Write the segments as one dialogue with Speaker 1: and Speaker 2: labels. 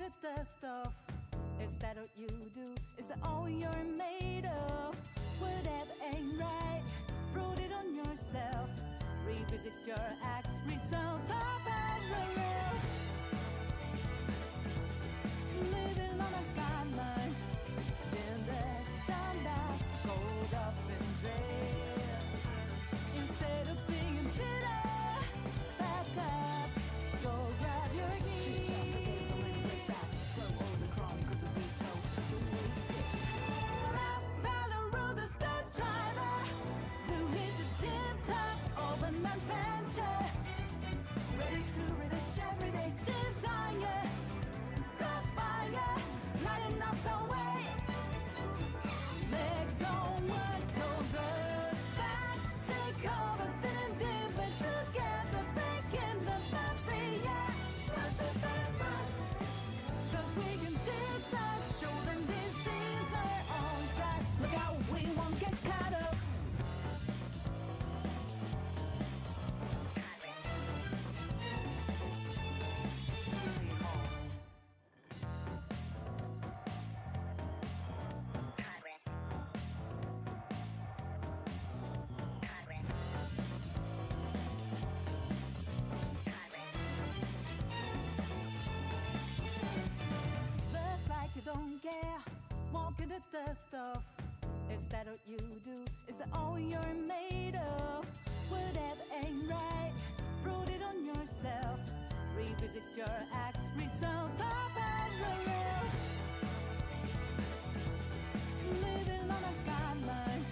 Speaker 1: the dust off. Is that what you do? Is that all you're made of? Whatever ain't right, prove it on yourself. Revisit your act, return to parallel. Living on a guideline, been there, done that, rolled up and dread. Instead of being bitter, back up, go grab your keys. Follow the stunt driver who hit the tip top of an adventure. Ready to relish everyday desire. Caught fire, lighting up the way. Let go what holds us back. Take over, then and dip it together. Breaking the barrier. Rush the better. Cause we can tick-tock, show them this is our own track. Look out, we won't get caught up. Look like you don't care, walking the dust off. Is that what you do? Is that all you're made of? Whatever ain't right, prove it on yourself. Revisit your act, return to parallel. Living on a guideline,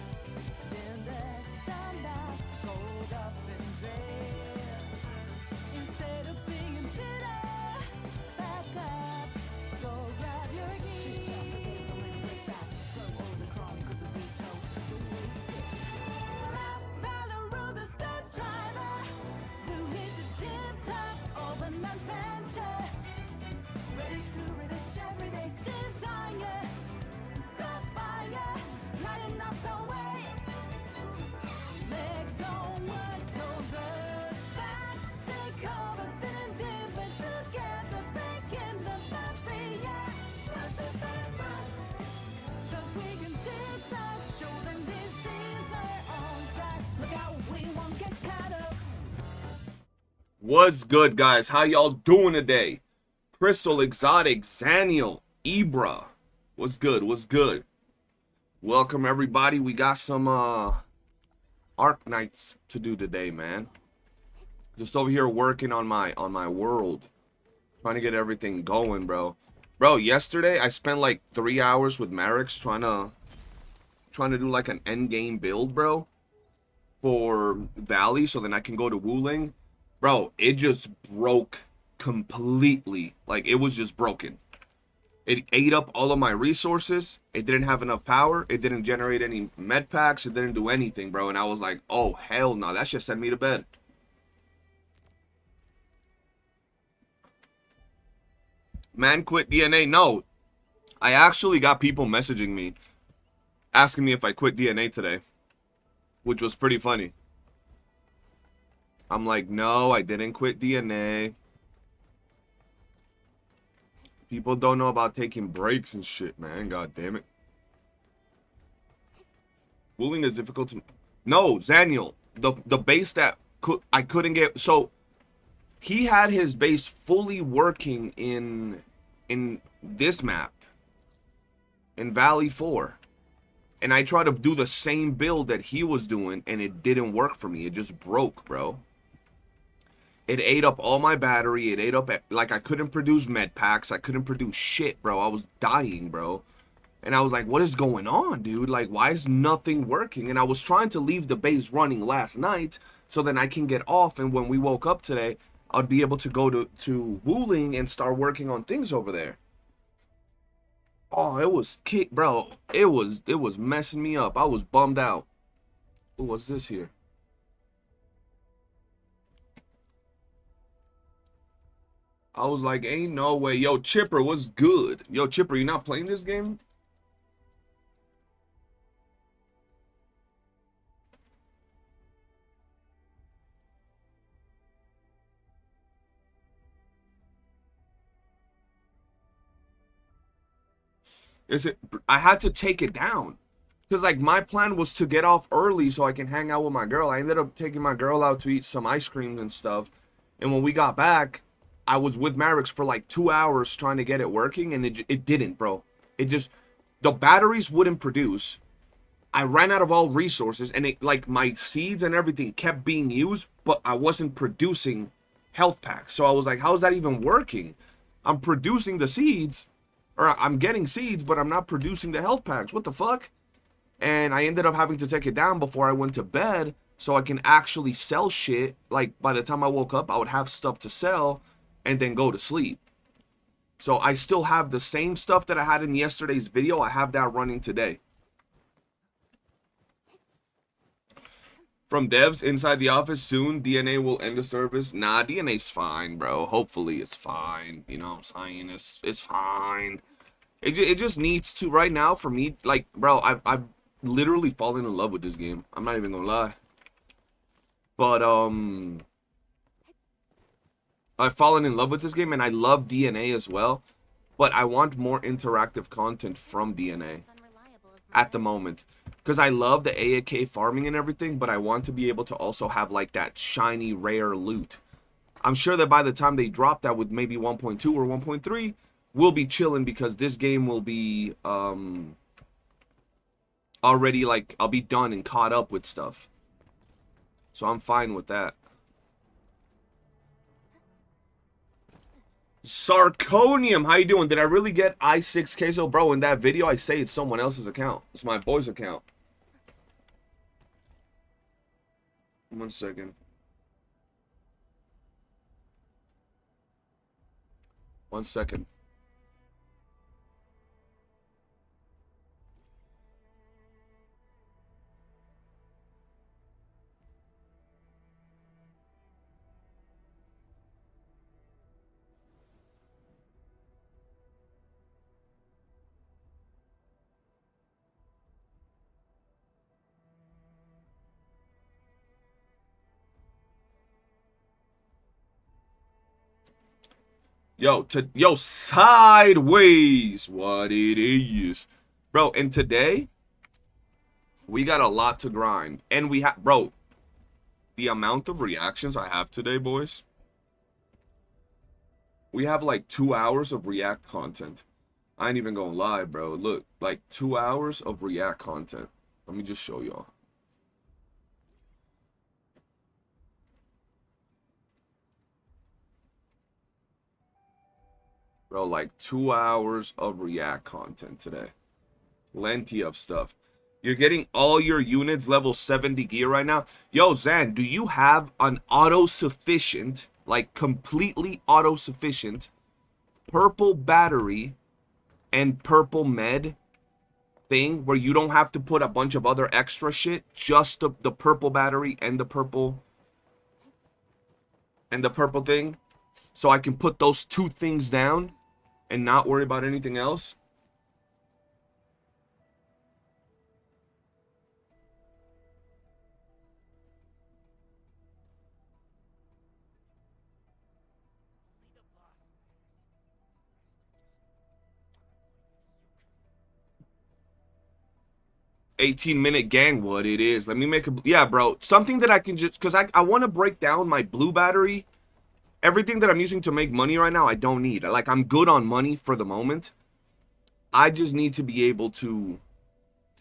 Speaker 1: been there, done that, rolled up and dread. Instead of being bitter, back up, go grab your keys. Follow the stunt driver who hit the tip top of an adventure. Ready to relish everyday desire. Caught fire, lighting up the way. Let go what holds us back. Take over, then and dip it together. Breaking the barrier. Rush the better. Cause we can tick-tock, show them this is our own track. Look out, we won't get caught up.
Speaker 2: What's good, guys? How y'all doing today? Crystal, Exotic, Zaniel, Ibra. What's good? What's good? Welcome, everybody. We got some Arknights to do today, man. Just over here working on my world. Trying to get everything going, bro. Bro, yesterday I spent like 3 hours with Marix trying to do like an end game build, bro, for Valley, so then I can go to Wuling. Bro, it just broke completely. Like, it was just broken. It ate up all of my resources. It didn't have enough power. It didn't generate any med packs. It didn't do anything, bro. And I was like, oh, hell no. That shit sent me to bed. Man, quit DNA. No. I actually got people messaging me, asking me if I quit DNA today, which was pretty funny. I'm like, no, I didn't quit DNA. People don't know about taking breaks and shit, man. God damn it. Wooling is difficult to... No, Zaniel. The base that I couldn't get... So, he had his base fully working in this map. In Valley 4. And I tried to do the same build that he was doing, and it didn't work for me. It just broke, bro. It ate up all my battery. It ate up... Like, I couldn't produce med packs. I couldn't produce shit, bro. I was dying, bro. And I was like, what is going on, dude? Like, why is nothing working? And I was trying to leave the base running last night so then I can get off. And when we woke up today, I'd be able to go to Wuling and start working on things over there. Oh, it was kick, bro. It was messing me up. I was bummed out. Ooh, what's this here? I was like, ain't no way. Yo, Chipper, what's good? Yo, Chipper, you not playing this game? Is it? I had to take it down. Because, like, my plan was to get off early so I can hang out with my girl. I ended up taking my girl out to eat some ice cream and stuff. And when we got back, I was with Marix for like 2 hours trying to get it working. And it didn't, bro. It just, the batteries wouldn't produce. I ran out of all resources. And it, like, my seeds and everything kept being used. But I wasn't producing health packs. So I was like, how's that even working? I'm producing the seeds. Or I'm getting seeds, but I'm not producing the health packs. What the fuck? And I ended up having to take it down before I went to bed so I can actually sell shit. Like, by the time I woke up, I would have stuff to sell and then go to sleep. So I still have the same stuff that I had in yesterday's video. I have that running today. From devs inside the office, soon DNA will end the service. Nah, DNA's fine, bro. Hopefully it's fine. You know what I'm saying? It's fine. It just needs to, right now, for me, like, bro, I've literally fallen in love with this game. I'm not even gonna lie. But, I've fallen in love with this game, and I love DNA as well. But I want more interactive content from DNA at the moment. Because I love the AAK farming and everything, but I want to be able to also have, like, that shiny, rare loot. I'm sure that by the time they drop that with maybe 1.2 or 1.3, we'll be chilling because this game will be, already, like, I'll be done and caught up with stuff. So I'm fine with that. Sarconium, how you doing? Did I really get I6 queso? Bro, in that video, I say it's someone else's account. It's my boy's account. 1 second. 1 second. Yo, sideways. What it is. Bro, and today, we got a lot to grind. And we have, bro, the amount of reactions I have today, boys. We have like 2 hours of React content. I ain't even gonna lie, bro. Look, like 2 hours of React content. Let me just show y'all. Bro, like 2 hours of React content today. Plenty of stuff. You're getting all your units level 70 gear right now. Yo, Zan, do you have an auto-sufficient, like completely auto-sufficient, purple battery and purple med thing where you don't have to put a bunch of other extra shit, just the purple battery and the purple thing, so I can put those two things down and not worry about anything else? $18-minute gang, what it is. Let me make a, yeah, bro, something that I can just, because I want to break down my blue battery. Everything that I'm using to make money right now, I don't need. Like, I'm good on money for the moment. I just need to be able to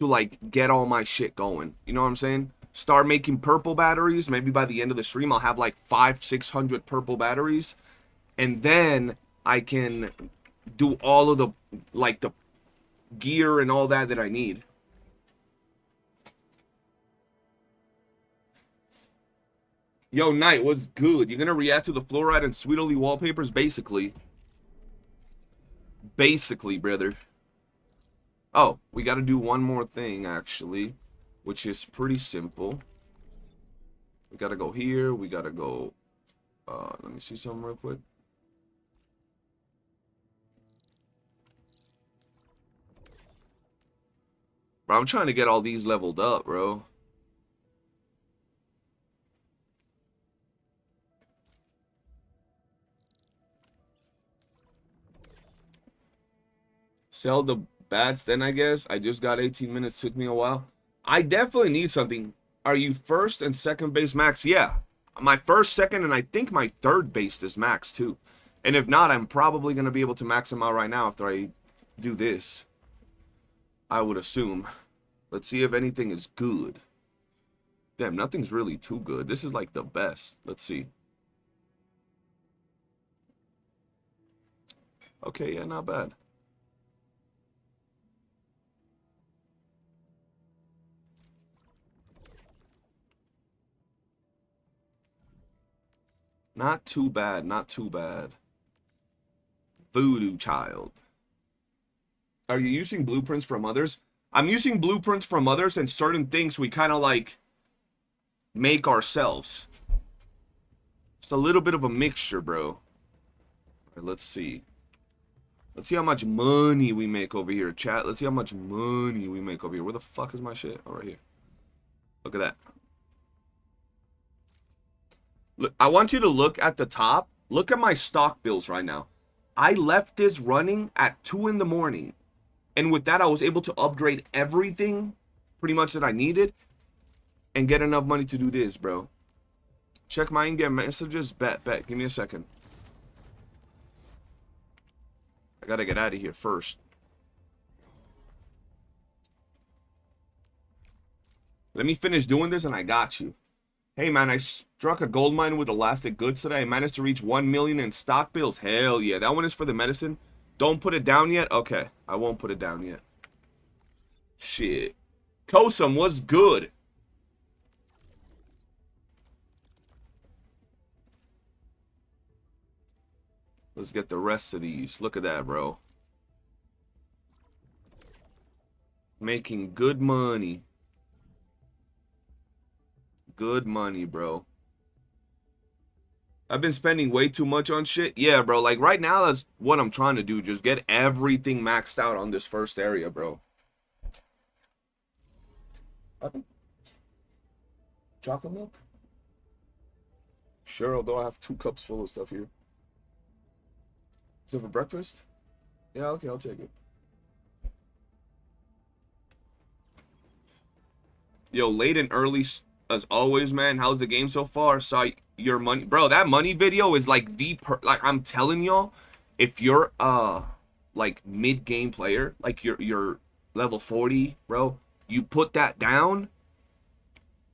Speaker 2: like, get all my shit going. You know what I'm saying? Start making purple batteries. Maybe by the end of the stream, I'll have, like, 500-600 purple batteries. And then I can do all of the, like, the gear and all that I need. Yo, Knight, what's good? You're gonna react to the fluoride and Sweetly wallpapers? Basically. Basically, brother. Oh, we gotta do one more thing, actually, which is pretty simple. We gotta go here. We gotta go... let me see something real quick. Bro, I'm trying to get all these leveled up, bro. Sell the bats then, I guess. I just got 18 minutes. Took me a while. I definitely need something. Are you first and second base max? Yeah. My first, second, and I think my third base is max, too. And if not, I'm probably going to be able to max them out right now after I do this. I would assume. Let's see if anything is good. Damn, nothing's really too good. This is like the best. Let's see. Okay, yeah, not bad. Not too bad, not too bad. Voodoo child. Are you using blueprints from others? I'm using blueprints from others, and certain things we kind of like make ourselves. It's a little bit of a mixture, bro. All right, let's see. Let's see how much money we make over here, chat. Let's see how much money we make over here. Where the fuck is my shit? Oh, right here. Look at that. Look, I want you to look at the top. Look at my stock bills right now. I left this running at 2 in the morning. And with that, I was able to upgrade everything pretty much that I needed and get enough money to do this, bro. Check my in-game messages. Bet. Give me a second. I gotta get out of here first. Let me finish doing this and I got you. Hey, man, I struck a gold mine with elastic goods today. I managed to reach 1 million in stock bills. Hell yeah. That one is for the medicine. Don't put it down yet? Okay. I won't put it down yet. Shit. Kosum was good. Let's get the rest of these. Look at that, bro. Making good money. Good money, bro. I've been spending way too much on shit. Yeah, bro. Like, right now, that's what I'm trying to do. Just get everything maxed out on this first area, bro. Chocolate milk? Sure, although I have 2 cups full of stuff here. Is it for breakfast? Yeah, okay, I'll take it. Yo, late and early as always, man. How's the game so far? Saw your money, bro. That money video is like like I'm telling y'all, if you're like mid-game player, like you're level 40, bro, you put that down.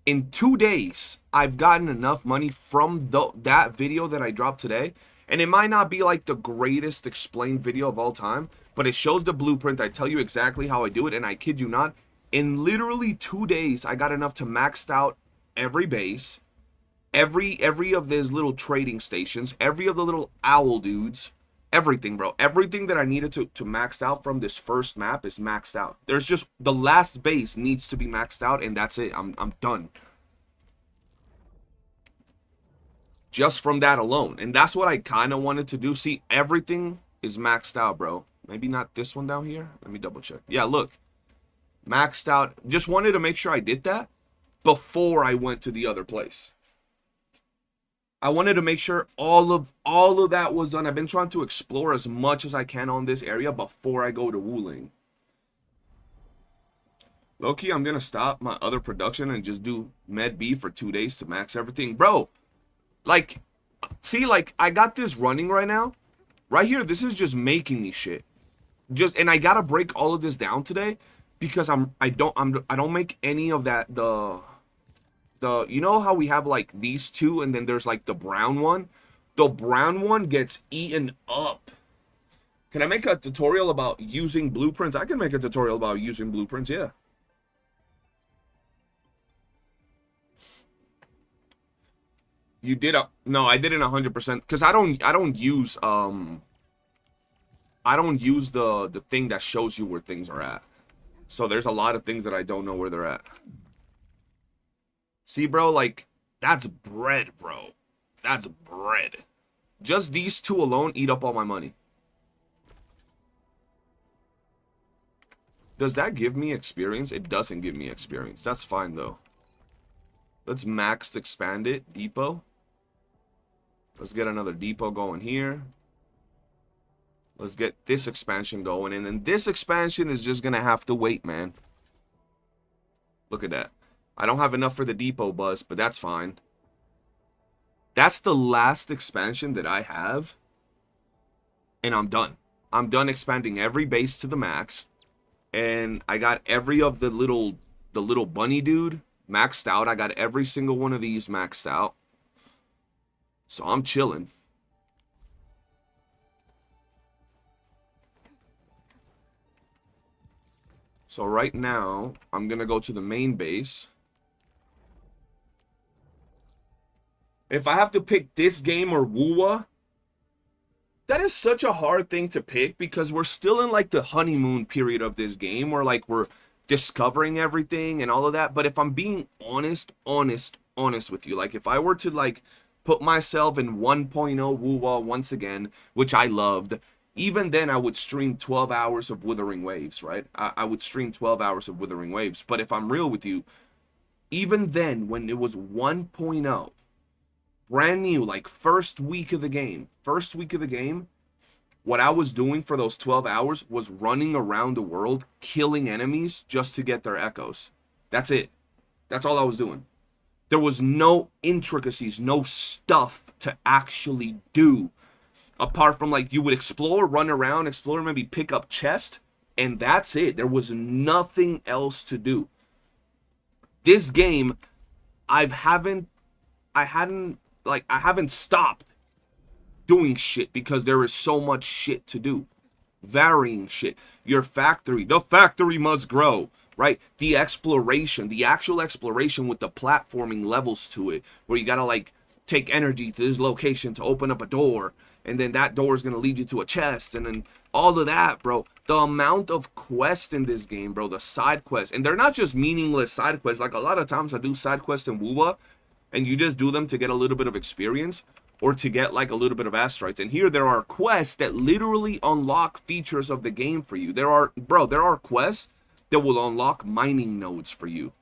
Speaker 2: In 2 days, I've gotten enough money from that video that I dropped today. And it might not be like the greatest explained video of all time, but it shows the blueprint. I tell you exactly how I do it, and I kid you not. In literally 2 days, I got enough to max out every base, every of these little trading stations, every of the little owl dudes, everything, bro. Everything that I needed to max out from this first map is maxed out. There's just the last base needs to be maxed out, and that's it. I'm done. Just from that alone. And that's what I kind of wanted to do. See, everything is maxed out, bro. Maybe not this one down here. Let me double check. Yeah, look. Maxed out. Just wanted to make sure I did that before I went to the other place. I wanted to make sure all of that was done. I've been trying to explore as much as I can on this area before I go to Wooling. Low-key, I'm going to stop my other production and just do Med B for 2 days to max everything. Bro, like, see, like, I got this running right now. Right here, this is just making me shit. And I got to break all of this down today because I don't make any of that, you know how we have like these two and then there's like the brown one? The brown one gets eaten up. Can I make a tutorial about using blueprints? I can make a tutorial about using blueprints, yeah. You did no, I didn't 100% because I don't use the thing that shows you where things are at. So there's a lot of things that I don't know where they're at. See, bro, like, that's bread, bro. That's bread. Just these two alone eat up all my money. Does that give me experience? It doesn't give me experience. That's fine, though. Let's max expand it. Depot. Let's get another depot going here. Let's get this expansion going. And then this expansion is just going to have to wait, man. Look at that. I don't have enough for the depot bus, but that's fine. That's the last expansion that I have. And I'm done. I'm done expanding every base to the max. And I got every of the little bunny dude maxed out. I got every single one of these maxed out. So I'm chilling. So right now, I'm going to go to the main base. If I have to pick this game or YOOOO, that is such a hard thing to pick because we're still in like the honeymoon period of this game where like we're discovering everything and all of that. But if I'm being honest with you, like if I were to like put myself in 1.0 YOOOO once again, which I loved, even then I would stream 12 hours of Withering Waves, right? I would stream 12 hours of Withering Waves. But if I'm real with you, even then when it was 1.0, brand new, like first week of the game, what I was doing for those 12 hours was running around the world, killing enemies just to get their echoes. That's it. That's all I was doing. There was no intricacies, no stuff to actually do. Apart from like you would explore, run around, explore, maybe pick up chest, and that's it. There was nothing else to do. This game, I haven't stopped doing shit because there is so much shit to do. Varying shit. Your factory, the factory must grow, right? The exploration, the actual exploration with the platforming levels to it, where you gotta like take energy to this location to open up a door, and then that door is gonna lead you to a chest, and then all of that, bro. The amount of quests in this game, bro, the side quests, and they're not just meaningless side quests. Like a lot of times I do side quests in YOOOO, and you just do them to get a little bit of experience or to get like a little bit of asteroids. And here there are quests that literally unlock features of the game for you. There are quests that will unlock mining nodes for you.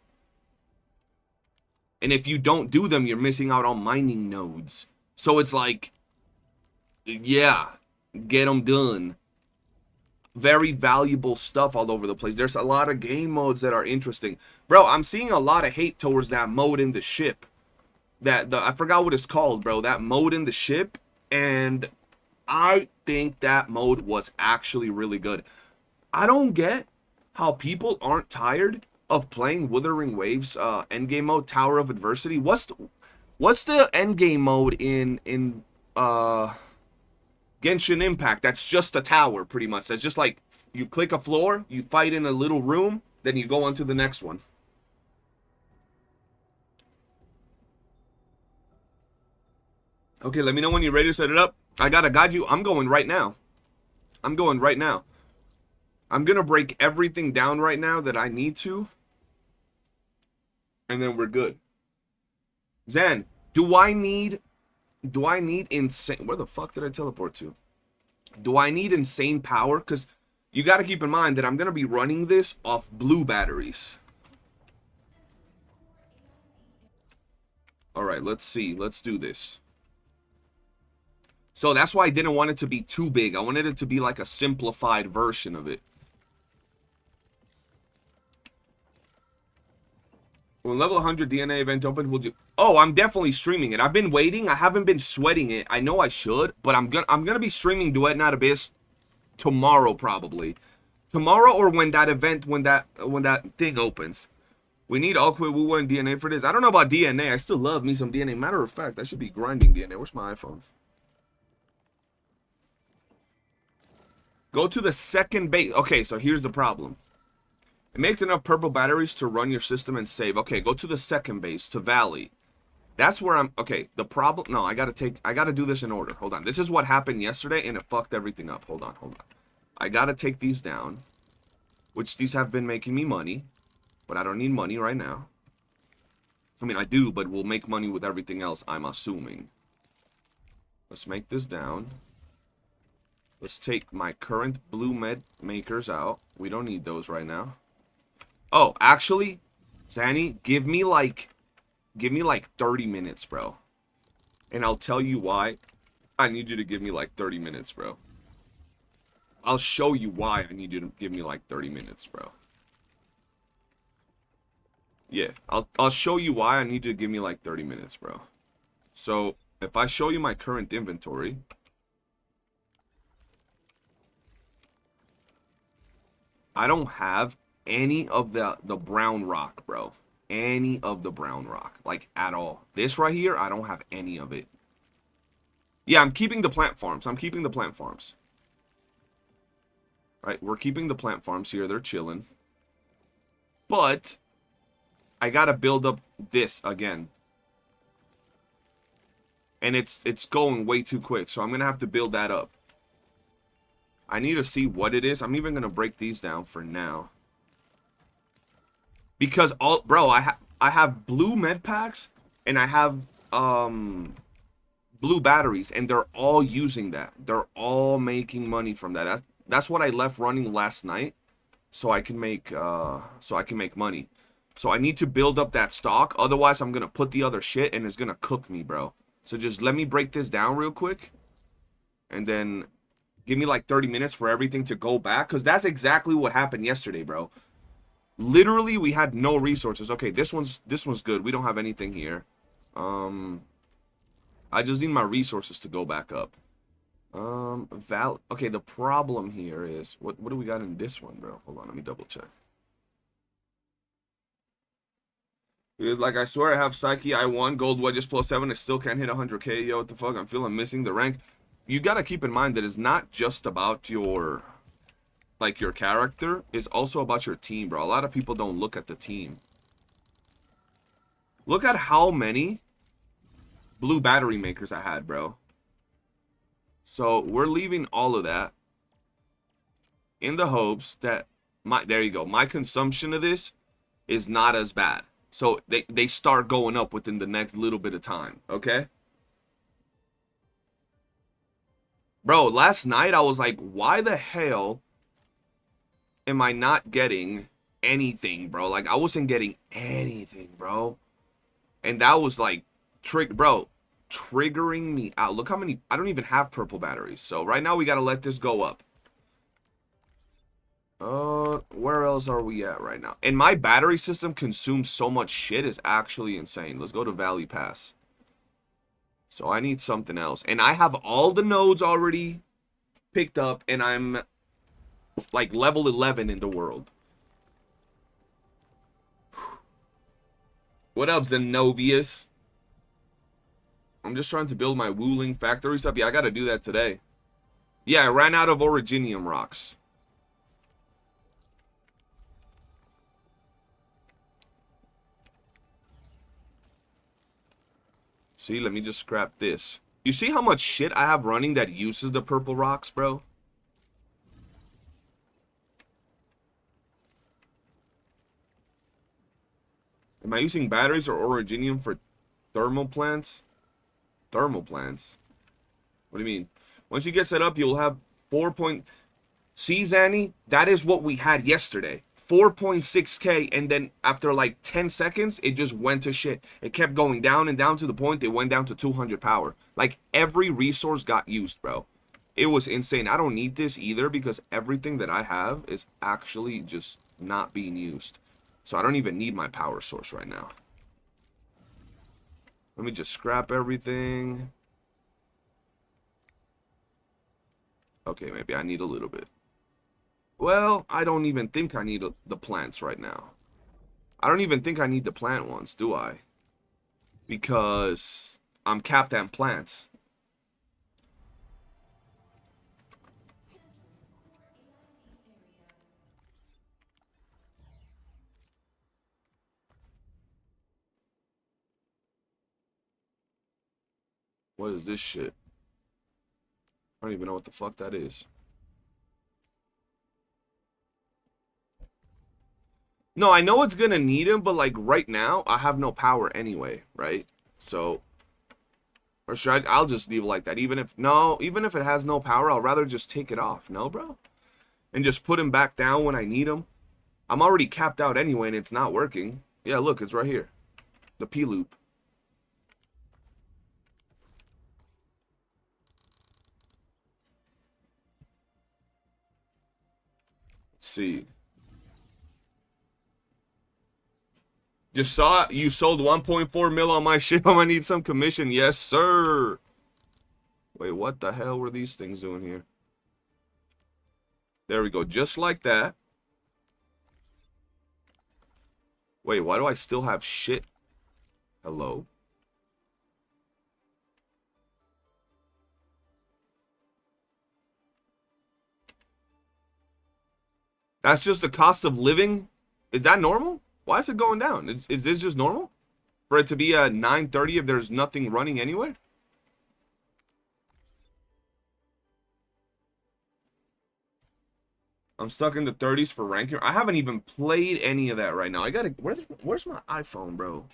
Speaker 2: And if you don't do them, you're missing out on mining nodes. So it's like, yeah, get them done. Very valuable stuff all over the place. There's a lot of game modes that are interesting. Bro, I'm seeing a lot of hate towards that mode in the ship. I forgot what it's called, bro. That mode in the ship. And I think that mode was actually really good. I don't get how people aren't tired of playing Withering Waves endgame mode, Tower of Adversity. What's the endgame mode in Genshin Impact? That's just a tower, pretty much. That's just like you click a floor, you fight in a little room, then you go on to the next one. Okay, let me know when you're ready to set it up. I gotta guide you. I'm going right now. I'm gonna break everything down right now that I need to. And then we're good. Zen, do I need insane... Where the fuck did I teleport to? Do I need insane power? Because you got to keep in mind that I'm going to be running this off blue batteries. Alright, let's see. Let's do this. So that's why I didn't want it to be too big. I wanted it to be like a simplified version of it. When level 100 DNA event open, we'll do... Oh, I'm definitely streaming it. I've been waiting. I haven't been sweating it. I know I should, but I'm gonna be streaming Duet Not Abyss tomorrow, probably. Tomorrow, or when that event, when that thing opens. We need Alquid, WooWoo, and DNA for this. I don't know about DNA. I still love me some DNA. Matter of fact, I should be grinding DNA. Where's my iPhone? Go to the second base. Okay, so here's the problem. It makes enough purple batteries to run your system and save. Okay, go to the second base, to Valley. That's where I'm... Okay, the problem... No, I gotta do this in order. Hold on. This is what happened yesterday, and it fucked everything up. Hold on. I gotta take these down. Which these have been making me money. But I don't need money right now. I mean, I do, but we'll make money with everything else, I'm assuming. Let's make this down. Let's take my current blue med makers out. We don't need those right now. Oh, actually, Zanny, give me like 30 minutes, bro. And I'll tell you why I need you to give me like 30 minutes, bro. I'll show you why I need you to give me like 30 minutes, bro. Yeah, I'll show you why I need you to give me like 30 minutes, bro. So, if I show you my current inventory, I don't have any of the brown rock, bro. Any of the brown rock, like at all. This right here, I don't have any of it. Yeah, I'm keeping the plant farms. I'm keeping the plant farms. Right, we're keeping the plant farms here. They're chilling. But I gotta build up this again. And it's going way too quick, so I'm gonna have to build that up. I need to see what it is. I'm even gonna break these down for now. Because bro, I have blue med packs and I have blue batteries, and they're all using that. They're all making money from that. That's what I left running last night, so I can make money. So I need to build up that stock. Otherwise, I'm gonna put the other shit and it's gonna cook me, bro. So just let me break this down real quick, and then give me like 30 minutes for everything to go back, because that's exactly what happened yesterday, bro. Literally, we had no resources. Okay, this one's good. We don't have anything here. I just need my resources to go back up. Okay, the problem here is what do we got in this one, bro? Hold on, let me double check. It's like, I swear I have Psyche, I won, gold wedges +7, I still can't hit 100k, yo, what the fuck, I'm feeling missing the rank. You gotta keep in mind that it's not just about your, like, your character, it's also about your team, bro. A lot of people don't look at the team. Look at how many blue battery makers I had, bro. So, we're leaving all of that in the hopes that, there you go, my consumption of this is not as bad. So they start going up within the next little bit of time, okay? Bro, last night I was like, why the hell am I not getting anything, bro? Like, I wasn't getting anything, bro. And that was like, triggering me out. Look how many, I don't even have purple batteries. So right now we got to let this go up. Where else are we at right now? And my battery system consumes so much shit, is actually insane. Let's go to Valley Pass. So I need something else. And I have all the nodes already picked up, and I'm like level 11 in the world. What up, Zenovius? I'm just trying to build my Wooling factories up. Yeah, I gotta do that today. Yeah, I ran out of Originium rocks. See, let me just scrap this. You see how much shit I have running that uses the purple rocks, bro? Am I using batteries or Originium for thermal plants? Thermal plants? What do you mean? Once you get set up, you'll have 4. See, Zanny? That is what we had yesterday. 4.6k, and then after like 10 seconds, it just went to shit. It kept going down and down to the point it went down to 200 power. Like, every resource got used, bro. It was insane. I don't need this either, because everything that I have is actually just not being used. So I don't even need my power source right now. Let me just scrap everything. Okay, maybe I need a little bit. Well, I don't even think I need the plants right now. I don't even think I need the plant ones, do I? Because I'm capped at plants. What is this shit? I don't even know what the fuck that is. No, I know it's gonna need him, but like right now, I have no power anyway, right? So, or should I'll just leave it like that. Even if it has no power, I'll rather just take it off. No, bro? And just put him back down when I need him. I'm already capped out anyway, and it's not working. Yeah, look, it's right here. The P-loop. see. Just saw you sold 1.4 mil on my ship. I'm gonna need some commission. Yes, sir. Wait, what the hell were these things doing here? There we go. Just like that. Wait, why do I still have shit? Hello? That's just the cost of living? Is that normal? Why is it going down? Is this just normal? For it to be at 9:30 if there's nothing running anywhere? I'm stuck in the 30s for ranking. I haven't even played any of that right now. I gotta... Where's my iPhone, bro?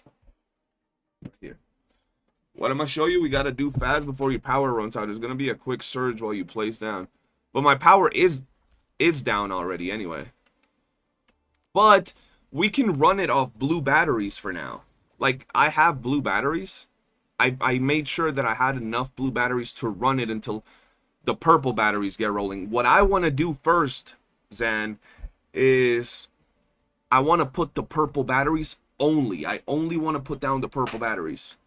Speaker 2: Here. What am I show you? We gotta do fast before your power runs out. There's gonna be a quick surge while you place down. But my power is down already anyway. But we can run it off blue batteries for now. Like, I have blue batteries. I made sure that I had enough blue batteries to run it until the purple batteries get rolling. What I want to do first, Zan, is I want to put the purple batteries only. I only want to put down the purple batteries.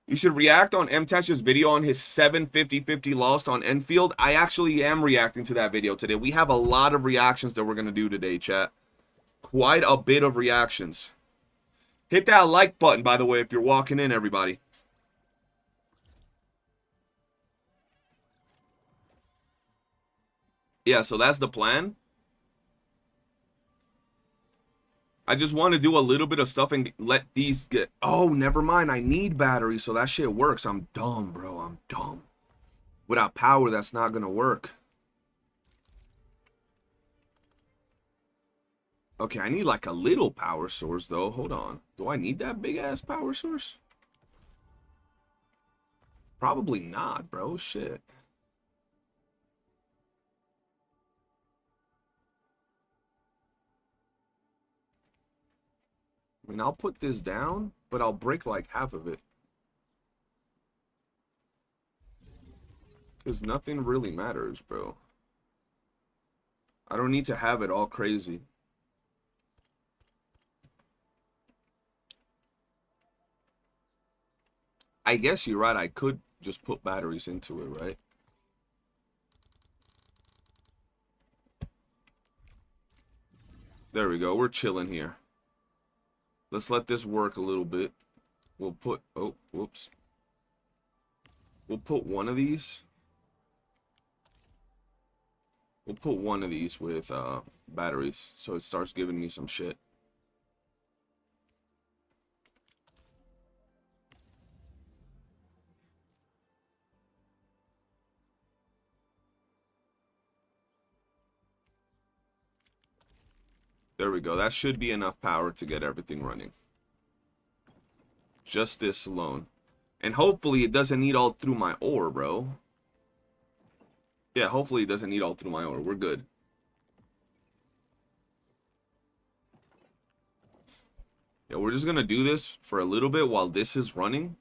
Speaker 2: You should react on M-Tash's video on his 750-50 lost on Enfield. I actually am reacting to that video today. We have a lot of reactions that we're going to do today, chat. Quite a bit of reactions. Hit that like button, by the way, if you're walking in, everybody. Yeah, so that's the plan. I just want to do a little bit of stuff and let these get... Oh, never mind. I need batteries, so that shit works. I'm dumb, bro. I'm dumb. Without power, that's not going to work. Okay, I need like a little power source, though. Hold on. Do I need that big-ass power source? Probably not, bro. Shit. I mean, I'll put this down, but I'll break like half of it. Because nothing really matters, bro. I don't need to have it all crazy. I guess you're right. I could just put batteries into it, right? There we go. We're chilling here. Let's let this work a little bit. We'll put... Oh, whoops. We'll put one of these. We'll put one of these with batteries, so it starts giving me some shit. There we go. That should be enough power to get everything running. Just this alone. And hopefully it doesn't need all through my ore, bro. Yeah, hopefully it doesn't need all through my ore. We're good. Yeah, we're just going to do this for a little bit while this is running.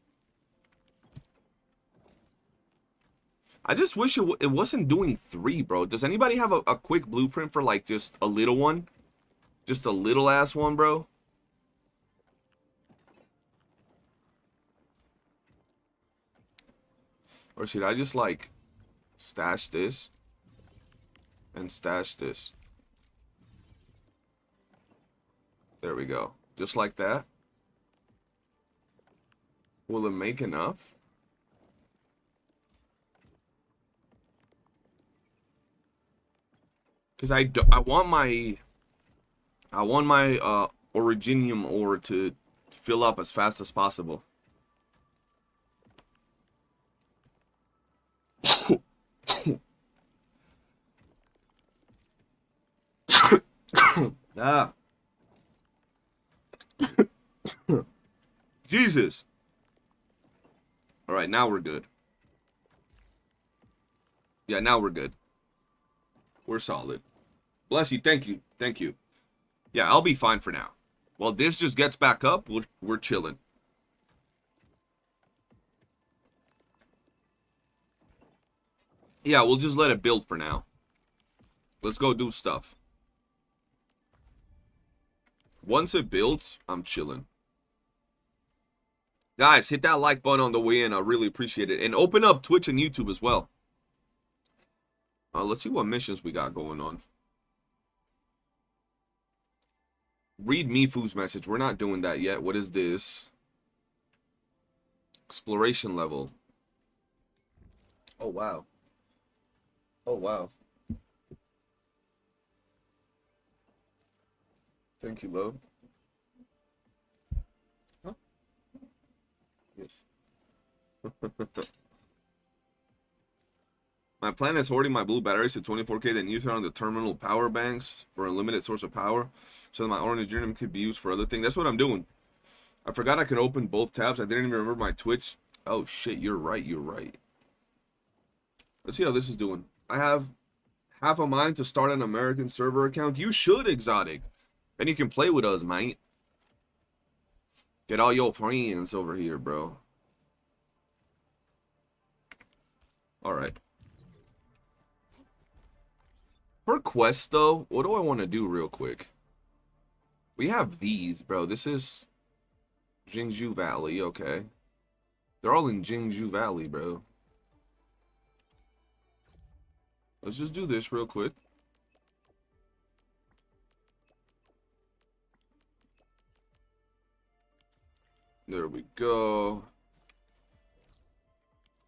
Speaker 2: I just wish it wasn't doing 3, bro. Does anybody have a quick blueprint for, like, just a little one? Just a little ass one, bro. Or should I just like stash this and stash this? There we go. Just like that. Will it make enough? Because I want my originium ore to fill up as fast as possible. Ah. Jesus. All right, now we're good. Yeah, now we're good. We're solid. Bless you. Thank you. Thank you. Yeah, I'll be fine for now. While this just gets back up, we're chilling. Yeah, we'll just let it build for now. Let's go do stuff. Once it builds, I'm chilling. Guys, hit that like button on the way in. I really appreciate it. And open up Twitch and YouTube as well. Let's see what missions we got going on. Read Mifu's message. We're not doing that yet. What is this? Exploration level. Oh, wow. Oh, wow. Thank you, love. Huh? Yes. My plan is hoarding my blue batteries to 24K, then use it on the terminal power banks for a limited source of power, so that my orange uranium could be used for other things. That's what I'm doing. I forgot I could open both tabs. I didn't even remember my Twitch. Oh, shit, you're right, you're right. Let's see how this is doing. I have half a mind to start an American server account. You should, Exotic. And you can play with us, mate. Get all your friends over here, bro. Alright. For quests, though, what do I want to do real quick? We have these, bro. This is Jingzhou Valley, okay. They're all in Jingzhou Valley, bro. Let's just do this real quick. There we go.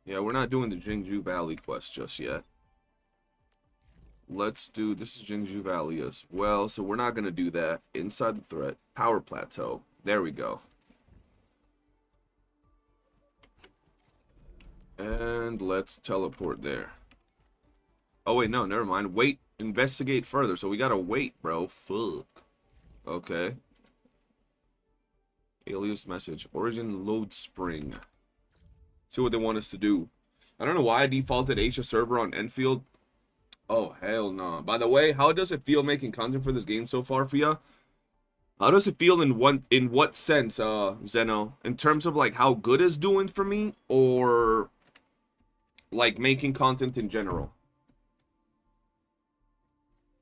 Speaker 2: Yeah, we're not doing the Jingzhou Valley quest just yet. Let's do, this is Jingzhou Valley as well, so we're not going to do that. Inside the threat, power plateau. There we go. And let's teleport there. Oh, wait, no, never mind. Wait, investigate further. So we got to wait, bro. Fuck. Okay. Alias message. Origin load spring. See what they want us to do. I don't know why I defaulted Asia server on Enfield. Oh, hell no. By the way, how does it feel making content for this game so far for ya? How does it feel in what sense, Zeno? In terms of, like, how good it's doing for me? Or, like, making content in general?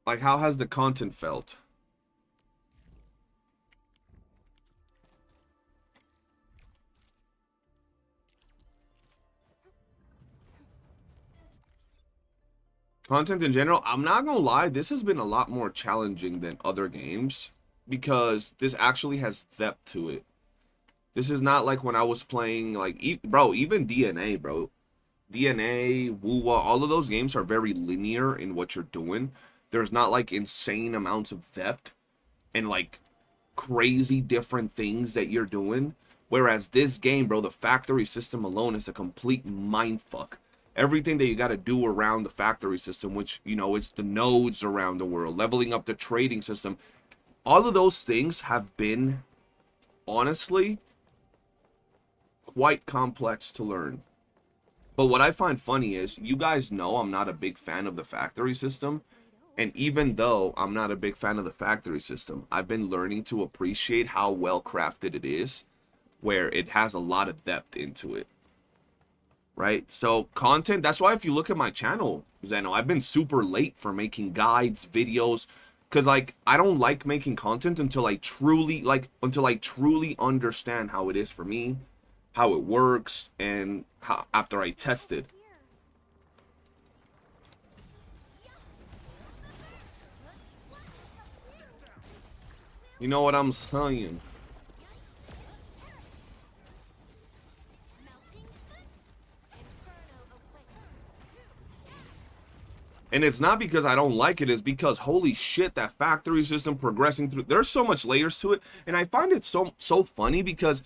Speaker 2: Like, how has the content felt? Content in general, I'm not gonna lie, this has been a lot more challenging than other games because this actually has depth to it. This is not like when I was playing, like, bro, even DNA, bro. DNA, WOOOO, all of those games are very linear in what you're doing. There's not, like, insane amounts of depth and, like, crazy different things that you're doing. Whereas this game, bro, the factory system alone is a complete mindfuck. Everything that you got to do around the factory system, which, you know, is the nodes around the world, leveling up the trading system. All of those things have been, honestly, quite complex to learn. But what I find funny is, you guys know I'm not a big fan of the factory system. And even though I'm not a big fan of the factory system, I've been learning to appreciate how well crafted it is, where it has a lot of depth into it. Right? So content, that's why if you look at my channel, Zeno, I've been super late for making guides, videos, because, like, I don't like making content until I truly, understand how it is for me, how it works, and how, after I test it. You know what I'm saying? And it's not because I don't like it, it's because, holy shit, that factory system progressing through, there's so much layers to it, and I find it so funny because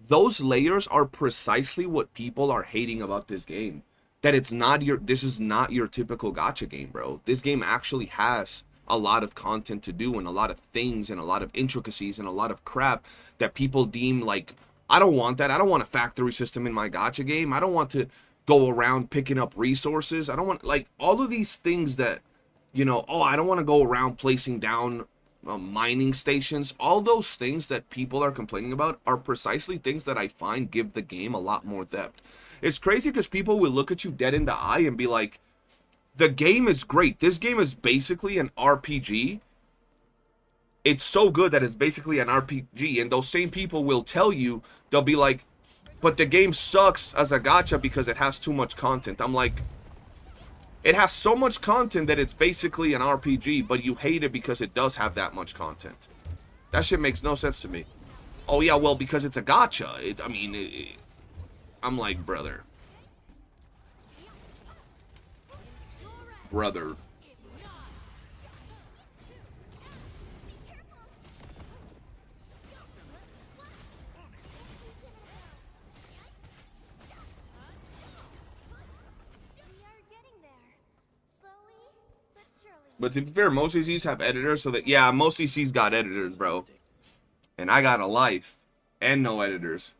Speaker 2: those layers are precisely what people are hating about this game. That it's not this is not your typical gacha game, bro. This game actually has a lot of content to do and a lot of things and a lot of intricacies and a lot of crap that people deem like, I don't want that. I don't want a factory system in my gacha game. I don't want to go around picking up resources. I don't want, like, all of these things that, you know, oh, I don't want to go around placing down mining stations. All those things that people are complaining about are precisely things that I find give the game a lot more depth. It's crazy because people will look at you dead in the eye and be like, The game is great. This game is basically an RPG. It's so good that it's basically an RPG. And those same people will tell you, they'll be like, but the game sucks as a gacha because it has too much content. I'm like, it has so much content that it's basically an RPG, but you hate it because it does have that much content. That shit makes no sense to me. Oh yeah, well, because it's a gacha. I'm like, brother. Brother. But to be fair, most CCs have editors, so that, yeah, most CCs got editors, bro. And I got a life and no editors.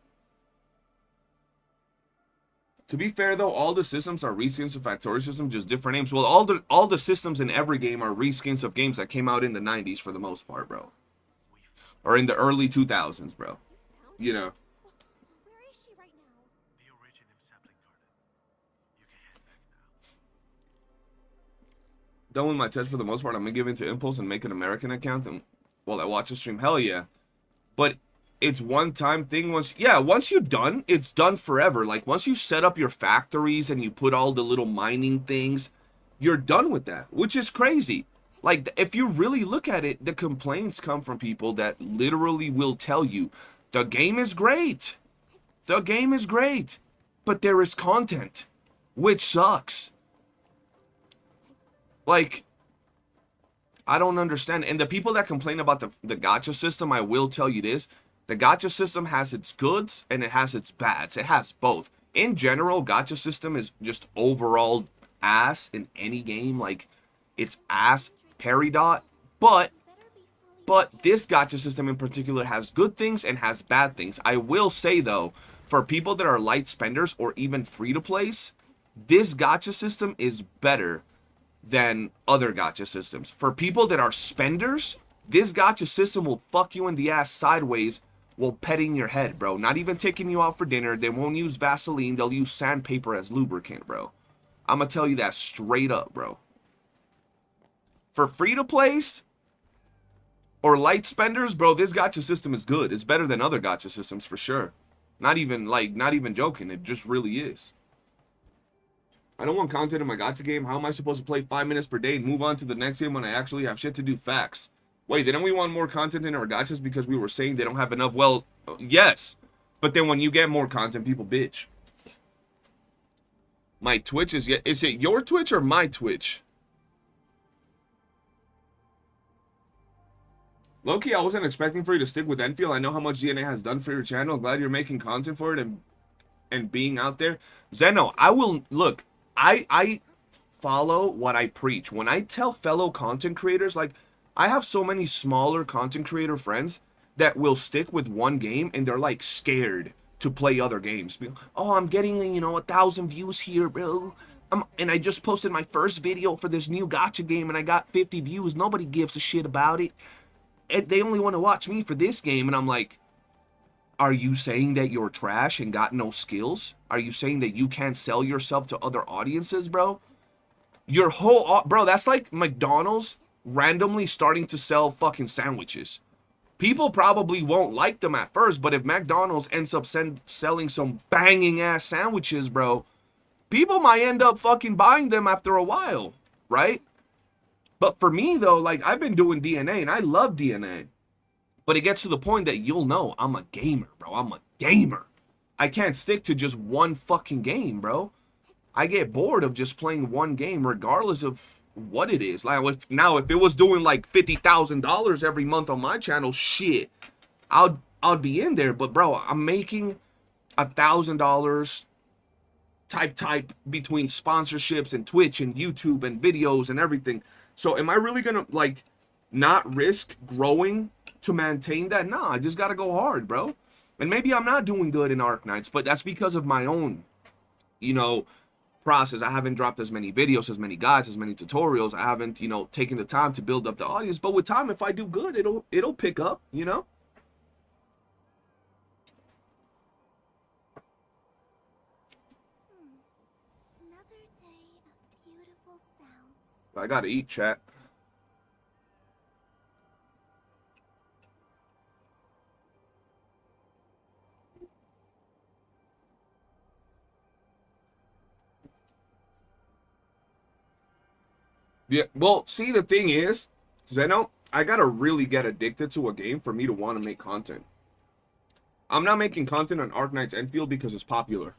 Speaker 2: To be fair, though, all the systems are reskins of Factorio systems, just different names. Well, all the systems in every game are reskins of games that came out in the 90s for the most part, bro. Or in the early 2000s, bro. You know.
Speaker 1: Where is she right now?
Speaker 3: The origin of Sapling Garden. You can head back now.
Speaker 2: Done with my test for the most part. I'm gonna give in to Impulse and make an American account and while I watch the stream. Hell yeah. But it's one-time thing. Once you're done, it's done forever. Like, once you set up your factories and you put all the little mining things, you're done with that, which is crazy. Like, if you really look at it, the complaints come from people that literally will tell you, the game is great. The game is great. But there is content, which sucks. Like, I don't understand. And the people that complain about the gacha system, I will tell you this. The gacha system has its goods and it has its bads. It has both. In general, gacha system is just overall ass in any game. Like, it's ass, peridot. But this gacha system in particular has good things and has bad things. I will say, though, for people that are light spenders or even free-to-plays, this gacha system is better than other gacha systems. For people that are spenders, this gacha system will fuck you in the ass sideways while petting your head, bro. Not even taking you out for dinner. They won't use Vaseline. They'll use sandpaper as lubricant, bro. I'm gonna tell you that straight up, bro. For free-to-plays or light spenders, bro, this gacha system is good. It's better than other gacha systems for sure. Not even joking. It just really is. I don't want content in my gacha game. How am I supposed to play 5 minutes per day and move on to the next game when I actually have shit to do? Facts. Wait, didn't we want more content in our gachas because we were saying they don't have enough? Well, yes. But then when you get more content, people bitch. My Twitch is it your Twitch or my Twitch? Loki, I wasn't expecting for you to stick with Enfield. I know how much DNA has done for your channel. Glad you're making content for it and being out there. Zeno, I will look. I follow what I preach. When I tell fellow content creators, like, I have so many smaller content creator friends that will stick with one game and they're like scared to play other games. Oh, I'm getting, 1,000 views here, bro. And I just posted my first video for this new gacha game and I got 50 views. Nobody gives a shit about it. And they only want to watch me for this game. And I'm like, are you saying that you're trash and got no skills? Are you saying that you can't sell yourself to other audiences, bro? Your whole... Bro, that's like McDonald's randomly starting to sell fucking sandwiches. People probably won't like them at first, but if McDonald's ends up selling some banging-ass sandwiches, bro, people might end up fucking buying them after a while, right? But for me, though, like, I've been doing DNA, and I love DNA. But it gets to the point that you'll know I'm a gamer, bro. I'm a gamer. I can't stick to just one fucking game, bro. I get bored of just playing one game regardless of what it is. Like, if it was doing like $50,000 every month on my channel, shit, I'd be in there. But bro, I'm making $1,000 type between sponsorships and Twitch and YouTube and videos and everything. So am I really gonna like not risk growing to maintain that? Nah, I just gotta go hard, bro. And maybe I'm not doing good in Arknights, but that's because of my own, process. I haven't dropped as many videos, as many guides, as many tutorials. I haven't, taken the time to build up the audience. But with time, if I do good, it'll pick up,
Speaker 1: Another day of beautiful sound.
Speaker 2: I gotta eat, chat. Yeah, well, see, the thing is, Zeno, I gotta really get addicted to a game for me to want to make content. I'm not making content on Arknights Enfield because it's popular.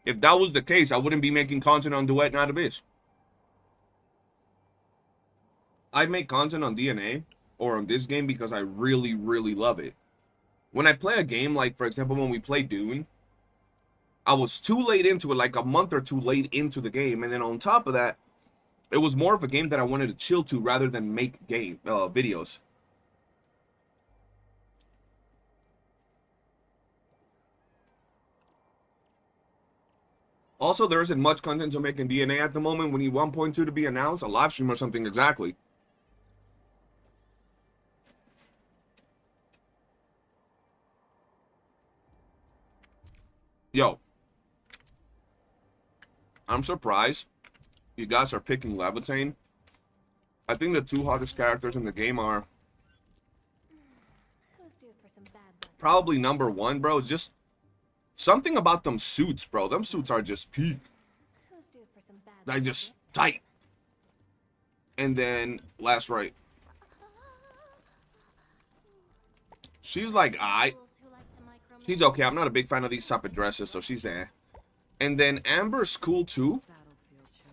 Speaker 2: If that was the case, I wouldn't be making content on Duet Not Abyss. I make content on DNA or on this game because I really, really love it. When I play a game, like, for example, when we play Dune, I was too late into it, like a month or two late into the game, and then on top of that, it was more of a game that I wanted to chill to rather than make game videos. Also, there isn't much content to make in DNA at the moment. We need 1.2 to be announced, a live stream or something exactly. Yo, I'm surprised you guys are picking Laevatain. I think the two hottest characters in the game are
Speaker 1: Who's due for some bad luck?
Speaker 2: probably number one, bro. Just something about them suits, bro. Them suits are just peak.
Speaker 1: Who's due for some bad
Speaker 2: Like,
Speaker 1: luck
Speaker 2: just
Speaker 1: this time?
Speaker 2: tight. And then, last right. She's like,
Speaker 1: Fools who like to micromanage.
Speaker 2: she's okay. I'm not a big fan of these type of dresses, so she's eh. And then Amber's cool too.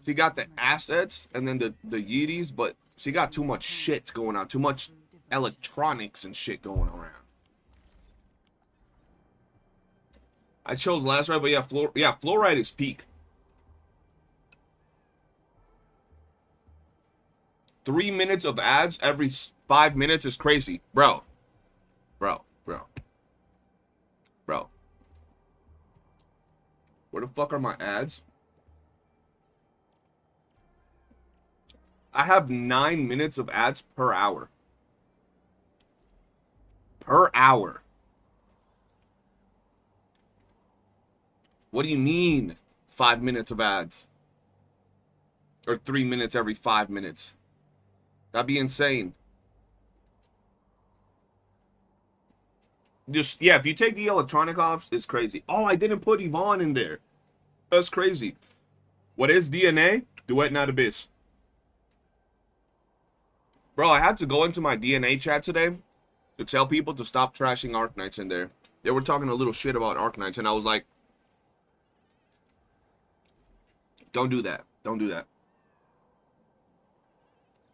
Speaker 2: She got the assets and then the Yeeties, but she got too much shit going on. Too much electronics and shit going around. I chose last right, but yeah, Fluoride is peak. 3 minutes of ads every 5 minutes is crazy. Bro. Where the fuck are my ads? I have 9 minutes of ads per hour. Per hour. What do you mean 5 minutes of ads? Or 3 minutes every 5 minutes? That'd be insane. Just, yeah, if you take the electronic off, it's crazy. Oh, I didn't put Yvonne in there. That's crazy. What is DNA? Duet Not Abyss. Bro, I had to go into my DNA chat today to tell people to stop trashing Arknights in there. They were talking a little shit about Arknights, and I was like, don't do that. Don't do that.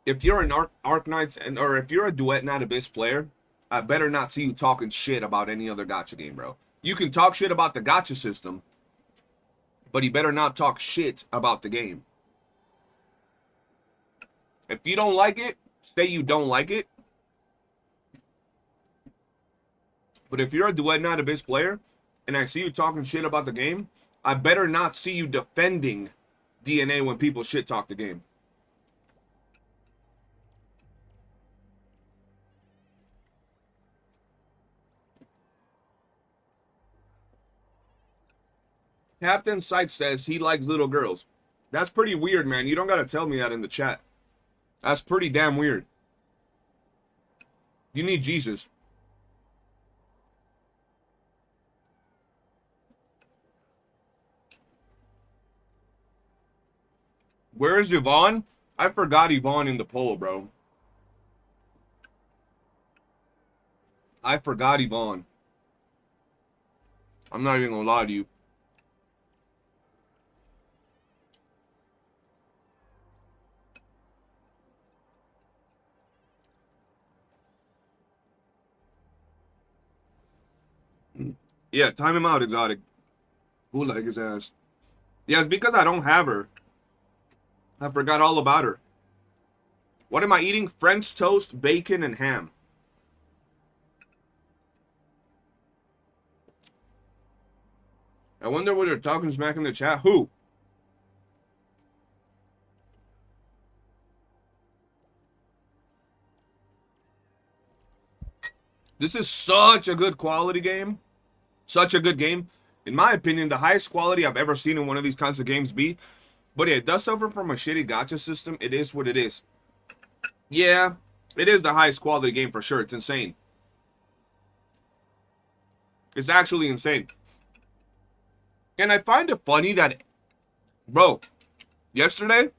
Speaker 2: If you're an Arknights, or if you're a Duet Not Abyss player, I better not see you talking shit about any other gacha game, bro. You can talk shit about the gacha system, but you better not talk shit about the game. If you don't like it, say you don't like it. But if you're a Duet Not Abyss player, and I see you talking shit about the game, I better not see you defending DNA when people shit talk the game. Captain Sykes says he likes little girls. That's pretty weird, man. You don't gotta tell me that in the chat. That's pretty damn weird. You need Jesus. Where is Yvonne? I forgot Yvonne in the poll, bro. I forgot Yvonne. I'm not even gonna lie to you. Yeah, time him out, Exotic. Who like his ass? Yeah, it's because I don't have her. I forgot all about her. What am I eating? French toast, bacon, and ham. I wonder what they're talking smack in the chat. Who? This is such a good quality game. Such a good game. In my opinion, the highest quality I've ever seen in one of these kinds of games be But yeah, it does suffer from a shitty gacha system. It is what it is. Yeah, it is the highest quality game for sure. It's insane. It's actually insane. And I find it funny that, bro, yesterday,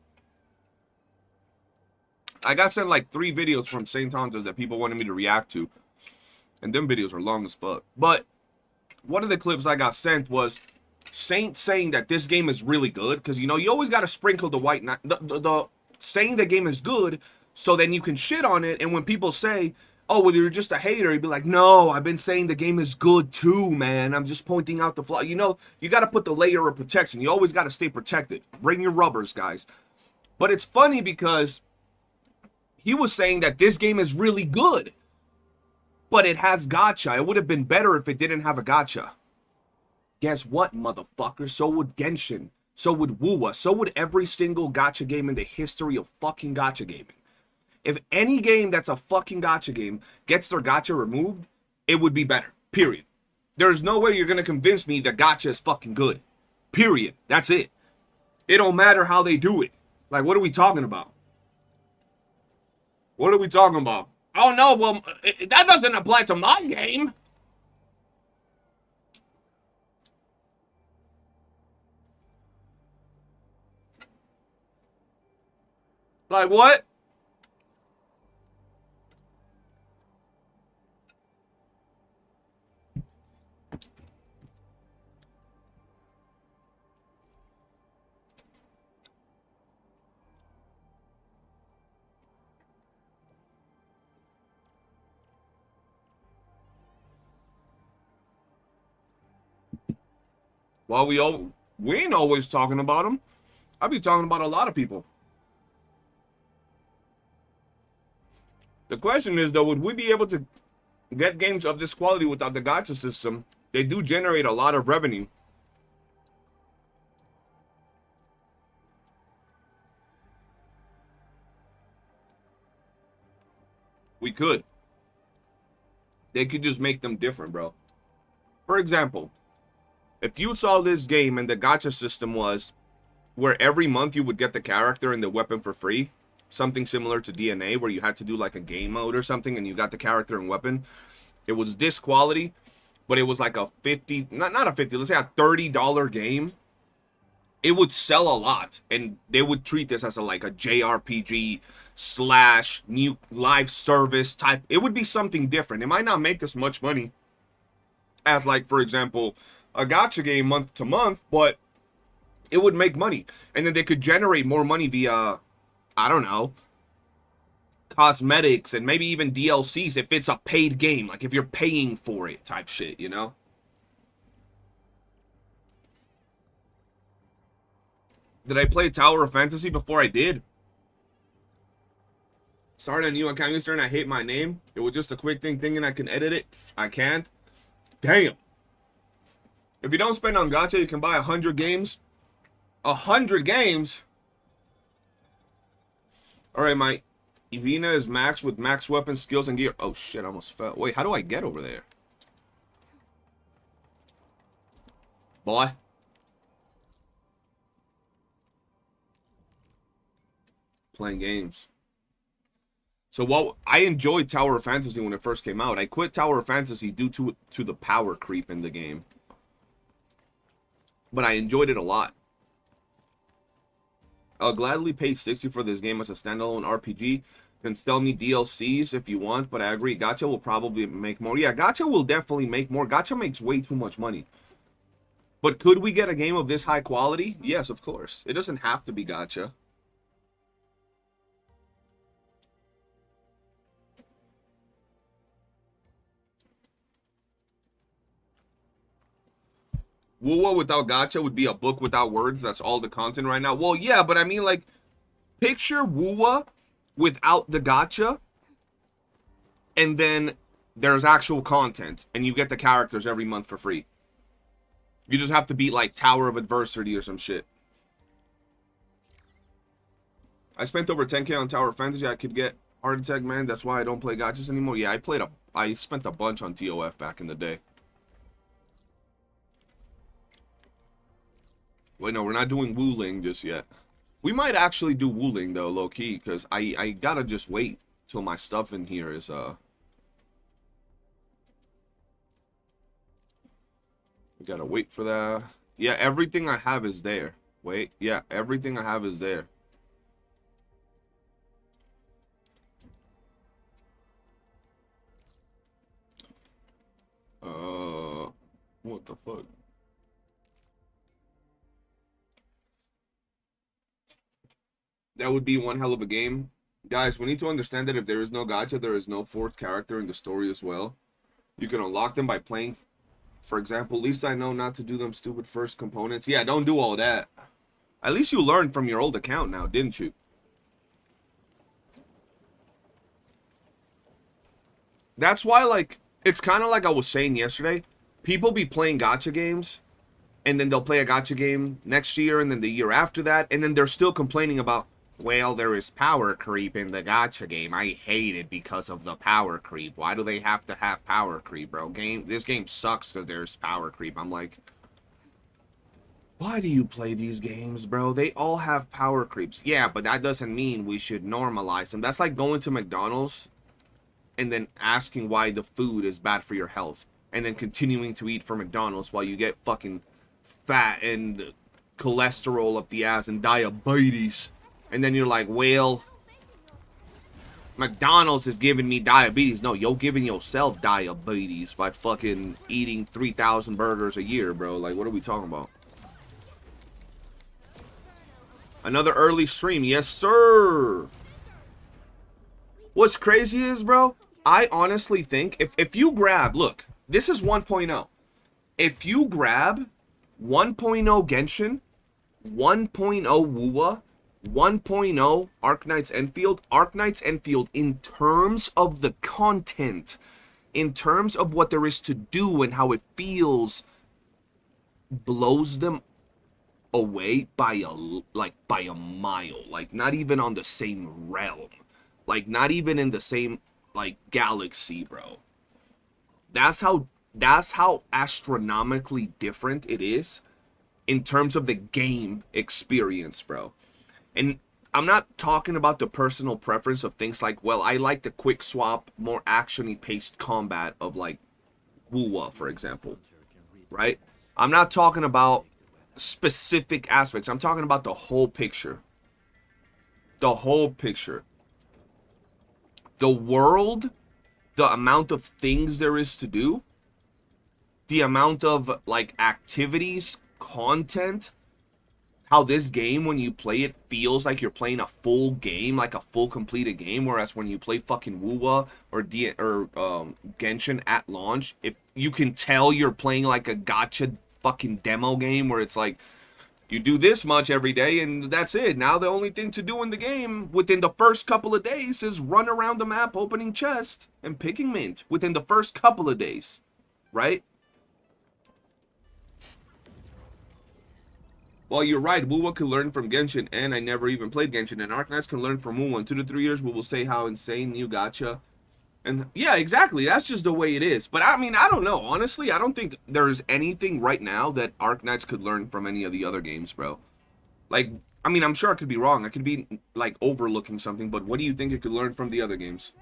Speaker 2: I got sent like 3 videos from St. Tontos that people wanted me to react to. And them videos are long as fuck. But one of the clips I got sent was Saint saying that this game is really good. Because, you know, you always got to sprinkle the white... The saying the game is good, so then you can shit on it. And when people say, oh, well, you're just a hater, you'd be like, no, I've been saying the game is good too, man. I'm just pointing out the flaw. You know, you got to put the layer of protection. You always got to stay protected. Bring your rubbers, guys. But it's funny because he was saying that this game is really good. But it has gacha. It would have been better if it didn't have a gacha. Guess what, motherfucker? So would Genshin. So would WOOOO. So would every single gacha game in the history of fucking gacha gaming. If any game that's a fucking gacha game gets their gacha removed, it would be better. Period. There's no way you're going to convince me that gacha is fucking good. Period. That's it. It don't matter how they do it. Like, what are we talking about? What are we talking about? Oh, no, well, that doesn't apply to my game. Like, what? Well, we ain't always talking about them. I be talking about a lot of people. The question is, though, would we be able to get games of this quality without the gacha system? They do generate a lot of revenue. We could. They could just make them different, bro. For example, if you saw this game and the gacha system was where every month you would get the character and the weapon for free, something similar to DNA where you had to do like a game mode or something and you got the character and weapon, it was this quality, but it was like a 50, not a 50, let's say a $30 game, it would sell a lot and they would treat this as a like a JRPG / new live service type. It would be something different. It might not make as much money as, like, for example, a gacha game month to month, but it would make money. And then they could generate more money via, I don't know, cosmetics and maybe even DLCs if it's a paid game. Like if you're paying for it type shit, you know? Did I play Tower of Fantasy before I did? Started a new account yesterday and I hate my name. It was just a quick thing thinking I can edit it. I can't. Damn. If you don't spend on gacha, you can buy 100 games. 100 games? Alright, my Evina is max with max weapon skills and gear. Oh shit, I almost fell. Wait, how do I get over there? Boy. Playing games. So while I enjoyed Tower of Fantasy when it first came out, I quit Tower of Fantasy due to the power creep in the game. But I enjoyed it a lot. I'll gladly pay $60 for this game as a standalone RPG. You can sell me DLCs if you want, but I agree, gacha will probably make more. Yeah, gacha will definitely make more. Gacha makes way too much money. But could we get a game of this high quality? Yes, of course. It doesn't have to be gacha. WOOOO without gacha would be a book without words. That's all the content right now. Well, yeah, but I mean, like, picture WOOOO without the gacha, and then there's actual content, and you get the characters every month for free. You just have to beat, like, Tower of Adversity or some shit. I spent over 10K on Tower of Fantasy. I could get heart attack, man. That's why I don't play gachas anymore. Yeah, I spent a bunch on TOF back in the day. Wait, no, we're not doing Wooling just yet. We might actually do Wuling though, low key, because I gotta just wait till my stuff in here is we gotta wait for that. Yeah, everything I have is there. Wait, yeah, everything I have is there. What the fuck? That would be one hell of a game. Guys, we need to understand that if there is no gacha, there is no fourth character in the story as well. You can unlock them by playing, for example, at least I know not to do them stupid first components. Yeah, don't do all that. At least you learned from your old account now, didn't you? That's why, like, it's kind of like I was saying yesterday. People be playing gacha games, and then they'll play a gacha game next year, and then the year after that, and then they're still complaining about, well, there is power creep in the gacha game. I hate it because of the power creep. Why do they have to have power creep, bro? This game sucks because there's power creep. I'm like, why do you play these games, bro? They all have power creeps. Yeah, but that doesn't mean we should normalize them. That's like going to McDonald's and then asking why the food is bad for your health, and then continuing to eat from McDonald's while you get fucking fat and cholesterol up the ass and diabetes. And then you're like, well, McDonald's is giving me diabetes. No, you're giving yourself diabetes by fucking eating 3,000 burgers a year, bro. Like, what are we talking about? Another early stream. Yes, sir. What's crazy is, bro, I honestly think if you grab, look, this is 1.0. If you grab 1.0 Genshin, 1.0 WooOO, 1.0 Arknights Enfield, in terms of the content, in terms of what there is to do and how it feels, blows them away by a mile. Like, not even on the same realm. Like, not even in the same, like, galaxy, bro. That's how astronomically different it is in terms of the game experience, bro. And I'm not talking about the personal preference of things like, well, I like the quick swap, more action-y paced combat of, like, WooOO, for example, right? I'm not talking about specific aspects. I'm talking about the whole picture. The whole picture. The world, the amount of things there is to do, the amount of, like, activities, content, how this game, when you play it, feels like you're playing a full game, like a full completed game, whereas when you play fucking WooOO or Genshin at launch, if you can tell you're playing like a gacha fucking demo game where it's like, you do this much every day and that's it. Now the only thing to do in the game within the first couple of days is run around the map opening chest and picking mint within the first couple of days, right? Well, you're right. WooOO can learn from Genshin, and I never even played Genshin. And Arknights can learn from WooOO. In 2 to 3 years, we will say how insane new gacha. And yeah, exactly. That's just the way it is. But I mean, I don't know. Honestly, I don't think there's anything right now that Arknights could learn from any of the other games, bro. Like, I mean, I'm sure I could be wrong. I could be, like, overlooking something. But what do you think it could learn from the other games?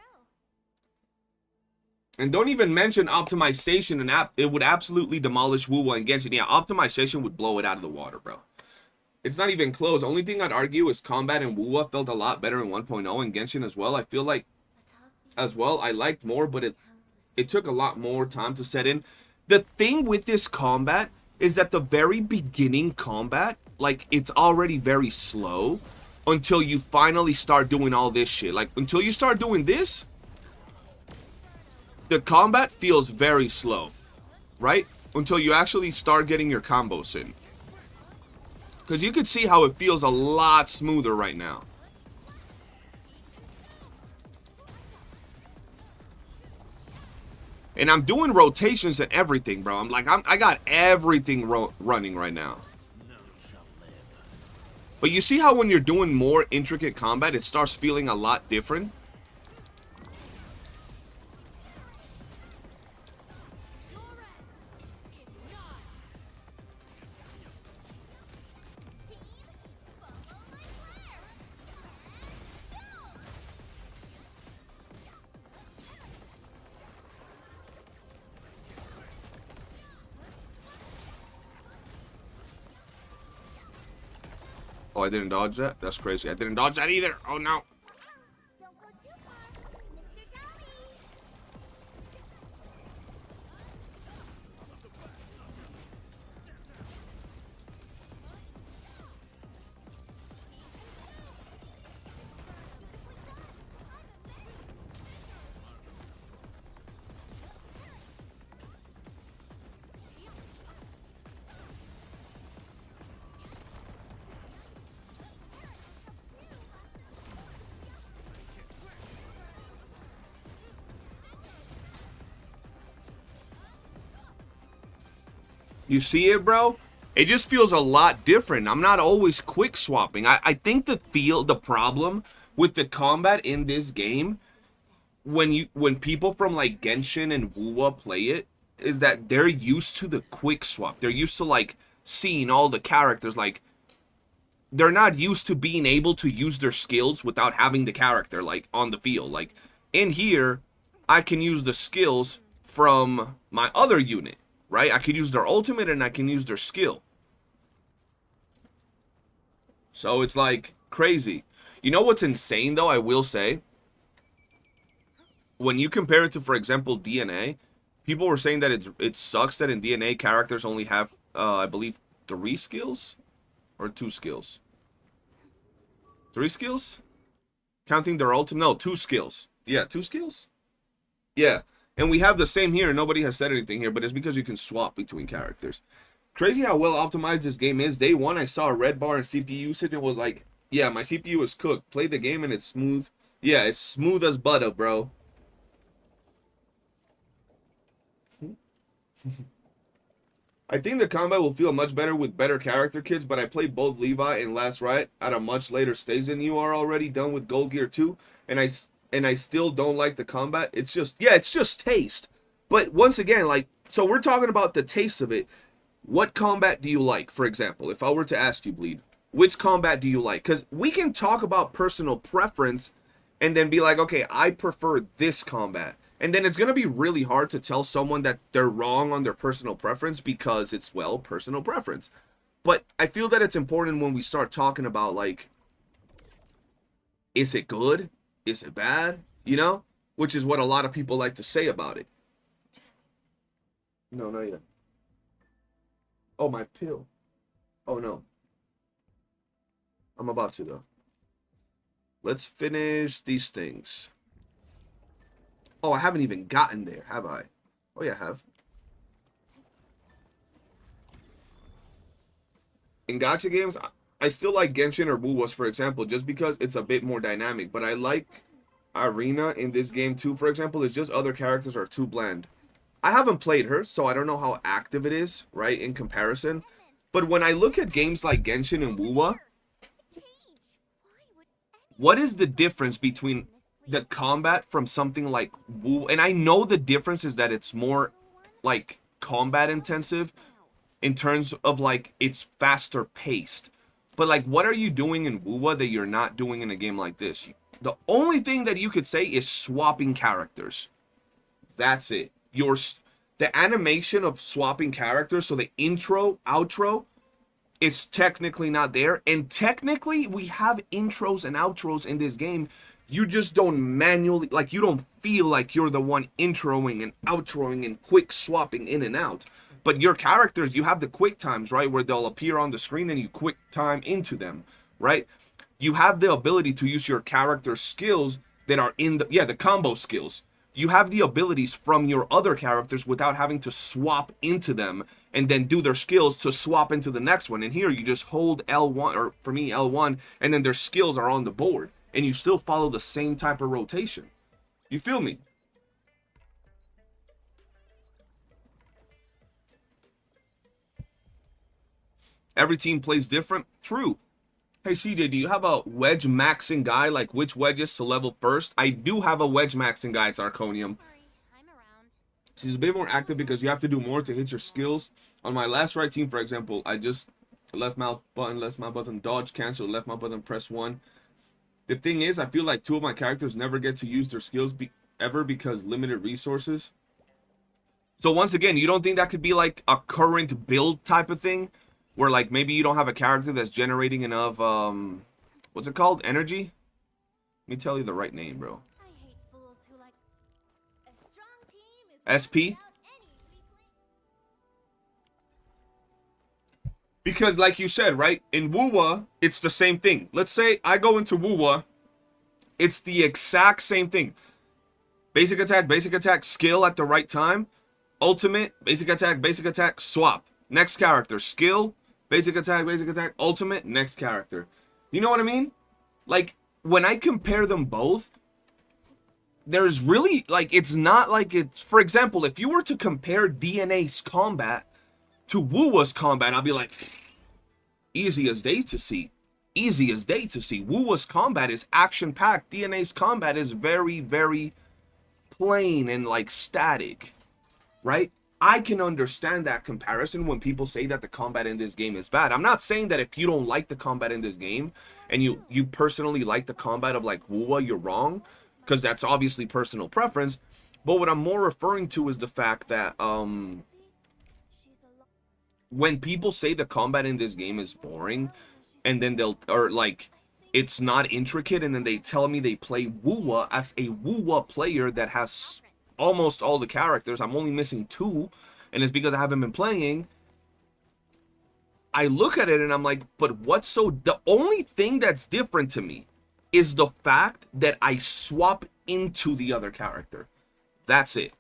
Speaker 2: And don't even mention optimization. And it would absolutely demolish WooOO and Genshin. Yeah, optimization would blow it out of the water, bro. It's not even close. Only thing I'd argue is combat in WooOO felt a lot better in 1.0 and Genshin as well. I feel like, as well, I liked more, but it took a lot more time to set in. The thing with this combat is that the very beginning combat, like, it's already very slow until you finally start doing all this shit. Like, until you start doing this, the combat feels very slow, right? Until you actually start getting your combos in. Because you could see how it feels a lot smoother right now. And I'm doing rotations and everything, bro. I'm like, I got everything running right now. But you see how when you're doing more intricate combat, it starts feeling a lot different? Oh, I didn't dodge that? That's crazy. I didn't dodge that either. Oh, no.
Speaker 1: Don't go too far, Mr. Dummy.
Speaker 2: You see it, bro? It just feels a lot different. I'm not always quick swapping. I think the problem with the combat in this game, when people from like Genshin and WooOo play it, is that they're used to the quick swap. They're used to like seeing all the characters. Like, they're not used to being able to use their skills without having the character like on the field. Like, in here, I can use the skills from my other unit, right? I could use their ultimate and I can use their skill. So it's like crazy. You know what's insane though, I will say? When you compare it to, for example, DNA, people were saying that it sucks that in DNA characters only have, I believe, 3 skills? Or 2 skills? 3 skills? Counting their ultimate? No, 2 skills. Yeah, 2 skills? Yeah. And we have the same here. Nobody has said anything here, but it's because you can swap between characters. Crazy how well optimized this game is. Day 1, I saw a red bar in CPU usage and was like, yeah, my CPU is cooked. Played the game and it's smooth. Yeah, it's smooth as butter, bro. I think the combat will feel much better with better character kits, but I played both Levi and Last Riot at a much later stage than you are already done with Gold Gear 2, and I still don't like the combat. It's just, yeah, it's just taste. But once again, like, so we're talking about the taste of it. What combat do you like, for example? If I were to ask you, Bleed, which combat do you like? Because we can talk about personal preference and then be like, okay, I prefer this combat. And then it's going to be really hard to tell someone that they're wrong on their personal preference because it's, well, personal preference. But I feel that it's important when we start talking about, like, is it good? Is it bad? You know? Which is what a lot of people like to say about it. No, not yet. Oh, my pill. Oh, no. I'm about to, though. Let's finish these things. Oh, I haven't even gotten there, have I? Oh, yeah, I have. In gacha games, I still like Genshin or WooOo, for example, just because it's a bit more dynamic. But I like Arena in this game, too, for example. It's just other characters are too bland. I haven't played her, so I don't know how active it is, right, in comparison. But when I look at games like Genshin and WooOo, what is the difference between the combat from something like WooOo? And I know the difference is that it's more, like, combat intensive in terms of, like, it's faster paced. But, like, what are you doing in WooOo that you're not doing in a game like this? The only thing that you could say is swapping characters. That's it. The animation of swapping characters, so the intro, outro, is technically not there. And technically, we have intros and outros in this game. You just don't manually, like, you don't feel like you're the one introing and outroing and quick swapping in and out. But your characters, you have the quick times, right, where they'll appear on the screen and you quick time into them, right? You have the ability to use your character skills that are in the, the combo skills. You have the abilities from your other characters without having to swap into them and then do their skills to swap into the next one. And here you just hold L1, or for me, L1, and then their skills are on the board. And you still follow the same type of rotation. You feel me? Every team plays different. True. Hey, CJ, do you have a wedge maxing guy? Like, which wedges to level first? I do have a wedge maxing guy. It's Arconium. She's a bit more active because you have to do more to hit your skills. On my last right team, for example, I just left mouse button, dodge, cancel, left mouse button, press 1. The thing is, I feel like 2 of my characters never get to use their skills ever because limited resources. So once again, you don't think that could be like a current build type of thing? where like maybe you don't have a character that's generating enough what's it called? Energy? Let me tell you the right name, bro.
Speaker 1: I hate fools who like a strong team is
Speaker 2: SP?
Speaker 1: without any weakling.
Speaker 2: Because like you said, right? In WOOOO, it's the same thing. Let's say I go into WOOOO, it's the exact same thing. Basic attack, skill at the right time. Ultimate, basic attack, swap. Next character, skill, basic attack, ultimate, next character. You know what I mean? Like, when I compare them both, there's really, like, it's not like it's... For example, if you were to compare DNA's combat to WOOOO's combat, I'll be like, easy as day to see. Easy as day to see. WOOOO's combat is action-packed. DNA's combat is very, very plain and, like, static. Right? I can understand that comparison when people say that the combat in this game is bad. I'm not saying that if you don't like the combat in this game and you personally like the combat of like WOOOO, you're wrong, because that's obviously personal preference. But what I'm more referring to is the fact that when people say the combat in this game is boring, and then they'll, or like it's not intricate, and then they tell me they play WOOOO as a WOOOO player that has almost all the characters, I'm only missing 2, and it's because I haven't been playing. I look at it and I'm like, but what's so... The only thing that's different to me is the fact that I swap into the other character. That's it.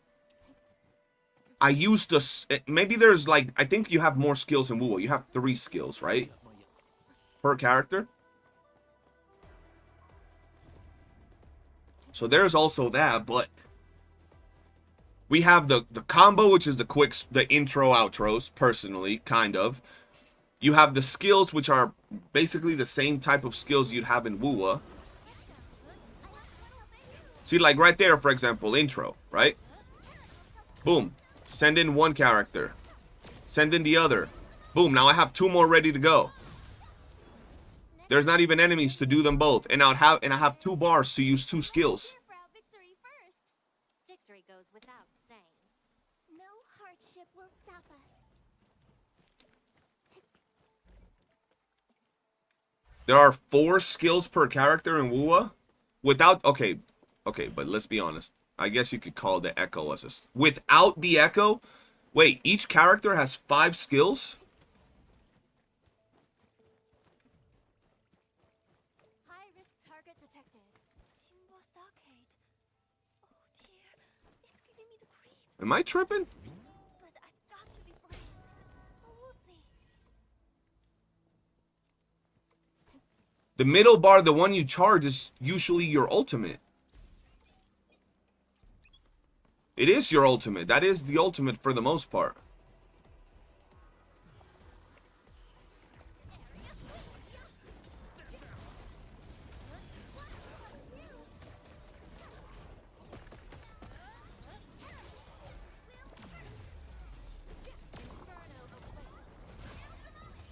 Speaker 2: I use the... Maybe there's like... I think you have more skills in WOOOO. You have 3 skills, right? Per character. So there's also that, but... We have the combo, which is the intro outros, personally, kind of. You have the skills, which are basically the same type of skills you'd have in WOOOO. See, like right there, for example, intro, right? Boom. Send in 1 character. Send in the other. Boom, now I have 2 more ready to go. There's not even enemies to do them both. And I have 2 bars to use 2 skills.
Speaker 1: Victory goes without saying. No hardship will stop us.
Speaker 2: There are 4 skills per character in WOOOO. Without... Okay, but let's be honest. I guess you could call the Echo as a... Without the Echo... Wait, each character has 5 skills?
Speaker 1: High-risk target detected. Timbo stockade. Oh dear, it's giving me the creeps.
Speaker 2: Am I tripping?
Speaker 1: But I've got to be brave. Oh, we'll see.
Speaker 2: The middle bar, the one you charge, is usually your ultimate. It is your ultimate. That is the ultimate for the most part.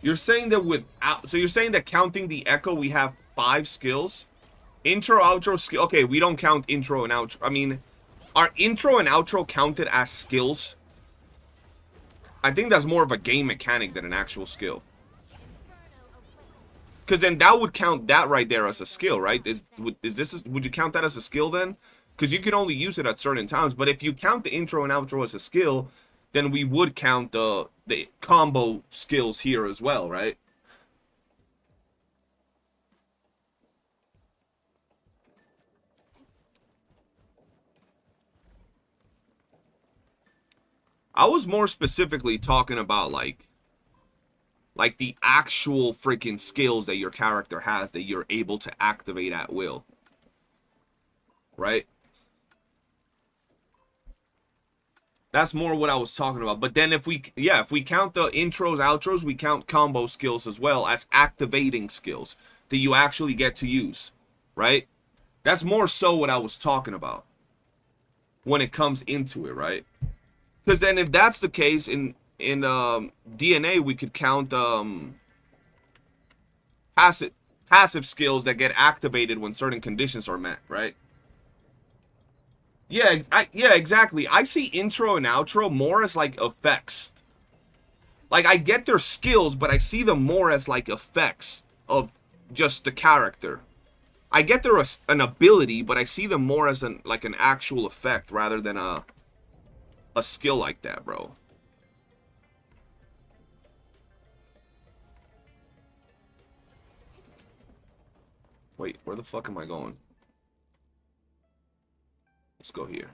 Speaker 2: You're saying that without... So you're saying that counting the Echo, we have 5 skills? Intro, outro, skill... Okay, we don't count intro and outro. I mean... Are intro and outro counted as skills? I think that's more of a game mechanic than an actual skill. Because then that would count that right there as a skill, right? Would you count that as a skill then? Because you can only use it at certain times. But if you count the intro and outro as a skill, then we would count the combo skills here as well, right? I was more specifically talking about like the actual freaking skills that your character has that you're able to activate at will. Right? That's more what I was talking about. But then if we count the intros, outros, we count combo skills as well as activating skills that you actually get to use. Right? That's more so what I was talking about when it comes into it, right? Because then if that's the case, in DNA, we could count passive skills that get activated when certain conditions are met, right? Yeah, exactly. I see intro and outro more as like effects. Like, I get their skills, but I see them more as, like, effects of just the character. I get their an ability, but I see them more as an actual effect rather than a skill like that, bro. Wait, where the fuck am I going? Let's go here.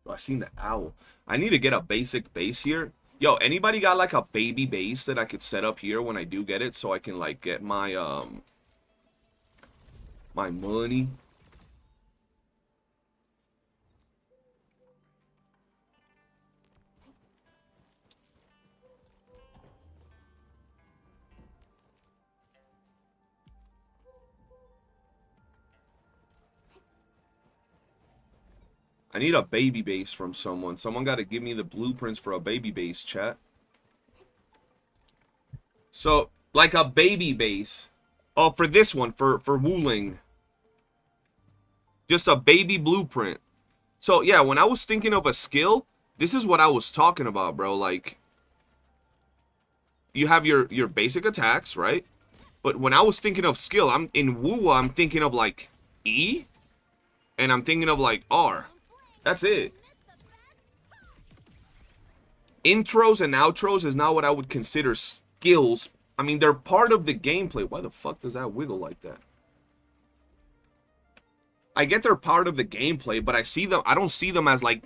Speaker 2: Oh, I seen the owl. I need to get a basic base here. Yo, anybody got like a baby base that I could set up here when I do get it, so I can like get my my money? I need a baby base from someone. Someone got to give me the blueprints for a baby base, chat. So, like a baby base. Oh, for this one, for Wooling. Just a baby blueprint. So, yeah, when I was thinking of a skill, this is what I was talking about, bro. Like, you have your basic attacks, right? But when I was thinking of skill, I'm in WOOO, I'm thinking of, like, E. And I'm thinking of, like, R. That's it. Intros and outros is not what I would consider skills. I mean, they're part of the gameplay. Why the fuck does that wiggle like that? I get they're part of the gameplay, but I don't see them as like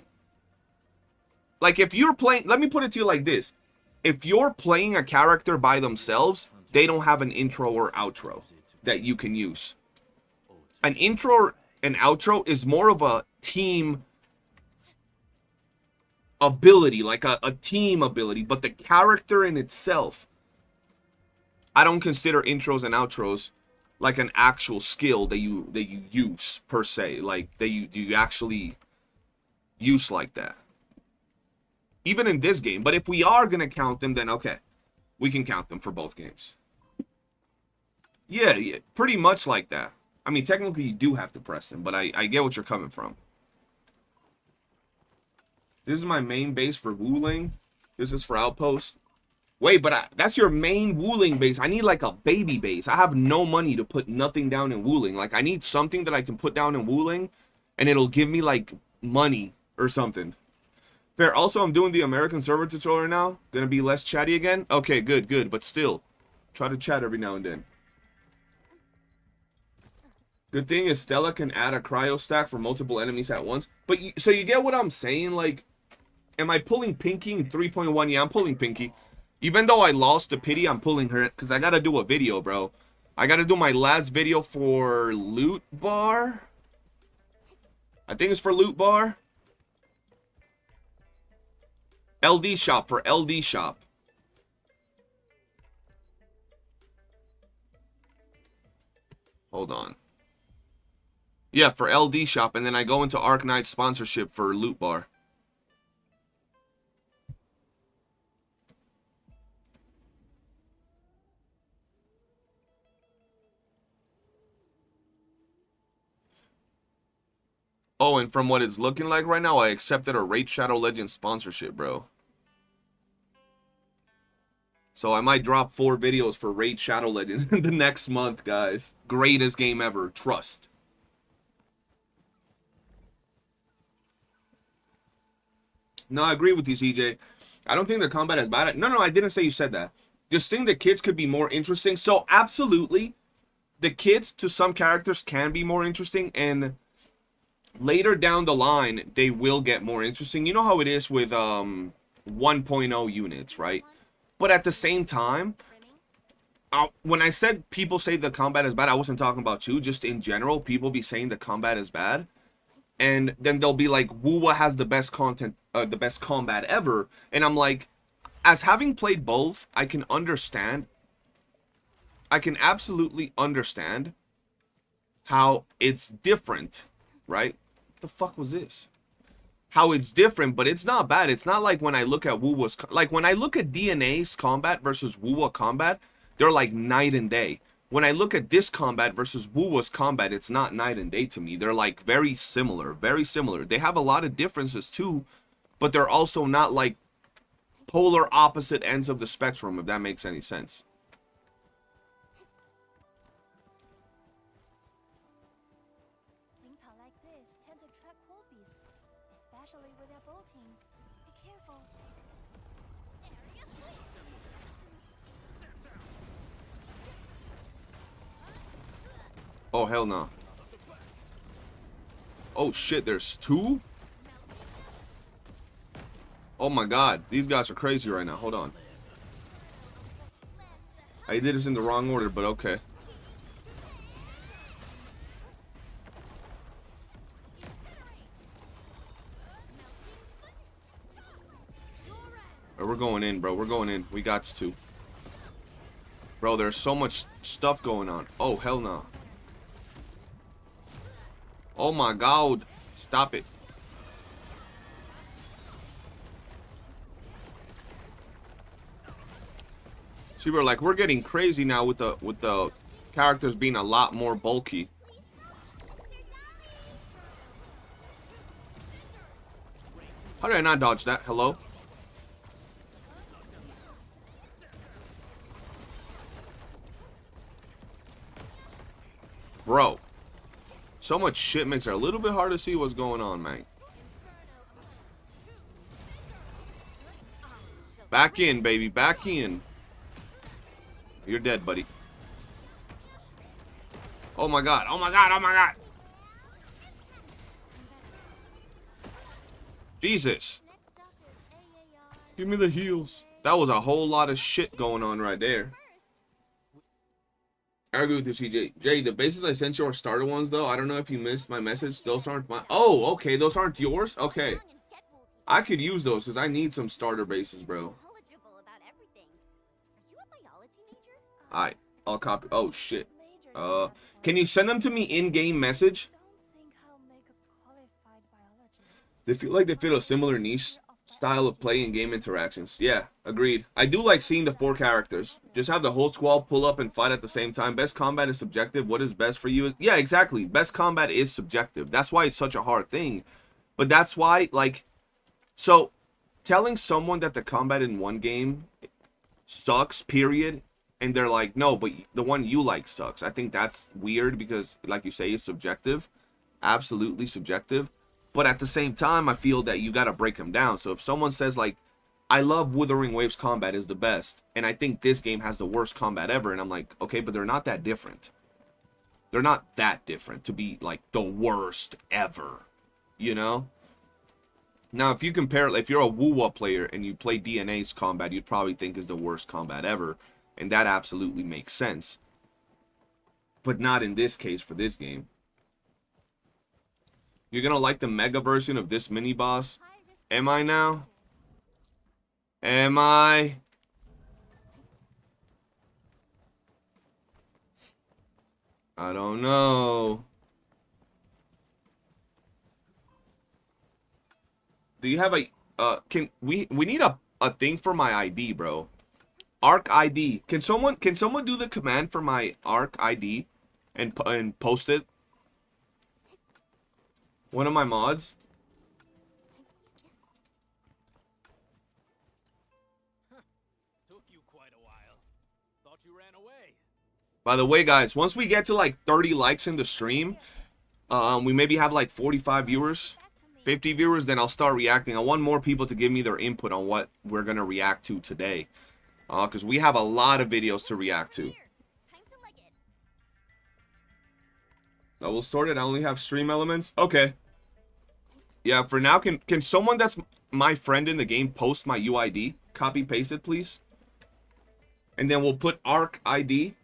Speaker 2: if you're playing, let me put it to you like this. If you're playing a character by themselves, they don't have an intro or outro that you can use. An intro and outro is more of a team ability, like a team ability, but the character in itself, I don't consider intros and outros like an actual skill that you use per se, like that you actually use like that. Even in this game, but if we are gonna count them, then okay, we can count them for both games. Yeah, pretty much like that. I mean, technically you do have to press them, but I get what you're coming from. This is my main base for Wooling. This is for Outpost. Wait, but that's your main Wooling base. I need like a baby base. I have no money to put nothing down in Wooling. Like, I need something that I can put down in Wooling, and it'll give me like money or something. Fair. Also, I'm doing the American server tutorial right now. Gonna be less chatty again. Okay, good. But still, try to chat every now and then. Good thing is Stella can add a cryo stack for multiple enemies at once. But so you get what I'm saying? Like, am I pulling Pinky in 3.1? Yeah, I'm pulling Pinky. Even though I lost the pity, I'm pulling her because I gotta do a video, bro. I gotta do my last video for Loot Bar. I think it's for Loot Bar. LD Shop, for LD Shop. Hold on. Yeah, for LD Shop, and then I go into Arknights sponsorship for Loot Bar. Oh, and from what it's looking like right now, I accepted a Raid Shadow Legends sponsorship, bro. So I might drop 4 videos for Raid Shadow Legends in the next month, guys. Greatest game ever, trust. No, I agree with you, CJ. I don't think the combat is bad. No, I didn't say you said that. Just think the kids could be more interesting. So, absolutely, the kids to some characters can be more interesting, and later down the line, they will get more interesting. You know how it is with 1.0 units, right? But at the same time, when I said people say the combat is bad, I wasn't talking about you. Just in general, people be saying the combat is bad. And then they'll be like, WOOO has the best content, the best combat ever. And I'm like, as having played both, I can understand. I can absolutely understand how it's different, right? What the fuck was this? How it's different, but it's not bad. It's not like when I look at WOOO's, like when I look at DNA's combat versus WOOO combat, they're like night and day. When I look at this combat versus WOOO's combat, it's not night and day to me. They're like very similar, very similar. They have a lot of differences too, but they're also not like polar opposite ends of the spectrum, if that makes any sense.
Speaker 1: Like this tend to attract wildebeests, especially when they're bolting. Be careful. Area sweep.
Speaker 2: Oh, hell no. Oh, shit, there's two? Oh, my God. These guys are crazy right now. Hold on. I did this in the wrong order, but okay. We're going in, bro. We're going in. We got to. Bro, there's so much stuff going on. Oh, hell no. Oh, my God. Stop it. See, bro, like, we're getting crazy now with the characters being a lot more bulky. How did I not dodge that? Hello? Bro, so much shit makes it a little bit hard to see what's going on, man. Back in, baby. Back in. You're dead, buddy. Oh my God. Oh my God. Oh my God. Jesus. Give me the heals. That was a whole lot of shit going on right there. I agree with you, CJ. Jay, the bases I sent you are starter ones, though. I don't know if you missed my message. Those aren't my... Oh, okay. Those aren't yours? Okay. I could use those because I need some starter bases, bro. Alright. I'll copy... Oh, shit. Can you send them to me in-game message? They feel like they fit a similar niche style of play and game interactions. Yeah, agreed. I do like seeing the 4 characters. Just have the whole squad pull up and fight at the same time. Best combat is subjective. What is best for you? Yeah, exactly. Best combat is subjective. That's why it's such a hard thing. But that's why, like... So, telling someone that the combat in one game sucks, period, and they're like, no, but the one you like sucks. I think that's weird because, like you say, it's subjective. Absolutely subjective. But at the same time, I feel that you got to break them down. So if someone says, like, I love Wuthering Waves combat is the best, and I think this game has the worst combat ever, and I'm like, okay, but they're not that different. They're not that different to be, like, the worst ever, you know? Now, if you compare, if you're a WOOOO player and you play DNA's combat, you'd probably think is the worst combat ever, and that absolutely makes sense. But not in this case for this game. You're gonna like the mega version of this mini boss? Am I now? Am I? I don't know. Do you have a can we need a thing for my ID, bro? Arc ID. Can someone do the command for my Arc ID and post it? One of my mods.
Speaker 3: Took you quite a while. Thought you ran away.
Speaker 2: By the way, guys, once we get to like 30 likes in the stream, we maybe have like 45 viewers, 50 viewers, then I'll start reacting. I want more people to give me their input on what we're going to react to today. Because we have a lot of videos to react to. I will sort it. I only have stream elements. Okay. Yeah, for now, can someone that's my friend in the game post my UID? Copy paste it, please. And then we'll put Arc ID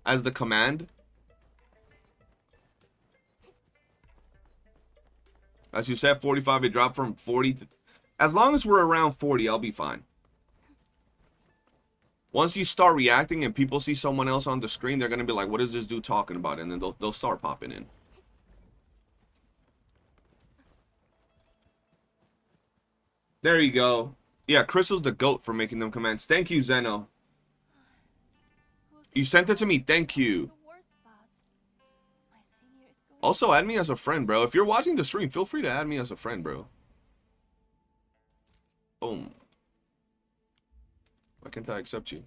Speaker 2: as the command. As you said, 45, it dropped from 40 to... As long as we're around 40, I'll be fine. Once you start reacting and people see someone else on the screen, they're going to be like, what is this dude talking about? And then they'll start popping in. There you go. Yeah, Crystal's the GOAT for making them commands. Thank you, Zeno. You sent it to me. Thank you. Also, add me as a friend, bro. If you're watching the stream, feel free to add me as a friend, bro. Boom. can't I accept you?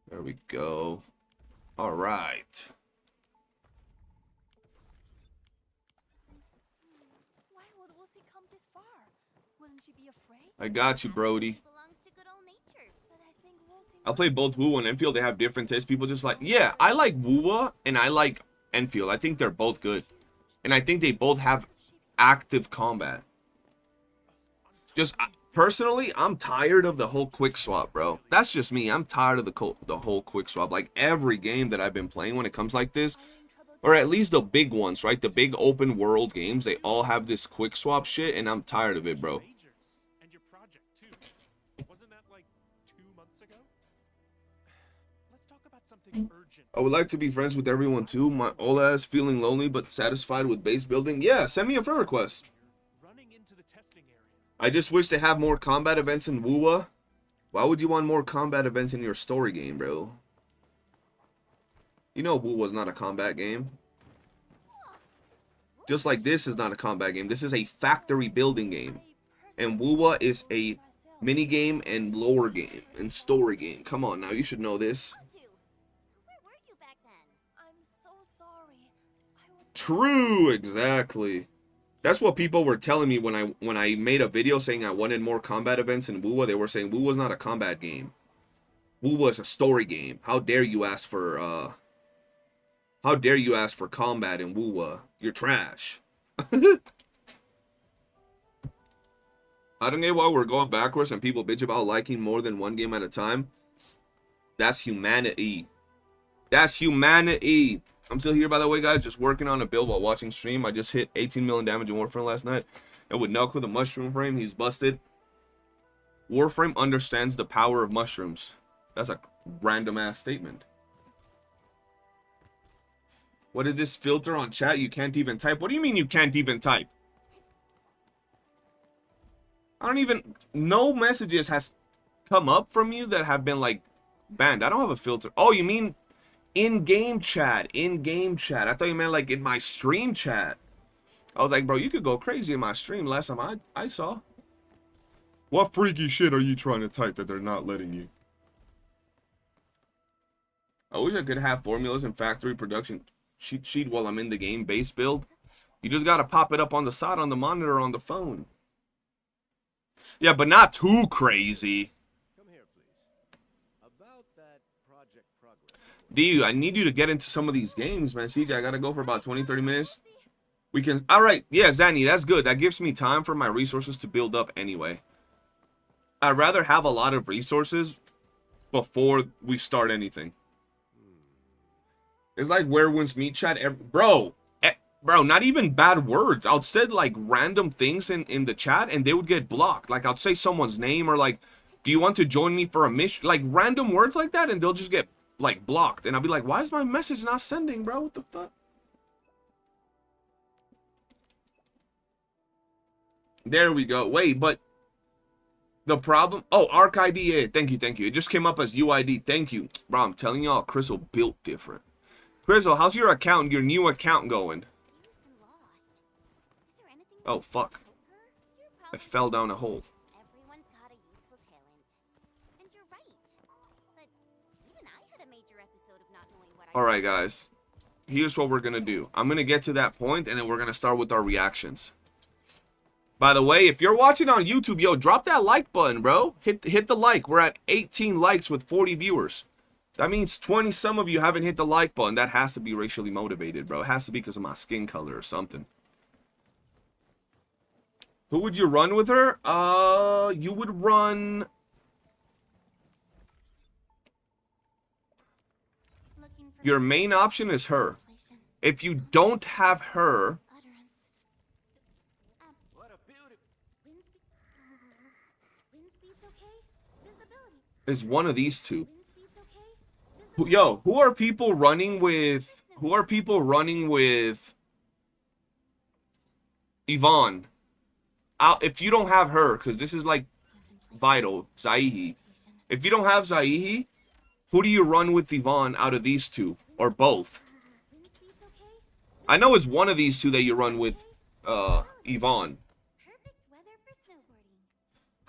Speaker 2: There we go. All right.
Speaker 1: Why would Wolsey come this far? Wouldn't she be afraid?
Speaker 2: I got you, Brody.
Speaker 1: Belongs to good old nature. But I think Wolsey
Speaker 2: I'll play both WOOOO and Enfield. They have different tastes. People just like, yeah, I like WOOOO and I like Enfield. I think they're both good. And I think they both have active combat. Just personally, I'm tired of the whole quick swap, bro. That's just me. I'm tired of the whole quick swap. Like every game that I've been playing when it comes like this, or at least the big ones, right? The big open world games, they all have this quick swap shit, and I'm tired of it, bro.
Speaker 4: And your project too. Wasn't that like 2 months ago? Let's talk about something urgent.
Speaker 2: I would like to be friends with everyone too. My Ola is feeling lonely but satisfied with base building. Yeah, send me a friend request.
Speaker 4: Running into the testing area.
Speaker 2: I just wish to have more combat events in WOOOO. Why would you want more combat events in your story game, bro? You know WOOOO's not a combat game. Just like this is not a combat game. This is a factory building game. And WOOOO is a mini game and lore game and story game. Come on now, you should know this.
Speaker 1: Where were you back then? I'm so sorry. I was
Speaker 2: True, exactly. That's what people were telling me when I made a video saying I wanted more combat events in WOOOO. They were saying WOOOO's not a combat game. WOOOO is a story game. How dare you ask for combat in WOOOO? You're trash. I don't get why we're going backwards and people bitch about liking more than one game at a time. That's humanity. That's humanity. I'm still here, by the way, guys. Just working on a build while watching stream. I just hit 18 million damage in Warframe last night. And with Nelk with a mushroom frame, he's busted. Warframe understands the power of mushrooms. That's a random-ass statement. What is this filter on chat? You can't even type. What do you mean you can't even type? I don't even... No messages has come up from you that have been, like, banned. I don't have a filter. Oh, you mean in-game chat. In-game chat. I thought you meant, like, in my stream chat. I was like, bro, you could go crazy in my stream last time I saw. What freaky shit are you trying to type that they're not letting you? I wish I could have formulas in factory production cheat sheet while I'm in the game base build. You just gotta pop it up on the side on the monitor on the phone. Yeah, but not too crazy.
Speaker 5: Come here, please. About that project progress.
Speaker 2: Dude, I need you to get into some of these games, man. CJ, I gotta go for about 20-30 minutes. We can... Alright, yeah, Zanny, that's good. That gives me time for my resources to build up anyway. I'd rather have a lot of resources before we start anything. It's like where wins meet chat. Bro, not even bad words. I'd say like random things in the chat and they would get blocked. Like I'd say someone's name or like, do you want to join me for a mission? Like random words like that and they'll just get like blocked. And I'll be like, why is my message not sending, bro? What the fuck? There we go. Wait, but the problem... Oh, Arc ID. Yeah, thank you. It just came up as UID. Thank you. Bro, I'm telling y'all, Crystal built different. Crystal, how's your account, your new account going? Oh, fuck. I fell down a hole.
Speaker 1: Everyone's got a useful talent. And you're right. But even I had a major episode of not knowing what I
Speaker 2: Alright, guys. Here's what we're going to do. I'm going to get to that point, and then we're going to start with our reactions. By the way, if you're watching on YouTube, yo, drop that like button, bro. Hit the like. We're at 18 likes with 40 viewers. That means 20 some of you haven't hit the like button. That has to be racially motivated, bro. It has to be because of my skin color or something. Who would you run with her? You would run... Your main option is her. If you don't have her...
Speaker 3: What a beauty.
Speaker 2: is one of these two. Yo, who are people running with? Who are people running with? Yvonne. If you don't have her, because this is like vital, Zaihi. If you don't have Zaihi, who do you run with Yvonne out of these two? Or both? I know it's one of these two that you run with Yvonne.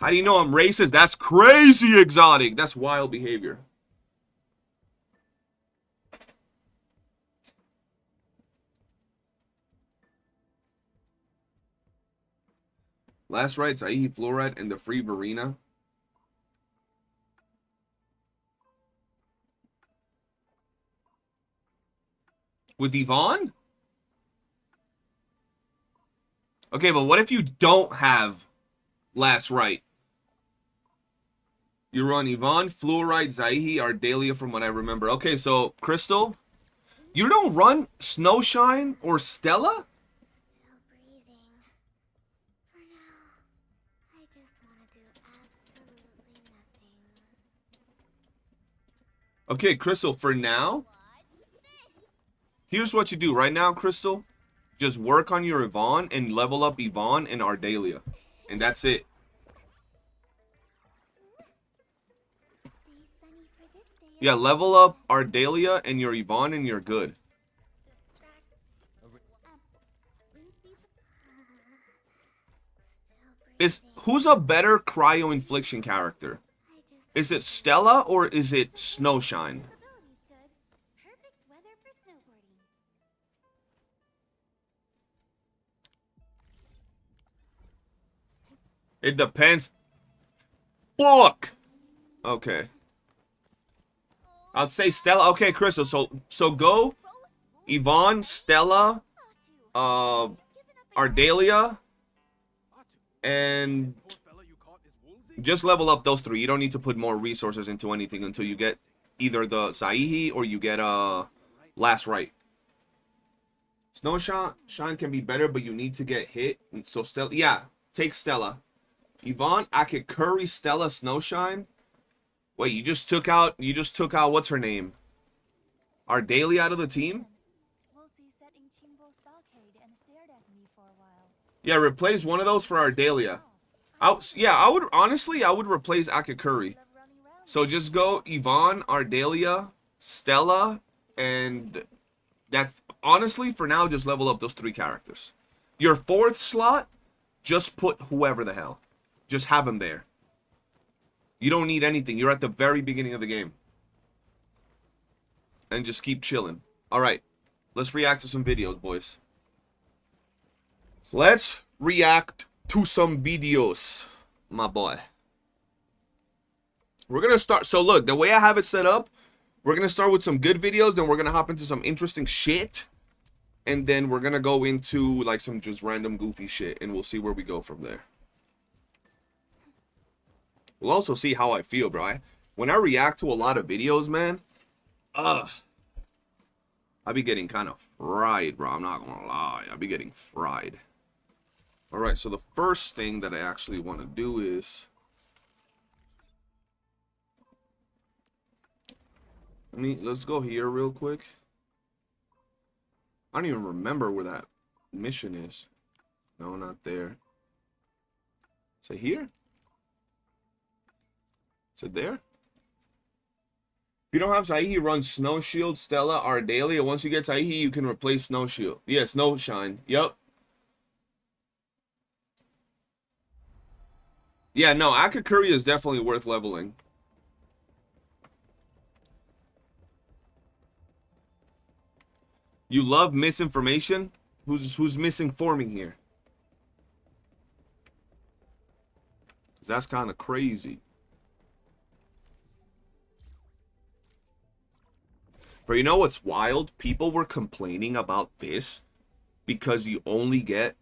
Speaker 2: How do you know I'm racist? That's crazy exotic. That's wild behavior. Last rights, i.e. fluoride and the free Verena. With Yvonne? Okay, but what if you don't have last right? You run Yvonne, Fluorite, Zaihi, Ardelia from what I remember. Okay, so, Crystal, you don't run Snowshine or Stella?
Speaker 6: Still breathing. For now, I just want to do absolutely nothing.
Speaker 2: Okay, Crystal, for now, here's what you do. Right now, Crystal, just work on your Yvonne and level up Yvonne and Ardelia. And that's it.
Speaker 6: Stay sunny for this day.
Speaker 2: Yeah, level up Ardelia and your Yvonne and you're good. Who's a better cryo infliction character? Is it Stella or is it Snowshine?
Speaker 6: Visibility's good. Perfect weather for snowboarding.
Speaker 2: It depends. Fuck. Okay. I'd say Stella. Okay, Crystal. So go Yvonne, Stella, Ardelia, and
Speaker 4: Poor fella you caught is Woolsey?
Speaker 2: just level up those three. You don't need to put more resources into anything until you get either the Saihi or you get last right. Snowshine can be better, but you need to get hit. So Stella, yeah, take Stella. Yvonne, I could curry Stella, Snowshine. Wait, you just took out what's her name? Ardelia out of the team?
Speaker 1: Wolsey sat in Timbo stockade and stared at me for a while.
Speaker 2: Yeah, replace one of those for Ardelia. I would honestly replace Akakuri.
Speaker 1: Love running around.
Speaker 2: So just go Yvonne, Ardelia, Stella, and that's honestly for now just level up those three characters. Your fourth slot, just put whoever the hell. Just have him there. You don't need anything. You're at the very beginning of the game. And just keep chilling. Alright. Let's react to some videos, boys. Let's react to some videos, my boy. We're going to start. So look, the way I have it set up, we're going to start with some good videos. Then we're going to hop into some interesting shit. And then we're going to go into like some just random goofy shit. And we'll see where we go from there. We'll also see how I feel, bro. When I react to a lot of videos, man, I be getting kind of fried, bro. I'm not gonna lie. I be getting fried. Alright, so the first thing that I actually want to do is... let's go here real quick. I don't even remember where that mission is. No, not there. Is it here? Is it there? If you don't have Saihi, run Snow Shield, Stella, Ardelia. Once you get Saihi, you can replace Snow Shield. Yeah, Snowshine. Yep. Yeah, no, Akakuri is definitely worth leveling. You love misinformation? Who's misinforming here? 'Cause that's kind of crazy. But you know what's wild? People were complaining about this because you only get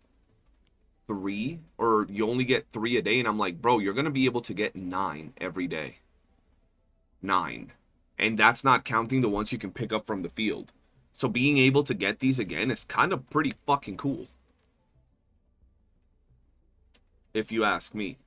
Speaker 2: 3 or you only get 3 a day. And I'm like, bro, you're going to be able to get 9 every day. 9. And that's not counting the ones you can pick up from the field. So being able to get these again is kind of pretty fucking cool. If you ask me.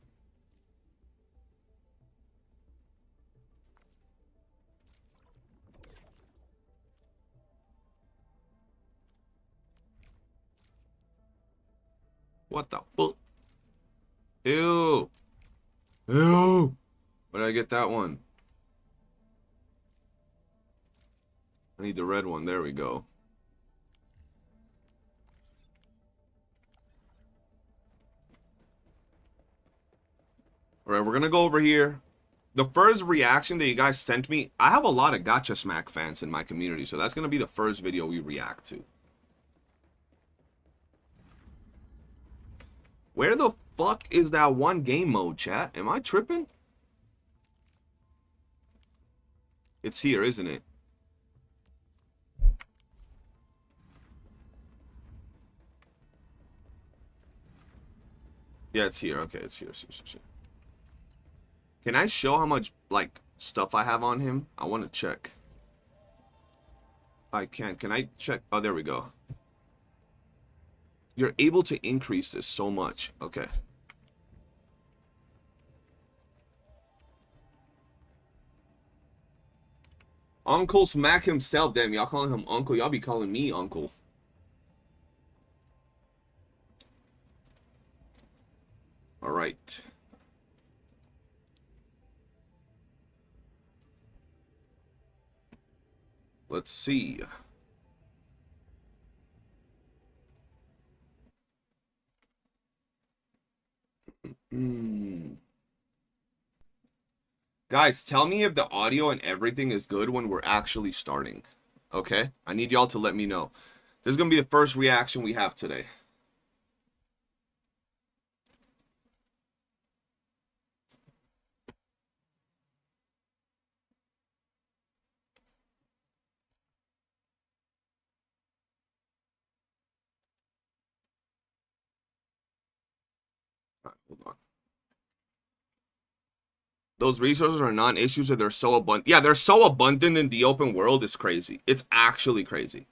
Speaker 2: What the fuck? Ew. Ew. Where did I get that one? I need the red one. There we go. All right, we're gonna go over here. The first reaction that you guys sent me, I have a lot of Gacha Smack fans in my community, so that's gonna be the first video we react to. Where the fuck is that one game mode, chat? Am I tripping? It's here, isn't it? Yeah, it's here. Okay, it's here. It's here. Can I show how much, like, stuff I have on him? I want to check. I can. Can I check? Oh, there we go. You're able to increase this so much. Okay. Uncle Smack himself. Damn, y'all calling him Uncle. Y'all be calling me Uncle. All right. Let's see. Guys, tell me if the audio and everything is good when we're actually starting. Okay? I need y'all to let me know. This is going to be the first reaction we have today. All right, hold on. Those resources are non-issues or they're so abundant. Yeah, they're so abundant in the open world. It's crazy. It's actually crazy.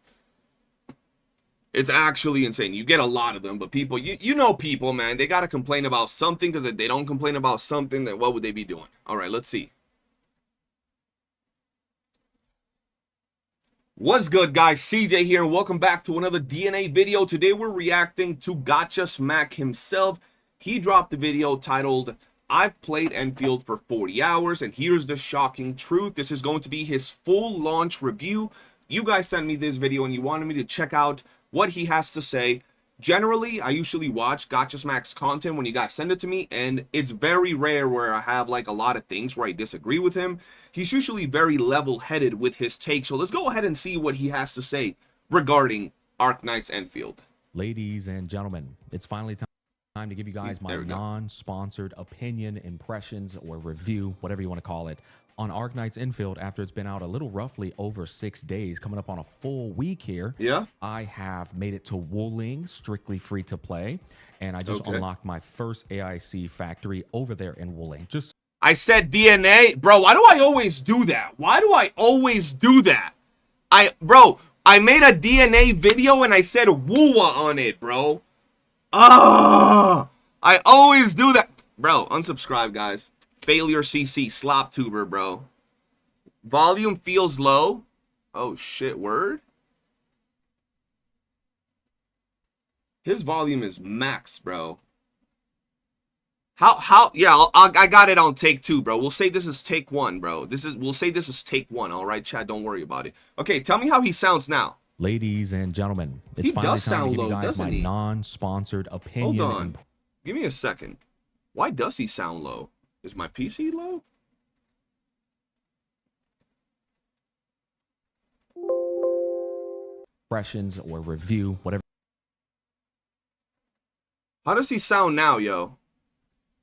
Speaker 2: It's actually insane. You get a lot of them, but people, you know people, man. They got to complain about something, because if they don't complain about something, then what would they be doing? All right, let's see. What's good, guys? CJ here, and welcome back to another DNA video. Today, we're reacting to Gacha Smack himself. He dropped a video titled, I've played Enfield for 40 hours, and here's the shocking truth. This is going to be his full launch review. You guys sent me this video, and you wanted me to check out what he has to say. Generally, I usually watch Gacha Smack's content when you guys send it to me, and it's very rare where I have like a lot of things where I disagree with him. He's usually very level-headed with his take, so let's go ahead and see what he has to say regarding Arknights Enfield.
Speaker 7: Ladies and gentlemen, it's finally time to give you guys my non-sponsored opinion, impressions, or review, whatever you want to call it, on Arknights Enfield after it's been out a little roughly over 6 days, coming up on a full week here.
Speaker 2: Yeah.
Speaker 7: I have made it to Wooling, strictly free to play, and I just unlocked my first AIC factory over there in Wooling.
Speaker 2: I said DNA. Bro, why do I always do that? Why do I always do that? Bro, I made a DNA video and I said YOOOO on it, bro. Ah, I always do that. Bro, unsubscribe, guys. Failure CC, slop tuber, bro. Volume feels low. Oh, shit, word? His volume is max, bro. Yeah, I got it on take 2, bro. We'll say this is take 1, bro. We'll say this is take 1, all right, Chad? Don't worry about it. Okay, tell me how he sounds now.
Speaker 7: Ladies and gentlemen, it's finally time to give you guys my non-sponsored opinion.
Speaker 2: Hold on. Give me a second. Why does he sound low? Is my PC low?
Speaker 7: Impressions or review, whatever.
Speaker 2: How does he sound now, yo?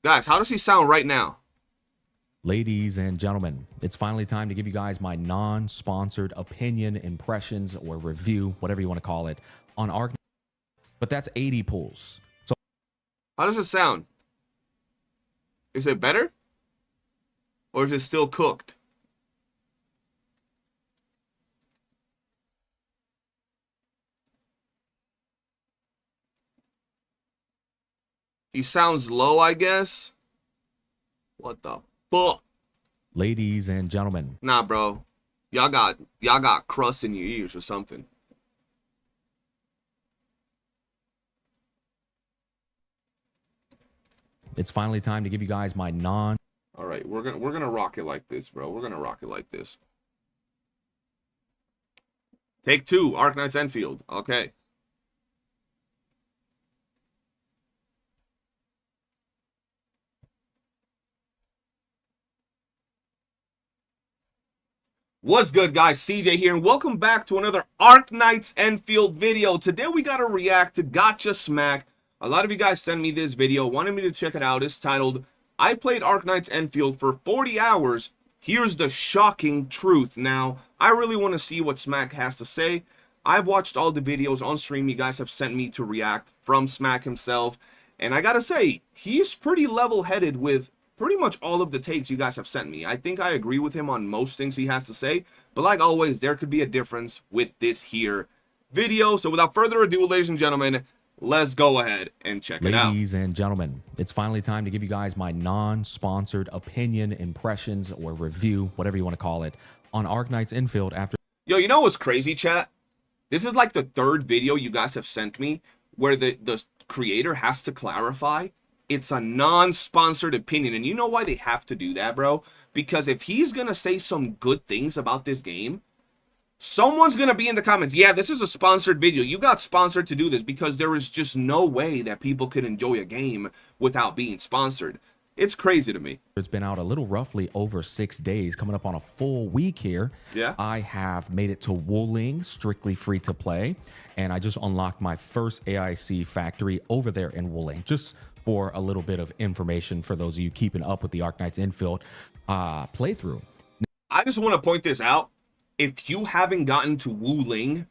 Speaker 2: Guys, how does he sound right now?
Speaker 7: Ladies and gentlemen, it's finally time to give you guys my non-sponsored opinion, impressions, or review, whatever you want to call it, on Arknights. But that's 80 pulls. So
Speaker 2: how does it sound? Is it better? Or is it still cooked? He sounds low, I guess. What the fuck?
Speaker 7: Ladies and gentlemen.
Speaker 2: Nah, bro. Y'all got crust in your ears or something.
Speaker 7: It's finally time to give you guys my
Speaker 2: All right, we're gonna rock it like this, bro. We're gonna rock it like this. Take 2, Arknights Enfield. Okay. What's good, guys? CJ here, and welcome back to another Arknights Enfield video. Today we gotta react to Gacha Smack. A lot of you guys sent me this video, wanted me to check it out. It's titled, I played Arknights Enfield for 40 hours. Here's the shocking truth. Now, I really want to see what Smack has to say. I've watched all the videos on stream you guys have sent me to react from Smack himself. And I gotta say, he's pretty level-headed with pretty much all of the takes you guys have sent me. I think I agree with him on most things he has to say, but like always, there could be a difference with this here video. So without further ado, ladies and gentlemen, let's go ahead and check it out.
Speaker 7: Ladies and gentlemen, it's finally time to give you guys my non-sponsored opinion, impressions, or review, whatever you want to call it, on Arknights Enfield after...
Speaker 2: Yo, you know what's crazy, chat? This is like the third video you guys have sent me where the creator has to clarify it's a non-sponsored opinion. And you know why they have to do that, bro? Because if he's gonna say some good things about this game, someone's gonna be in the comments, yeah, this is a sponsored video. You got sponsored to do this, because there is just no way that people could enjoy a game without being sponsored. It's crazy to me.
Speaker 7: It's been out a little roughly over 6 days, coming up on a full week here.
Speaker 2: Yeah.
Speaker 7: I have made it to YOOOO, strictly free to play, and I just unlocked my first AIC factory over there in YOOOO. Just for a little bit of information for those of you keeping up with the Arknights Enfield playthrough.
Speaker 2: I just want to point this out. If you haven't gotten to YOOOO,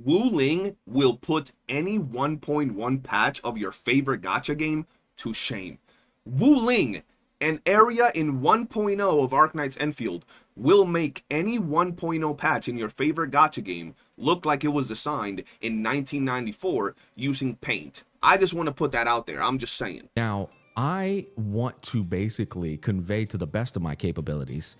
Speaker 2: YOOOO will put any 1.1 patch of your favorite gacha game to shame. YOOOO, an area in 1.0 of Arknights Enfield, will make any 1.0 patch in your favorite gacha game look like it was designed in 1994 using paint. I just want to put that out there. I'm just saying.
Speaker 7: Now, I want to basically convey to the best of my capabilities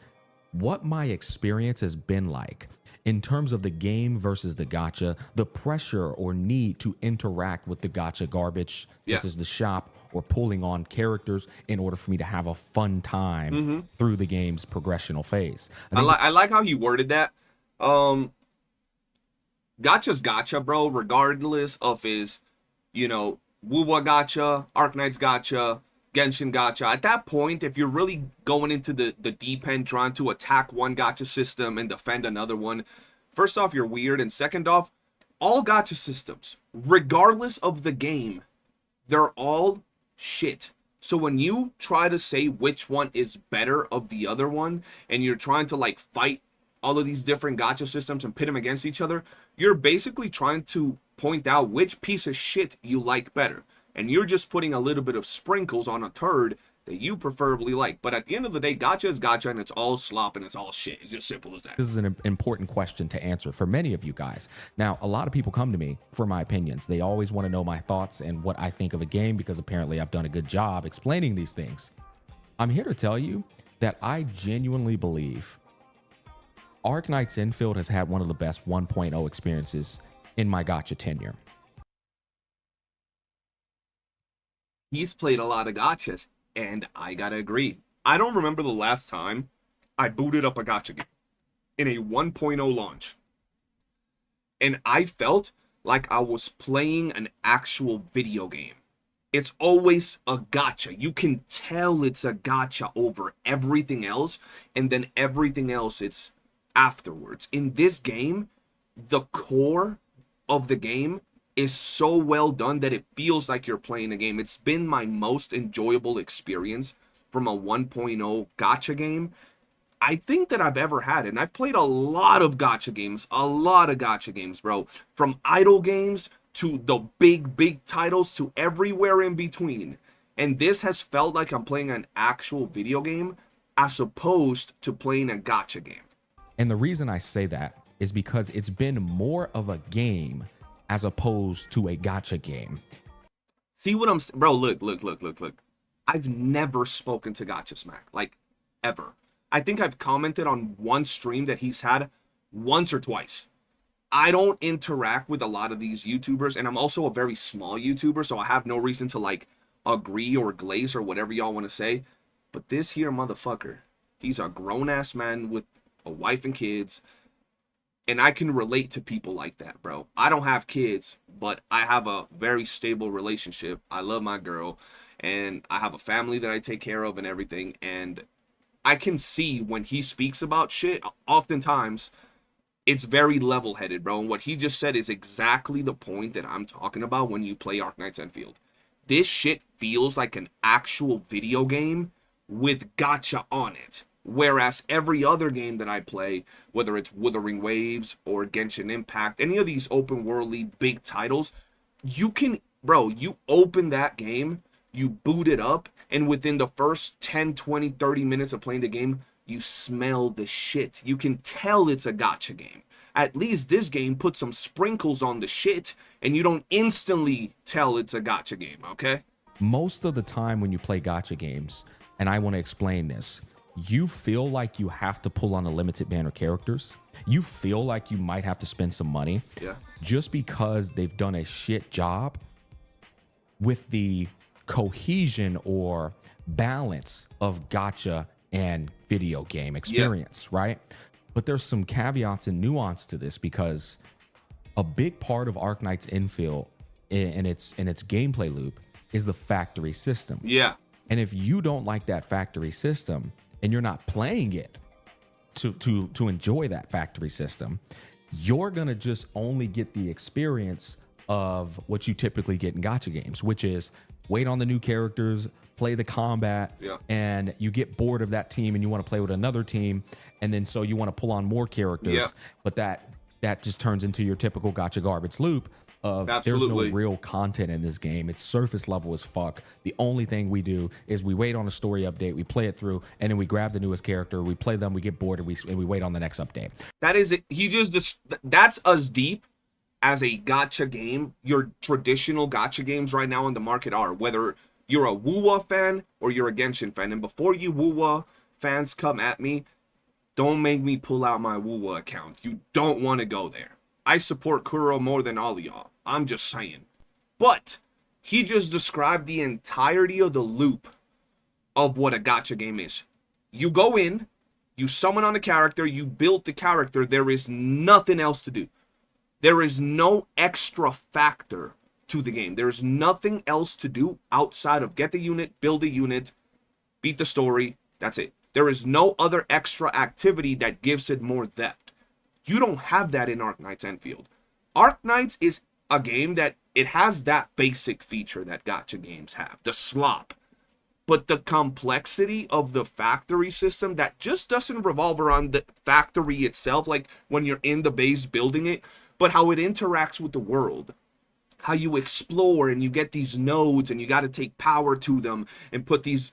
Speaker 7: what my experience has been like in terms of the game versus the gacha, the pressure or need to interact with the gacha garbage, such as the shop, or pulling on characters in order for me to have a fun time through the game's progressional phase.
Speaker 2: I like how you worded that. Gacha's gacha, bro, regardless of his, you know, WoWa gacha, Arknights gacha, Genshin gacha. At that point, if you're really going into the deep end, trying to attack one gacha system and defend another one, first off, you're weird, and second off, all gacha systems, regardless of the game, they're all shit. So when you try to say which one is better of the other one, and you're trying to like fight all of these different gacha systems and pit them against each other, you're basically trying to point out which piece of shit you like better. And you're just putting a little bit of sprinkles on a turd that you preferably like. But at the end of the day, gacha is gacha, and it's all slop and it's all shit. It's just simple as that.
Speaker 7: This is an important question to answer for many of you guys. Now, a lot of people come to me for my opinions. They always want to know my thoughts and what I think of a game, because apparently I've done a good job explaining these things. I'm here to tell you that I genuinely believe Arknights Enfield has had one of the best 1.0 experiences in my gacha tenure.
Speaker 2: He's played a lot of gachas, and I gotta agree. I don't remember the last time I booted up a gacha game in a 1.0 launch, and I felt like I was playing an actual video game. It's always a gacha. You can tell it's a gacha over everything else, and then everything else it's afterwards. In this game, the core of the game is so well done that it feels like you're playing a game. It's been my most enjoyable experience from a 1.0 gacha game I think that I've ever had. And I've played a lot of gacha games, bro. From idle games to the big titles to everywhere in between. And this has felt like I'm playing an actual video game as opposed to playing a gacha game.
Speaker 7: And the reason I say that is because it's been more of a game as opposed to a gacha game.
Speaker 2: See what I'm saying? Bro, look. I've never spoken to Gacha Smack, like, ever. I think I've commented on one stream that he's had once or twice. I don't interact with a lot of these YouTubers, and I'm also a very small YouTuber, so I have no reason to, like, agree or glaze or whatever y'all want to say. But this here motherfucker, he's a grown-ass man with a wife and kids, and I can relate to people like that, bro. I don't have kids, but I have a very stable relationship. I love my girl, and I have a family that I take care of and everything, and I can see when he speaks about shit, oftentimes it's very level-headed, bro. And what he just said is exactly the point that I'm talking about when you play Arknights Enfield. This shit feels like an actual video game with gacha on it. Whereas every other game that I play, whether it's Wuthering Waves or Genshin Impact, any of these open-worldly big titles, you can, bro, you open that game, you boot it up, and within the first 10, 20, 30 minutes of playing the game, you smell the shit. You can tell it's a gacha game. At least this game puts some sprinkles on the shit, and you don't instantly tell it's a gacha game, okay?
Speaker 7: Most of the time when you play gacha games, and I want to explain this, you feel like you have to pull on a limited banner characters. You feel like you might have to spend some money.
Speaker 2: Yeah.
Speaker 7: Just because they've done a shit job with the cohesion or balance of gacha and video game experience, right? But there's some caveats and nuance to this, because a big part of Arknights Infield in its gameplay loop is the factory system.
Speaker 2: Yeah.
Speaker 7: And if you don't like that factory system and you're not playing it to enjoy that factory system, you're gonna just only get the experience of what you typically get in gacha games, which is wait on the new characters, play the combat, and you get bored of that team and you want to play with another team, and then so you want to pull on more characters, but that just turns into your typical gacha garbage loop of there's no real content in this game. It's surface level as fuck. The only thing we do is we wait on a story update, we play it through, and then we grab the newest character, we play them, we get bored, and we wait on the next update.
Speaker 2: That is it. That's as deep as a gacha game, your traditional gacha games right now on the market are, whether you're a YOOOO fan or you're a Genshin fan. And before you YOOOO fans come at me, don't make me pull out my YOOOO account. You don't want to go there. I support Kuro more than all of y'all. I'm just saying. But he just described the entirety of the loop of what a gacha game is. You go in, you summon on a character, you build the character, there is nothing else to do. There is no extra factor to the game. There's nothing else to do outside of get the unit, build the unit, beat the story. That's it. There is no other extra activity that gives it more depth. You don't have that in Arknights Enfield. Arknights is a game that it has that basic feature that gacha games have, the slop. But the complexity of the factory system that just doesn't revolve around the factory itself, like when you're in the base building it, but how it interacts with the world. How you explore and you get these nodes and you got to take power to them and put these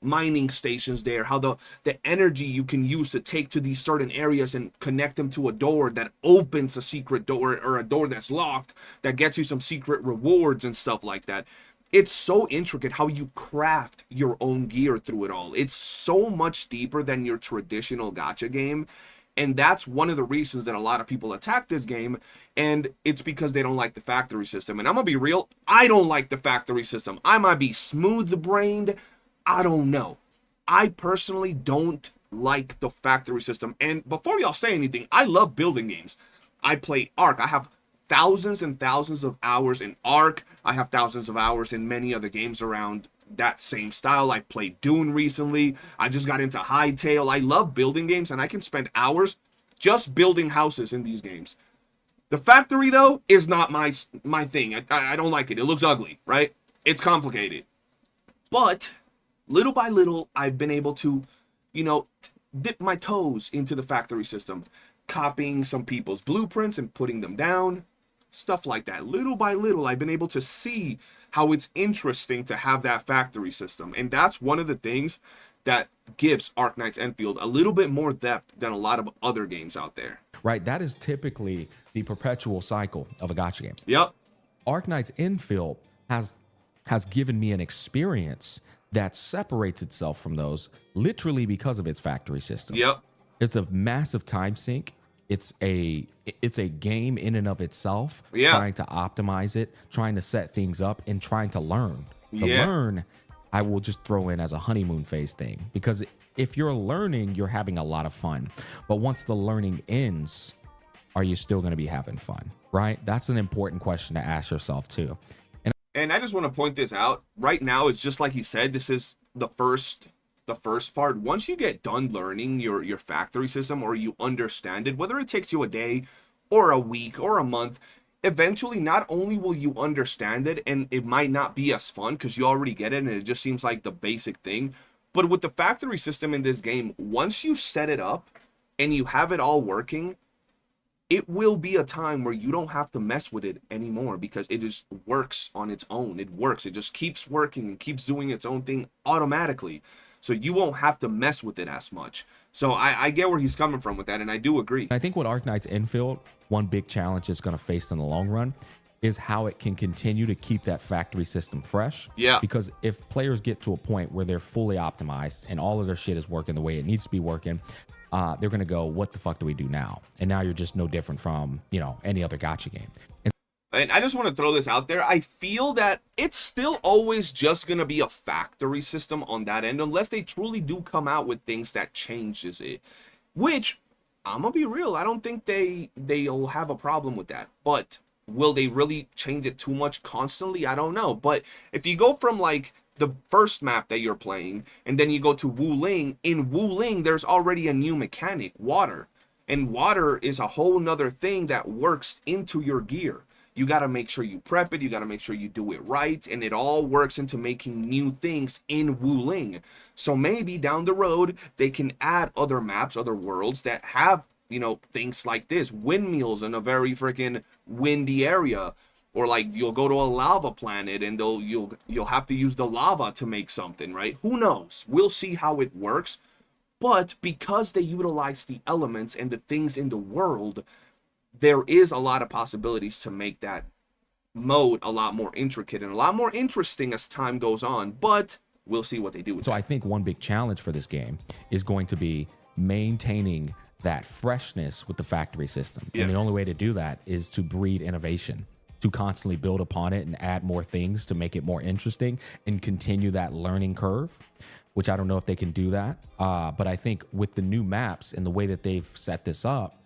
Speaker 2: mining stations there. How the energy you can use to take to these certain areas and connect them to a door that opens a secret door, or a door that's locked that gets you some secret rewards and stuff like that. It's so intricate how you craft your own gear through it all. It's so much deeper than your traditional gacha game. And that's one of the reasons that a lot of people attack this game, and it's because they don't like the factory system. And I'm gonna be real, I don't like the factory system. I might be smooth-brained, I don't know. I personally don't like the factory system. And before y'all say anything, I love building games. I play Ark. I have thousands and thousands of hours in Ark. I have thousands of hours in many other games around that same style. I played Dune recently. I just got into Hightail. I love building games, and I can spend hours just building houses in these games. The factory, though, is not my thing. I don't like it. It looks ugly, right? It's complicated. But little by little, I've been able to, dip my toes into the factory system, copying some people's blueprints and putting them down, stuff like that. Little by little, I've been able to see how it's interesting to have that factory system. And that's one of the things that gives Arknights Enfield a little bit more depth than a lot of other games out there.
Speaker 7: Right, that is typically the perpetual cycle of a gacha game.
Speaker 2: Yep.
Speaker 7: Arknights Infield has given me an experience that separates itself from those literally because of its factory system.
Speaker 2: Yep.
Speaker 7: It's a massive time sink. It's a game in and of itself, trying to optimize it, trying to set things up, and trying to learn. The learn, I will just throw in as a honeymoon phase thing, because if you're learning, you're having a lot of fun. But once the learning ends, are you still going to be having fun, right? That's an important question to ask yourself too. And
Speaker 2: I just want to point this out. Right now, it's just like he said, this is the first the first part, once you get done learning your factory system, or you understand it, whether it takes you a day or a week or a month, eventually not only will you understand it, and it might not be as fun because you already get it and it just seems like the basic thing, but with the factory system in this game, once you set it up and you have it all working, it will be a time where you don't have to mess with it anymore because it just works on its own. It works. It just keeps working and keeps doing its own thing automatically. So you won't have to mess with it as much. So I get where he's coming from with that, and I do agree.
Speaker 7: I think what Arknights Infield, one big challenge it's going to face in the long run is how it can continue to keep that factory system fresh.
Speaker 2: Yeah.
Speaker 7: Because if players get to a point where they're fully optimized and all of their shit is working the way it needs to be working, they're going to go, what the fuck do we do now? And now you're just no different from, you know, any other gacha game.
Speaker 2: And I just want to throw this out there. I feel that it's still always just going to be a factory system on that end, unless they truly do come out with things that changes it. Which, I'm going to be real, I don't think they'll have a problem with that. But will they really change it too much constantly? I don't know. But if you go from like the first map that you're playing, and then you go to Wuling, in Wuling, there's already a new mechanic, water. And water is a whole nother thing that works into your gear. You got to make sure you prep it. You got to make sure you do it right. And it all works into making new things in Wuling. So maybe down the road, they can add other maps, other worlds that have, you know, things like this. Windmills in a very freaking windy area. Or like you'll go to a lava planet and you'll have to use the lava to make something, right? Who knows? We'll see how it works. But because they utilize the elements and the things in the world, there is a lot of possibilities to make that mode a lot more intricate and a lot more interesting as time goes on, but we'll see what they do with
Speaker 7: So
Speaker 2: it.
Speaker 7: I think one big challenge for this game is going to be maintaining that freshness with the factory system.
Speaker 2: Yeah.
Speaker 7: And the only way to do that is to breed innovation, to constantly build upon it and add more things to make it more interesting and continue that learning curve, which I don't know if they can do that. But I think with the new maps and the way that they've set this up,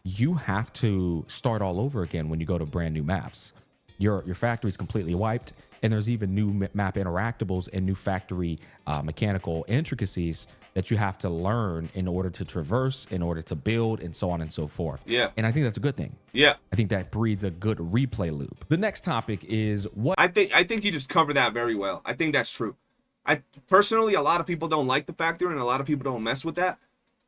Speaker 7: you have to start all over again when you go to brand new maps. Your factory is completely wiped, and there's even new map interactables and new factory mechanical intricacies that you have to learn in order to traverse, in order to build, and so on and so forth.
Speaker 2: Yeah.
Speaker 7: And I think that's a good thing.
Speaker 2: Yeah.
Speaker 7: I think that breeds a good replay loop. The next topic is what
Speaker 2: I think you just covered that very well. I think that's true. I personally, a lot of people don't like the factory and a lot of people don't mess with that.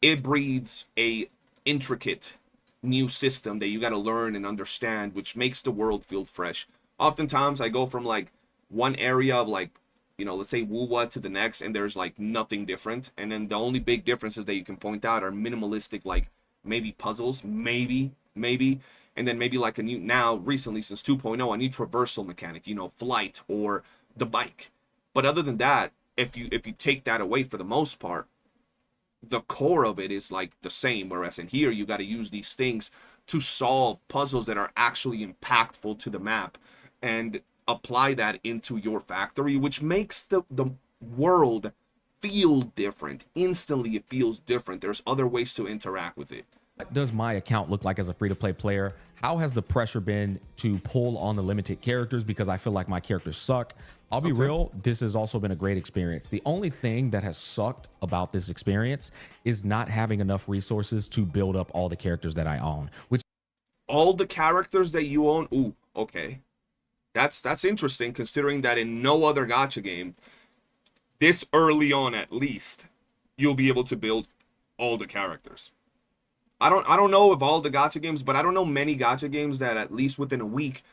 Speaker 2: It breeds a intricate new system that you got to learn and understand, which makes the world feel fresh. Oftentimes I go from like one area of like, you know, let's say WOOOO to the next, and there's like nothing different. And then the only big differences that you can point out are minimalistic, like maybe puzzles, maybe, and then maybe like a new, now recently since 2.0, a new traversal mechanic, you know, flight or the bike. But other than that, if you take that away, for the most part, the core of it is like the same. Whereas in here, you got to use these things to solve puzzles that are actually impactful to the map and apply that into your factory, which makes the world feel different. Instantly, it feels different. There's other ways to interact with it.
Speaker 7: does my account look like as a free-to-play player? How has the pressure been to pull on the limited characters because I feel like my characters suck? I'll be real, this has also been a great experience. The only thing that has sucked about this experience is not having enough resources to build up all the characters that I own. Which
Speaker 2: all the characters that you own? Ooh, okay. That's interesting, considering that in no other gacha game, this early on at least, you'll be able to build all the characters. I don't know if all the gacha games, but I don't know many gacha games that at least within a week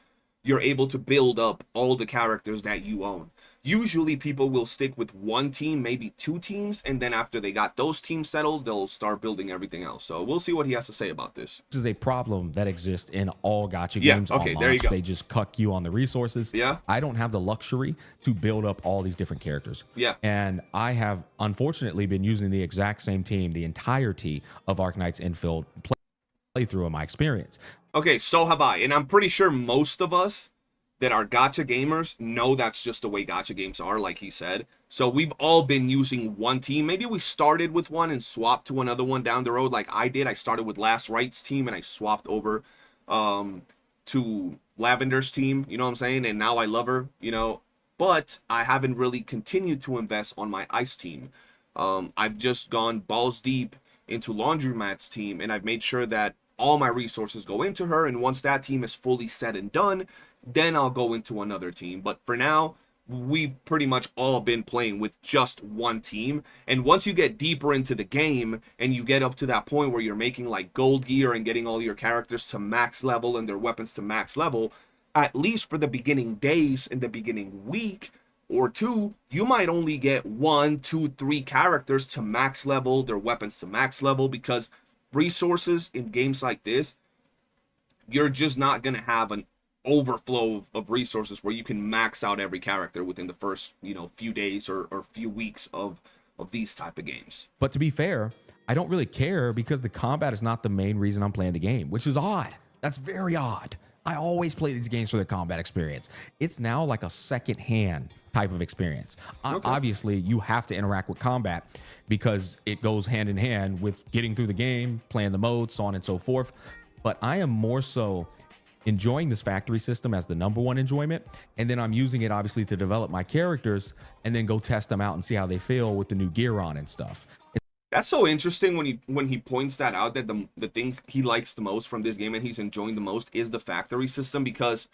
Speaker 2: you're able to build up all the characters that you own. Usually people will stick with one team, maybe two teams, and then after they got those teams settled, they'll start building everything else. So we'll see what he has to say about this.
Speaker 7: is a problem that exists in all gacha games.
Speaker 2: Okay,
Speaker 7: on
Speaker 2: there you
Speaker 7: launch.
Speaker 2: go.
Speaker 7: They just cuck you on the resources.
Speaker 2: Yeah.
Speaker 7: I don't have the luxury to build up all these different characters.
Speaker 2: Yeah.
Speaker 7: And I have unfortunately been using the exact same team the entirety of Arknights Infield playthrough in my experience.
Speaker 2: Okay, so have I. And I'm pretty sure most of us that are gacha gamers know that's just the way gacha games are, like he said. So we've all been using one team. Maybe we started with one and swapped to another one down the road, like I did. I started with Last Right's team and I swapped over to Lavender's team, you know what I'm saying? And now I love her, you know. but I haven't really continued to invest on my ice team. I've just gone balls deep into Laundromat's team, and I've made sure that all my resources go into her, and once that team is fully said and done, then I'll go into another team. But for now, we've pretty much all been playing with just one team. And once you get deeper into the game and you get up to that point where you're making like gold gear and getting all your characters to max level and their weapons to max level, at least for the beginning days in the beginning week or two, you might only get 1, 2, 3 characters to max level, their weapons to max level, because resources in games like this, you're just not going to have an overflow of resources where you can max out every character within the first, few days or few weeks of these type of games.
Speaker 7: But to be fair, I don't really care because the combat is not the main reason I'm playing the game, which is odd. That's very odd. I always play these games for the combat experience. It's now like a second-hand type of experience. Okay. Obviously, you have to interact with combat because it goes hand in hand with getting through the game, playing the modes, so on and so forth. But I am more so enjoying this factory system as the number one enjoyment, and then I'm using it obviously to develop my characters and then go test them out and see how they feel with the new gear on and stuff.
Speaker 2: That's so interesting when he points that out, that the thing he likes the most from this game and he's enjoying the most is the factory system, because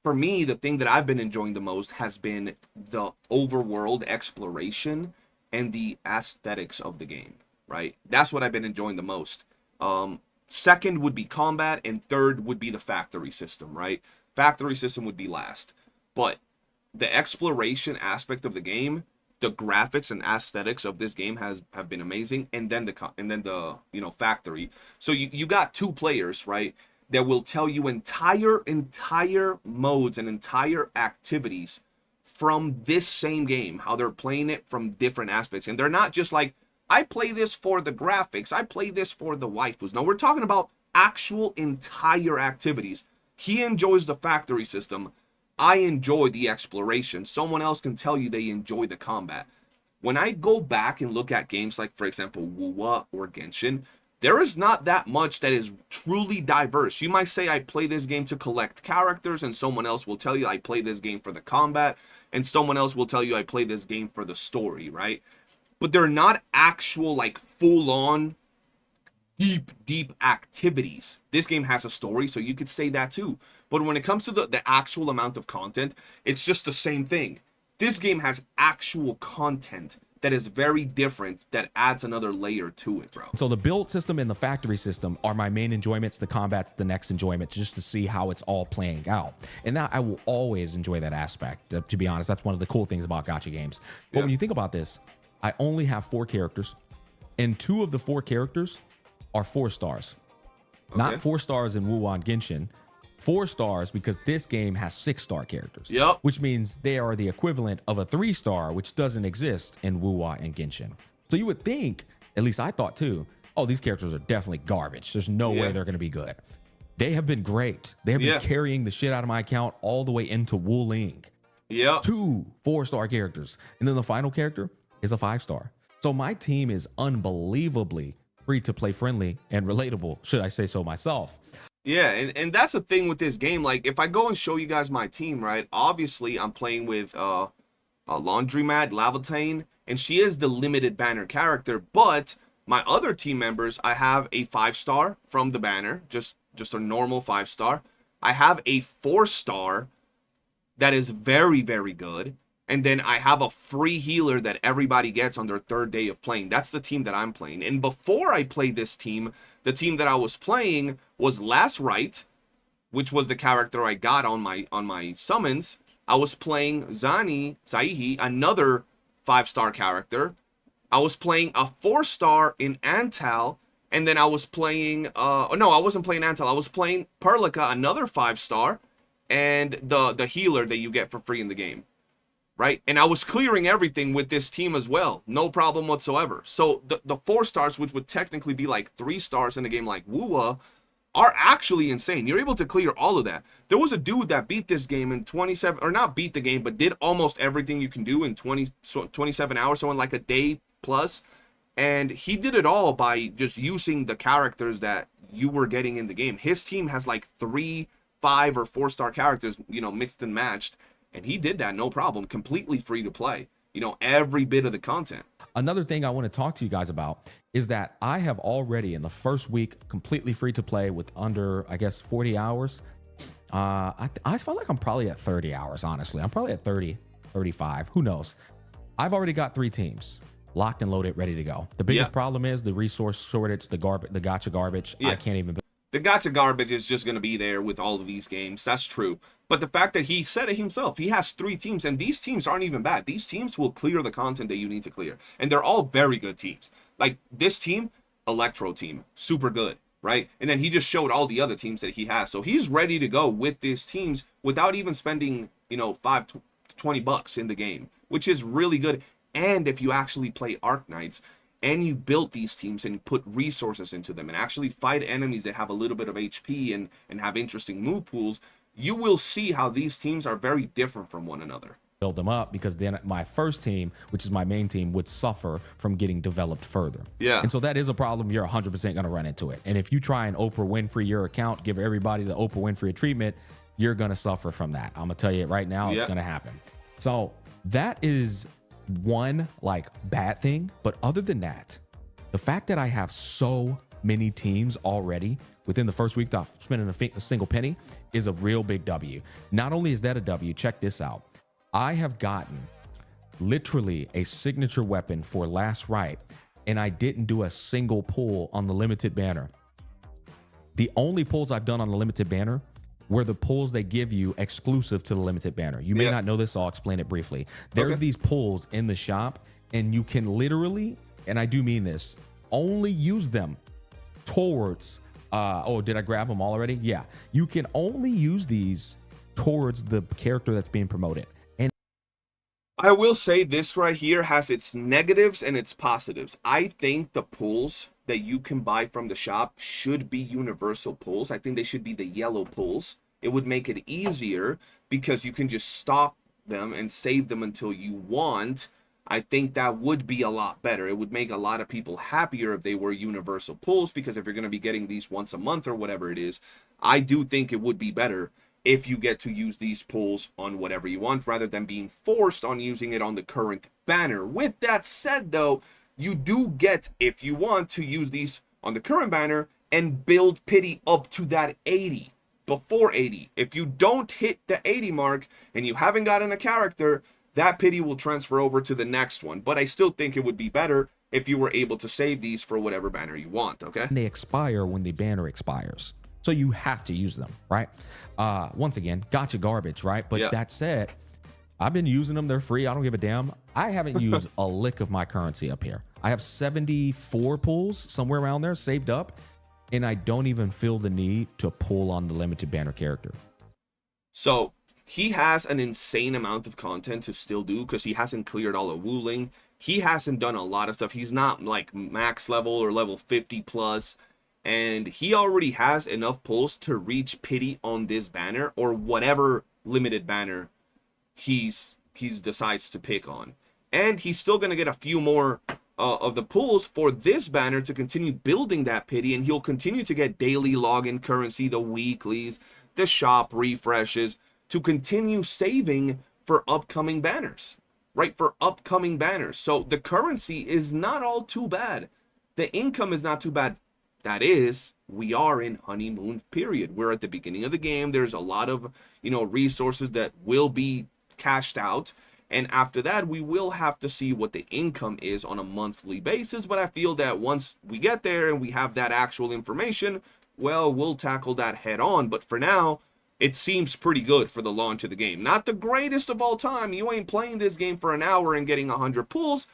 Speaker 2: for me, the thing that I've been enjoying the most has been the overworld exploration and the aesthetics of the game, right? That's what I've been enjoying the most. Second would be combat, and third would be the factory system, right? Factory system would be last. But the exploration aspect of the game, the graphics and aesthetics of this game have been amazing, and then the factory. So you got two players, right, that will tell you entire modes and entire activities from this same game, how they're playing it from different aspects. And they're not just like, I play this for the graphics, I play this for the waifus. No, we're talking about actual entire activities. He enjoys the factory system. I enjoy the exploration. Someone else can tell you they enjoy the combat. When I go back and look at games like, for example, YOOOO or Genshin, there is not that much that is truly diverse. You might say I play this game to collect characters, and someone else will tell you I play this game for the combat, and someone else will tell you I play this game for the story, right? But they're not actual, like, full-on, deep activities. This game has a story, so you could say that too. But when it comes to the actual amount of content, it's just the same thing. This game has actual content that is very different, that adds another layer to it, bro. So
Speaker 7: the build system and the factory system are my main enjoyments. The combat's the next enjoyment, just to see how it's all playing out. And that I will always enjoy that aspect. To be honest, that's one of the cool things about gacha games. But when you think about this, I only have 4 characters, and 2 of the 4 characters are 4 stars. Okay. Not 4 stars in YOOOO and Genshin. 4 stars because this game has 6-star characters. Yep. Which means they are the equivalent of a 3-star, which doesn't exist in YOOOO and Genshin. So you would think, at least I thought too, oh, these characters are definitely garbage. There's no way they're going to be good. They have been great. They have been carrying the shit out of my account all the way into Wuling.
Speaker 2: Yeah.
Speaker 7: 2 4-star characters. And then the final character is a 5-star. So my team is unbelievably free-to-play friendly and relatable, should I say so myself.
Speaker 2: Yeah, and that's the thing with this game. Like, if I go and show you guys my team, right, obviously I'm playing with Laevatain, Laevatain, and she is the limited banner character, but my other team members, I have a 5-star from the banner, just a normal 5-star. I have a 4-star that is very, very good. And then I have a free healer that everybody gets on their 3rd day of playing. That's the team that I'm playing. And before I played this team, the team that I was playing was Laevatain, which was the character I got on my summons. I was playing Zaihi, another 5-star character. I was playing a 4-star in Antal, and then I was playing no, I wasn't playing Antal. I was playing Perlica, another 5-star, and the healer that you get for free in the game. Right? And I was clearing everything with this team as well. No problem whatsoever. So the 4 stars, which would technically be like 3 stars in a game like YOOOO, are actually insane. You're able to clear all of that. There was a dude that beat this game in 27, or not beat the game, but did almost everything you can do in 27 hours, so in like a day plus. And he did it all by just using the characters that you were getting in the game. His team has like 3, 5, or 4-star characters, mixed and matched. And he did that no problem, completely free to play. You know, every bit of the content.
Speaker 7: Another thing I want to talk to you guys about is that I have already in the first week completely free to play with under, I guess, 40 hours. I feel like I'm probably at 30 hours, honestly. I'm probably at 30, 35. Who knows? I've already got 3 teams locked and loaded, ready to go. The biggest problem is the resource shortage, the gacha garbage. I can't even.
Speaker 2: The gacha garbage is just going to be there with all of these games. That's true. But the fact that he said it himself, he has 3 teams, and these teams aren't even bad. These teams will clear the content that you need to clear. And they're all very good teams. Like this team, Electro team, super good, right? And then he just showed all the other teams that he has. So he's ready to go with these teams without even spending, you know, $20 in the game, which is really good. And if you actually play Arknights, and you built these teams and put resources into them and actually fight enemies that have a little bit of HP and have interesting move pools, you will see how these teams are very different from one another.
Speaker 7: Build them up, because then my first team, which is my main team, would suffer from getting developed further.
Speaker 2: Yeah.
Speaker 7: And so that is a problem. You're 100% going to run into it. And if you try and Oprah Winfrey your account, give everybody the Oprah Winfrey treatment, you're going to suffer from that. I'm going to tell you it right now. It's going to happen. So that is one like bad thing. But other than that, the fact that I have so many teams already within the first week without spending a single penny is a real big W. Not only is that a W, check this out. I have gotten literally a signature weapon for Last Rite, and I didn't do a single pull on the limited banner. The only pulls I've done on the limited banner were the pulls they give you exclusive to the limited banner. You may not know this, so I'll explain it briefly. There's these pulls in the shop, and you can literally, and I do mean this, only use them towards, oh, did I grab them all already? Yeah. You can only use these towards the character that's being promoted. And
Speaker 2: I will say this right here has its negatives and its positives. I think the pulls that you can buy from the shop should be universal pulls. I think they should be the yellow pulls. It would make it easier because you can just stop them and save them until you want. I think that would be a lot better. It would make a lot of people happier if they were universal pulls, because if you're going to be getting these once a month or whatever it is, I do think it would be better if you get to use these pulls on whatever you want rather than being forced on using it on the current banner. With that said, though, you do get, if you want, to use these on the current banner and build pity up to that 80, before 80. If you don't hit the 80 mark and you haven't gotten a character, that pity will transfer over to the next one. But I still think it would be better if you were able to save these for whatever banner you want, okay?
Speaker 7: they expire when the banner expires. So you have to use them, right? Once again, gotcha garbage, right? But that said, I've been using them. They're free. I don't give a damn. I haven't used a lick of my currency up here. I have 74 pulls somewhere around there saved up, and I don't even feel the need to pull on the limited banner character.
Speaker 2: So he has an insane amount of content to still do because he hasn't cleared all of Wooling. He hasn't done a lot of stuff. He's not like max level or level 50 plus. And he already has enough pulls to reach pity on this banner or whatever limited banner he's decides to pick on. And he's still going to get a few more of the pulls for this banner to continue building that pity, and he'll continue to get daily login currency, the weeklies, the shop refreshes, to continue saving for upcoming banners, right? For upcoming banners. So the currency is not all too bad. The income is not too bad. That is, we are in honeymoon period. We're at the beginning of the game. There's a lot of, resources that will be cashed out. And after that, we will have to see what the income is on a monthly basis. But I feel that once we get there and we have that actual information, well, we'll tackle that head on. But for now, it seems pretty good for the launch of the game. Not the greatest of all time. You ain't playing this game for an hour and getting 100 pulls,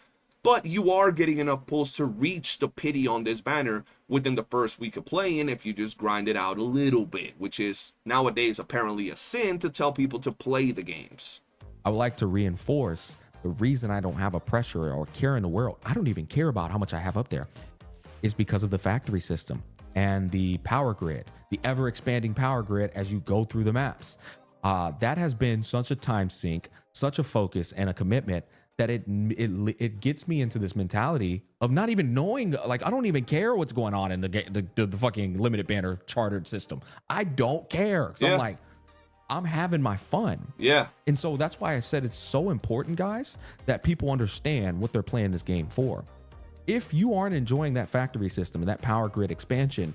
Speaker 2: but you are getting enough pulls to reach the pity on this banner within the first week of playing if you just grind it out a little bit, which is nowadays apparently a sin to tell people to play the games.
Speaker 7: I would like to reinforce the reason I don't have a pressure or care in the world. I don't even care about how much I have up there. Is because of the factory system and the power grid, the ever expanding power grid as you go through the maps. That has been such a time sink, such a focus and a commitment that it gets me into this mentality of not even knowing, like, I don't even care what's going on in the fucking limited banner chartered system. I don't care. So I'm like, I'm having my fun.
Speaker 2: Yeah.
Speaker 7: And so that's why I said it's so important, guys, that people understand what they're playing this game for. If you aren't enjoying that factory system and that power grid expansion,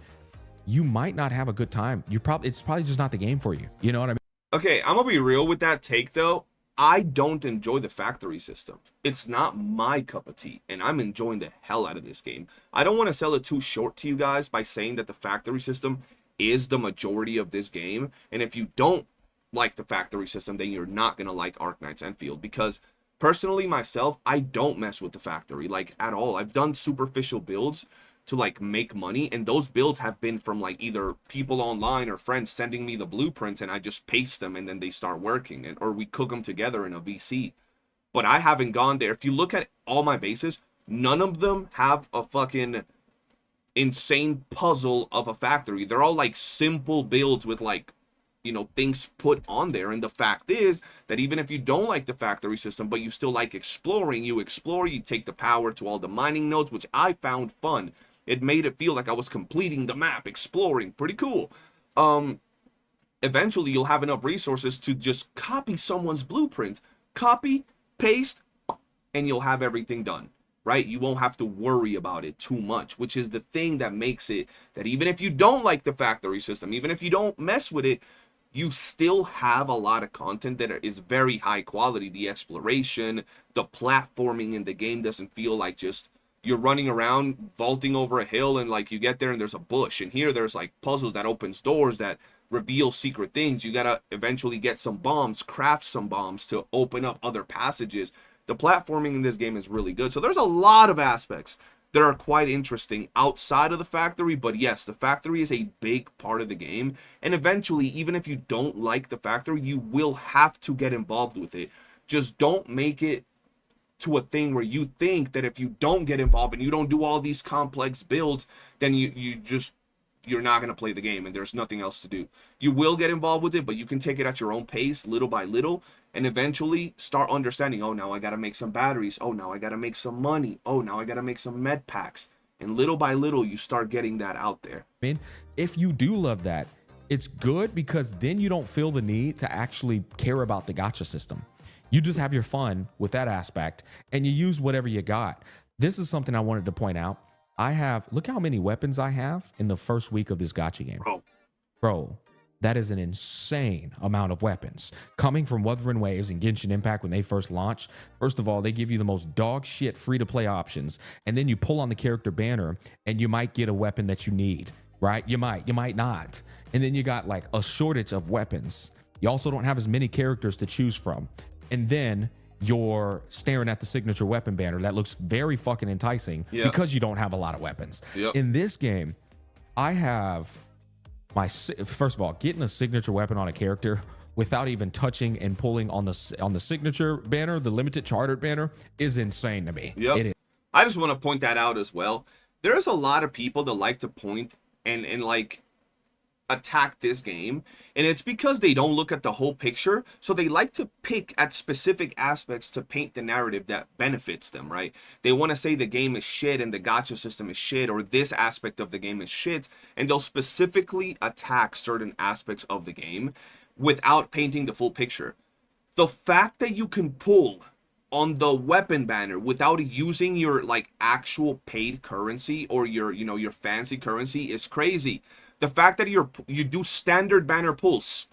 Speaker 7: you might not have a good time. It's probably just not the game for you. You know what I mean?
Speaker 2: Okay, I'm gonna be real with that take though. I don't enjoy the factory system. It's not my cup of tea, and I'm enjoying the hell out of this game. I don't want to sell it too short to you guys by saying that the factory system is the majority of this game. And if you don't like the factory system, then you're not gonna like Arknights Enfield, because personally myself, I don't mess with the factory like at all. I've done superficial builds to like make money, and those builds have been from like either people online or friends sending me the blueprints, and I just paste them and then they start working, and or we cook them together in a VC. But I haven't gone there. If you look at all my bases, none of them have a fucking insane puzzle of a factory. They're all like simple builds with like, you know, things put on there. And the fact is that even if you don't like the factory system, but you still like exploring, you explore, you take the power to all the mining nodes, which I found fun. It made it feel like I was completing the map, exploring. Pretty cool. Eventually, you'll have enough resources to just copy someone's blueprint. Copy, paste, and you'll have everything done, right? You won't have to worry about it too much, which is the thing that makes it that even if you don't like the factory system, even if you don't mess with it, you still have a lot of content that is very high quality. The exploration, the platforming in the game doesn't feel like just you're running around vaulting over a hill and like you get there and there's a bush. And here there's like puzzles that opens doors that reveal secret things. You gotta eventually get some bombs, craft some bombs to open up other passages. The platforming in this game is really good. So there's a lot of aspects that are quite interesting outside of the factory. But yes, the factory is a big part of the game. And eventually, even if you don't like the factory, you will have to get involved with it. Just don't make it to a thing where you think that if you don't get involved and you don't do all these complex builds, then you're not going to play the game and there's nothing else to do. You will get involved with it, but you can take it at your own pace, little by little, and eventually start understanding, oh, now I got to make some batteries. Oh, now I got to make some money. Oh, now I got to make some med packs. And little by little, you start getting that out there.
Speaker 7: I mean, if you do love that, it's good because then you don't feel the need to actually care about the gacha system. You just have your fun with that aspect and you use whatever you got. This is something I wanted to point out. Look how many weapons I have in the first week of this gacha game. Bro, that is an insane amount of weapons. Coming from Wuthering Waves and Genshin Impact when they first launched, first of all, they give you the most dog shit free-to-play options. And then you pull on the character banner and you might get a weapon that you need, right? You might not. And then you got like a shortage of weapons. You also don't have as many characters to choose from. And then you're staring at the signature weapon banner that looks very fucking enticing because you don't have a lot of weapons. In this game, I have first of all, getting a signature weapon on a character without even touching and pulling on the signature banner, the limited chartered banner, is insane to me. It is.
Speaker 2: I just want to point that out as well. There's a lot of people that like to point and like attack this game, and it's because they don't look at the whole picture, so they like to pick at specific aspects to paint the narrative that benefits them, right? They want to say the game is shit and the gacha system is shit, or this aspect of the game is shit, and they'll specifically attack certain aspects of the game without painting the full picture. The fact that you can pull on the weapon banner without using your like actual paid currency or your your fancy currency is crazy. The fact that you do standard banner pulls,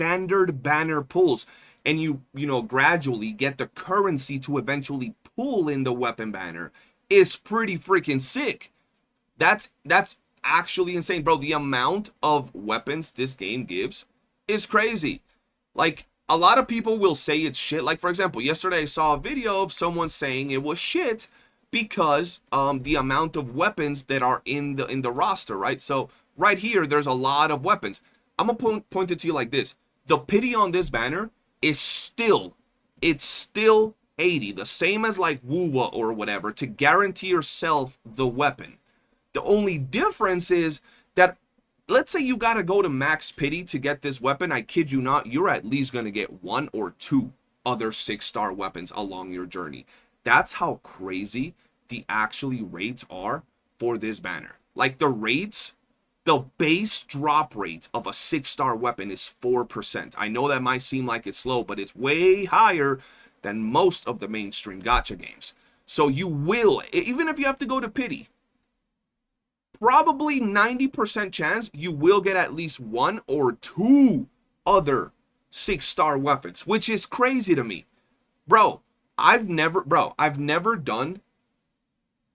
Speaker 2: and you gradually get the currency to eventually pull in the weapon banner is pretty freaking sick. That's actually insane, bro. The amount of weapons this game gives is crazy. Like, a lot of people will say it's shit. Like, for example, yesterday I saw a video of someone saying it was shit because the amount of weapons that are in the roster, right? So right here, there's a lot of weapons. I'm gonna point it to you like this. The pity on this banner is still 80, the same as like YOOOO or whatever, to guarantee yourself the weapon. The only difference is that, let's say you gotta go to max pity to get this weapon. I kid you not, you're at least gonna get 1 or 2 other 6-star weapons along your journey. That's how crazy the actually rates are for this banner. Like, the rates the base drop rate of a 6-star weapon is 4%. I know that might seem like it's slow, but it's way higher than most of the mainstream gacha games. So you will, even if you have to go to pity, probably 90% chance you will get at least 1 or 2 other 6-star weapons, which is crazy to me. Bro, I've never done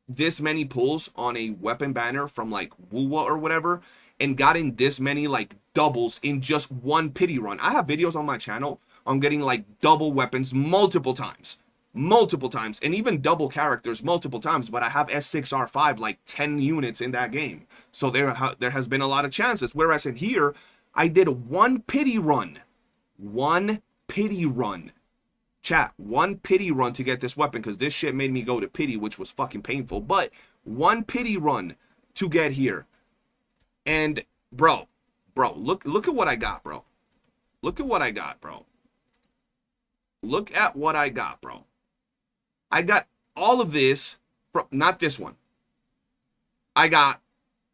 Speaker 2: this many pulls on a weapon banner from like YOOOO or whatever and gotten this many like doubles in just one pity run. I have videos on my channel on getting like double weapons multiple times, and even double characters multiple times, but I have S6R5 like 10 units in that game. So there has been a lot of chances. Whereas in here, I did one pity run. Chat, one pity run to get this weapon, because this shit made me go to pity, which was fucking painful. But one pity run to get here. And bro, look at what I got, bro. Look at what I got, bro. Look at what I got, bro. I got all of this from, not this one. I got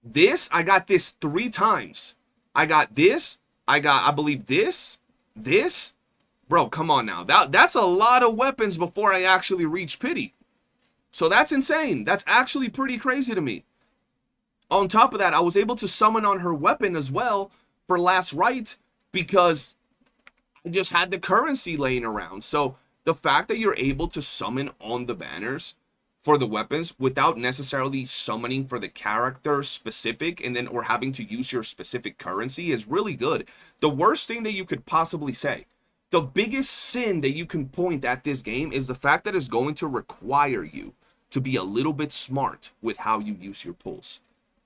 Speaker 2: this 3 times. I got this, I believe this. Bro, come on now. That's a lot of weapons before I actually reach pity. So that's insane. That's actually pretty crazy to me. On top of that, I was able to summon on her weapon as well for last right because I just had the currency laying around. So the fact that you're able to summon on the banners for the weapons without necessarily summoning for the character specific and then or having to use your specific currency is really good. The worst thing that you could possibly say, the biggest sin that you can point at this game is the fact that it's going to require you to be a little bit smart with how you use your pulls.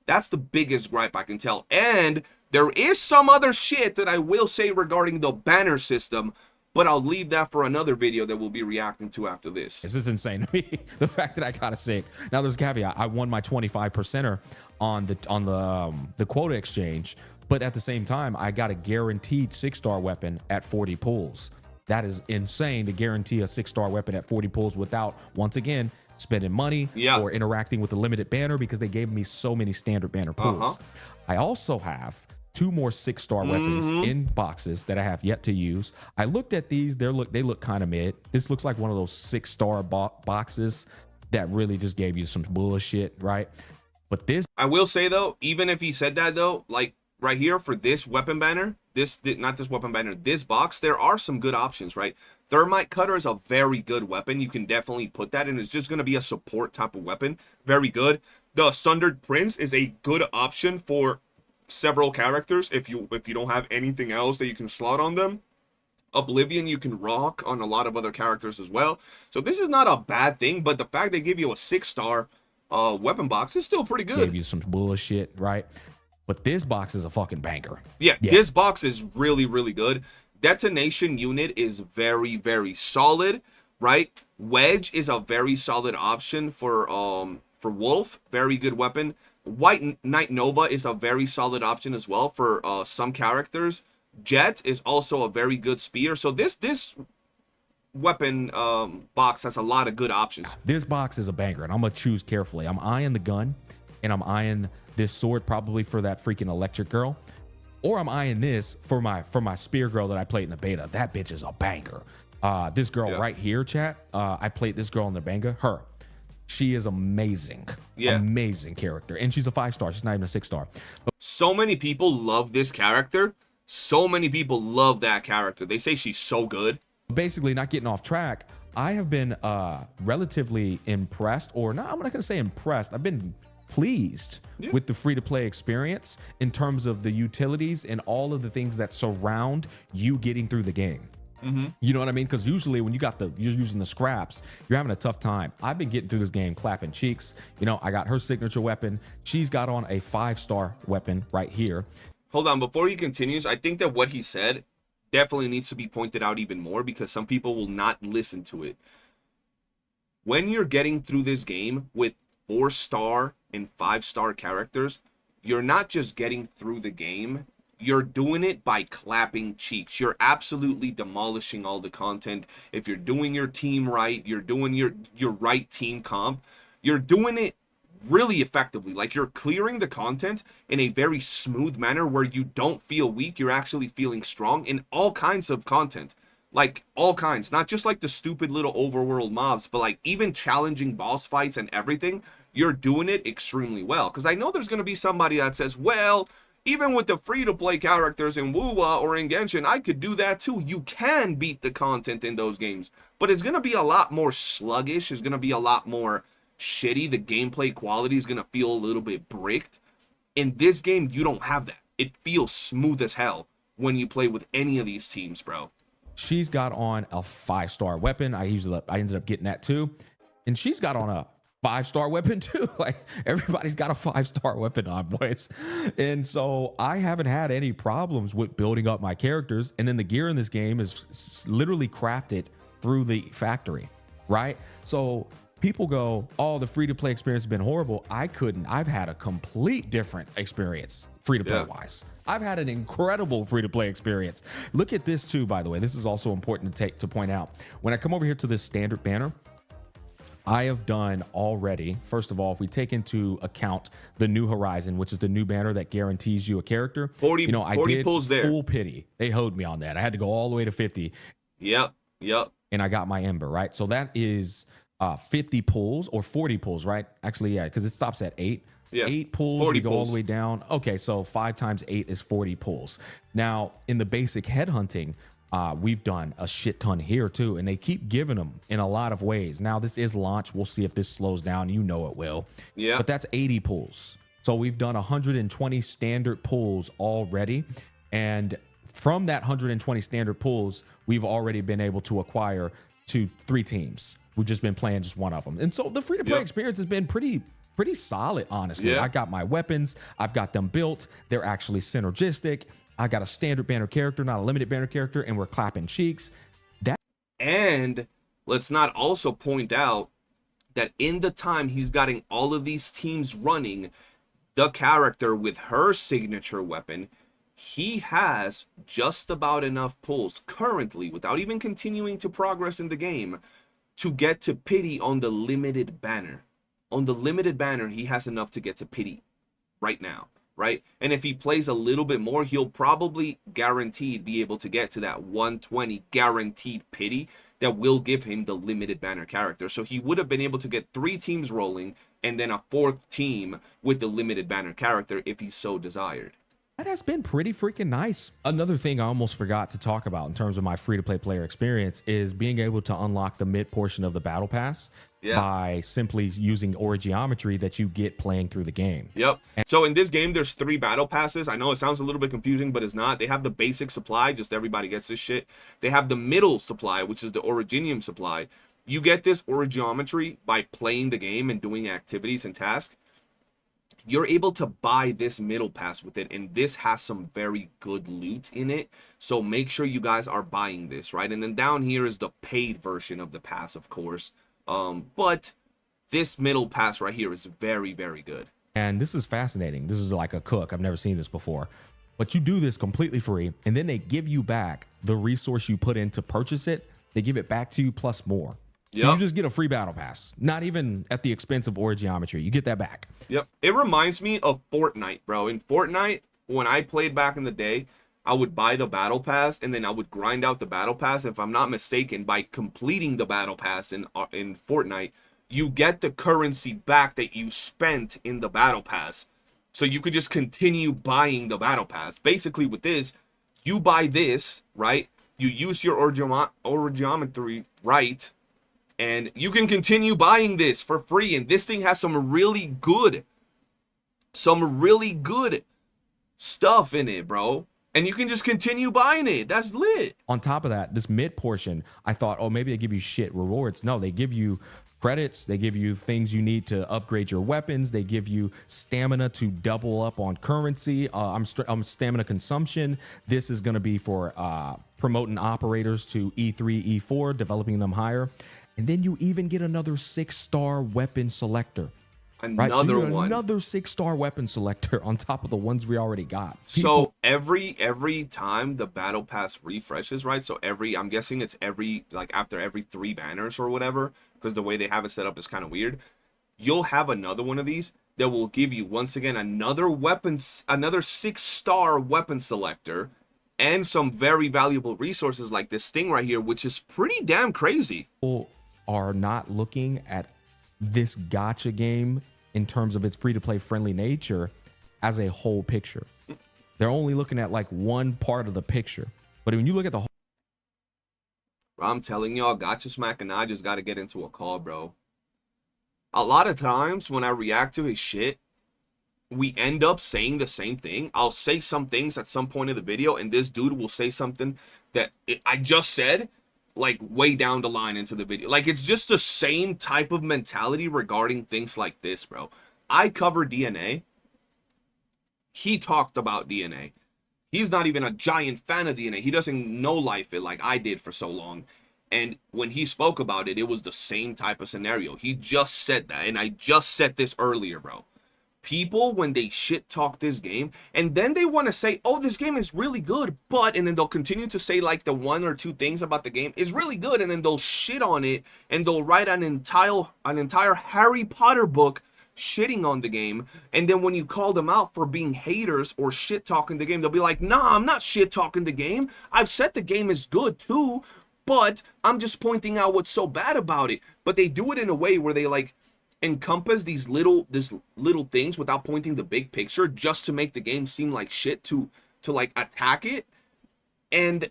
Speaker 2: That's the biggest gripe I can tell. And there is some other shit that I will say regarding the banner system, but I'll leave that for another video that we'll be reacting to after this.
Speaker 7: This is insane to me. The fact that I got a sick. Now there's a caveat. I won my 25%er on the quota exchange, but at the same time, I got a guaranteed 6-star weapon at 40 pulls. That is insane to guarantee a 6-star weapon at 40 pulls without, once again, spending money or interacting with the limited banner, because they gave me so many standard banner pulls. I also have 2 more 6-star weapons in boxes that I have yet to use. I looked at these. They look kind of mid. This looks like one of those 6-star boxes that really just gave you some bullshit, right? But this,
Speaker 2: I will say though, even if he said that though, like right here for this weapon banner, not this weapon banner, this box, there are some good options, right? Thermite Cutter is a very good weapon. You can definitely put that in. It's just going to be a support type of weapon. Very good. The Sundered Prince is a good option for several characters if you don't have anything else that you can slot on them. Oblivion you can rock on a lot of other characters as well. So this is not a bad thing, but the fact they give you a 6-star weapon box is still pretty good.
Speaker 7: gave you some bullshit, right? But this box is a fucking banger.
Speaker 2: Yeah, this box is really, really good. Detonation unit is very, very solid, right? Wedge is a very solid option for Wolf. Very good weapon. White Knight Nova is a very solid option as well for some characters. Jet is also a very good spear. So this weapon box has a lot of good options.
Speaker 7: This box is a banger, and I'm gonna choose carefully. I'm eyeing the gun, and I'm eyeing this sword probably for that freaking electric girl, or I'm eyeing this for my spear girl that I played in the beta. That bitch is a banger. This girl right here, chat. I played this girl in the beta. Her. She is amazing. Amazing character. And she's a 5-star. She's not even a 6-star.
Speaker 2: So many people love this character. So many people love that character. They say she's so good.
Speaker 7: Basically, not getting off track, I have been relatively impressed, or not, I'm not going to say impressed. I've been pleased with the free-to-play experience in terms of the utilities and all of the things that surround you getting through the game. You know what I mean? Because usually when you're using the scraps, you're having a tough time. I've been getting through this game clapping cheeks. You know, I got her signature weapon. She's got on a 5-star weapon right here.
Speaker 2: Hold on, before he continues, I think that what he said definitely needs to be pointed out even more, because some people will not listen to it. When you're getting through this game with 4-star and 5-star characters, you're not just getting through the game. You're doing it by clapping cheeks. You're absolutely demolishing all the content. If you're doing your team right, you're doing your right team comp, you're doing it really effectively. Like, you're clearing the content in a very smooth manner where you don't feel weak. You're actually feeling strong in all kinds of content. Like, all kinds. Not just like the stupid little overworld mobs, but like even challenging boss fights and everything. You're doing it extremely well. Because I know there's going to be somebody that says, well, even with the free-to-play characters in WOOOO or in Genshin, I could do that too. You can beat the content in those games. But it's going to be a lot more sluggish. It's going to be a lot more shitty. The gameplay quality is going to feel a little bit bricked. In this game, you don't have that. It feels smooth as hell when you play with any of these teams, bro.
Speaker 7: She's got on a 5-star weapon. I ended up getting that too. And she's got on a 5-star weapon too. Like, everybody's got a 5-star weapon on, boys. And so I haven't had any problems with building up my characters. And then the gear in this game is literally crafted through the factory, right? So people go, oh, the free-to-play experience has been horrible. I've had a complete different experience free-to-play wise. I've had an incredible free-to-play experience. Look at this too, by the way. This is also important to point out. When I come over here to this standard banner, I have done already, first of all, if we take into account the New Horizon, which is the new banner that guarantees you a character,
Speaker 2: 40
Speaker 7: I did
Speaker 2: pulls there.
Speaker 7: Full pity. They hoed me on that. I had to go all the way to 50.
Speaker 2: Yep.
Speaker 7: And I got my Ember, right? So that is 50 pulls or 40 pulls, right? Actually, yeah, because it stops at 8.
Speaker 2: Yeah.
Speaker 7: 8 pulls,
Speaker 2: 40
Speaker 7: we go all
Speaker 2: pulls.
Speaker 7: the way down. Okay, so 5 times 8 is 40 pulls. Now, in the basic headhunting, we've done a shit ton here too, and they keep giving them in a lot of ways. Now, this is launch. We'll see if this slows down. You know it will.
Speaker 2: Yeah.
Speaker 7: But that's 80 pulls. So we've done 120 standard pulls already. And from that 120 standard pulls, we've already been able to acquire 3 teams. We've just been playing just one of them. And so the free-to-play experience has been pretty solid, honestly.
Speaker 2: Yeah.
Speaker 7: I got my weapons. I've got them built. They're actually synergistic. I got a standard banner character, not a limited banner character, and we're clapping cheeks.
Speaker 2: And let's not also point out that in the time he's getting all of these teams running, the character with her signature weapon, he has just about enough pulls currently, without even continuing to progress in the game, to get to pity on the limited banner. On the limited banner, he has enough to get to pity right now, right? And if he plays a little bit more, he'll probably guaranteed be able to get to that 120 guaranteed pity that will give him the limited banner character. So he would have been able to get 3 teams rolling and then a 4th team with the limited banner character if he so desired.
Speaker 7: That has been pretty freaking nice. Another thing I almost forgot to talk about in terms of my free-to-play player experience is being able to unlock the mid portion of the battle pass by simply using Origeometry that you get playing through the game.
Speaker 2: Yep. So in this game, there's 3 battle passes. I know it sounds a little bit confusing, but it's not. They have the basic supply, just everybody gets this shit. They have the middle supply, which is the Originium supply. You get this Origeometry by playing the game and doing activities and tasks. You're able to buy this middle pass with it, and this has some very good loot in it, so make sure you guys are buying this, right? And then down here is the paid version of the pass, of course, but this middle pass right here is very, very good.
Speaker 7: And this is fascinating. This is like a cook. I've never seen this before. But you do this completely free, and then they give you back the resource you put in to purchase it. They give it back to you plus more. So you just get a free battle pass, not even at the expense of Origeometry. You get that back.
Speaker 2: Yep. It reminds me of Fortnite, bro. In Fortnite, when I played back in the day, I would buy the battle pass, and then I would grind out the battle pass. If I'm not mistaken, by completing the battle pass in Fortnite, you get the currency back that you spent in the battle pass. So you could just continue buying the battle pass. Basically, with this, you buy this, right? You use your Origeometry, right? And you can continue buying this for free. And this thing has some really good stuff in it, bro. And you can just continue buying it. That's lit.
Speaker 7: On top of that, this mid portion, I thought, oh, maybe they give you shit rewards. No, they give you credits. They give you things you need to upgrade your weapons. They give you stamina to double up on currency. I'm stamina consumption. This is going to be for promoting operators to E3, E4, developing them higher. And then you even get another 6-star weapon selector.
Speaker 2: Another one.
Speaker 7: Another 6-star weapon selector on top of the ones we already got.
Speaker 2: So every time the battle pass refreshes, right? So I'm guessing it's like after every 3 banners or whatever, because the way they have it set up is kind of weird. you'll have another one of these that will give you, once again, another 6-star weapon selector and some very valuable resources like this thing right here, which is pretty damn crazy.
Speaker 7: People are not looking at this gacha game in terms of its free-to-play friendly nature as a whole picture. They're only looking at like one part of the picture. But when you look at the whole,
Speaker 2: I'm telling y'all, Gacha Smack and I just got to get into a call, bro. A lot of times when I react to his shit, we end up saying the same thing. I'll say some things at some point in the video, and this dude will say something that I just said, like, way down the line into the video. Like, it's just the same type of mentality regarding things like this, bro. I cover DNA. He talked about DNA. He's not even a giant fan of DNA. He doesn't know life it like I did for so long. And when he spoke about it, it was the same type of scenario. He just said that, and I just said this earlier, bro. People, when they shit talk this game, and then they want to say, oh, this game is really good, but, and then they'll continue to say like the 1 or 2 things about the game is really good, and then they'll shit on it, and they'll write an entire Harry Potter book shitting on the game. And then when you call them out for being haters or shit talking the game, they'll be like, nah, I'm not shit talking the game. I've said the game is good too, but I'm just pointing out what's so bad about it. But they do it in a way where they like encompass these little things without pointing the big picture, just to make the game seem like shit, to like attack it. And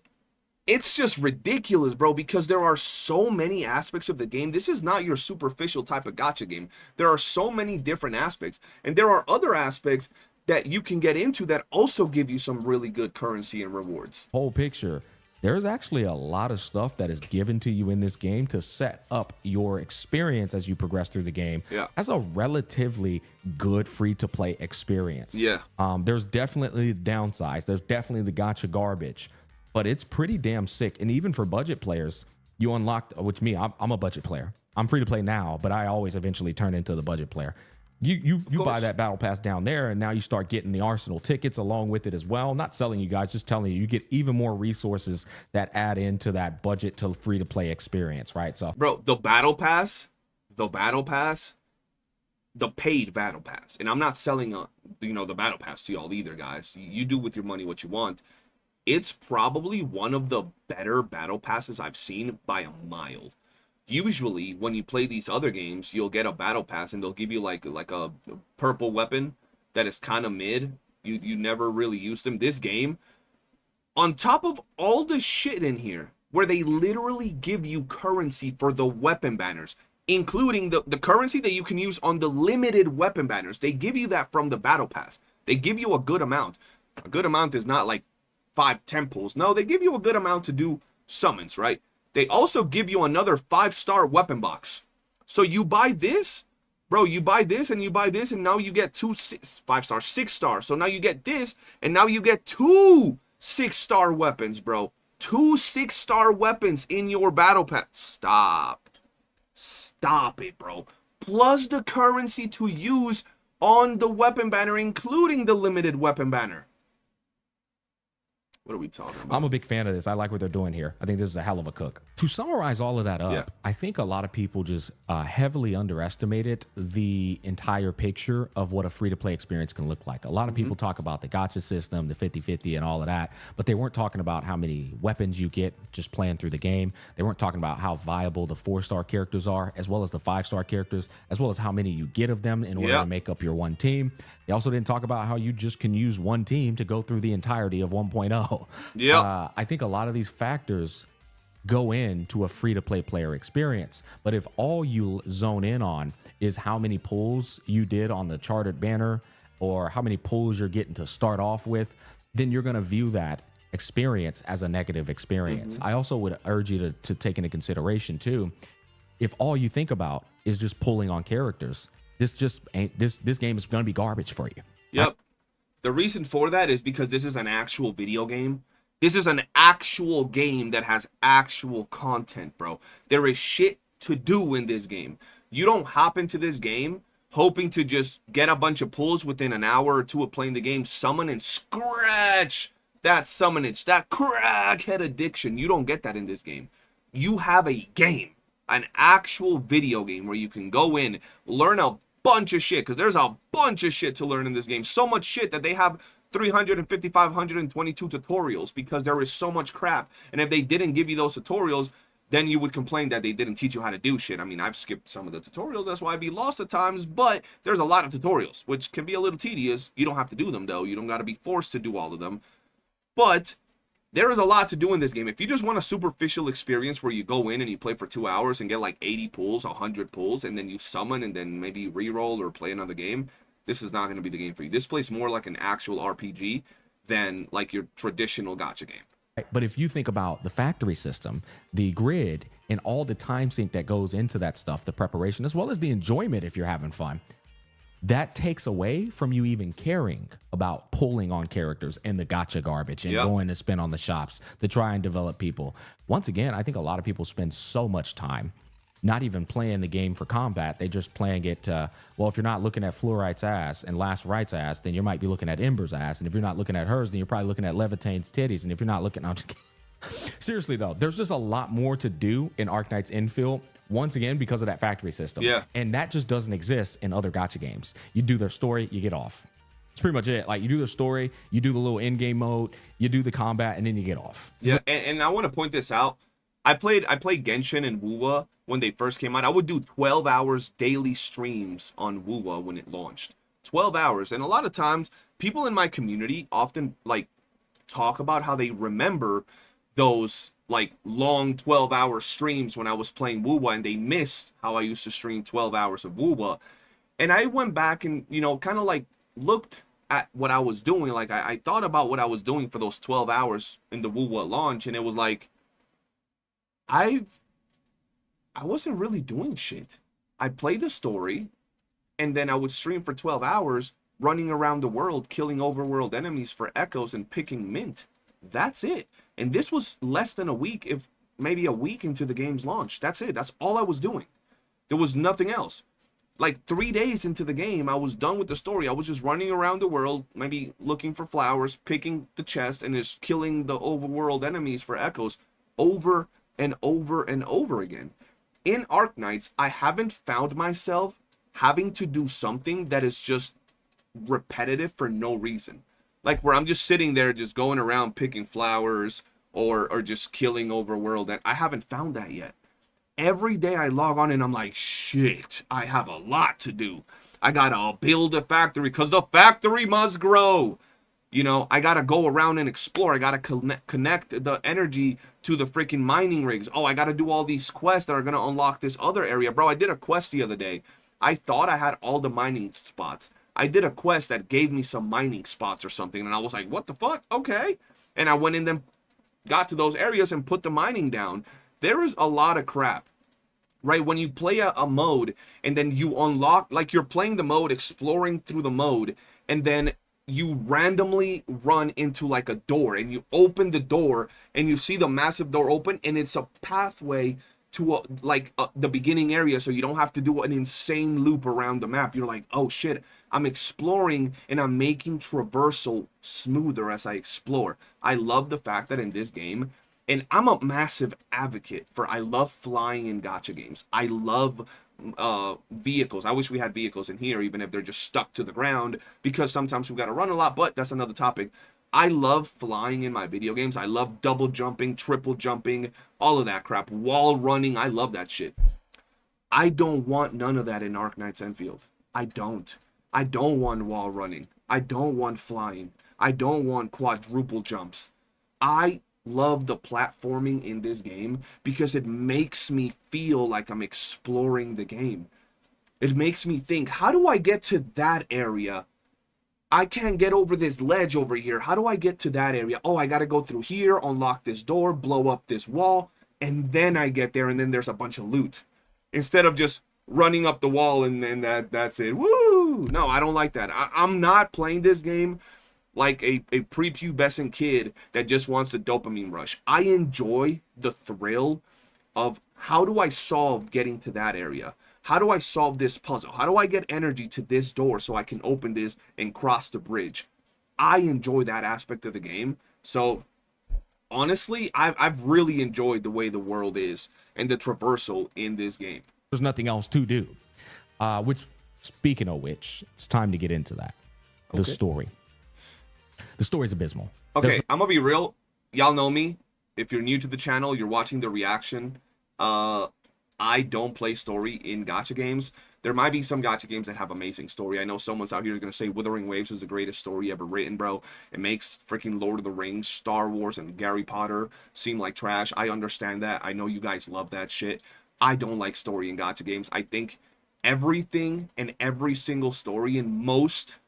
Speaker 2: it's just ridiculous, bro, because there are so many aspects of the game. This is not your superficial type of gacha game. There are so many different aspects, and there are other aspects that you can get into that also give you some really good currency and rewards.
Speaker 7: whole picture, there's actually a lot of stuff that is given to you in this game to set up your experience as you progress through the game.
Speaker 2: Yeah.
Speaker 7: As a relatively good free-to-play experience.
Speaker 2: Yeah.
Speaker 7: There's definitely the downsides. There's definitely the gacha garbage. But it's pretty damn sick. And even for budget players, you unlocked, which me, I'm a budget player. I'm free to play now, but I always eventually turn into the budget player. You buy that battle pass down there, and now you start getting the Arsenal tickets along with it as well. I'm not selling you guys, just telling you, you get even more resources that add into that budget to free to play experience, right? So,
Speaker 2: Bro, the battle pass, the paid battle pass, and I'm not selling the battle pass to y'all either, guys. You do with your money what you want. It's probably one of the better battle passes I've seen by a mile. Usually, when you play these other games, you'll get a battle pass and they'll give you like a purple weapon that is kind of mid. You never really use them. This game, on top of all the shit in here, where they literally give you currency for the weapon banners, including the currency that you can use on the limited weapon banners. They give you that from the battle pass. They give you a good amount. A good amount is not like 5-10 pulls. No, they give you a good amount to do summons, right? They also give you another 5-star weapon box. So you buy this, bro, you buy this and you buy this, and now you get 5-star, 6-star. So now you get this, and now you get 2 6-star weapons, bro. 2 6-star weapons in your battle pass. Stop it, bro. Plus the currency to use on the weapon banner, including the limited weapon banner. What are we talking about?
Speaker 7: I'm a big fan of this. I like what they're doing here. I think this is a hell of a cook. To summarize all of that up, I think a lot of people just heavily underestimated the entire picture of what a free-to-play experience can look like. A lot of people talk about the gacha system, the 50-50 and all of that, but they weren't talking about how many weapons you get just playing through the game. They weren't talking about how viable the 4-star characters are, as well as the 5-star characters, as well as how many you get of them in order to make up your one team. They also didn't talk about how you just can use one team to go through the entirety of 1.0.
Speaker 2: Yeah,
Speaker 7: I think a lot of these factors go into a free-to-play player experience. But if all you zone in on is how many pulls you did on the chartered banner or how many pulls you're getting to start off with, then you're going to view that experience as a negative experience. I also would urge you to take into consideration too, if all you think about is just pulling on characters, this game is going to be garbage for you.
Speaker 2: Yep. The reason for that is because this is an actual video game. This is an actual game that has actual content, bro. There is shit to do in this game. You don't hop into this game hoping to just get a bunch of pulls within an hour or two of playing the game, summon and scratch that summonage, that crackhead addiction. You don't get that in this game. You have a game, an actual video game where you can go in, learn a bunch of shit, because there's a bunch of shit to learn in this game. So much shit that they have 352 tutorials, because there is so much crap. And if they didn't give you those tutorials, then you would complain that they didn't teach you how to do shit. I mean, I've skipped some of the tutorials, that's why I'd be lost at times, but there's a lot of tutorials, which can be a little tedious. You don't have to do them, though. You don't got to be forced to do all of them. But there is a lot to do in this game. If you just want a superficial experience where you go in and you play for 2 hours and get like 80 pulls, 100 pulls, and then you summon and then maybe reroll or play another game, this is not going to be the game for you. This plays more like an actual RPG than like your traditional gacha game.
Speaker 7: But if you think about the factory system, the grid, and all the time sink that goes into that stuff, the preparation, as well as the enjoyment if you're having fun, that takes away from you even caring about pulling on characters and the gacha garbage and going to spend on the shops to try and develop people. Once again, I think a lot of people spend so much time not even playing the game for combat. They just playing it, well, if you're not looking at Fluorite's ass and Last Right's ass, then you might be looking at Ember's ass. And if you're not looking at hers, then you're probably looking at Laevatain's titties. And if you're not looking, I'm just kidding. Seriously though, there's just a lot more to do in Arknights Infield, once again, because of that factory system.
Speaker 2: Yeah.
Speaker 7: And that just doesn't exist in other gacha games. You do their story, you get off. It's pretty much it. Like, you do the story, you do the little in-game mode, you do the combat, and then you get off.
Speaker 2: Yeah, and I want to point this out. I played Genshin and WooOo when they first came out. I would do 12 hours daily streams on WooOo when it launched. 12 hours. And a lot of times, people in my community often, like, talk about how they remember those, like, long 12-hour streams when I was playing WooOo, and they missed how I used to stream 12 hours of WooOo. And I went back and, you know, kind of, like, looked at what I was doing. Like, I thought about what I was doing for those 12 hours in the WooOo launch, and it was like, I wasn't really doing shit. I played the story, and then I would stream for 12 hours, running around the world, killing overworld enemies for echoes and picking mint. That's it. And this was less than a week, if maybe a week into the game's launch. That's it. That's all I was doing. There was nothing else. Like 3 days into the game, I was done with the story. I was just running around the world, maybe looking for flowers, picking the chest, and just killing the overworld enemies for echoes over and over and over again. In Arknights, I haven't found myself having to do something that is just repetitive for no reason. Like, where I'm just sitting there just going around picking flowers or just killing overworld. And I haven't found that yet. Every day I log on and I'm like, shit, I have a lot to do. I gotta build a factory because the factory must grow. You know, I gotta go around and explore. I gotta connect the energy to the freaking mining rigs. Oh, I gotta do all these quests that are gonna unlock this other area. Bro, I did a quest the other day. I thought I had all the mining spots. I did a quest that gave me some mining spots or something, and I was like, what the fuck? Okay. And I went in them, got to those areas and put the mining down. There is a lot of crap, right? When you play a mode and then you unlock, like, you're playing the mode, exploring through the mode, and then you randomly run into like a door, and you open the door and you see the massive door open, and it's a pathway to the beginning area, so you don't have to do an insane loop around the map. You're like, oh shit, I'm exploring and I'm making traversal smoother as I explore. I love the fact that in this game, and I'm a massive advocate for, I love flying in gacha games. I love vehicles. I wish we had vehicles in here, even if they're just stuck to the ground, because sometimes we've got to run a lot, but that's another topic. I love flying in my video games. I love double jumping, triple jumping, all of that crap. Wall running, I love that shit. I don't want none of that in Arknights Enfield. I don't. I don't want wall running. I don't want flying. I don't want quadruple jumps. I love the platforming in this game because it makes me feel like I'm exploring the game. It makes me think, how do I get to that area? I can't get over this ledge over here. How do I get to that area? Oh, I gotta go through here, unlock this door, blow up this wall, and then I get there, and then there's a bunch of loot. Instead of just running up the wall and then that's it. Woo! No, I don't like that. I'm not playing this game like a prepubescent kid that just wants the dopamine rush. I enjoy the thrill of, how do I solve getting to that area? How do I solve this puzzle? How do I get energy to this door so I can open this and cross the bridge? I enjoy that aspect of the game. So honestly, I've really enjoyed the way the world is and the traversal in this game.
Speaker 7: There's nothing else to do, which Speaking of which, it's time to get into that. The story. The story is abysmal.
Speaker 2: Okay, I'm gonna be real. Y'all know me. If you're new to the channel, you're watching the reaction. I don't play story in gacha games. There might be some gacha games that have amazing story. I know someone's out here gonna say Wuthering Waves is the greatest story ever written, bro. It makes freaking Lord of the Rings, Star Wars, and Harry Potter seem like trash. I understand that. I know you guys love that shit. I don't like story in gacha games. I think everything and every single story in most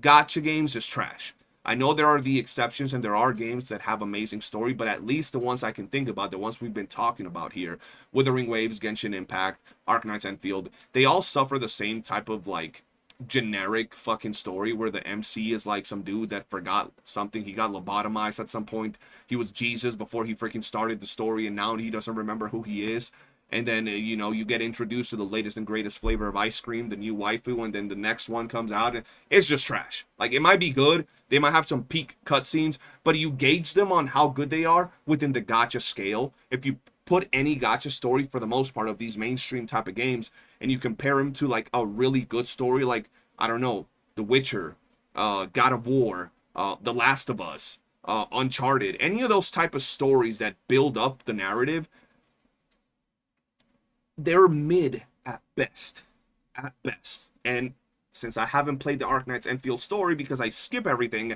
Speaker 2: gacha games is trash. I know there are the exceptions and there are games that have amazing story, but at least the ones I can think about, the ones we've been talking about here, Wuthering Waves, Genshin Impact, Arknights Enfield, they all suffer the same type of like generic fucking story where the MC is like some dude that forgot something. He got lobotomized at some point. He was Jesus before he freaking started the story, and now he doesn't remember who he is. And then, you know, you get introduced to the latest and greatest flavor of ice cream, the new waifu, and then the next one comes out, and it's just trash. Like, it might be good. They might have some peak cutscenes, but you gauge them on how good they are within the gacha scale. If you put any gacha story, for the most part, of these mainstream type of games, and you compare them to, like, a really good story, like, I don't know, The Witcher, God of War, The Last of Us, Uncharted, any of those type of stories that build up the narrative, they're mid at best. And since I haven't played the Arknights Enfield story because I skip everything,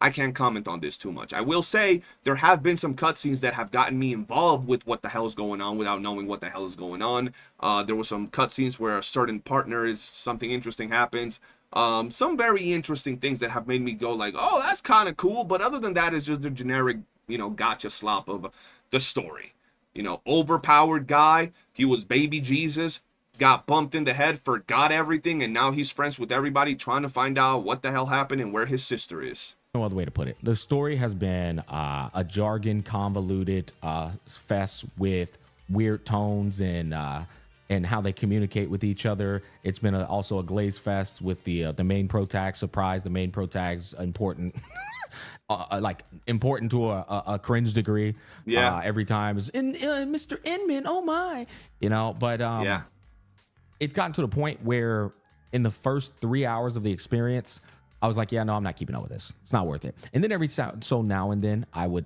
Speaker 2: I can't comment on this too much. I will say there have been some cutscenes that have gotten me involved with what the hell's going on without knowing what the hell is going on. There were some cutscenes where a certain partner is, something interesting happens. Some very interesting things that have made me go like, oh, that's kind of cool. But other than that, it's just the generic, you know, gacha slop of the story. You know, overpowered guy, he was baby Jesus, got bumped in the head, forgot everything, and now he's friends with everybody trying to find out what the hell happened and where his sister is.
Speaker 7: No other way to put it. The story has been a jargon convoluted fest with weird tones and how they communicate with each other. It's been also a glaze fest with the main protag surprise, the main protag's important. Like important to a cringe degree. Yeah. Every time is in Mr. Inman. Oh my, you know. But yeah, it's gotten to the point where in the first 3 hours of the experience, I was like, yeah, no, I'm not keeping up with this. It's not worth it. And then every so now and then, I would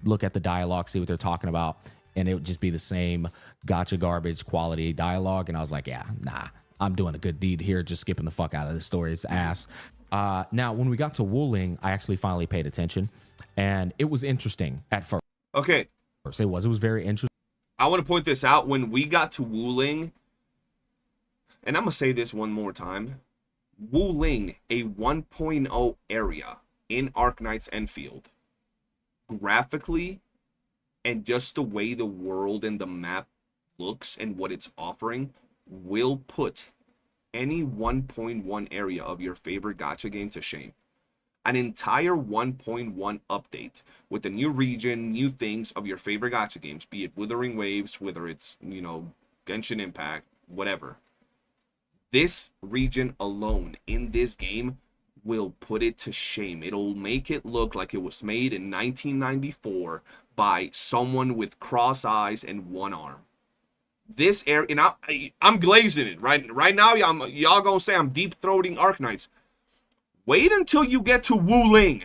Speaker 7: look at the dialogue, see what they're talking about, and it would just be the same gotcha garbage quality dialogue. And I was like, yeah, nah, I'm doing a good deed here, just skipping the fuck out of this story. It's ass. Now, when we got to Wuling, I actually finally paid attention, and it was interesting at first.
Speaker 2: Okay.
Speaker 7: It was very interesting.
Speaker 2: I want to point this out. When we got to Wuling, and I'm going to say this one more time, Wuling, a 1.0 area in Arknights Enfield, graphically, and just the way the world and the map looks and what it's offering, will put any 1.1 area of your favorite gacha game to shame. An entire 1.1 update with a new region, new things of your favorite gacha games, be it Wuthering Waves, whether it's, you know, Genshin Impact, whatever. This region alone in this game will put it to shame. It'll make it look like it was made in 1994 by someone with cross eyes and one arm. This area, and I'm glazing it right now. Y'all gonna say I'm deep throating Arknights. Wait until you get to Wuling.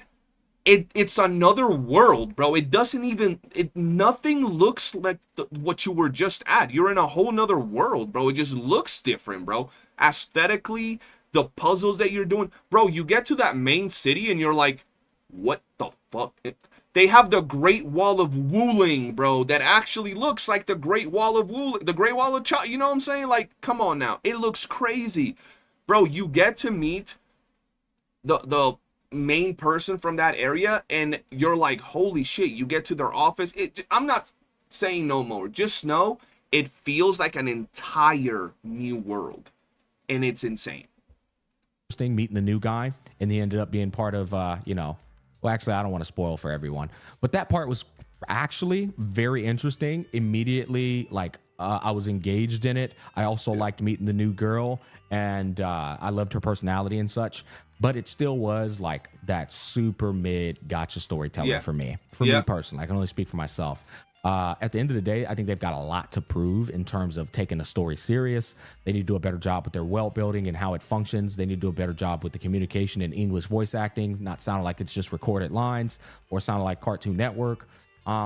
Speaker 2: It's another world, bro. It doesn't even, nothing looks like what you were just at. You're in a whole nother world, bro. It just looks different, bro. Aesthetically, the puzzles that you're doing, bro. You get to that main city and you're like, what the fuck? They have the Great Wall of Wuling, bro, that actually looks like the Great Wall of Wuling, the Great Wall of China. You know what I'm saying? Like, come on now. It looks crazy. Bro, you get to meet the main person from that area, and you're like, holy shit. You get to their office. I'm not saying no more. Just know it feels like an entire new world, and it's insane.
Speaker 7: Meeting the new guy, and he ended up being part of, you know, well, actually, I don't want to spoil for everyone, but that part was actually very interesting. Immediately, like, I was engaged in it. I also liked meeting the new girl, and I loved her personality and such, but it still was like that super mid gotcha storytelling for me. For me personally, I can only speak for myself. At the end of the day, I think they've got a lot to prove in terms of taking the story serious. They need to do a better job with their world building and how it functions. They need to do a better job with the communication and English voice acting, not sounding like it's just recorded lines or sounding like Cartoon Network.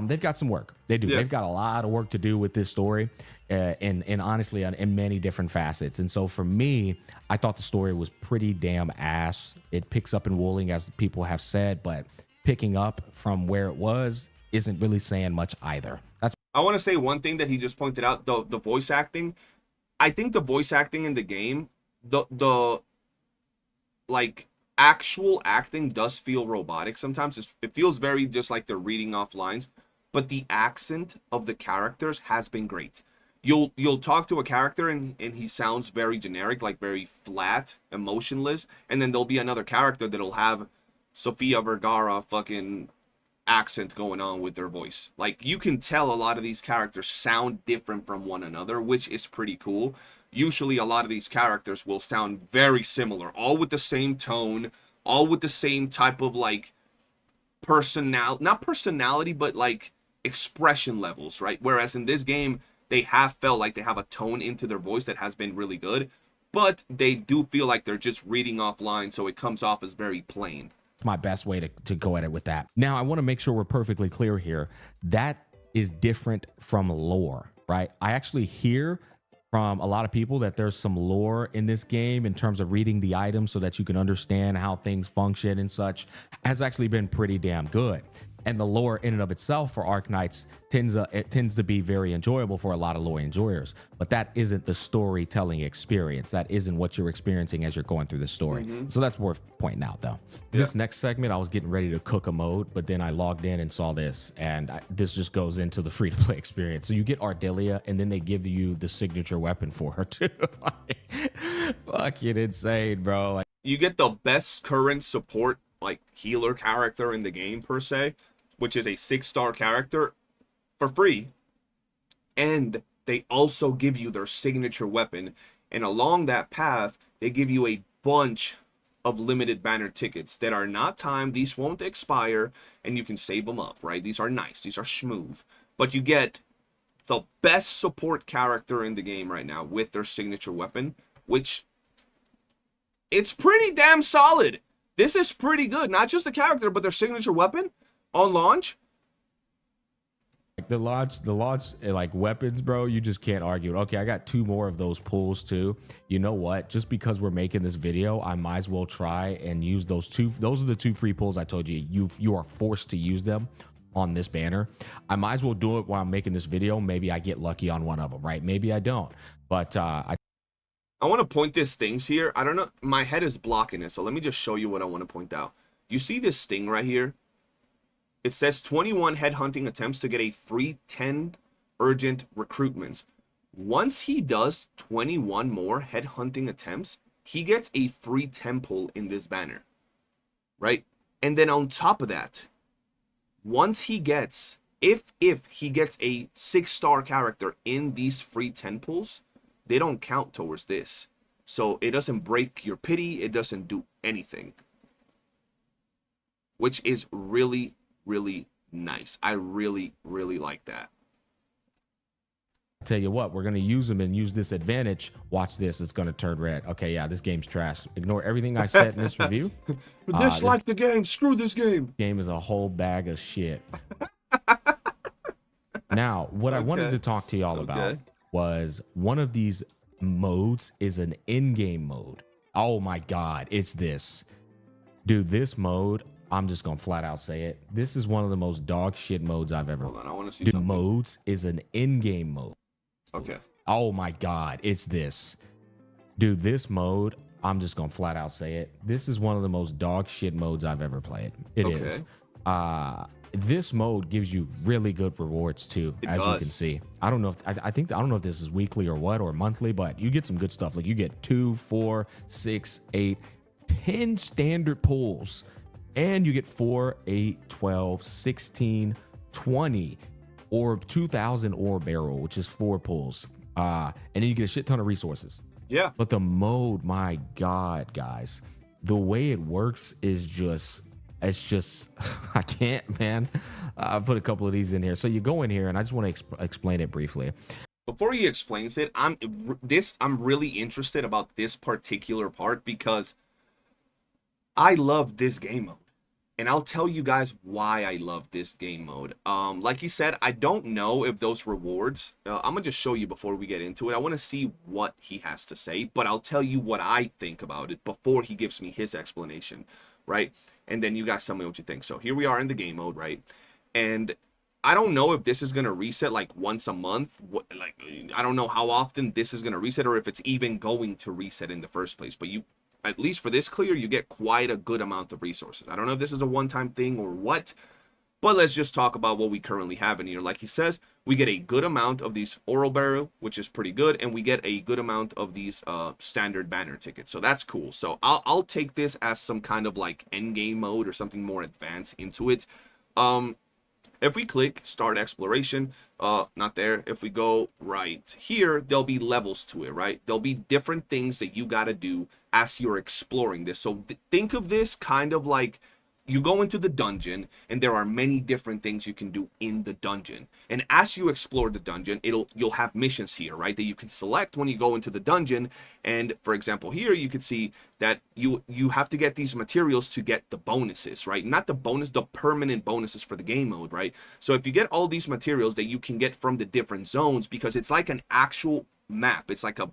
Speaker 7: They've got some work. They do.
Speaker 2: Yeah.
Speaker 7: They've got a lot of work to do with this story, and honestly, in many different facets. And so for me, I thought the story was pretty damn ass. It picks up in Wooling, as people have said, but picking up from where it was isn't really saying much either. That's
Speaker 2: I want to say one thing that he just pointed out, the voice acting. I think the voice acting in the game, the like actual acting does feel robotic sometimes. It feels very just like they're reading off lines, but the accent of the characters has been great. You'll talk to a character and he sounds very generic, like very flat, emotionless, and then there'll be another character that'll have Sofia Vergara fucking accent going on with their voice. Like, you can tell a lot of these characters sound different from one another, which is pretty cool. Usually a lot of these characters will sound very similar, all with the same tone, all with the same type of like not personality, but like expression levels, right? Whereas in this game, they have felt like they have a tone into their voice that has been really good, but they do feel like they're just reading off lines, so it comes off as very plain.
Speaker 7: my best way to go at it with that. Now, I want to make sure we're perfectly clear here. That is different from lore, right? I actually hear from a lot of people that there's some lore in this game in terms of reading the items so that you can understand how things function and such, has actually been pretty damn good. And the lore in and of itself for Arknights tends to be very enjoyable for a lot of lore enjoyers. But that isn't the storytelling experience. That isn't what you're experiencing as you're going through the story. So that's worth pointing out, though. This next segment, I was getting ready to cook a mode, but then I logged in and saw this. And this just goes into the free-to-play experience. So you get Ardelia, and then they give you the signature weapon for her, too. Fucking insane, bro. Like,
Speaker 2: You get the best current support, like, healer character in the game, per se, which is a 6-star character, for free. And they also give you their signature weapon. And along that path, they give you a bunch of limited banner tickets that are not timed. These won't expire, and you can save them up, right? These are nice. These are smooth. But you get the best support character in the game right now with their signature weapon, which it's pretty damn solid. This is pretty good. Not just the character, but their signature weapon on launch.
Speaker 7: the launch, like weapons, bro, you just can't argue it. Okay, I got 2 more of those pulls too. You know what? Just because we're making this video, I might as well try and use those 2. Those are the 2 free pulls I told you. You are forced to use them on this banner. I might as well do it while I'm making this video. Maybe I get lucky on one of them, right? Maybe I don't. But I
Speaker 2: want to point these things here. I don't know. My head is blocking it, so let me just show you what I want to point out. You see this sting right here? It says 21 headhunting attempts to get a free 10 urgent recruitments. Once he does 21 more headhunting attempts, he gets a free 10 pull in this banner, right? And then on top of that, once he gets, if he gets a 6-star character in these free 10 pulls, they don't count towards this. So it doesn't break your pity. It doesn't do anything, which is really, really nice. I really, really like that.
Speaker 7: tell you what, we're going to use them and use this advantage. Watch this. It's going to turn red. Okay, yeah, this game's trash. Ignore everything I said in this review.
Speaker 2: Dislike the game. Screw this game.
Speaker 7: Game is a whole bag of shit. Now, what I wanted to talk to y'all about was one of these modes is an in-game mode. Oh my God, it's this. Dude, this mode, I'm just going to flat out say it. This is one of the most dog shit modes I've ever.
Speaker 2: Hold on, I want to see
Speaker 7: Dude,
Speaker 2: something.
Speaker 7: modes is an in-game mode.
Speaker 2: Okay.
Speaker 7: Oh my God, it's this. Dude, this mode, I'm just going to flat out say it. This is one of the most dog shit modes I've ever played. It is. This mode gives you really good rewards too, as you can see. I don't know if I don't know if this is weekly or what, or monthly, but you get some good stuff. Like you get 2, 4, 6, 8, 10 standard pulls, and you get 4, 8, 12, 16, 20 or 2,000 ore barrel, which is 4 pulls. And then you get a shit ton of resources.
Speaker 2: Yeah.
Speaker 7: But the mode, my God, guys, the way it works is just It's just, I can't, man. I put a couple of these in here. So you go in here, and I just want to explain it briefly.
Speaker 2: Before he explains it, I'm really interested about this particular part because I love this game mode. And I'll tell you guys why I love this game mode. Like he said, I don't know if those rewards, I'm gonna just show you before we get into it. I want to see what he has to say, but I'll tell you what I think about it before he gives me his explanation, right? And then you guys tell me what you think. So here we are in the game mode, right? And I don't know if this is gonna reset like once a month. I don't know how often this is gonna reset, or if it's even going to reset in the first place. But you, at least for this clear, you get quite a good amount of resources. I don't know if this is a one-time thing or what, but let's just talk about what we currently have in here. Like he says, we get a good amount of these oral barrel, which is pretty good, and we get a good amount of these standard banner tickets. So that's cool. So I'll take this as some kind of like end game mode or something more advanced into it. If we click start exploration, not there. If we go right here, there'll be levels to it, right? There'll be different things that you got to do as you're exploring this. So think of this kind of like you go into the dungeon and there are many different things you can do in the dungeon. And as you explore the dungeon, you'll have missions here, right? That you can select when you go into the dungeon. And for example, here you can see that you have to get these materials to get the bonuses, right? Not the bonus, the permanent bonuses for the game mode, right? So if you get all these materials that you can get from the different zones, because it's like an actual map, it's like a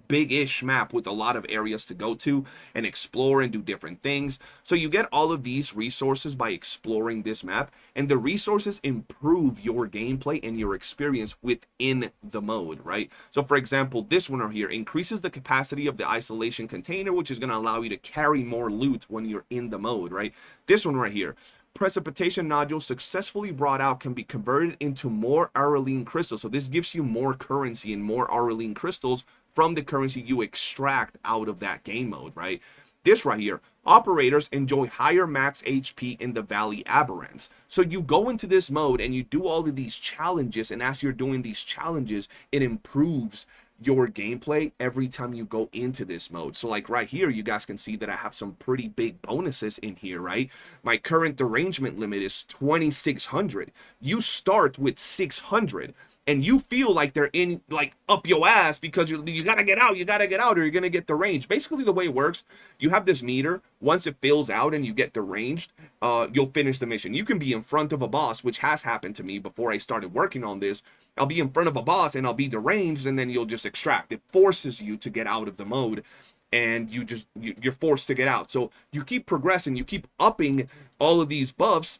Speaker 2: big-ish map with a lot of areas to go to and explore and do different things. So you get all of these resources by exploring this map, and the resources improve your gameplay and your experience within the mode, right? So for example, this one right here increases the capacity of the isolation container, which is going to allow you to carry more loot when you're in the mode, right? This one right here, precipitation nodules successfully brought out can be converted into more auralene crystals. So this gives you more currency and more auralene crystals from the currency you extract out of that game mode, right? This right here, operators enjoy higher max HP in the Valley Aberrants. So you go into this mode and you do all of these challenges, and as you're doing these challenges, it improves your gameplay every time you go into this mode. So like right here, you guys can see that I have some pretty big bonuses in here, right? My current derangement limit is 2,600. You start with 600. And you feel like they're in, like, up your ass because you gotta get out, or you're gonna get deranged. Basically, the way it works, you have this meter. Once it fills out and you get deranged, you'll finish the mission. You can be in front of a boss, which has happened to me before I started working on this. I'll be in front of a boss and I'll be deranged, and then you'll just extract. It forces you to get out of the mode, and you're forced to get out. So you keep progressing, you keep upping all of these buffs,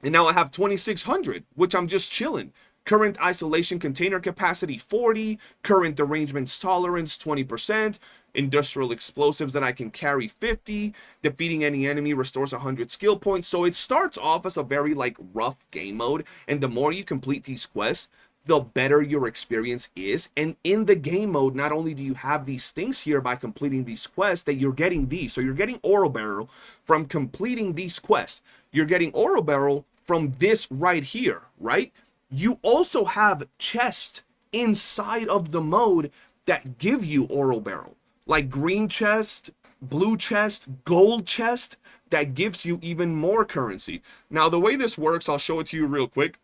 Speaker 2: and now I have 2,600, which I'm just chilling. Current isolation container capacity 40, current derangements tolerance 20%, industrial explosives that I can carry 50, defeating any enemy restores 100 skill points. So it starts off as a very like rough game mode, and the more you complete these quests, the better your experience is. And in the game mode, not only do you have these things here by completing these quests, that you're getting these. So you're getting oral barrel from completing these quests. You're getting oral barrel from this right here, right? You also have chests inside of the mode that give you oral barrel, like green chest, blue chest, gold chest, that gives you even more currency. Now, the way this works, I'll show it to you real quick.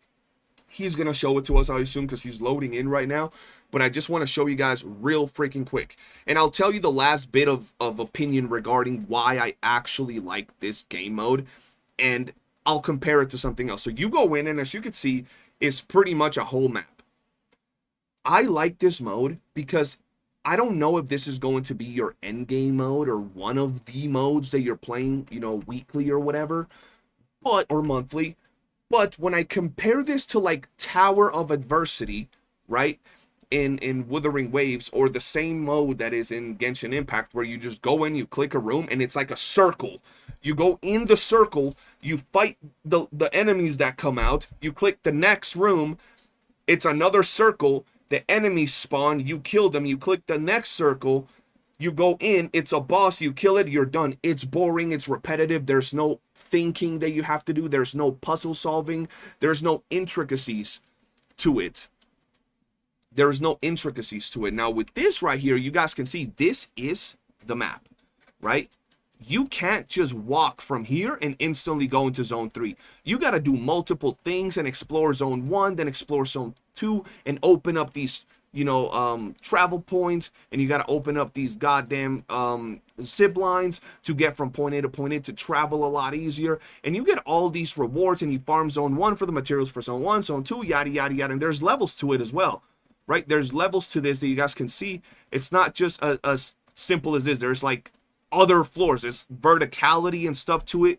Speaker 2: He's going to show it to us, I assume, because he's loading in right now. But I just want to show you guys real freaking quick. And I'll tell you the last bit of opinion regarding why I actually like this game mode. And I'll compare it to something else. So you go in, and as you can see, it's pretty much a whole map. I like this mode because I don't know if this is going to be your end game mode or one of the modes that you're playing, you know, weekly or whatever, or monthly. But when I compare this to like Tower of Adversity, right, in Wuthering Waves, or the same mode that is in Genshin Impact, where you just go in, you click a room, and it's like a circle. You go in the circle, you fight the enemies that come out, you click the next room, it's another circle, the enemies spawn, you kill them, you click the next circle, you go in, it's a boss, you kill it, you're done. It's boring, it's repetitive, there's no thinking that you have to do, there's no puzzle solving, there's no intricacies to it. There's no intricacies to it. Now with this right here, you guys can see this is the map, right? you can't just walk from here and instantly go into zone 3. You got to do multiple things and explore zone 1, then explore zone 2, and open up these, you know, travel points, and you got to open up these goddamn zip lines to get from point A to point A to travel a lot easier. And you get all these rewards, and you farm zone 1 for the materials for zone 1, zone 2, yada, yada, yada. And there's levels to it as well, right? There's levels to this that you guys can see. It's not just as simple as this. There's like other floors. There's verticality and stuff to it.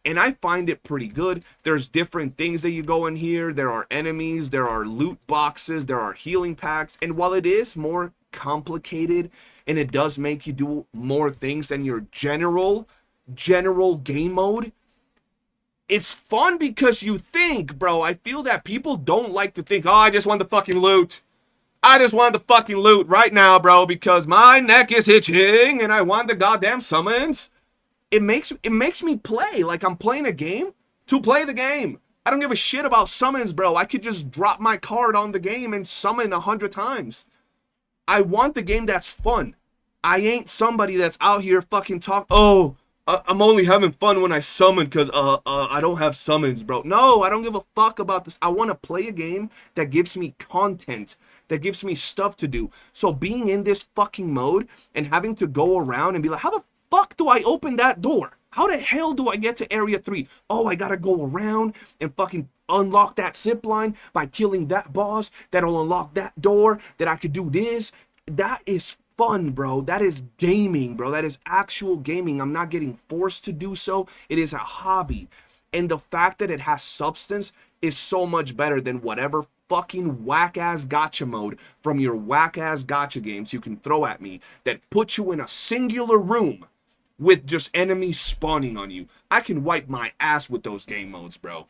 Speaker 2: And I find it pretty good. There's different things that you go in here. There are enemies, there are loot boxes, there are healing packs. And while it is more complicated and it does make you do more things than your general game mode, it's fun because you think, bro. I feel that people don't like to think, oh, I just want the fucking loot. I just want the fucking loot right now, bro, because my neck is itching and I want the goddamn summons. It makes me play like I'm playing a game to play the game. I don't give a shit about summons, bro. I could just drop my card on the game and summon 100 times. I want the game that's fun. I ain't somebody that's out here fucking oh, I'm only having fun when I summon because I don't have summons, bro. No, I don't give a fuck about this. I want to play a game that gives me content, that gives me stuff to do. So being in this fucking mode and having to go around and be like, how the fuck do I open that door? How the hell do I get to area 3? Oh, I gotta go around and fucking unlock that zip line by killing that boss. That'll unlock that door. That I could do this. That is fun, bro. That is gaming, bro. That is actual gaming. I'm not getting forced to do so. It is a hobby. And the fact that it has substance is so much better than whatever fucking whack-ass gacha mode from your whack-ass gacha games you can throw at me that put you in a singular room with just enemies spawning on you. I can wipe my ass with those game modes, bro.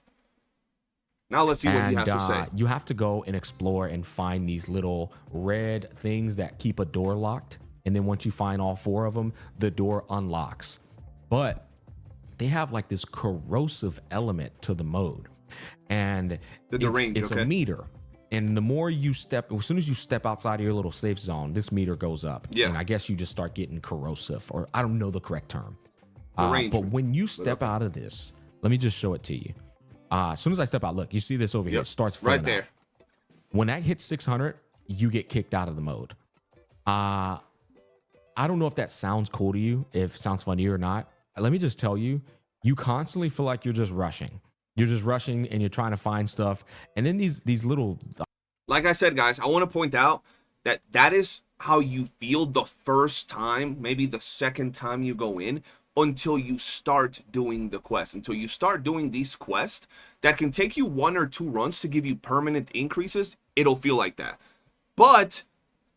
Speaker 2: Now let's see what he has to say.
Speaker 7: You have to go and explore and find these little red things that keep a door locked. And then once you find all 4 of them, the door unlocks. But they have like this corrosive element to the mode. And it's a meter. And the more you step, as soon as you step outside of your little safe zone, this meter goes up. Yeah. And I guess you just start getting corrosive, or I don't know the correct term. But when you step out of this, let me just show it to you. As soon as I step out, look, you see this over here. It starts right there. When that hits 600, you get kicked out of the mode. I don't know if that sounds cool to you, if it sounds funny or not. Let me just tell you, you constantly feel like you're just rushing. You're just rushing and you're trying to find stuff. And then these little...
Speaker 2: Like I said, guys, I want to point out that that is how you feel the first time, maybe the second time you go in, until you start doing the quest. Until you start doing these quests that can take you 1 or 2 runs to give you permanent increases, it'll feel like that. But,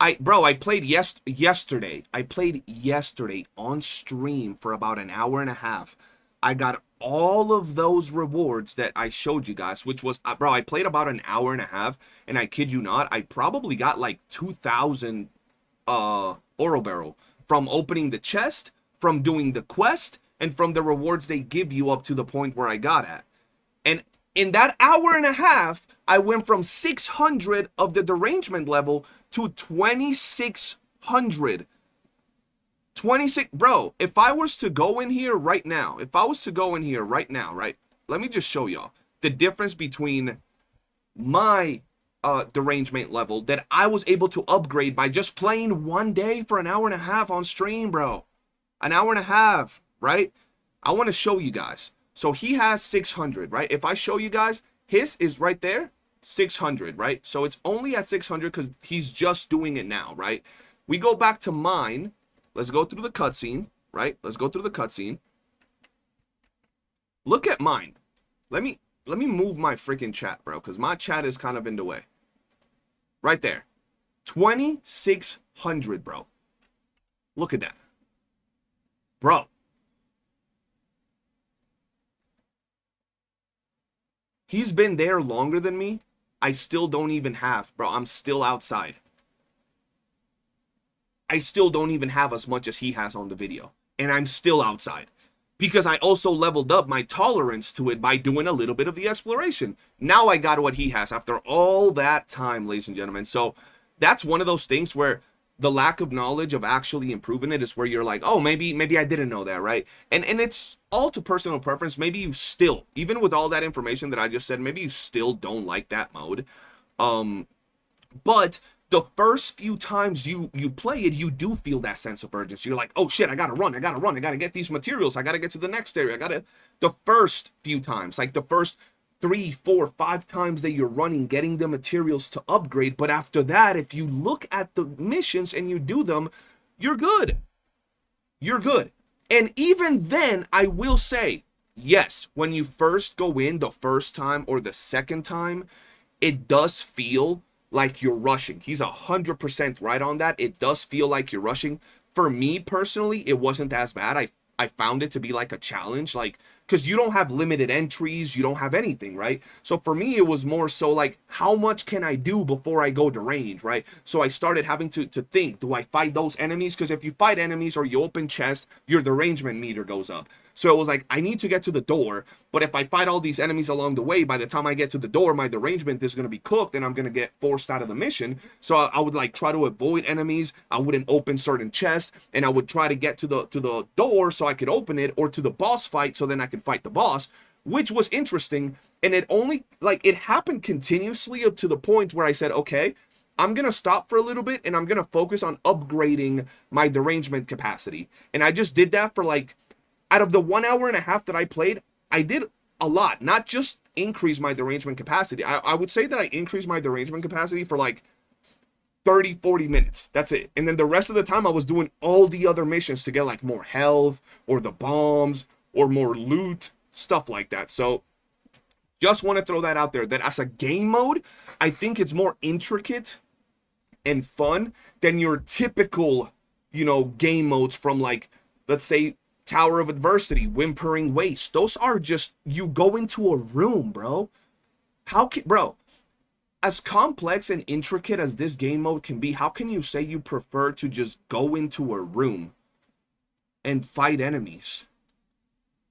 Speaker 2: I played yesterday. I played yesterday on stream for about an hour and a half. I got all of those rewards that I showed you guys, which was, I played about an hour and a half, and I kid you not, I probably got like 2,000 Oro Barrel from opening the chest, from doing the quest, and from the rewards they give you up to the point where I got at. And in that hour and a half, I went from 600 of the derangement level to 2,600. 26, bro, if I was to go in here right now, right? Let me just show y'all the difference between my derangement level that I was able to upgrade by just playing one day for an hour and a half on stream, bro. An hour and a half, right? I want to show you guys. So he has 600, right? If I show you guys, his is right there, 600, right? So it's only at 600 because he's just doing it now, right? We go back to mine. Let's go through the cutscene, right? Let's go through the cutscene. Look at mine. Let me move my freaking chat, bro, because my chat is kind of in the way. Right there. 2,600, bro. Look at that. Bro. He's been there longer than me. I still don't even have, bro. I'm still outside. I still don't even have as much as he has on the video. And I'm still outside. Because I also leveled up my tolerance to it by doing a little bit of the exploration. Now I got what he has after all that time, ladies and gentlemen. So that's one of those things where the lack of knowledge of actually improving it is where you're like, oh, maybe I didn't know that, right? And it's all to personal preference. Maybe you still, even with all that information that I just said, maybe you still don't like that mode. But the first few times you play it, you do feel that sense of urgency. You're like, oh shit, I gotta run, I gotta get these materials, I gotta get to the next area, the first few times, like the first 3, 4, 5 times that you're running, getting the materials to upgrade. But after that, if you look at the missions and you do them, you're good. You're good. And even then, I will say, yes, when you first go in the first time or the second time, it does feel like you're rushing. He's 100% right on that. It does feel like you're rushing. For me personally, it wasn't as bad. I found it to be like a challenge, like, because you don't have limited entries, you don't have anything, right? So for me, it was more so like, how much can I do before I go to range, right? So I started having to think, do I fight those enemies? Because if you fight enemies or you open chests, your derangement meter goes up. So it was like, I need to get to the door, but if I fight all these enemies along the way, by the time I get to the door, my derangement is going to be cooked and I'm going to get forced out of the mission. So I would like try to avoid enemies. I wouldn't open certain chests, and I would try to get to the door so I could open it, or to the boss fight so then I could fight the boss, which was interesting. And it only, like, it happened continuously up to the point where I said, okay, I'm going to stop for a little bit and I'm going to focus on upgrading my derangement capacity. And I just did that for like, out of the 1 hour and a half that I played, I did a lot, not just increase my derangement capacity. I would say that I increased my derangement capacity for like 30, 40 minutes. That's it. And then the rest of the time I was doing all the other missions to get like more health or the bombs or more loot, stuff like that. So just want to throw that out there, that as a game mode, I think it's more intricate and fun than your typical, you know, game modes from like, let's say, Tower of Adversity, Whimpering Waste. Those are just, you go into a room, bro. Bro, as complex and intricate as this game mode can be, how can you say you prefer to just go into a room and fight enemies?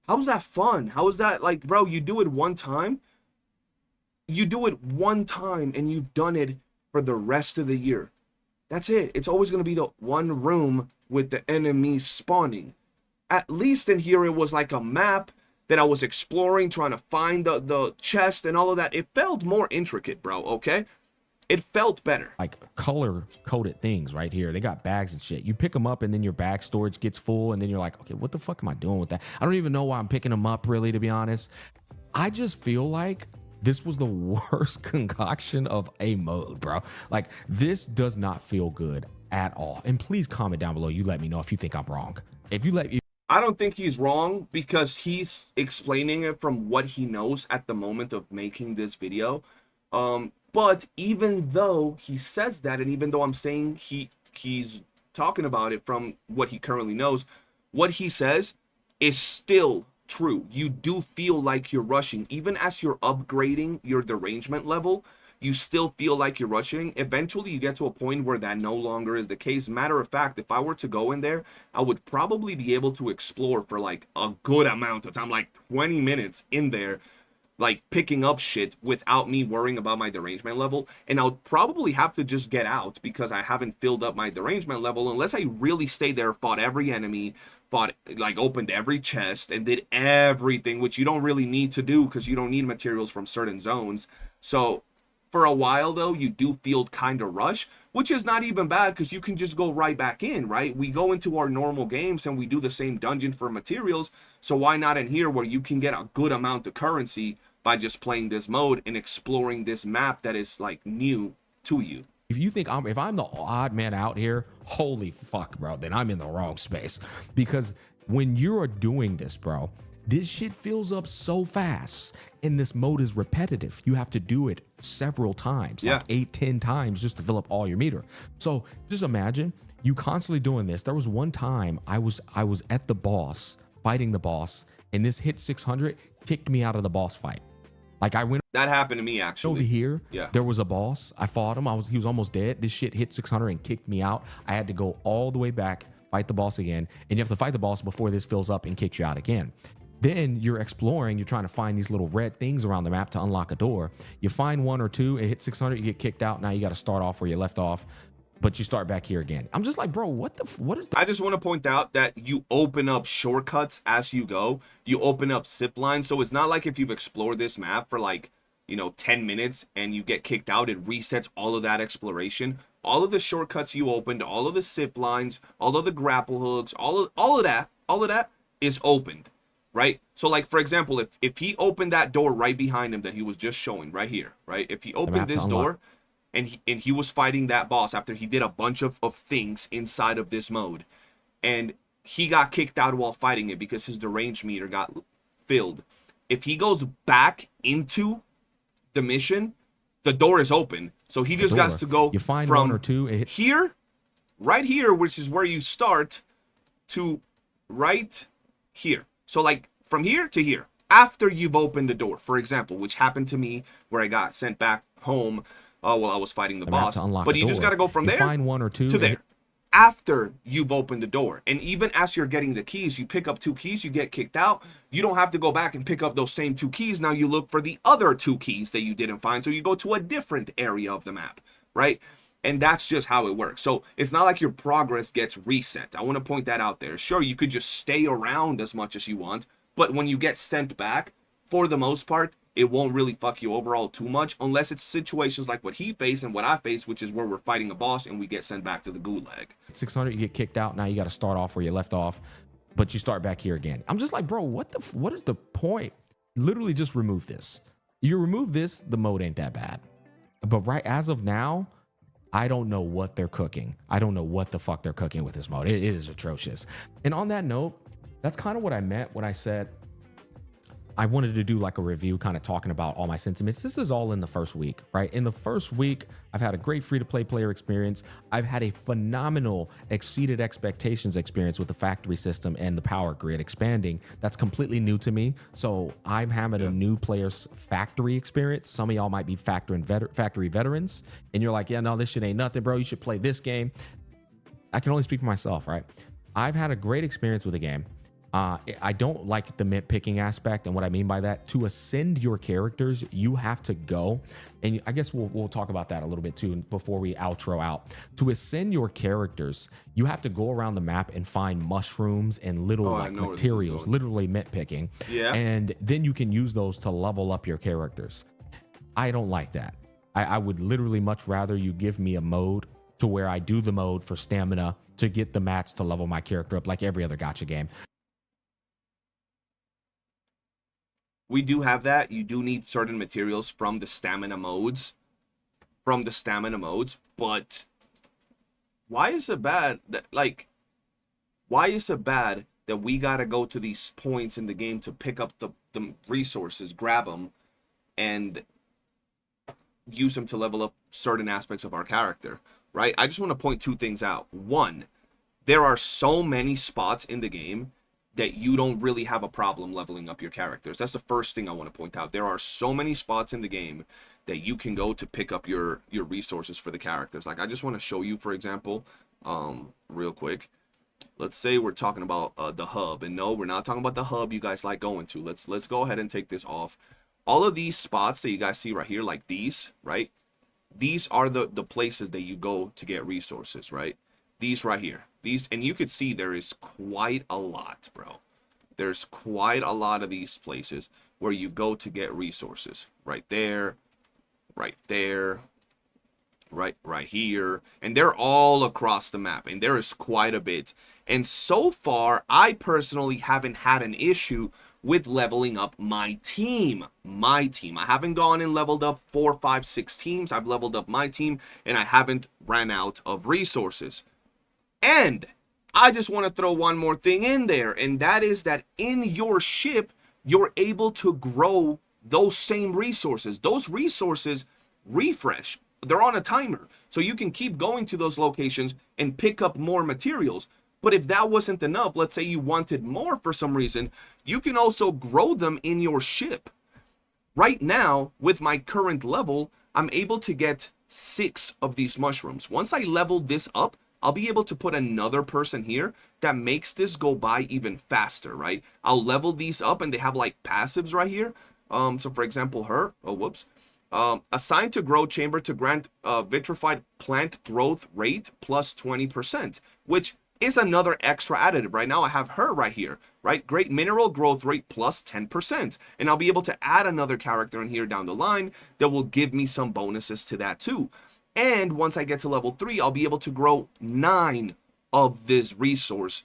Speaker 2: How's that fun? How is that, like, bro, you do it one time. You do it one time and you've done it for the rest of the year. That's it. It's always going to be the one room with the enemies spawning. At least in here, it was like a map that I was exploring, trying to find the chest and all of that. It felt more intricate, bro, okay? It felt better.
Speaker 7: Like color-coded things right here. They got bags and shit. You pick them up and then your bag storage gets full and then you're like, okay, what the fuck am I doing with that? I don't even know why I'm picking them up, really, to be honest. I just feel like this was the worst concoction of a mode, bro. Like, this does not feel good at all. And please comment down below. You let me know if you think I'm wrong.
Speaker 2: I don't think he's wrong, because he's explaining it from what he knows at the moment of making this video. But even though he says that, and even though I'm saying he's talking about it from what he currently knows, what he says is still true. You do feel like you're rushing. Even as you're upgrading your derangement level, you still feel like you're rushing. Eventually, you get to a point where that no longer is the case. Matter of fact, if I were to go in there, I would probably be able to explore for like a good amount of time, like 20 minutes in there, like picking up shit without me worrying about my derangement level. And I'll probably have to just get out because I haven't filled up my derangement level, unless I really stayed there, fought every enemy, opened every chest and did everything, which you don't really need to do because you don't need materials from certain zones. So for a while, though, you do feel kind of rush, which is not even bad because you can just go right back in, right? We go into our normal games and we do the same dungeon for materials. So why not in here where you can get a good amount of currency by just playing this mode and exploring this map that is like new to you?
Speaker 7: If you think if I'm the odd man out here, holy fuck, bro, then I'm in the wrong space. Because when you're doing this, bro, this shit fills up so fast, and this mode is repetitive. You have to do it several times, like 8-10 times just to fill up all your meter. So just imagine you constantly doing this. There was one time I was at the boss, fighting the boss, and this hit 600 kicked me out of the boss fight. Like, I went
Speaker 2: that happened to me actually
Speaker 7: over here.
Speaker 2: Yeah,
Speaker 7: there was a boss. I fought him. He was almost dead. This shit hit 600 and kicked me out. I had to go all the way back, fight the boss again, and you have to fight the boss before this fills up and kicks you out again. Then you're exploring, you're trying to find these little red things around the map to unlock a door. You find one or two, it hits 600, you get kicked out. Now you got to start off where you left off. but you start back here again. I'm just like, bro, what is the
Speaker 2: I just want to point out that you open up shortcuts as you go. You open up zip lines. So it's not like if you've explored this map for like, you know, 10 minutes and you get kicked out, it resets all of that exploration. All of the shortcuts you opened, all of the zip lines, all of the grapple hooks, all of that is opened, right? So like, for example, if he opened that door right behind him that he was just showing right here, right? If he opened this door and he was fighting that boss after he did a bunch of things inside of this mode, and he got kicked out while fighting it because his deranged meter got filled. If he goes back into the mission, the door is open. So he just got to go
Speaker 7: you find
Speaker 2: from
Speaker 7: one or two
Speaker 2: here, right here, which is where you start, to right here. So like from here to here, after you've opened the door, for example, which happened to me where I got sent back home while I was fighting the boss. But you just got to go from there
Speaker 7: find one or two
Speaker 2: to there. After you've opened the door, and even as you're getting the keys, you pick up 2 keys, you get kicked out, you don't have to go back and pick up those same 2 keys. Now you look for the other 2 keys that you didn't find, so you go to a different area of the map, right? And that's just how it works. So it's not like your progress gets reset. I want to point that out there. Sure, you could just stay around as much as you want, but when you get sent back, for the most part, it won't really fuck you overall too much, unless it's situations like what he faced and what I faced, which is where we're fighting a boss and we get sent back to the gulag.
Speaker 7: 600, you get kicked out. Now you got to start off where you left off, but you start back here again. I'm just like, bro, what is the point? Literally just remove this. You remove this, the mode ain't that bad. But right as of now, I don't know what they're cooking. I don't know what the fuck they're cooking with this mode. It is atrocious. And on that note, that's kind of what I meant when I said I wanted to do like a review kind of talking about all my sentiments. This is all in the first week, right? In the first week, I've had a great free-to-play player experience. I've had a phenomenal exceeded expectations experience with the factory system and the power grid expanding. That's completely new to me. So I'm having a new player's factory experience. Some of y'all might be factory veterans and you're like, yeah, no, this shit ain't nothing, bro. You should play this game. I can only speak for myself, right? I've had a great experience with the game. I don't like the mint picking aspect, and what I mean by that, to ascend your characters, you have to go, and I guess we'll talk about that a little bit too before we outro out. To ascend your characters, you have to go around the map and find mushrooms and little like materials, literally mint picking, and then you can use those to level up your characters. I don't like that. I would literally much rather you give me a mode to where I do the mode for stamina to get the mats to level my character up like every other gacha game.
Speaker 2: We do have that. You do need certain materials from the stamina modes. But why is it bad that, like, why is it bad that we gotta go to these points in the game to pick up the resources, grab them, and use them to level up certain aspects of our character, right? I just want to point 2 things out. One, there are so many spots in the game that you don't really have a problem leveling up your characters. That's the first thing I want to point out. There are so many spots in the game that you can go to pick up your resources for the characters. Like, I just want to show you, for example, real quick. Let's say we're talking about the hub. And no, we're not talking about the hub you guys like going to. Let's go ahead and take this off. All of these spots that you guys see right here, like these, right? These are the places that you go to get resources, right? These right here. These, and you could see there is quite a lot, bro. There's quite a lot of these places where you go to get resources. Right there, right there, right here. And they're all across the map. And there is quite a bit. And so far, I personally haven't had an issue with leveling up my team. I haven't gone and leveled up 4, 5, 6 teams. I've leveled up my team, and I haven't ran out of resources. And I just want to throw one more thing in there, and that is that in your ship, you're able to grow those same resources. Those resources refresh. They're on a timer, so you can keep going to those locations and pick up more materials. But if that wasn't enough, let's say you wanted more for some reason, you can also grow them in your ship. Right now, with my current level, I'm able to get 6 of these mushrooms. Once I level this up, I'll be able to put another person here that makes this go by even faster, right? I'll level these up, and they have like passives right here. So for example, her, Assigned to grow chamber to grant vitrified plant growth rate plus 20%, which is another extra additive. Right now I have her right here, right? Great mineral growth rate plus 10. And I'll be able to add another character in here down the line that will give me some bonuses to that too. And once I get to level 3, I'll be able to grow 9 of this resource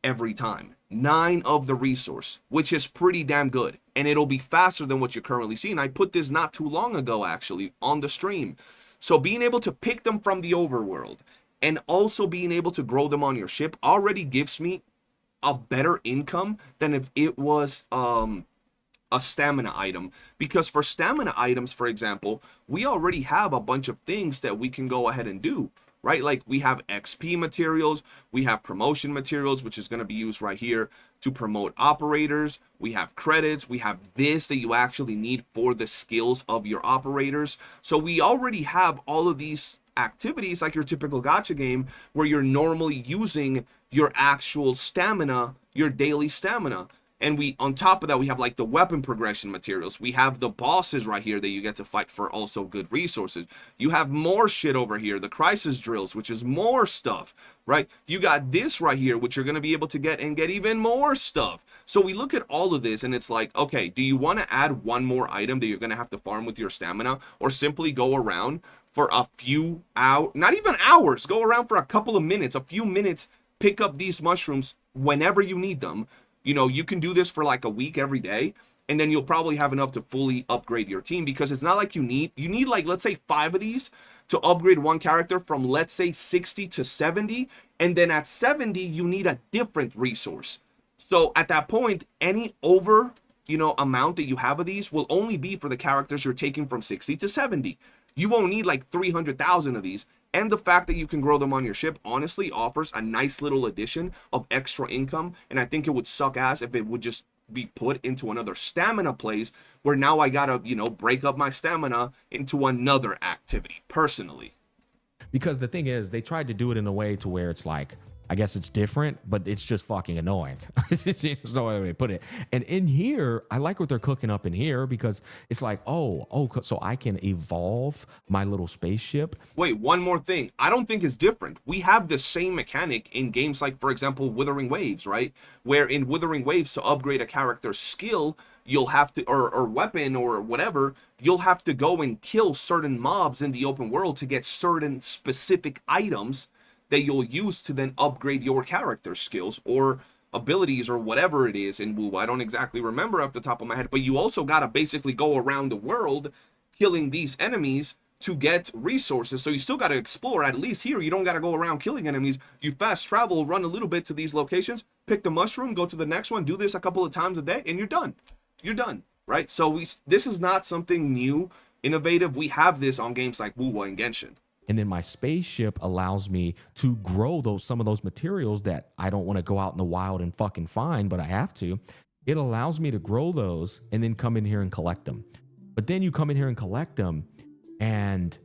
Speaker 2: every time. 9 of the resource, which is pretty damn good. And it'll be faster than what you're currently seeing. I put this not too long ago, actually, on the stream. So being able to pick them from the overworld and also being able to grow them on your ship already gives me a better income than if it was a stamina item. Because for stamina items, for example, we already have a bunch of things that we can go ahead and do, right? Like we have XP materials, we have promotion materials, which is going to be used right here to promote operators. We have credits, we have this that you actually need for the skills of your operators. So we already have all of these activities like your typical gacha game where you're normally using your actual stamina, your daily stamina. And we, on top of that, we have like the weapon progression materials. We have the bosses right here that you get to fight for, also good resources. You have more shit over here, the crisis drills, which is more stuff, right? You got this right here, which you're going to be able to get and get even more stuff. So we look at all of this and it's like, okay, do you want to add one more item that you're going to have to farm with your stamina, or simply go around for a few hours, not even hours, go around for a couple of minutes, a few minutes, pick up these mushrooms whenever you need them. You know, you can do this for like a week every day, and then you'll probably have enough to fully upgrade your team, because it's not like you need like, let's say 5 of these to upgrade one character from, let's say 60 to 70. And then at 70, you need a different resource. So at that point, any over, amount that you have of these will only be for the characters you're taking from 60 to 70. You won't need like 300,000 of these. And the fact that you can grow them on your ship honestly offers a nice little addition of extra income. And I think it would suck ass if it would just be put into another stamina place where now I gotta, break up my stamina into another activity, personally.
Speaker 7: Because the thing is, they tried to do it in a way to where it's like, I guess it's different, but it's just fucking annoying. There's no other way to put it. And in here, I like what they're cooking up in here, because it's like, so I can evolve my little spaceship.
Speaker 2: Wait, one more thing. I don't think it's different. We have the same mechanic in games like, for example, Withering Waves, right? Where in Withering Waves, to upgrade a character's skill, you'll have to, or weapon or whatever, you'll have to go and kill certain mobs in the open world to get certain specific items that you'll use to then upgrade your character's skills or abilities or whatever it is in WoOO. I don't exactly remember off the top of my head, but you also gotta basically go around the world killing these enemies to get resources. So you still gotta explore. At least here, you don't gotta go around killing enemies. You fast travel, run a little bit to these locations, pick the mushroom, go to the next one, do this a couple of times a day, and you're done. You're done, right? So this is not something new, innovative. We have this on games like WoOO and Genshin.
Speaker 7: And then my spaceship allows me to grow some of those materials that I don't want to go out in the wild and fucking find, but I have to. It allows me to grow those and then come in here and collect them. But then you come in here and collect them, and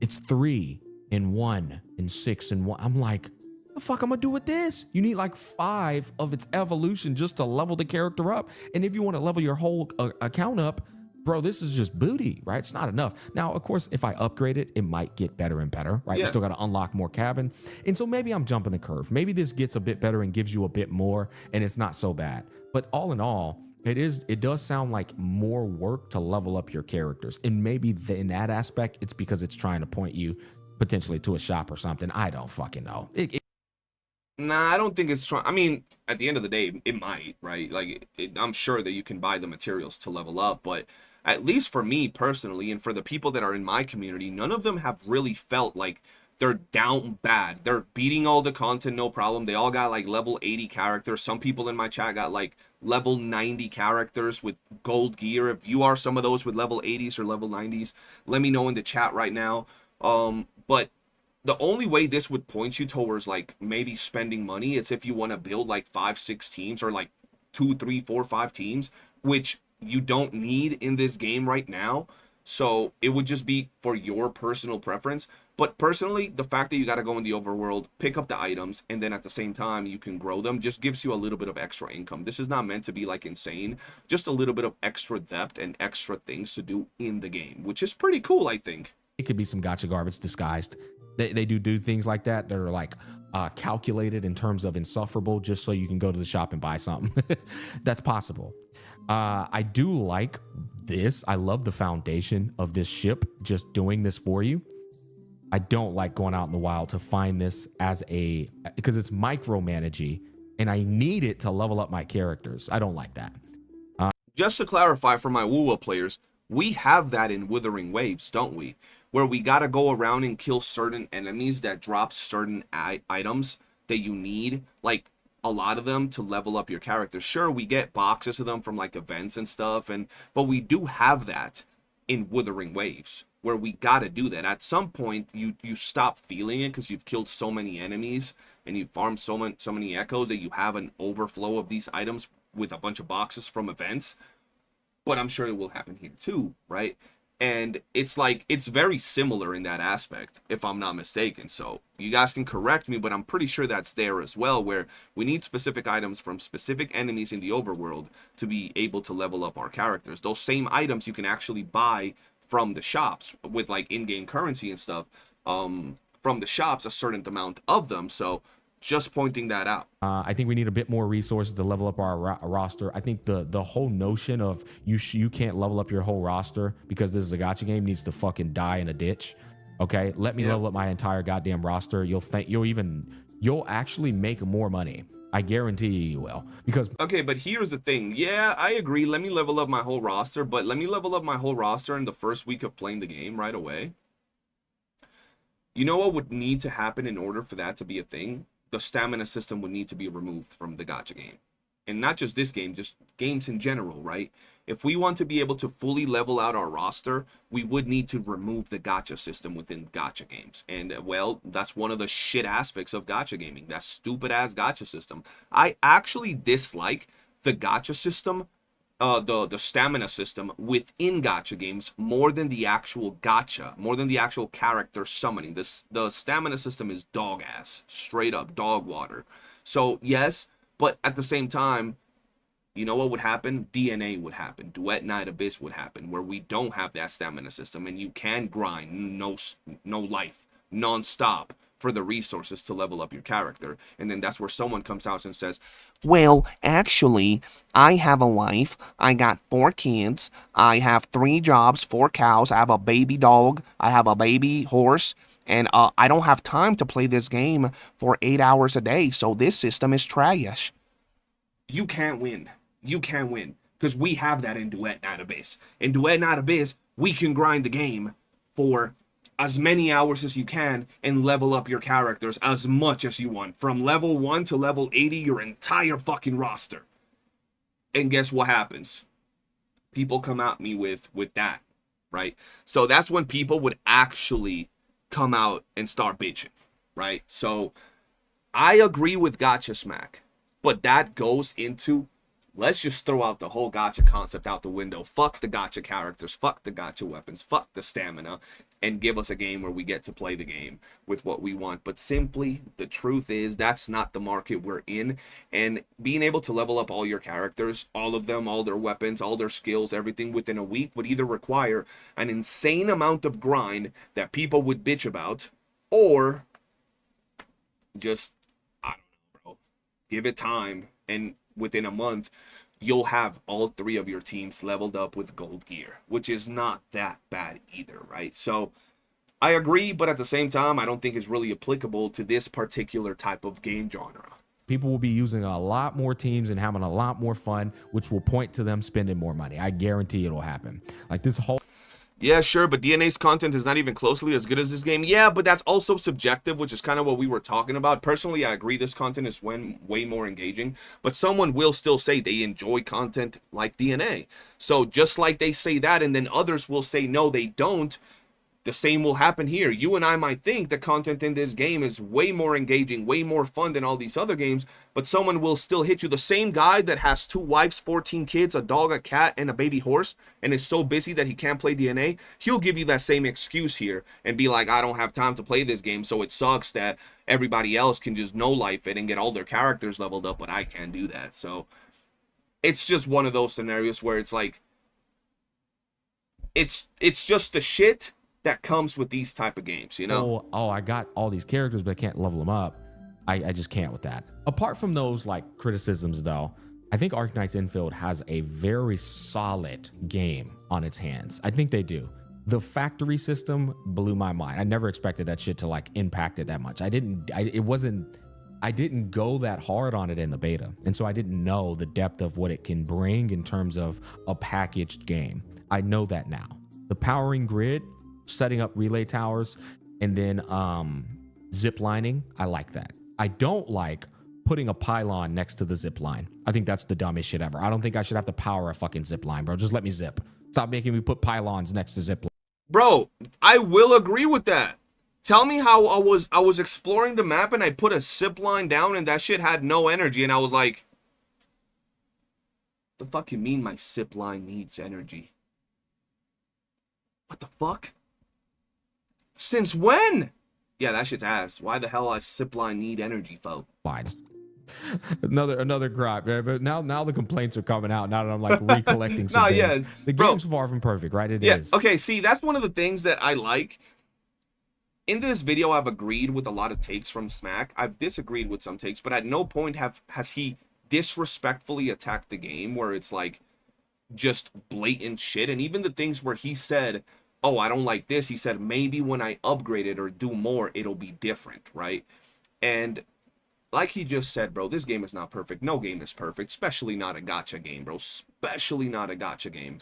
Speaker 7: it's 3 and 1 and 6 and 1. I'm like, the fuck I'm gonna do with this? You need like 5 of its evolution just to level the character up. And if you want to level your whole account up, bro, this is just booty, right? It's not enough. Now, of course, if I upgrade it, it might get better and better, right?
Speaker 2: Yeah.
Speaker 7: We still got to unlock more cabin. And so maybe I'm jumping the curve. Maybe this gets a bit better and gives you a bit more, and it's not so bad. But all in all, it does sound like more work to level up your characters. And maybe in that aspect, it's because it's trying to point you potentially to a shop or something. I don't fucking know.
Speaker 2: Nah, I don't think it's trying. I mean, at the end of the day, it might, right? Like, I'm sure that you can buy the materials to level up, but at least for me personally, and for the people that are in my community, none of them have really felt like they're down bad. They're beating all the content, no problem. They all got like level 80 characters. Some people in my chat got like level 90 characters with gold gear. If you are some of those with level 80s or level 90s, let me know in the chat right now. But the only way this would point you towards like maybe spending money is if you want to build like 5-6 teams, or like 2, 3, 4, 5 teams, which you don't need in this game right now. So it would just be for your personal preference. But personally, the fact that you got to go in the overworld, pick up the items, and then at the same time you can grow them just gives you a little bit of extra income. This is not meant to be like insane, just a little bit of extra depth and extra things to do in the game, which is pretty cool, I think.
Speaker 7: It could be some gacha garbage disguised. They do things like that that are like calculated in terms of insufferable, just so you can go to the shop and buy something. That's possible. I do like this. I love the foundation of this ship just doing this for you. I don't like going out in the wild to find this because it's micromanaging and I need it to level up my characters. I don't like that.
Speaker 2: Just to clarify for my YOOOO players, we have that in Withering Waves, don't we? Where we gotta go around and kill certain enemies that drop certain items that you need, like a lot of them, to level up your character. Sure, we get boxes of them from like events and stuff, but we do have that in Withering Waves, where we gotta do that. At some point, you stop feeling it because you've killed so many enemies and you've farmed so many echoes that you have an overflow of these items with a bunch of boxes from events. But I'm sure it will happen here too, right? And it's like, it's very similar in that aspect, if I'm not mistaken. So you guys can correct me, but I'm pretty sure that's there as well, where we need specific items from specific enemies in the overworld to be able to level up our characters. Those same items you can actually buy from the shops with like in-game currency and stuff, from the shops, a certain amount of them. So just pointing that out.
Speaker 7: I think we need a bit more resources to level up our roster. I think the whole notion of you can't level up your whole roster because this is a gacha game needs to fucking die in a ditch. Okay, let me level up my entire goddamn roster. You'll actually make more money. I guarantee you will. Because
Speaker 2: okay, but here's the thing. Yeah, I agree. Let me level up my whole roster, but let me level up my whole roster in the first week of playing the game right away. You know what would need to happen in order for that to be a thing? The stamina system would need to be removed from the gacha game. And not just this game, just games in general, right? If we want to be able to fully level out our roster, we would need to remove the gacha system within gacha games. And, well, that's one of the shit aspects of gacha gaming. That stupid-ass gacha system. I actually dislike the gacha system, the stamina system within gacha games more than the actual gacha, more than the actual character summoning. The stamina system is dog ass, straight up dog water. So yes, but at the same time, you know what would happen? DNA would happen. Duet Night Abyss would happen, where we don't have that stamina system and you can grind no life, non-stop, for the resources to level up your character. And then that's where someone comes out and says, well, actually, I have a wife, I got 4 kids, I have 3 jobs, 4 cows, I have a baby dog, I have a baby horse, and I don't have time to play this game for 8 hours a day, so this system is trash. You can't win. You can't win. Because we have that in Duet Night Abyss. In Duet Night Abyss, we can grind the game for as many hours as you can and level up your characters as much as you want. From level 1 to level 80, your entire fucking roster. And guess what happens? People come at me with that, right? So that's when people would actually come out and start bitching, right? So I agree with Gacha Smack, but that goes into, let's just throw out the whole gacha concept out the window. Fuck the gacha characters, fuck the gacha weapons, fuck the stamina, and give us a game where we get to play the game with what we want. But simply, the truth is, that's not the market we're in. And being able to level up all your characters, all of them, all their weapons, all their skills, everything within a week would either require an insane amount of grind that people would bitch about, or just, I don't know, bro, give it time, and within a month, you'll have all 3 of your teams leveled up with gold gear, which is not that bad either, right? So I agree, but at the same time, I don't think it's really applicable to this particular type of game genre.
Speaker 7: people will be using a lot more teams and having a lot more fun, which will point to them spending more money. I guarantee it'll happen. Like this whole...
Speaker 2: Yeah, sure, but DNA's content is not even closely as good as this game. Yeah, but that's also subjective, which is kind of what we were talking about. Personally, I agree this content is way more engaging, but someone will still say they enjoy content like DNA. So just like they say that, and then others will say no, they don't, The same will happen here. You and I might think the content in this game is way more engaging, way more fun than all these other games, but someone will still hit you. The same guy that has 2 wives, 14 kids, a dog, a cat, and a baby horse, and is so busy that he can't play DNA, he'll give you that same excuse here and be like, I don't have time to play this game, so it sucks that everybody else can just no-life it and get all their characters leveled up, but I can't do that. So it's just one of those scenarios where it's like, it's just the shit that comes with these type of games, you know?
Speaker 7: Oh, I got all these characters, but I can't level them up. I just can't with that. Apart from those like criticisms though, I think Arknights Infield has a very solid game on its hands. I think they do. The factory system blew my mind. I never expected that shit to like impact it that much. I didn't go that hard on it in the beta. And so I didn't know the depth of what it can bring in terms of a packaged game. I know that now. The powering grid, setting up relay towers, and then zip lining, I like that. I don't like putting a pylon next to the zip line. I think that's the dumbest shit ever. I don't think I should have to power a fucking zip line, bro. Just let me zip. Stop making me put pylons next to zip line.
Speaker 2: Bro, I will agree with that. Tell me how I was exploring the map and I put a zip line down and that shit had no energy, and I was like, the fuck you mean my zip line needs energy? What the fuck? Since when? Yeah, that shit's ass. Why the hell I zipline need energy, folk?
Speaker 7: Lines. Another gripe. But now the complaints are coming out. Now that I'm like recollecting some things.
Speaker 2: Yeah,
Speaker 7: the game's far from perfect, right? It is.
Speaker 2: Okay, see, that's one of the things that I like. In this video, I've agreed with a lot of takes from Smack. I've disagreed with some takes, but at no point has he disrespectfully attacked the game where it's like just blatant shit. And even the things where he said, oh, I don't like this, he said, maybe when I upgrade it or do more, it'll be different, right? And like he just said, bro, this game is not perfect. No game is perfect, especially not a gacha game, bro. Especially not a gacha game.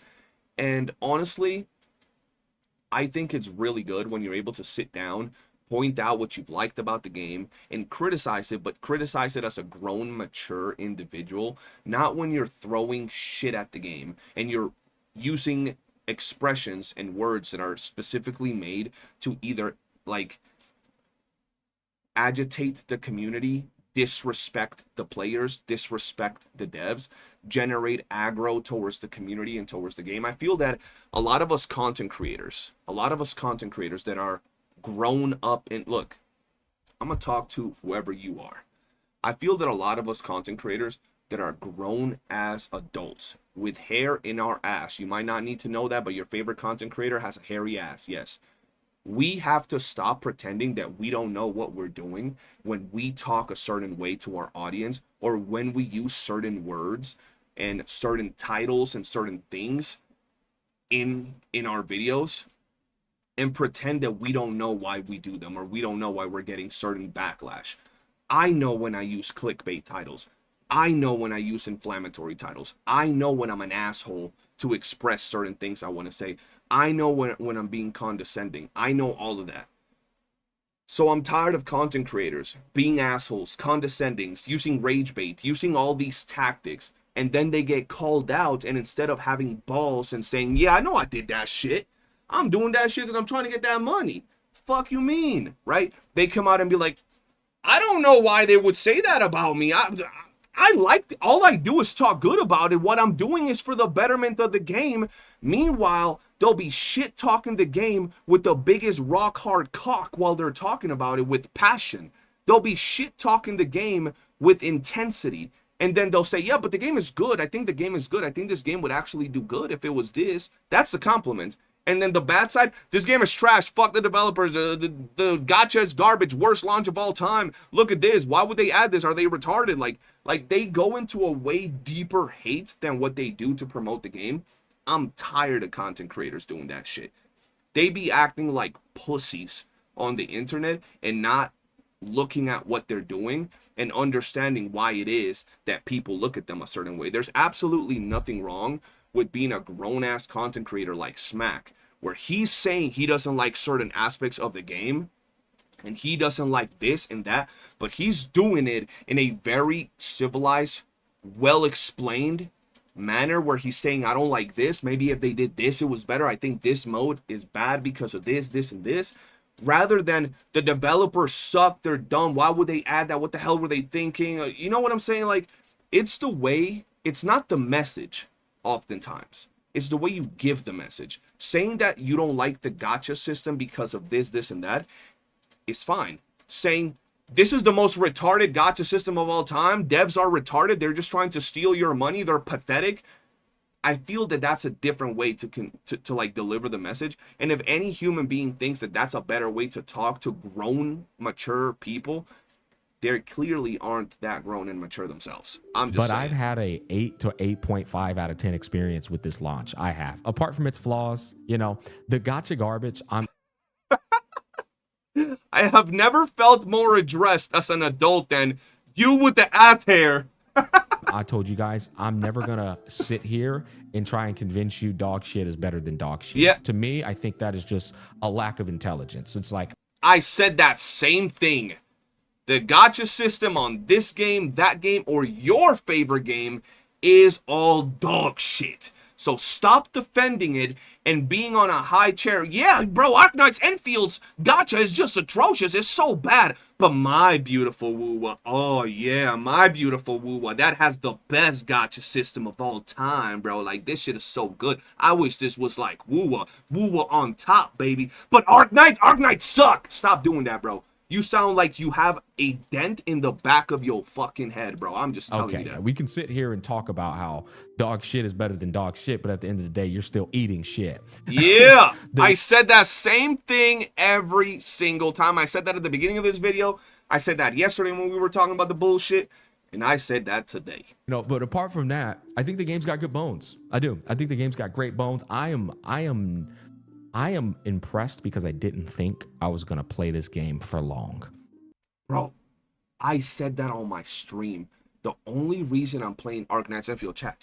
Speaker 2: And honestly, I think it's really good when you're able to sit down, point out what you've liked about the game, and criticize it, but criticize it as a grown, mature individual, not when you're throwing shit at the game and you're using expressions and words that are specifically made to either like agitate the community, disrespect the players, disrespect the devs, generate aggro towards the community and towards the game. I feel that a lot of us content creators that are grown up in, look, I'm gonna talk to whoever you are. I feel that a lot of us content creators that are grown as adults with hair in our ass. You might not need to know that, but your favorite content creator has a hairy ass. Yes. We have to stop pretending that we don't know what we're doing when we talk a certain way to our audience, or when we use certain words and certain titles and certain things in our videos, and pretend that we don't know why we do them, or we don't know why we're getting certain backlash. I know when I use clickbait titles. I know when I use inflammatory titles. I know when I'm an asshole to express certain things I want to say. I know when I'm being condescending. I know all of that. So I'm tired of content creators being assholes, condescending, using rage bait, using all these tactics, and then they get called out, and instead of having balls and saying, yeah, I know I did that shit. I'm doing that shit because I'm trying to get that money. Fuck you mean, right? They come out and be like, I don't know why they would say that about me. I like, all I do is talk good about it. What I'm doing is for the betterment of the game. Meanwhile, they'll be shit talking the game with the biggest rock hard cock while they're talking about it with passion. They'll be shit talking the game with intensity. And then they'll say, yeah, but the game is good. I think the game is good. I think this game would actually do good if it was this. That's the compliment. And then the bad side, this game is trash. Fuck the developers. The gacha is garbage. Worst launch of all time. Look at this. Why would they add this? Are they retarded? Like they go into a way deeper hate than what they do to promote the game. I'm tired of content creators doing that shit. They be acting like pussies on the internet and not looking at what they're doing and understanding why it is that people look at them a certain way. There's absolutely nothing wrong with being a grown-ass content creator like Smack, where he's saying he doesn't like certain aspects of the game, and he doesn't like this and that, but he's doing it in a very civilized, well-explained, manner where he's saying, I don't like this. Maybe if they did this, it was better. I think this mode is bad because of this, this, and this. Rather than the developers suck, they're dumb. Why would they add that? What the hell were they thinking? You know what I'm saying? Like, it's the way, it's not the message oftentimes. It's the way you give the message. Saying that you don't like the gacha system because of this, this, and that is fine. Saying this is the most retarded gacha system of all time. Devs are retarded. They're just trying to steal your money. They're pathetic. I feel that that's a different way to like deliver the message. And if any human being thinks that that's a better way to talk to grown, mature people, they clearly aren't that grown and mature themselves. I'm just saying.
Speaker 7: I've had a 8 to 8.5 out of 10 experience with this launch. I have. Apart from its flaws, you know, the gacha garbage,
Speaker 2: I have never felt more addressed as an adult than you with the ass hair.
Speaker 7: I told you guys, I'm never gonna sit here and try and convince you dog shit is better than dog shit.
Speaker 2: Yeah.
Speaker 7: To me, I think that is just a lack of intelligence. It's like,
Speaker 2: I said that same thing. The gacha system on this game, that game, or your favorite game is all dog shit. So stop defending it and being on a high chair. Yeah, bro, Arknights Enfield's gacha is just atrocious. It's so bad. But my beautiful WOOOO, oh yeah, my beautiful WOOOO, that has the best gacha system of all time, bro. Like, this shit is so good. I wish this was like WOOOO. WOOOO on top, baby. But Arknights suck. Stop doing that, bro. You sound like you have a dent in the back of your fucking head, bro. I'm just telling you that.
Speaker 7: We can sit here and talk about how dog shit is better than dog shit, but at the end of the day, you're still eating shit.
Speaker 2: Yeah, I said that same thing every single time. I said that at the beginning of this video. I said that yesterday when we were talking about the bullshit, and I said that today.
Speaker 7: No, but apart from that, I think the game's got good bones. I do. I think the game's got great bones. I am impressed because I didn't think I was going to play this game for long.
Speaker 2: Bro, I said that on my stream. The only reason I'm playing Arknights Enfield, chat.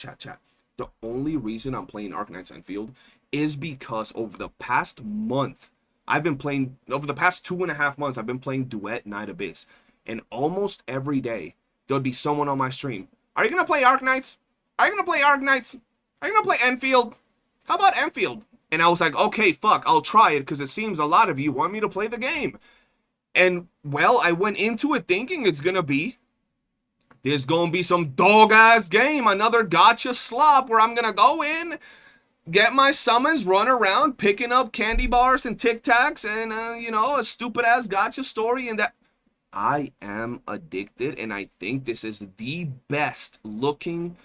Speaker 2: The only reason I'm playing Arknights Enfield is because over the past month, over the past 2.5 months, I've been playing Duet Night Abyss. And almost every day, there'll be someone on my stream. Are you going to play Arknights? Are you going to play Arknights? Are you going to play Enfield? How about Enfield? And I was like, okay, fuck, I'll try it because it seems a lot of you want me to play the game. And, well, I went into it thinking there's going to be some dog-ass game, another gacha slop where I'm going to go in, get my summons, run around, picking up candy bars and Tic Tacs and, you know, a stupid-ass gacha story. And that I am addicted, and I think this is the best-looking,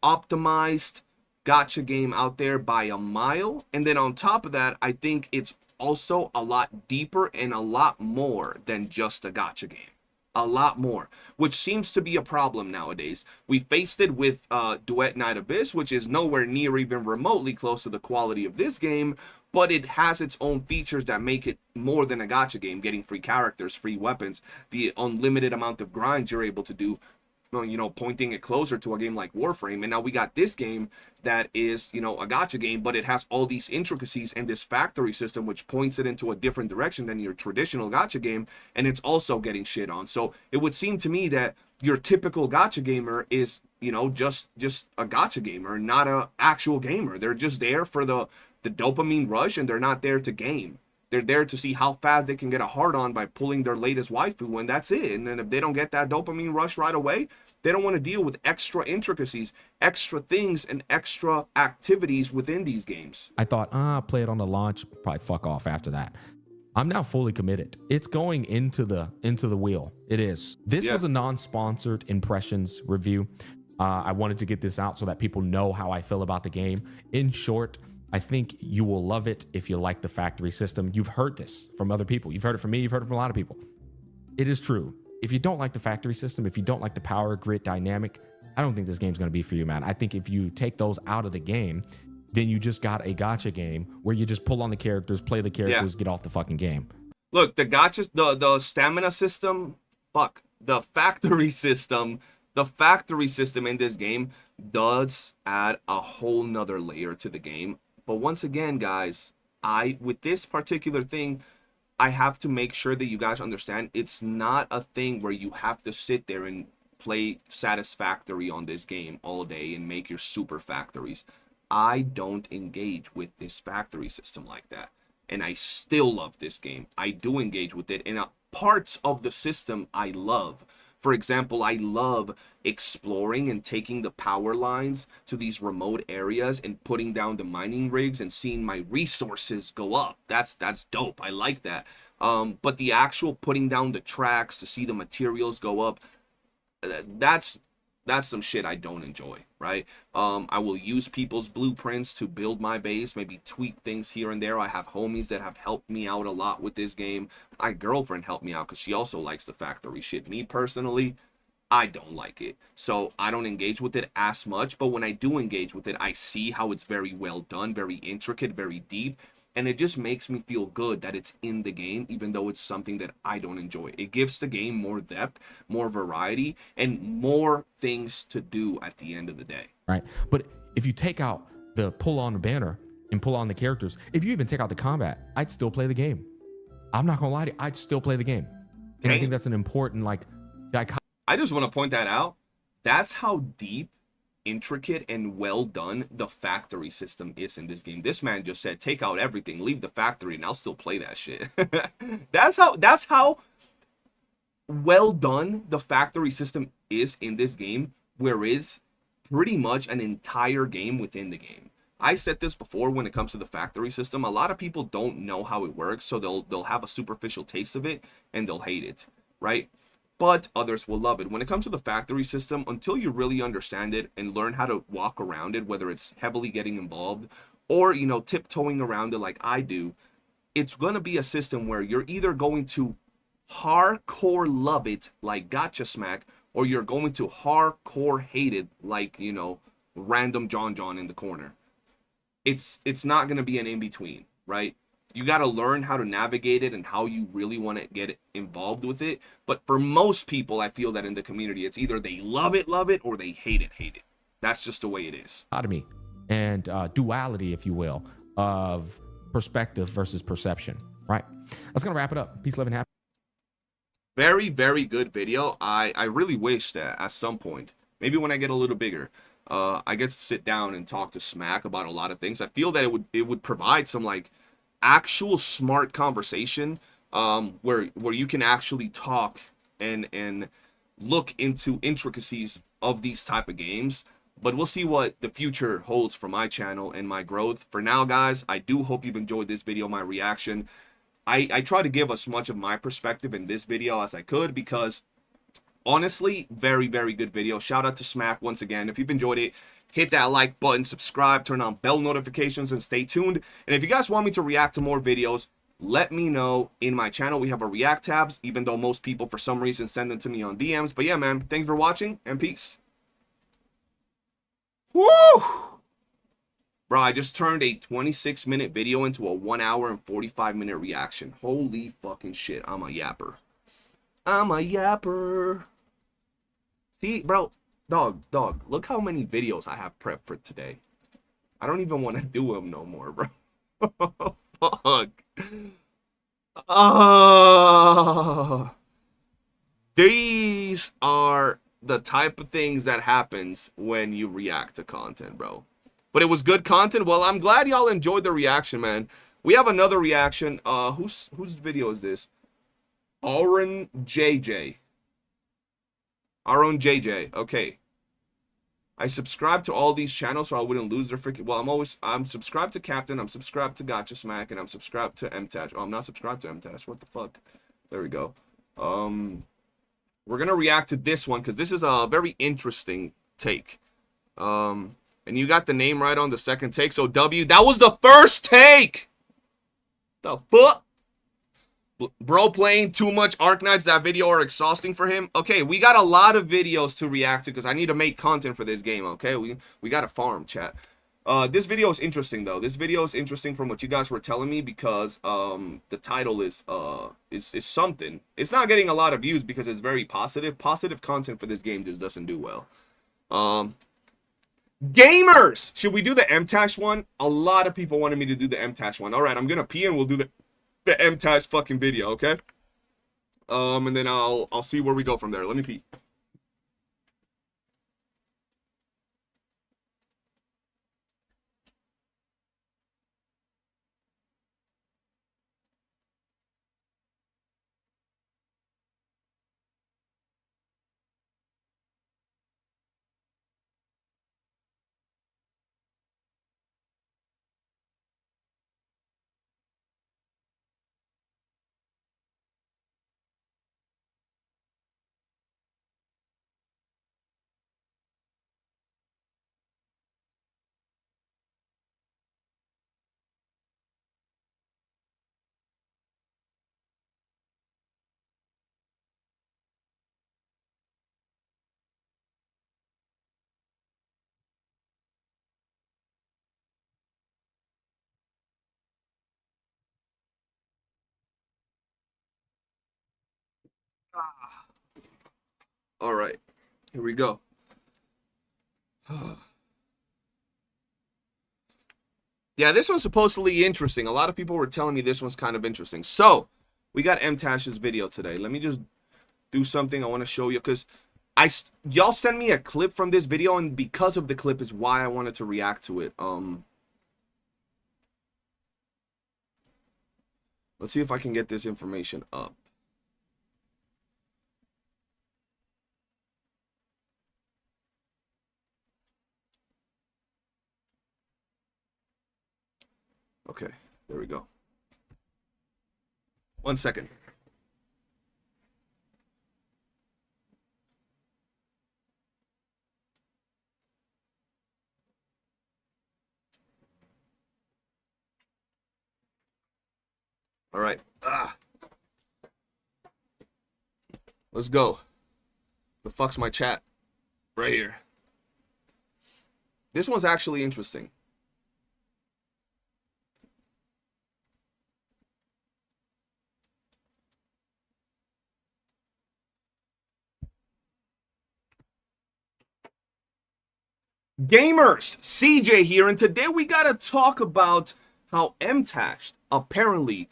Speaker 2: optimized gacha game out there by a mile. And then on top of that, I think it's also a lot deeper and a lot more than just a gacha game. A lot more, which seems to be a problem nowadays. We faced it with Duet Night Abyss, which is nowhere near even remotely close to the quality of this game, but it has its own features that make it more than a gacha game. Getting free characters, free weapons, the unlimited amount of grind you're able to do, you know, pointing it closer to a game like Warframe. And now we got this game that is, you know, a gacha game, but it has all these intricacies and this factory system which points it into a different direction than your traditional gacha game, and it's also getting shit on. So it would seem to me that your typical gacha gamer is, you know, just a gacha gamer, not a actual gamer. They're just there for the dopamine rush, and they're not there to game. They're there to see how fast they can get a hard on by pulling their latest waifu, and that's it. And then if they don't get that dopamine rush right away, they don't want to deal with extra intricacies, extra things, and extra activities within these games.
Speaker 7: I thought, play it on the launch, probably fuck off after that. I'm now fully committed. It's going into the wheel. It is. This was a non-sponsored impressions review. I wanted to get this out so that people know how I feel about the game. In short, I think you will love it if you like the factory system. You've heard this from other people. You've heard it from me. You've heard it from a lot of people. It is true. If you don't like the factory system, if you don't like the power grid dynamic, I don't think this game's going to be for you, man. I think if you take those out of the game, then you just got a gacha game where you just pull on the characters, play the characters, get off the fucking game.
Speaker 2: Look, the gacha, the stamina system, the factory system in this game does add a whole nother layer to the game. But once again, guys, with this particular thing, I have to make sure that you guys understand it's not a thing where you have to sit there and play Satisfactory on this game all day and make your super factories. I don't engage with this factory system like that. And I still love this game. I do engage with it. And parts of the system I love. For example, I love exploring and taking the power lines to these remote areas and putting down the mining rigs and seeing my resources go up. That's dope. I like that. But the actual putting down the tracks to see the materials go up, that's some shit I don't enjoy, right? I will use people's blueprints to build my base, maybe tweak things here and there. I have homies that have helped me out a lot with this game. My girlfriend helped me out because she also likes the factory shit. Me personally, I don't like it. So I don't engage with it as much, but when I do engage with it, I see how it's very well done, very intricate, very deep. And it just makes me feel good that it's in the game, even though it's something that I don't enjoy. It gives the game more depth, more variety, and more things to do at the end of the day.
Speaker 7: Right. But if you take out the pull on the banner and pull on the characters, if you even take out the combat, I'd still play the game. I'm not going to lie to you. I'd still play the game. And I think that's an important, like, dichotomy.
Speaker 2: I just want to point that out. That's how deep, intricate, and well done the factory system is in this game. This man just said, take out everything, leave the factory, and I'll still play that shit. That's how well done the factory system is in this game, where it's pretty much an entire game within the game. I said this before when it comes to the factory system. A lot of people don't know how it works, so they'll have a superficial taste of it and they'll hate it, right? But others will love it. When it comes to the factory system, until you really understand it and learn how to walk around it, whether it's heavily getting involved or, you know, tiptoeing around it like I do, it's going to be a system where you're either going to hardcore love it like Gacha Smack, or you're going to hardcore hate it like, you know, random John in the corner. It's not going to be an in-between, right? You got to learn how to navigate it and how you really want to get involved with it. But for most people, I feel that in the community, it's either they love it, or they hate it. That's just the way it is.
Speaker 7: Dichotomy and duality, if you will, of perspective versus perception, right? That's going to wrap it up. Peace, love, and happiness.
Speaker 2: Very, very good video. I really wish that at some point, maybe when I get a little bigger, I get to sit down and talk to Smack about a lot of things. I feel that it would provide some, like, actual smart conversation, where you can actually talk and look into intricacies of these type of games. But we'll see what the future holds for my channel and my growth. For now, guys, I do hope you've enjoyed this video, my reaction. I try to give as much of my perspective in this video as I could, because honestly, very, very good video. Shout out to Smack once again. If you've enjoyed it, hit that like button, subscribe, turn on bell notifications, and stay tuned. And if you guys want me to react to more videos, let me know in my channel. We have a react tabs, even though most people for some reason send them to me on DMs. But yeah, man, thank you for watching, and peace. Woo! Bro, I just turned a 26-minute video into a 1 hour and 45-minute reaction. Holy fucking shit, I'm a yapper. I'm a yapper. See, bro. Dog, look how many videos I have prepped for today. I don't even want to do them no more, bro. Fuck. These are the type of things that happens when you react to content, bro. But it was good content. Well, I'm glad y'all enjoyed the reaction, man. We have another reaction. Whose video is this? Aaron JJ. Our own JJ. Okay. I subscribe to all these channels so I wouldn't lose their freaking... Well, I'm subscribed to Captain, I'm subscribed to Gacha Smack, and I'm subscribed to MTash. Oh, I'm not subscribed to MTash. What the fuck? There we go. We're gonna react to this one because this is a very interesting take. And you got the name right on the second take. So W, that was the first take. The fuck? Bro playing too much Arknights. That video are exhausting for him. Okay, we got a lot of videos to react to because I need to make content for this game. Okay, we got to farm, chat. This video is interesting though. This video is interesting from what you guys were telling me because the title is something. It's not getting a lot of views because it's very positive. Positive content for this game just doesn't do well. Gamers, should we do the MTash one? A lot of people wanted me to do the MTash one. All right, I'm gonna pee and we'll do the MTash fucking video, okay? And then I'll see where we go from there. Let me pee. All right, here we go. Yeah, this one's supposedly interesting. A lot of people were telling me this one's kind of interesting. So, we got M-Tash's video today. Let me just do something I want to show you, because y'all sent me a clip from this video, and because of the clip is why I wanted to react to it. Let's see if I can get this information up. Okay, there we go. 1 second. All right. Let's go. The fuck's my chat? Right here. This one's actually interesting. Gamers, CJ here, and today we gotta talk about how M-Tash apparently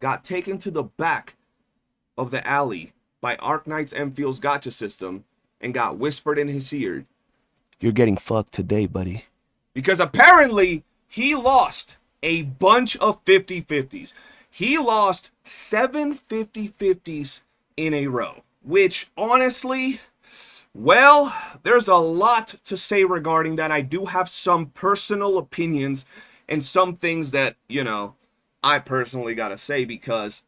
Speaker 2: got taken to the back of the alley by Arknights Enfield's gacha system and got whispered in his ear, "You're getting fucked today, buddy." Because apparently he lost a bunch of 50-50s. He lost 7 50-50s in a row, which honestly, well, there's a lot to say regarding that. I do have some personal opinions and some things that, you know, I personally gotta say, because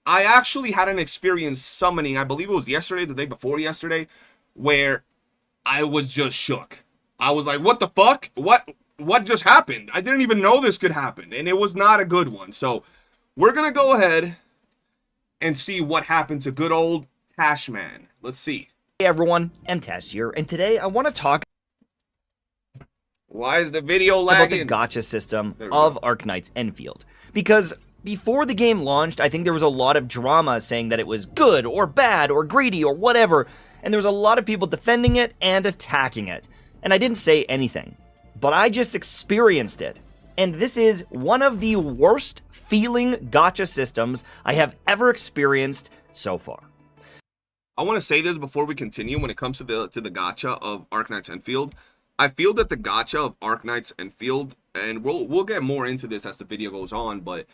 Speaker 2: I actually had an experience summoning, I believe it was yesterday, the day before yesterday, where I was just shook. I was like, what the fuck? What just happened? I didn't even know this could happen, and it was not a good one. So we're gonna go ahead and see what happened to good old Tashman. Let's see.
Speaker 8: Hey everyone, M-Tash here, and today I want to talk
Speaker 2: Why is the video
Speaker 8: about
Speaker 2: lagging?
Speaker 8: the gacha system of Arknights Enfield. Because before the game launched, I think there was a lot of drama saying that it was good or bad or greedy or whatever, and there was a lot of people defending it and attacking it. And I didn't say anything, but I just experienced it. And this is one of the worst feeling gacha systems I have ever experienced so far.
Speaker 2: I want to say this before we continue. When it comes to the gacha of Arknights Enfield, I feel that the gacha of Arknights Enfield, and we'll get more into this as the video goes on, but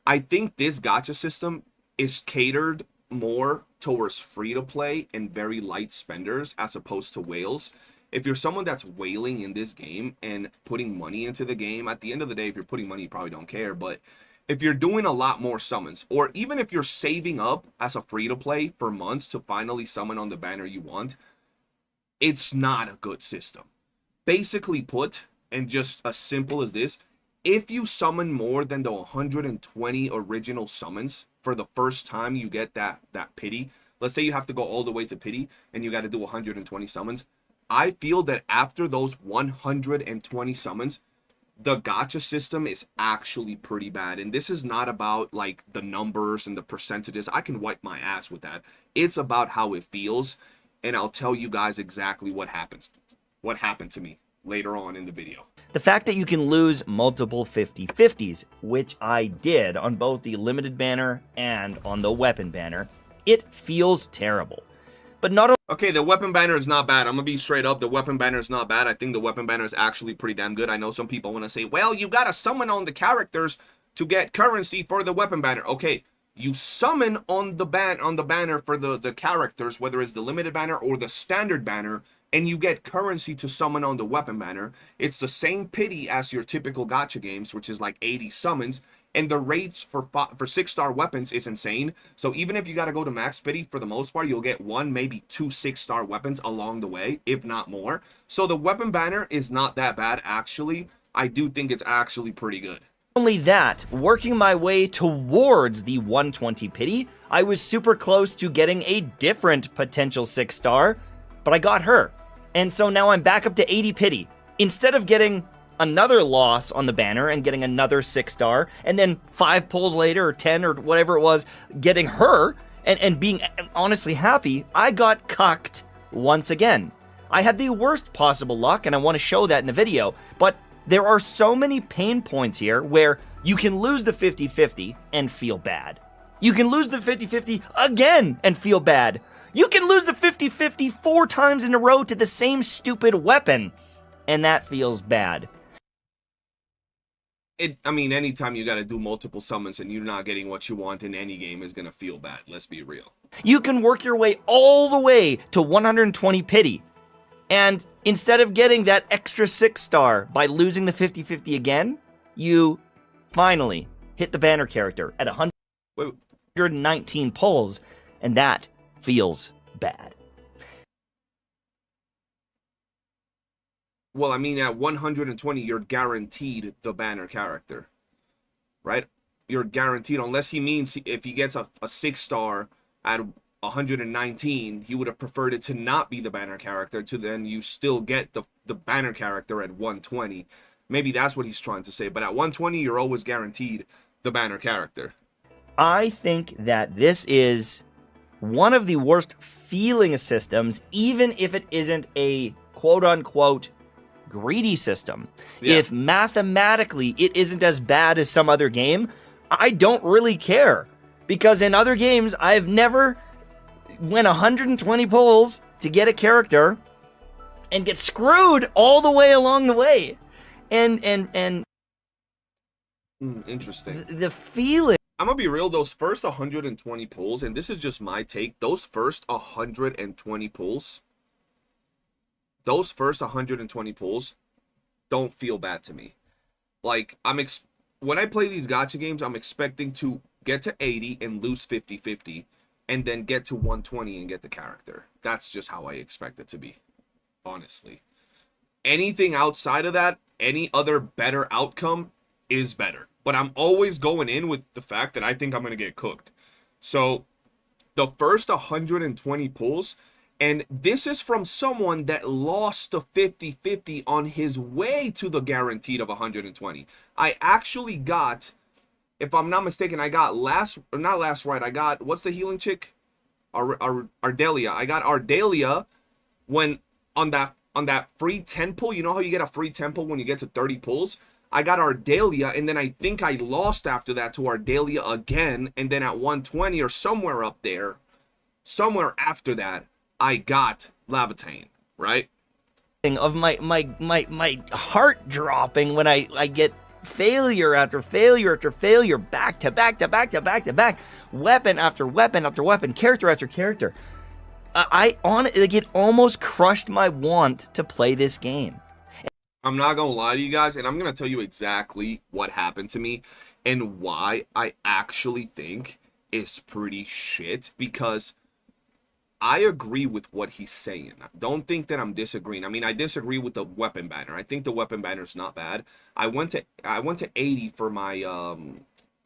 Speaker 2: I think this gacha system is catered more towards free-to-play and very light spenders as opposed to whales. If you're someone that's whaling in this game and putting money into the game, at the end of the day, if you're putting money, you probably don't care, but if you're doing a lot more summons, or even if you're saving up as a free-to-play for months to finally summon on the banner you want, it's not a good system. Basically put, and just as simple as this, if you summon more than the 120 original summons for the first time you get that pity, let's say you have to go all the way to pity and you got to do 120 summons, I feel that after those 120 summons, the gacha system is actually pretty bad. And this is not about like the numbers and the percentages. I can wipe my ass with that. It's about how it feels, and I'll tell you guys exactly what happened to me later on in the video.
Speaker 8: The fact that you can lose multiple 50-50s, which I did on both the limited banner and on the weapon banner, it feels terrible. But not only
Speaker 2: Okay, the weapon banner is not bad. I'm gonna be straight up. The weapon banner is not bad. I think the weapon banner is actually pretty damn good. I know some people want to say, well, you gotta summon on the characters to get currency for the weapon banner. Okay, you summon on the banner for the characters, whether it's the limited banner or the standard banner, and you get currency to summon on the weapon banner. It's the same pity as your typical gacha games, which is like 80 summons. And the rates for 6-star weapons is insane. So even if you got to go to max pity, for the most part, you'll get 1, maybe 2 6-star weapons along the way, if not more. So the weapon banner is not that bad, actually. I do think it's actually pretty good.
Speaker 8: only that, working my way towards the 120 pity, I was super close to getting a different potential 6-star, but I got her. And so now I'm back up to 80 pity. Instead of getting another loss on the banner and getting another 6-star, and then 5 pulls later, or 10, or whatever it was, getting her, and being honestly happy, I got cucked once again. I had the worst possible luck, and I want to show that in the video, but there are so many pain points here where you can lose the 50-50 and feel bad. You can lose the 50-50 again and feel bad. You can lose the 50-50 4 times in a row to the same stupid weapon, and that feels bad.
Speaker 2: I mean, anytime you got to do multiple summons and you're not getting what you want in any game is going to feel bad. Let's be real.
Speaker 8: You can work your way all the way to 120 pity. And instead of getting that extra 6-star by losing the 50-50 again, you finally hit the banner character at 119 pulls, and that feels bad.
Speaker 2: Well, I mean, at 120, you're guaranteed the banner character, right? You're guaranteed, unless he means if he gets a 6-star at 119, he would have preferred it to not be the banner character, to then you still get the banner character at 120. Maybe that's what he's trying to say, but at 120, you're always guaranteed the banner character.
Speaker 8: I think that this is one of the worst feeling systems, even if it isn't a quote-unquote greedy system.
Speaker 2: Yeah.
Speaker 8: If mathematically it isn't as bad as some other game, I don't really care. Because in other games, I've never went 120 pulls to get a character and get screwed all the way along the way. And
Speaker 2: Interesting.
Speaker 8: the feeling...
Speaker 2: I'm gonna be real, those first 120 pulls, and this is just my take, those first 120 pulls don't feel bad to me. Like, when I play these gacha games, I'm expecting to get to 80 and lose 50-50, and then get to 120 and get the character. That's just how I expect it to be, honestly. Anything outside of that, any other better outcome is better. But I'm always going in with the fact that I think I'm going to get cooked. So, the first 120 pulls, and this is from someone that lost the 50-50 on his way to the guaranteed of 120. I actually got, if I'm not mistaken, I got I got, what's the healing chick? Ardelia. I got Ardelia when, on that free 10 pull. You know how you get a free 10 pull when you get to 30 pulls? I got Ardelia, and then I think I lost after that to Ardelia again, and then at 120 or somewhere up there, somewhere after that, I got Laevatain, right?
Speaker 8: Of my heart dropping when I get failure after failure after failure, back to back to back to back to back, weapon after weapon after weapon, character after character. It almost crushed my want to play this game.
Speaker 2: I'm not gonna lie to you guys, and I'm gonna tell you exactly what happened to me and why I actually think it's pretty shit, because I agree with what he's saying. Don't think that I'm disagreeing. I mean, I disagree with the weapon banner. I think the weapon banner is not bad. I went to 80 for my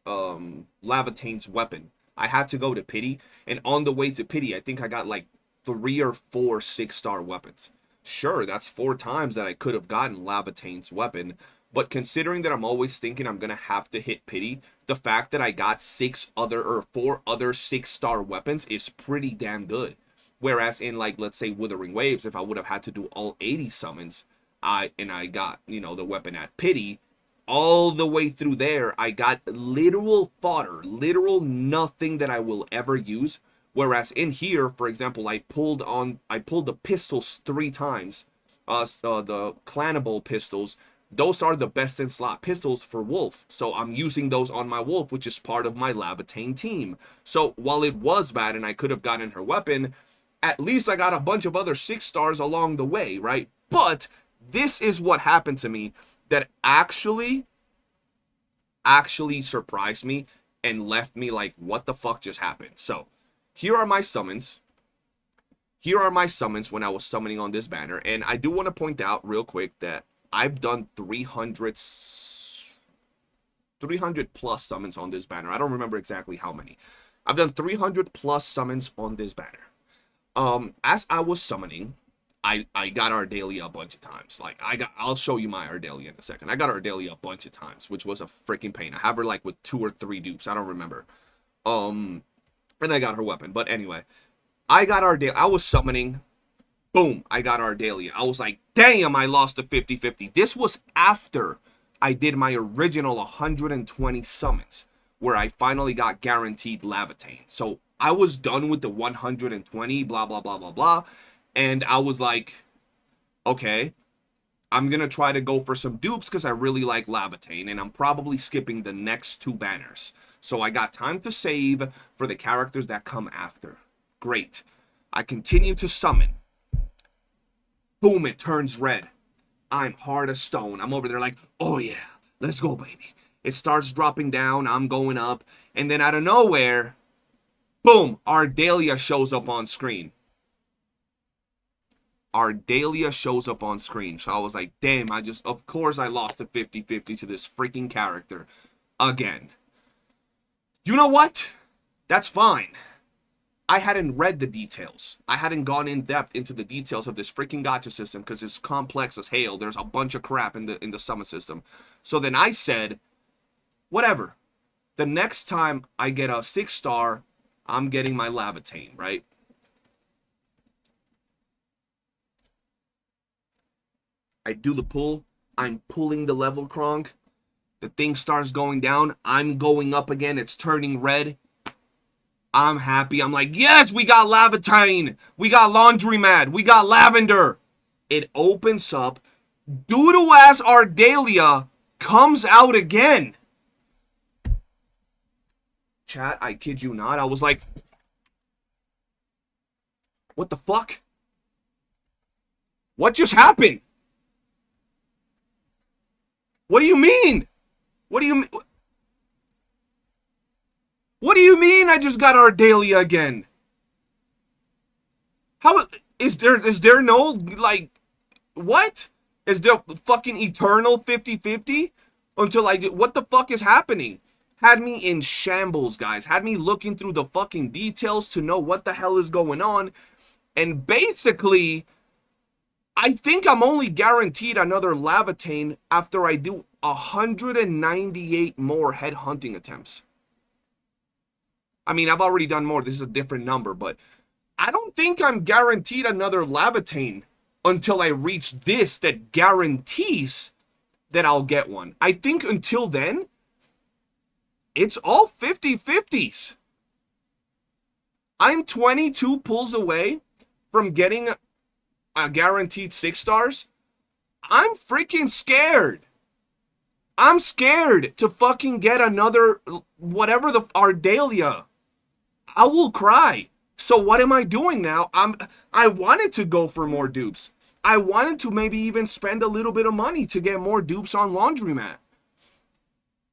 Speaker 2: Laevatain's weapon. I had to go to pity, and on the way to pity, I think I got like 3 or 4 6-star weapons. Sure, that's 4 times that I could have gotten Laevatain's weapon, but considering that I'm always thinking I'm gonna have to hit pity, the fact that I got 4 other 6-star weapons is pretty damn good. Whereas in, like, let's say Withering Waves, if I would have had to do all 80 summons, I got, you know, the weapon at pity, all the way through there, I got literal fodder, literal nothing that I will ever use. Whereas in here, for example, I pulled the pistols 3 times, the Clanable pistols. Those are the best in slot pistols for Wolf, so I'm using those on my Wolf, which is part of my Laevatain team. So while it was bad and I could have gotten her weapon, at least I got a bunch of other 6-stars along the way, right? But this is what happened to me that actually surprised me and left me like, what the fuck just happened? So here are my summons. Here are my summons when I was summoning on this banner. And I do want to point out real quick that I've done 300 plus summons on this banner. I don't remember exactly how many. I've done 300 plus summons on this banner. As I was summoning, I got Ardelia a bunch of times. Like, I'll show you my Ardelia in a second. I got Ardelia a bunch of times, which was a freaking pain. I have her like with 2 or 3 dupes. I don't remember. And I got her weapon. But anyway, I got Ardelia. I was summoning. Boom, I got Ardelia. I was like, damn, I lost the 50-50. This was after I did my original 120 summons, where I finally got guaranteed Laevatain. So I was done with the 120, blah, blah, blah, blah, blah. And I was like, okay, I'm going to try to go for some dupes because I really like Laevatain. And I'm probably skipping the next 2 banners. So I got time to save for the characters that come after. Great. I continue to summon. Boom, it turns red. I'm hard as stone. I'm over there like, oh yeah, let's go, baby. It starts dropping down. I'm going up. And then out of nowhere, boom, Ardelia shows up on screen. Ardelia shows up on screen. So I was like, damn, of course I lost the 50-50 to this freaking character. Again. You know what? That's fine. I hadn't read the details. I hadn't gone in depth into the details of this freaking gacha system because it's complex as hell. There's a bunch of crap in the summon system. So then I said, whatever. The next time I get a 6-star, I'm getting my Laevatain, right? I do the pull. I'm pulling the level cronk. The thing starts going down. I'm going up again. It's turning red. I'm happy. I'm like, yes, we got Laevatain. We got Laundromat. We got Lavender. It opens up. Doodle-ass Ardelia comes out again. Chat, I kid you not. I was like, what the fuck? What just happened? What do you mean? What do you mean? What do you mean I just got Ardelia again? How is there no, like, what? Is there fucking eternal 50-50 until I do? What the fuck is happening? Had me in shambles, guys. Had me looking through the fucking details to know what the hell is going on. And basically, I think I'm only guaranteed another Laevatain after I do 198 more headhunting attempts. I mean, I've already done more. This is a different number, but I don't think I'm guaranteed another Laevatain until I reach this that guarantees that I'll get one. I think until then, it's all 50-50s. I'm 22 pulls away from getting a guaranteed 6 stars. I'm freaking scared. I'm scared to fucking get another, whatever the Ardelia. I will cry. So what am I doing now? I wanted to go for more dupes. I wanted to maybe even spend a little bit of money to get more dupes on Laundromat.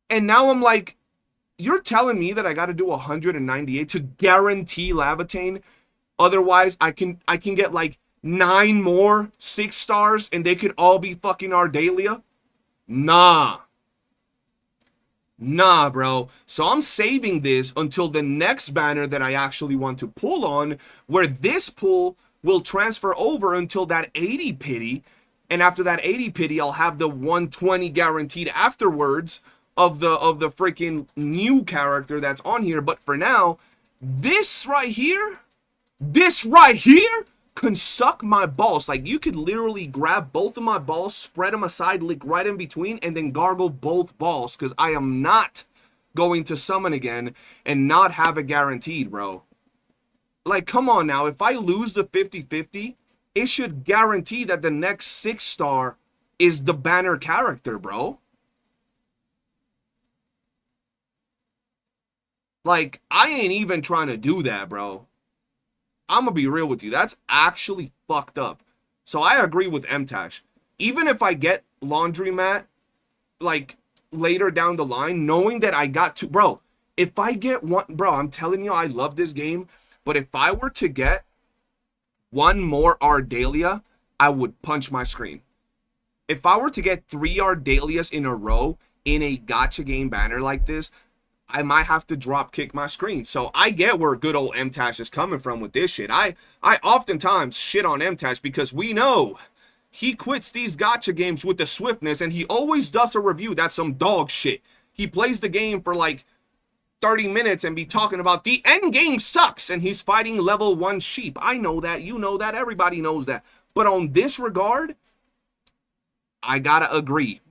Speaker 2: And now I'm like, you're telling me that I got to do 198 to guarantee Laevatain? Otherwise, I can get like 9 more 6 stars and they could all be fucking Ardelia? Nah. Nah, bro. So I'm saving this until the next banner that I actually want to pull on, where this pull will transfer over until that 80 pity. And after that 80 pity, I'll have the 120 guaranteed afterwards of the freaking new character that's on here. But for now, this right here can suck my balls. Like, you could literally grab both of my balls, spread them aside, lick right in between, and then gargle both balls, because I am not going to summon again and not have it guaranteed, bro. Like, come on now. If I lose the 50-50, it should guarantee that the next 6 star is the banner character, bro. Like, I ain't even trying to do that, bro. I'm gonna be real with you. That's actually fucked up. So I agree with MTash. Even if I get Laundromat, like, later down the line, knowing that I got to... Bro, if I get one... Bro, I'm telling you, I love this game. But if I were to get one more Ardelia, I would punch my screen. If I were to get 3 Ardelias in a row in a gacha game banner like this, I might have to drop kick my screen. So I get where good old MTash is coming from with this shit. I oftentimes shit on MTash because we know he quits these gacha games with the swiftness, and he always does a review that's some dog shit. He plays the game for like 30 minutes and be talking about the end game sucks and he's fighting level 1 sheep. I know that, you know that, everybody knows that. But on this regard, I gotta agree.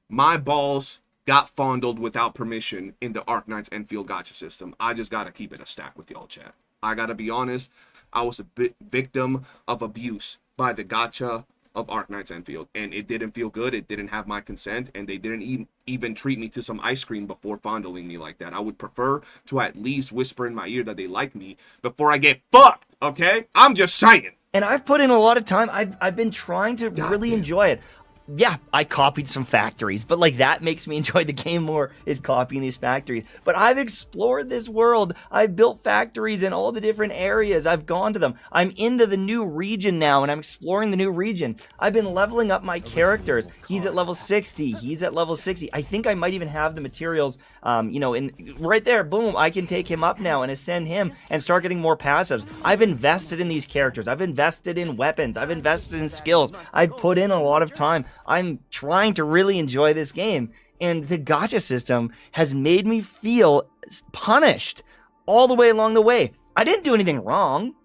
Speaker 2: My balls got fondled without permission in the Arknights Enfield gacha system. I just gotta keep it a stack with y'all, chat. I gotta be honest. I was a bit victim of abuse by the gacha of Arknights Enfield, and it didn't feel good. It didn't have my consent, and they didn't even treat me to some ice cream before fondling me like that. I would prefer to at least whisper in my ear that they like me before I get fucked, okay? I'm just saying.
Speaker 8: And I've put in a lot of time. I've been trying to really enjoy it. Yeah, I copied some factories, but like that makes me enjoy the game more, is copying these factories. But I've explored this world. I've built factories in all the different areas. I've gone to them. I'm into the new region now, and I'm exploring the new region. I've been leveling up my characters. He's at level 60. He's at level 60. I think I might even have the materials, you know, in right there. Boom, I can take him up now and ascend him and start getting more passives. I've invested in these characters. I've invested in weapons. I've invested in skills. I've put in a lot of time. I'm trying to really enjoy this game, and the gacha system has made me feel punished all the way along the way. I didn't do anything wrong.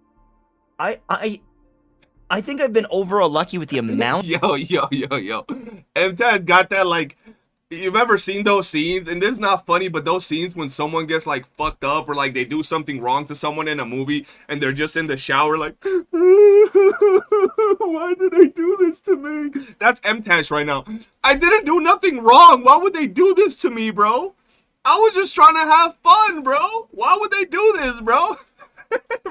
Speaker 8: I think I've been over lucky with the amount.
Speaker 2: Yo. MTAD got that, like, you've ever seen those scenes, and this is not funny, but those scenes when someone gets like fucked up or like they do something wrong to someone in a movie and they're just in the shower like, why did they do this to me? That's MTash right now. I didn't do nothing wrong. Why would they do this to me, bro? I was just trying to have fun, bro. Why would they do this, bro?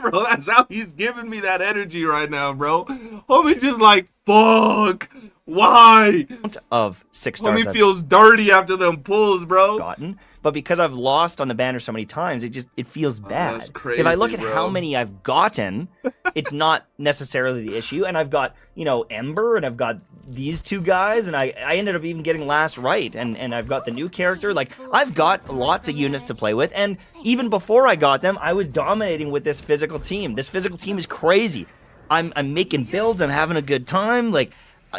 Speaker 2: Bro, that's how he's giving me that energy right now, bro. Homie just like, fuck. Why?
Speaker 8: Of 6 stars.
Speaker 2: Homie feels dirty after them pulls, bro.
Speaker 8: Gotten, but because I've lost on the banner so many times, it feels bad.
Speaker 2: That's crazy,
Speaker 8: if I look at
Speaker 2: bro.
Speaker 8: how many I've gotten, it's not necessarily the issue. And I've got, you know, Ember, and I've got these two guys, and I ended up even getting last right, and I've got the new character. Like, I've got lots of units to play with, and even before I got them, I was dominating with this physical team. This physical team is crazy. I'm making builds. I'm having a good time. Like,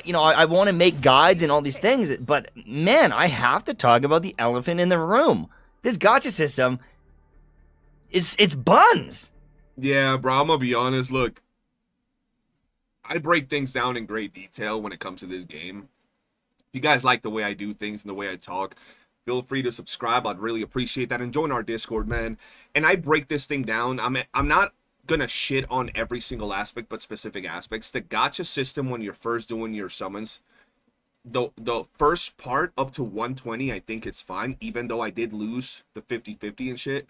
Speaker 8: you know, I want to make guides and all these things, but man, I have to talk about the elephant in the room. This gacha system it's buns.
Speaker 2: Yeah, bro, I'm gonna be honest. Look, I break things down in great detail when it comes to this game. If you guys like the way I do things and the way I talk, feel free to subscribe. I'd really appreciate that. And join our Discord, man. And I break this thing down. I'm not gonna shit on every single aspect, but specific aspects. The gacha system, when you're first doing your summons, the first part up to 120, I think it's fine, even though I did lose the 50-50 and shit.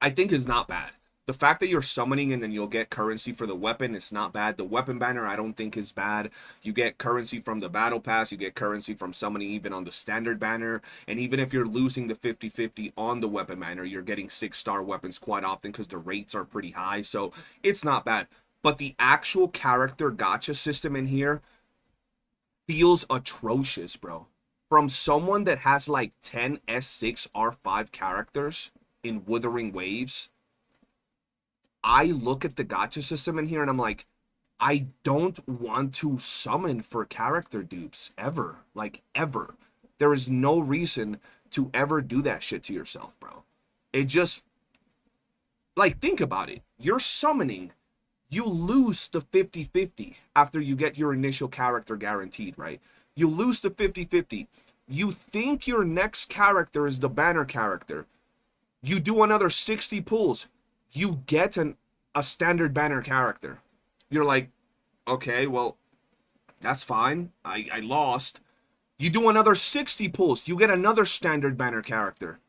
Speaker 2: I think is not bad. The fact that you're summoning and then you'll get currency for the weapon, it's not bad. The weapon banner, I don't think is bad. You get currency from the battle pass. You get currency from summoning even on the standard banner. And even if you're losing the 50-50 on the weapon banner, you're getting 6-star weapons quite often because the rates are pretty high. So it's not bad. But the actual character gacha system in here feels atrocious, bro. From someone that has like 10 S6 R5 characters in Withering Waves, I look at the gacha system in here and I'm like, I don't want to summon for character dupes ever. Like, ever. There is no reason to ever do that shit to yourself, bro. It just, like, think about it. You're summoning, you lose the 50-50 after you get your initial character guaranteed, right? You lose the 50-50. You think your next character is the banner character. You do another 60 pulls. You get a standard banner character. You're like, okay, well, that's fine. I lost. You do another 60 pulls. You get another standard banner character.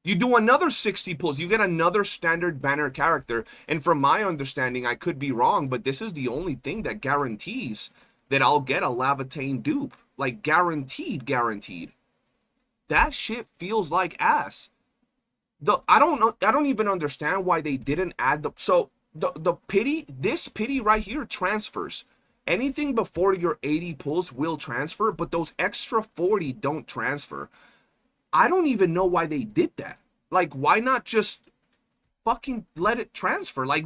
Speaker 2: You do another 60 pulls. You get another standard banner character. And from my understanding, I could be wrong, but this is the only thing that guarantees that I'll get a Laevatain dupe. Like, guaranteed. That shit feels like ass. I don't even understand why they didn't add the pity. This pity right here transfers. Anything before your 80 pulls will transfer, but those extra 40 don't transfer. I don't even know why they did that. Like, why not just fucking let it transfer? Like,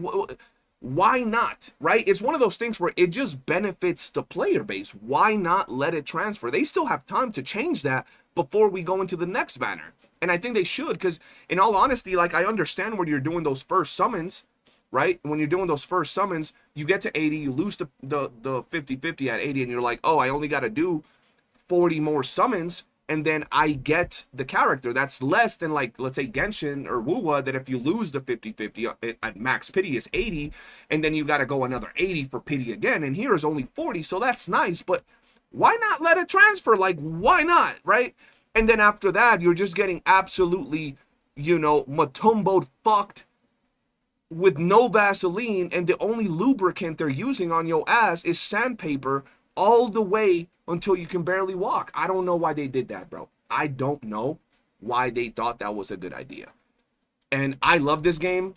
Speaker 2: why not? Right? It's one of those things where it just benefits the player base. Why not let it transfer? They still have time to change that, before we go into the next banner. And I think they should, because in all honesty, like, I understand when you're doing those first summons, right? When you're doing those first summons, you get to 80, you lose the 50-50 at 80, and you're like, oh, I only got to do 40 more summons, and then I get the character. That's less than, like, let's say Genshin or WOOOO, that if you lose the 50-50 at max pity is 80, and then you got to go another 80 for pity again, and here is only 40, so that's nice, but why not let it transfer? Like, why not, right? And then after that, you're just getting absolutely, you know, Matumbo'd fucked with no Vaseline, and the only lubricant they're using on your ass is sandpaper all the way until you can barely walk. I don't know why they did that, bro. I don't know why they thought that was a good idea. And I love this game.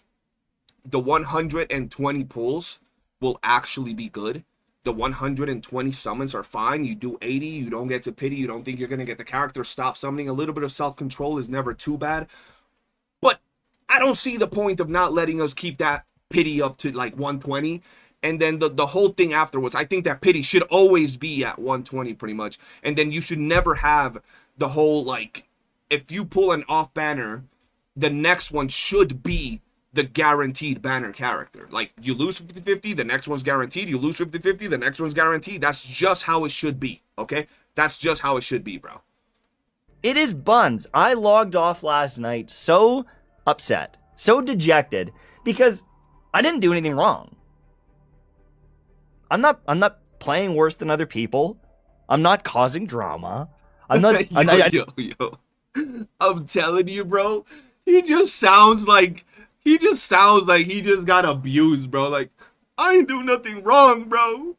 Speaker 2: The 120 pulls will actually be good. The 120 summons are fine. You do 80, you don't get to pity, you don't think you're going to get the character, stop summoning. A little bit of self-control is never too bad. But I don't see the point of not letting us keep that pity up to like 120. And then the whole thing afterwards, I think that pity should always be at 120 pretty much. And then you should never have the whole, like, if you pull an off banner, the next one should be the guaranteed banner character. Like, you lose 50-50, the next one's guaranteed. You lose 50-50, the next one's guaranteed. That's just how it should be, okay? That's just how it should be, bro.
Speaker 8: It is buns. I logged off last night so upset, so dejected, because I didn't do anything wrong. I'm not playing worse than other people. I'm not causing drama. I'm not.
Speaker 2: Yo. I'm telling you, bro. He just sounds like he just got abused, bro. Like, I ain't do nothing wrong, bro.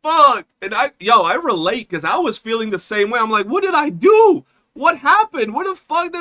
Speaker 2: Fuck. And I relate, because I was feeling the same way. I'm like, what did I do? What happened? What the fuck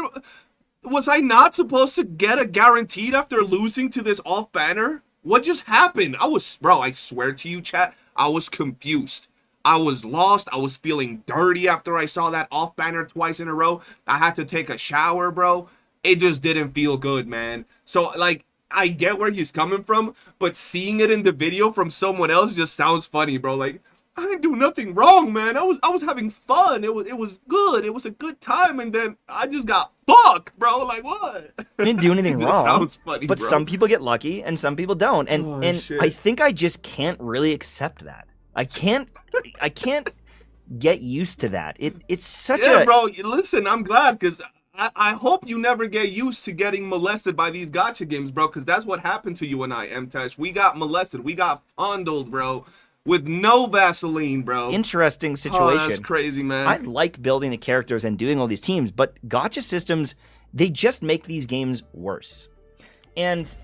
Speaker 2: was I not supposed to get a guaranteed after losing to this off banner? What just happened? I swear to you, chat, I was confused. I was lost. I was feeling dirty after I saw that off banner twice in a row. I had to take a shower, bro. It just didn't feel good, man. So, like, I get where he's coming from, but seeing it in the video from someone else just sounds funny, bro. Like, I didn't do nothing wrong, man. I was having fun. It was good. It was a good time, and then I just got fucked, bro. Like, what?
Speaker 8: I didn't do anything wrong.
Speaker 2: Sounds funny,
Speaker 8: but
Speaker 2: bro.
Speaker 8: some people get lucky and some people don't. And
Speaker 2: shit.
Speaker 8: I think I just can't really accept that. I can't get used to that. It's such
Speaker 2: yeah, bro. Listen, I'm glad, because I hope you never get used to getting molested by these gacha games, bro, because that's what happened to you and I, M-Tesh. We got molested. We got fondled, bro, with no Vaseline, bro.
Speaker 8: Interesting situation.
Speaker 2: Oh, that's crazy, man.
Speaker 8: I like building the characters and doing all these teams, but gacha systems, they just make these games worse. And,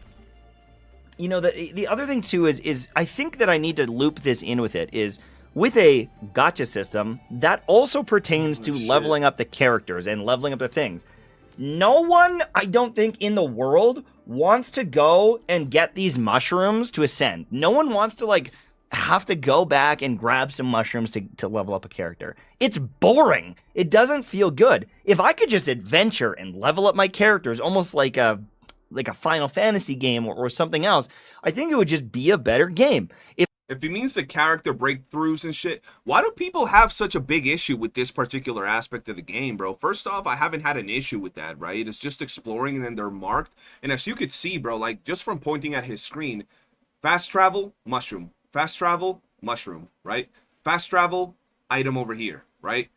Speaker 8: you know, the other thing, too, is I think that I need to loop this in with it, is with a gacha system, that also pertains to leveling up the characters and leveling up the things. No one, I don't think, in the world wants to go and get these mushrooms to ascend. No one wants to, like, have to go back and grab some mushrooms to level up a character. It's boring. It doesn't feel good. If I could just adventure and level up my characters almost like a Final Fantasy game or something else, I think it would just be a better game.
Speaker 2: If it means the character breakthroughs and shit, why do people have such a big issue with this particular aspect of the game, bro? First off, I haven't had an issue with that, right? It's just exploring and then they're marked. And as you could see, bro, like, just from pointing at his screen, fast travel, mushroom. Fast travel, mushroom, right? Fast travel, item over here, right?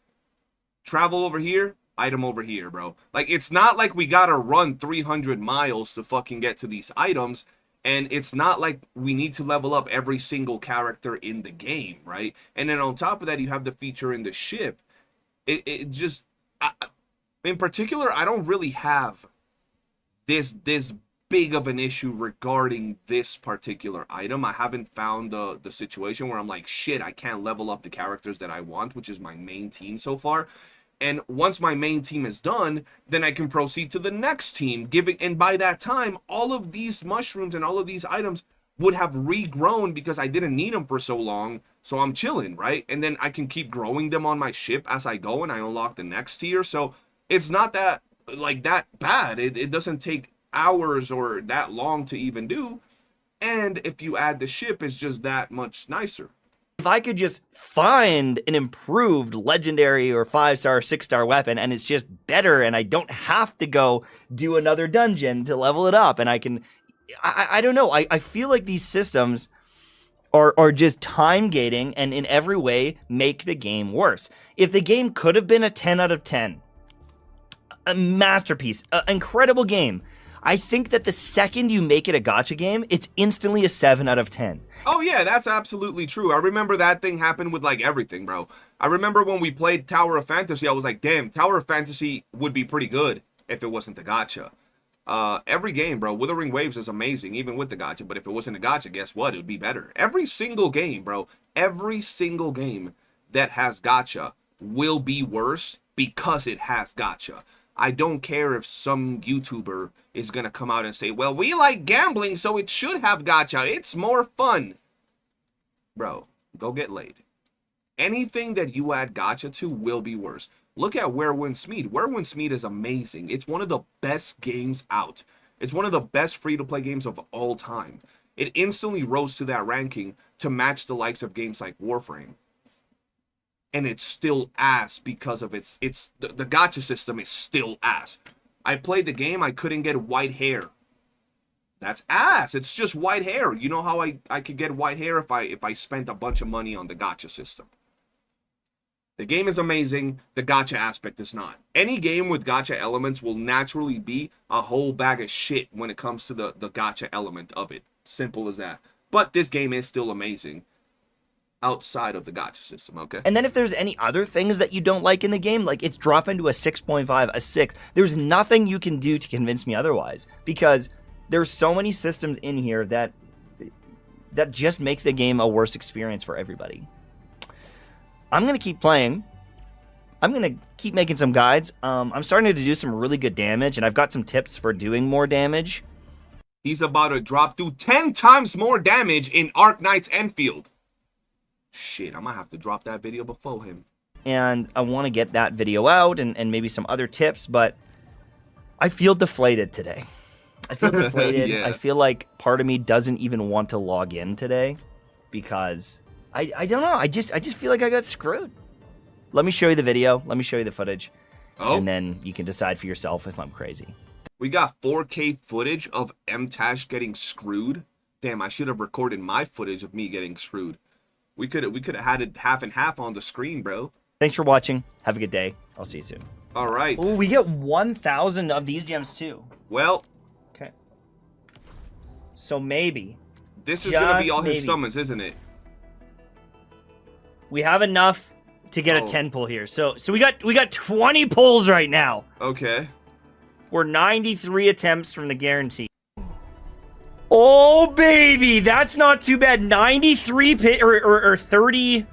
Speaker 2: Travel over here, item over here, bro. Like, it's not like we gotta run 300 miles to fucking get to these items. And it's not like we need to level up every single character in the game, right? And then on top of that, you have the feature in the ship. It just... in particular, I don't really have this big of an issue regarding this particular item. I haven't found the situation where I'm like, shit, I can't level up the characters that I want, which is my main team so far. And once my main team is done, then I can proceed to the next team, and by that time, all of these mushrooms and all of these items would have regrown because I didn't need them for so long, so I'm chilling, right? And then I can keep growing them on my ship as I go, and I unlock the next tier, so it's not that, like, that bad. It doesn't take hours or that long to even do, and if you add the ship, it's just that much nicer.
Speaker 8: If I could just find an improved legendary or 5-star, 6-star weapon and it's just better and I don't have to go do another dungeon to level it up and I can... I don't know. I feel like these systems are just time gating and in every way make the game worse. If the game could have been a 10 out of 10, a masterpiece, an incredible game, I think that the second you make it a gacha game, it's instantly a 7 out of 10.
Speaker 2: Oh yeah, that's absolutely true. I remember that thing happened with like everything, bro. I remember when we played Tower of Fantasy, I was like, damn, Tower of Fantasy would be pretty good if it wasn't the gacha. Every game, bro, Wuthering Waves is amazing, even with the gacha, but if it wasn't a gacha, guess what? It would be better. Every single game, bro, every single game that has gacha will be worse because it has gacha. I don't care if some YouTuber is going to come out and say, well, we like gambling, so it should have gacha. It's more fun. Bro, go get laid. Anything that you add gacha to will be worse. Look at Werewolf Smeed. Werewolf Smeed is amazing. It's one of the best games out. It's one of the best free-to-play games of all time. It instantly rose to that ranking to match the likes of games like Warframe. And it's still ass because of the gacha system is still ass. I played the game, I couldn't get white hair. That's ass. It's just white hair. You know how I could get white hair if I spent a bunch of money on the gacha system. The game is amazing. The gacha aspect is not. Any game with gacha elements will naturally be a whole bag of shit when it comes to the gacha element of it. Simple as that. But this game is still amazing outside of the gacha system, okay?
Speaker 8: And then if there's any other things that you don't like in the game, like it's dropping to a 6.5, a 6, there's nothing you can do to convince me otherwise. Because there's so many systems in here that just make the game a worse experience for everybody. I'm going to keep playing. I'm going to keep making some guides. I'm starting to do some really good damage, and I've got some tips for doing more damage.
Speaker 2: He's about to drop through 10 times more damage in Arknights Enfield. Shit, I might have to drop that video before him.
Speaker 8: And I want to get that video out and maybe some other tips, but I feel deflated today. I feel deflated.
Speaker 2: Yeah.
Speaker 8: I feel like part of me doesn't even want to log in today because... I don't know. I just feel like I got screwed. Let me show you the video. Let me show you the footage.
Speaker 2: Oh.
Speaker 8: And then you can decide for yourself if I'm crazy.
Speaker 2: We got 4K footage of MTash getting screwed. Damn, I should have recorded my footage of me getting screwed. We could have had it half and half on the screen, bro.
Speaker 8: Thanks for watching. Have a good day. I'll see you soon.
Speaker 2: All right.
Speaker 8: Oh, we get 1,000 of these gems too.
Speaker 2: Well.
Speaker 8: Okay. So maybe.
Speaker 2: This is going to be all
Speaker 8: maybe.
Speaker 2: his summons, isn't it?
Speaker 8: We have enough to get a 10 pull here. So we got 20 pulls right now.
Speaker 2: Okay.
Speaker 8: We're 93 attempts from the guarantee. Oh baby, that's not too bad. 93 or 30.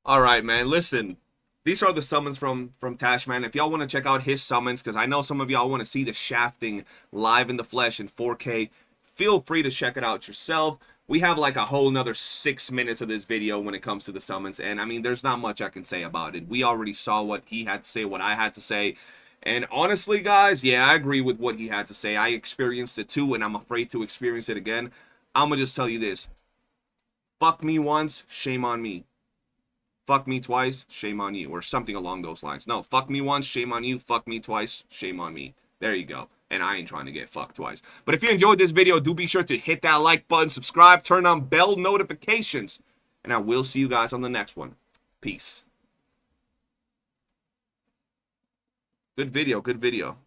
Speaker 2: All right, man. Listen, these are the summons from Tash, man. If y'all want to check out his summons, because I know some of y'all want to see the shafting live in the flesh in 4K, feel free to check it out yourself. We have like a whole another 6 minutes of this video when it comes to the summons. And I mean, there's not much I can say about it. We already saw what he had to say, what I had to say. And honestly, guys, yeah, I agree with what he had to say. I experienced it too, and I'm afraid to experience it again. I'm going to just tell you this. Fuck me once, shame on me. Fuck me twice, shame on you. Or something along those lines. No, fuck me once, shame on you. Fuck me twice, shame on me. There you go. And I ain't trying to get fucked twice. But if you enjoyed this video, do be sure to hit that like button, subscribe, turn on bell notifications. And I will see you guys on the next one. Peace. Good video, good video.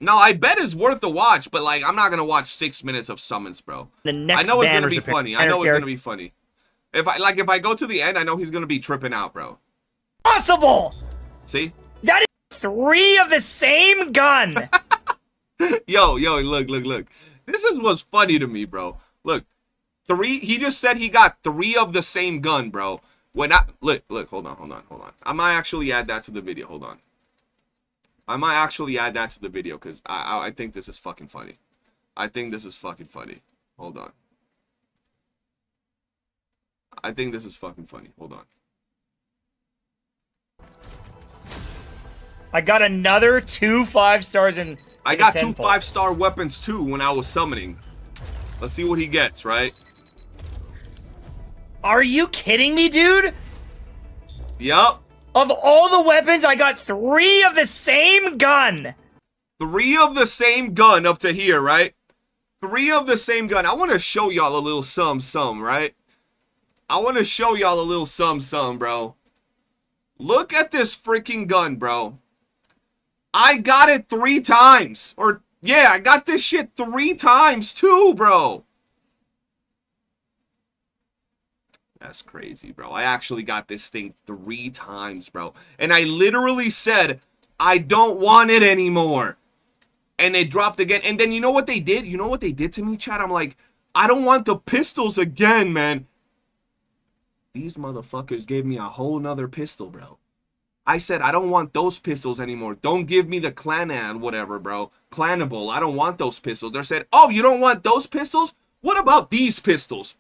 Speaker 2: No, I bet it's worth the watch, but like, I'm not going to watch 6 minutes of summons, bro.
Speaker 8: The next
Speaker 2: I know it's going to
Speaker 8: banner's
Speaker 2: be funny. I know it's going to be funny. If I go to the end, I know he's going to be tripping out, bro.
Speaker 8: Possible!
Speaker 2: See?
Speaker 8: That is 3 of the same gun!
Speaker 2: Yo, look. This is what's funny to me, bro. Look, 3, he just said he got 3 of the same gun, bro. When I, look, hold on. I might actually add that to the video, hold on. I might actually add that to the video, because I think this is fucking funny. I think this is fucking funny. Hold on. I think this is fucking funny. Hold on.
Speaker 8: I got another 2 5-stars in
Speaker 2: I got 2 5-star weapons too when I was summoning. Let's see what he gets, right?
Speaker 8: Are you kidding me, dude?
Speaker 2: Yup.
Speaker 8: Of all the weapons, I got 3 of the same gun.
Speaker 2: 3 of the same gun up to here, right? 3 of the same gun. I want to show y'all a little some, right? I want to show y'all a little some, bro. Look at this freaking gun, bro. I got it 3 times. Or, yeah, I got this shit 3 times too, bro. That's crazy, bro. I actually got this thing 3 times, bro. And I literally said, I don't want it anymore. And they dropped again. And then you know what they did? You know what they did to me, chat? I'm like, I don't want the pistols again, man. These motherfuckers gave me a whole nother pistol, bro. I said, I don't want those pistols anymore. Don't give me the Clanad, whatever, bro. Clanable. I don't want those pistols. They said, oh, you don't want those pistols? What about these pistols?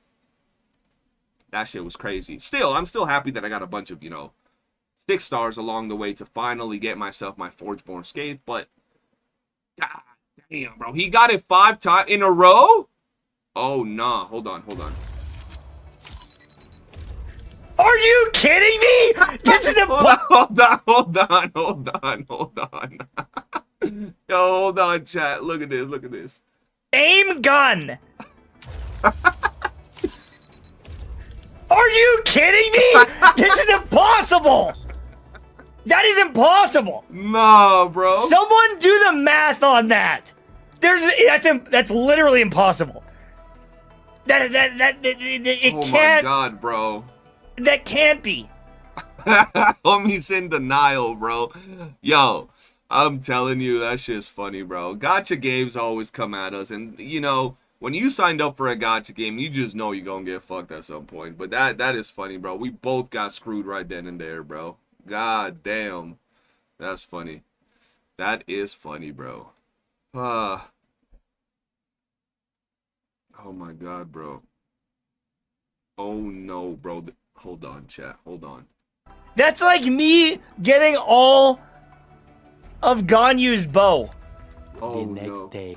Speaker 2: That shit was crazy. Still, I'm still happy that I got a bunch of, you know, 6 stars along the way to finally get myself my Forgeborn Scathe, but god damn, bro. He got it 5 times in a row? Oh, nah. Hold on.
Speaker 8: Are you kidding me? This is
Speaker 2: hold on. Yo, hold on, chat. Look at this.
Speaker 8: Same gun. Are you kidding me? This is impossible. That is impossible.
Speaker 2: Nah, bro.
Speaker 8: Someone do the math on that. That's literally impossible. It
Speaker 2: oh
Speaker 8: can't.
Speaker 2: My god, bro.
Speaker 8: That can't be.
Speaker 2: Homie's in denial, bro. Yo, I'm telling you, that shit's funny, bro. Gacha games always come at us, and you know, when you signed up for a gacha game, you just know you're gonna get fucked at some point. But that is funny, bro. We both got screwed right then and there, bro. God damn. That's funny. That is funny, bro. Oh my god, bro. Oh no, bro. Hold on, chat. Hold on.
Speaker 8: That's like me getting all of Ganyu's bow.
Speaker 2: Oh, the next day.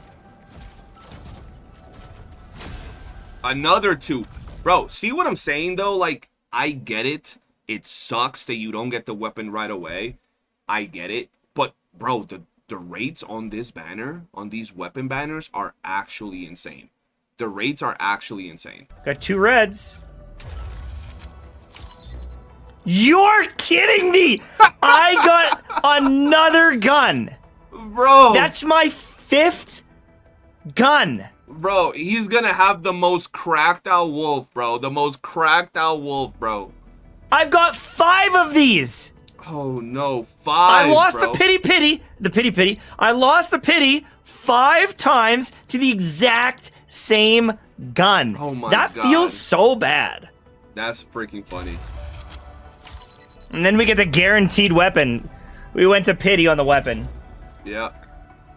Speaker 2: Another 2. Bro, see what I'm saying, though? Like, I get it. It sucks that you don't get the weapon right away. I get it. But, bro, the rates on this banner, on these weapon banners, are actually insane. The rates are actually insane.
Speaker 8: Got 2 reds. You're kidding me! I got another gun.
Speaker 2: Bro.
Speaker 8: That's my 5th gun.
Speaker 2: Bro, he's gonna have the most cracked out wolf, bro. The most cracked out wolf, bro.
Speaker 8: I've got 5 of these.
Speaker 2: Oh no, 5.
Speaker 8: I lost
Speaker 2: bro.
Speaker 8: the pity. I lost the pity 5 times to the exact same gun.
Speaker 2: Oh my
Speaker 8: that
Speaker 2: god.
Speaker 8: feels so bad.
Speaker 2: That's freaking funny.
Speaker 8: And then we get the guaranteed weapon. We went to pity on the weapon.
Speaker 2: Yeah.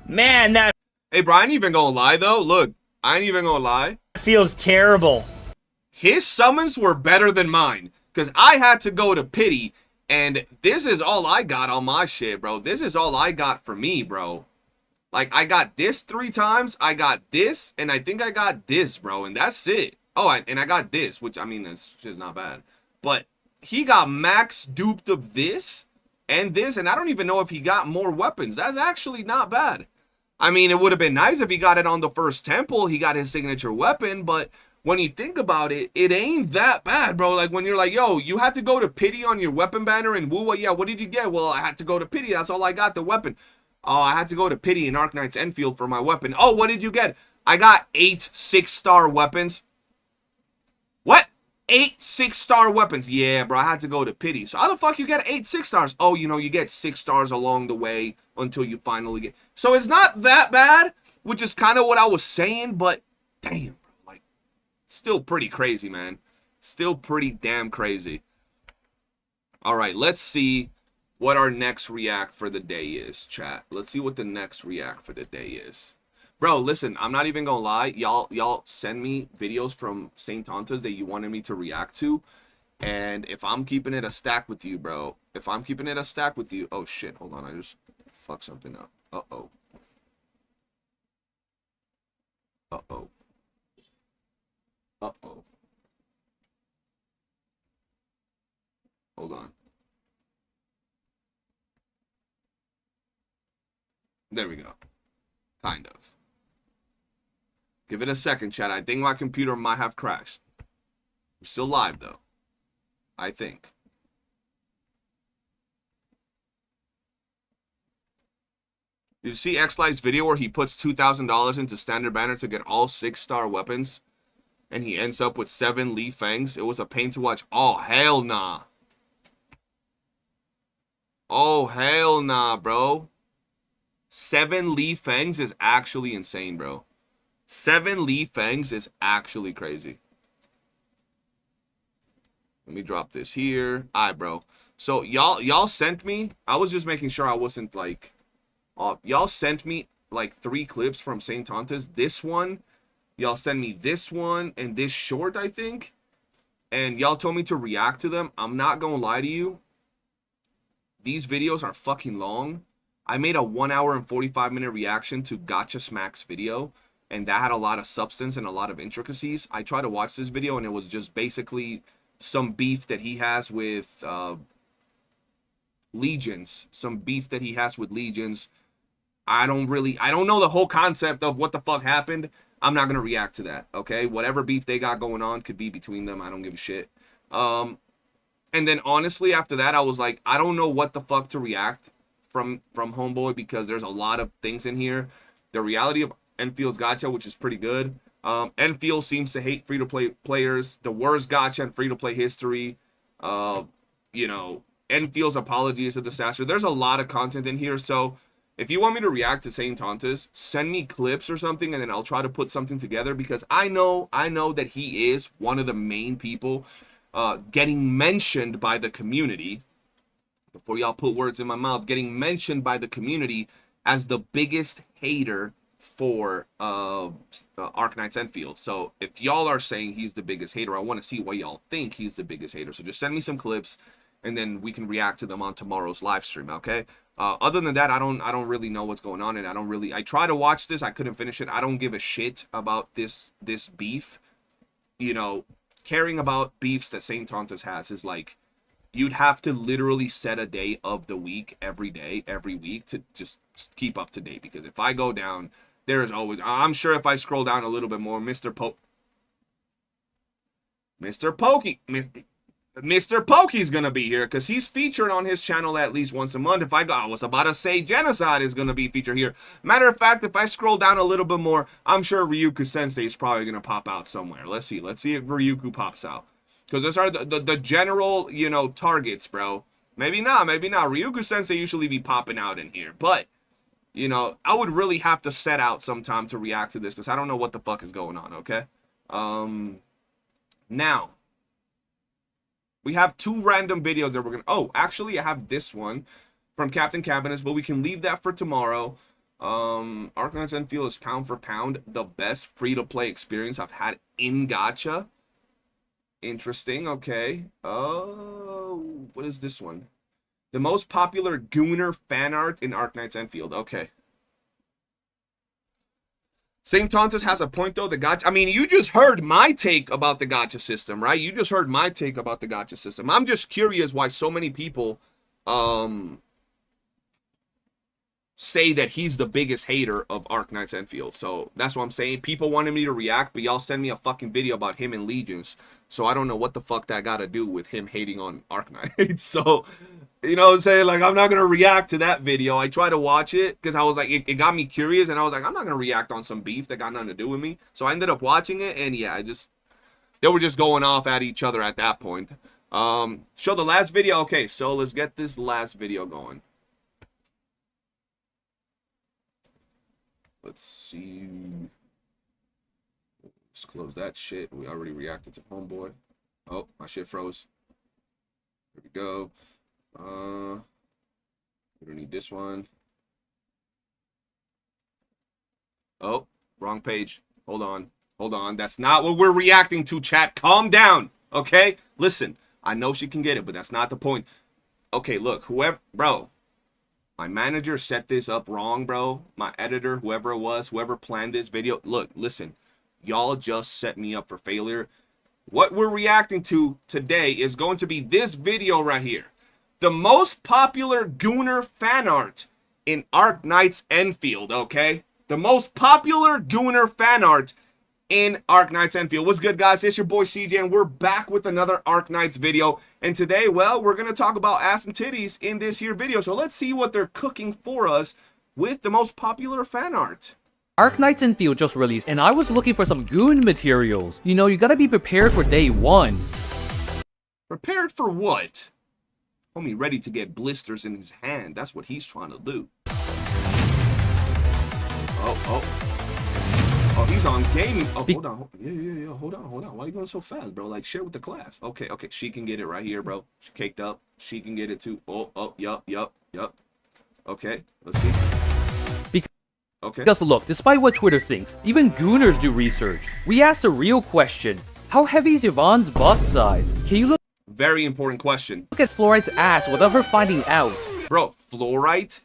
Speaker 8: Man, that
Speaker 2: Hey, bro, I ain't even gonna lie, though. Look, I ain't even gonna lie.
Speaker 8: feels terrible.
Speaker 2: His summons were better than mine, because I had to go to pity, and this is all I got on my shit, bro. This is all I got for me, bro. Like, I got this 3 times, I got this, and I think I got this, bro, and that's it. Oh, and I got this, which, I mean, that's just not bad. But he got max duped of this and this, and I don't even know if he got more weapons. That's actually not bad. I mean, it would have been nice if he got it on the first temple, he got his signature weapon, but when you think about it, it ain't that bad, bro. Like, when you're like, yo, you had to go to pity on your weapon banner and YOOOO, yeah, what did you get? Well, I had to go to pity, that's all I got, the weapon. Oh, I had to go to pity in Arknights Enfield for my weapon. Oh, what did you get? I got 8 6-star weapons. What? 8 6-star weapons. Yeah, bro, I had to go to pity. So how the fuck you get 8 6-stars? Oh, you know, you get 6 stars along the way until you finally get... So it's not that bad, which is kind of what I was saying, but damn, bro, like, still pretty crazy, man. Still pretty damn crazy. All right, let's see what our next react for the day is, chat. Let's see what the next react for the day is. Bro, listen, I'm not even gonna lie. Y'all send me videos from St. Tanta's that you wanted me to react to. And if I'm keeping it a stack with you, bro. If I'm keeping it a stack with you. Oh, shit. Hold on. I just fucked something up. Uh-oh. Uh-oh. Uh-oh. Hold on. There we go. Kind of. Give it a second, chat. I think my computer might have crashed. We're still live, though. I think. Did you see X-Light's video where he puts $2,000 into standard banner to get all 6-star weapons? And he ends up with 7 Li Fangs? It was a pain to watch. Oh, hell nah. Oh, hell nah, bro. 7 Li Fangs is actually insane, bro. 7 Li Fangs is actually crazy. Let me drop this here. Alright, bro. So, y'all sent me... I was just making sure I wasn't, like... y'all sent me, like, 3 clips from St. Tontas. This one... Y'all send me this one and this short, I think. And y'all told me to react to them. I'm not gonna lie to you. These videos are fucking long. I made a 1 hour and 45-minute reaction to Gacha Smack's video. And that had a lot of substance and a lot of intricacies. I tried to watch this video and it was just basically some beef that he has with Legions. Some beef that he has with Legions. I don't know the whole concept of what the fuck happened. I'm not going to react to that, okay? Whatever beef they got going on could be between them. I don't give a shit. And then, honestly, after that, I was like, I don't know what the fuck to react from Homeboy because there's a lot of things in here. The reality of Enfield's gacha, which is pretty good. Enfield seems to hate free-to-play players. The worst gacha in free-to-play history. You know, Enfield's apology is a disaster. There's a lot of content in here, so... If you want me to react to St. Tontas, send me clips or something, and then I'll try to put something together, because I know that he is one of the main people getting mentioned by the community, before y'all put words in my mouth, getting mentioned by the community as the biggest hater for Arknights Enfield. So if y'all are saying he's the biggest hater, I want to see why y'all think he's the biggest hater. So just send me some clips, and then we can react to them on tomorrow's live stream, okay? Other than that, I don't really know what's going on, and I try to watch this, I couldn't finish it. I don't give a shit about this beef. You know, caring about beefs that St. Tontas has is like, you'd have to literally set a day of the week, every day, every week, to just keep up to date. Because if I go down, there is always, I'm sure if I scroll down a little bit more, Mr. Pokey's gonna be here because he's featured on his channel at least once a month. I was about to say Genocide is gonna be featured here. Matter of fact, if I scroll down a little bit more, I'm sure Ryuku Sensei is probably gonna pop out somewhere. Let's see if Ryuku pops out, because those are the general, you know, targets, bro. Maybe not. Ryuku Sensei usually be popping out in here, but you know, I would really have to set out some time to react to this because I don't know what the fuck is going on. Okay, now. We have 2 random videos that we're going to... Oh, actually, I have this one from Captain Cabinets, but we can leave that for tomorrow. Arknights Enfield is pound for pound the best free-to-play experience I've had in gacha. Interesting, okay. Oh, what is this one? The most popular Gooner fan art in Arknights Enfield. Okay. St. Tontas has a point, though. The gacha... I mean, you just heard my take about the gacha system, right? You just heard my take about the gacha system. I'm just curious why so many people say that he's the biggest hater of Arknights Enfield. So that's what I'm saying. People wanted me to react, but y'all send me a fucking video about him and Legions. So I don't know what the fuck that got to do with him hating on Arknights. So... You know what I'm saying? Like, I'm not going to react to that video. I tried to watch it because I was like, it got me curious. And I was like, I'm not going to react on some beef that got nothing to do with me. So I ended up watching it. And yeah, they were just going off at each other at that point. Show the last video. Okay, so let's get this last video going. Let's see. Let's close that shit. We already reacted to Homeboy. Oh, my shit froze. There we go. We don't need this one. Oh, wrong page. Hold on. That's not what we're reacting to, chat. Calm down, okay? Listen, I know she can get it, but that's not the point. Okay, look, bro, my manager set this up wrong, bro. My editor, whoever it was, whoever planned this video. Look, listen, y'all just set me up for failure. what we're reacting to today is going to be this video right here. The most popular Gooner fan art in Arknights Enfield, okay? The most popular Gooner fan art in Arknights Enfield. What's good, guys? It's your boy CJ, and we're back with another Arknights video. And today, well, we're going to talk about ass and titties in this here video. So let's see what they're cooking for us with the most popular fan art.
Speaker 9: Arknights Enfield just released, and I was looking for some goon materials. You know, you gotta be prepared for day one.
Speaker 2: Prepared for what? Homie ready to get blisters in his hand. That's what he's trying to do. Oh, he's on gaming. Oh, hold on. Yeah. Hold on. Why are you going so fast, bro? Like, share with the class. Okay. She can get it right here, bro. She caked up. She can get it too. Yup. Okay, let's see. Okay.
Speaker 9: Because look, despite what Twitter thinks, even gooners do research. We asked a real question. How heavy is Yvonne's bust size? Can you look
Speaker 2: Very important question.
Speaker 9: at Fluorite's ass without her finding out?
Speaker 2: Bro, Fluorite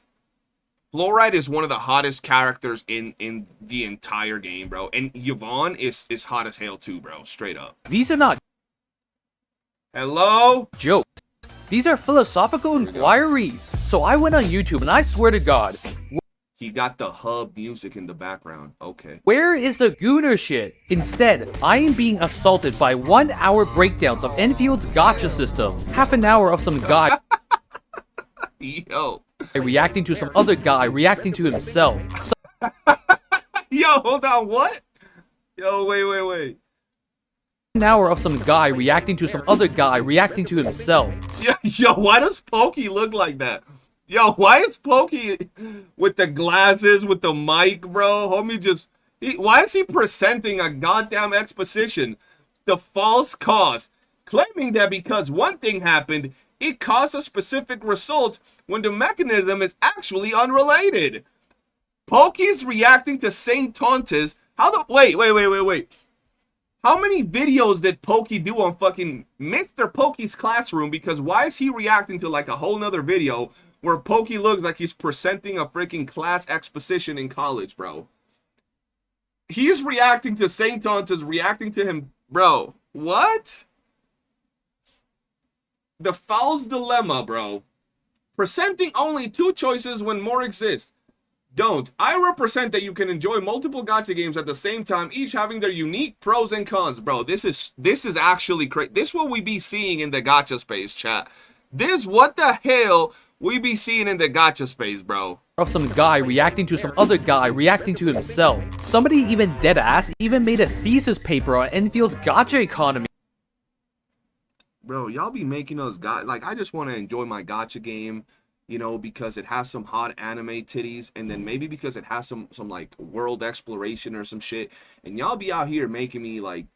Speaker 2: is one of the hottest characters in the entire game, bro. And Yvonne is hot as hell too, bro. Straight up.
Speaker 9: These are not
Speaker 2: Hello?
Speaker 9: jokes. These are philosophical inquiries. So I went on YouTube and I swear to God,
Speaker 2: He got the hub music in the background. Okay.
Speaker 9: where is the gooner shit? Instead, I am being assaulted by 1 hour breakdowns of Enfield's gacha system, half an hour of some guy
Speaker 2: Yo.
Speaker 9: reacting to some other guy reacting to himself.
Speaker 2: Yo, hold on, what? Yo, wait.
Speaker 9: An hour of some guy reacting to some other guy reacting to himself.
Speaker 2: Yo, why does Pokey look like that? Yo, why is Pokey with the glasses, with the mic, bro? Homie just... why is he presenting a goddamn exposition? The false cause. Claiming that because one thing happened, it caused a specific result when the mechanism is actually unrelated. Pokey's reacting to Saint Tauntas. How the... Wait. How many videos did Pokey do on fucking Mr. Pokey's classroom? Because why is he reacting to like a whole nother video where Pokey looks like he's presenting a freaking class exposition in college, bro? He's reacting to Saint Tauntas, reacting to him. Bro, what? The Foul's Dilemma, bro. Presenting only two choices when more exist. Don't. I represent that you can enjoy multiple gacha games at the same time, each having their unique pros and cons. Bro, this is actually crazy. This what we be seeing in the gacha space, chat. This what the hell we be seeing in the gacha space, bro.
Speaker 9: Of some guy reacting to some other guy reacting to himself. Somebody even deadass even made a thesis paper on Enfield's gacha economy.
Speaker 2: Bro, y'all be making us like, I just want to enjoy my gacha game, you know, because it has some hot anime titties, and then maybe because it has some like world exploration or some shit, and y'all be out here making me like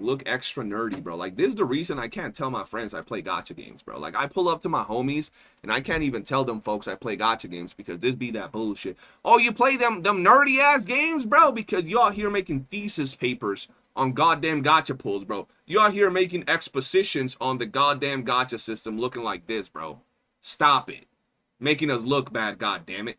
Speaker 2: look extra nerdy, bro. Like, this is the reason I can't tell my friends I play gacha games, bro. Like, I pull up to my homies and I can't even tell them folks I play gacha games because this be that bullshit. Oh, you play them nerdy ass games, bro, because you out here making thesis papers on goddamn gacha pools, bro. You out here making expositions on the goddamn gacha system looking like this, bro. Stop it. Making us look bad, goddammit.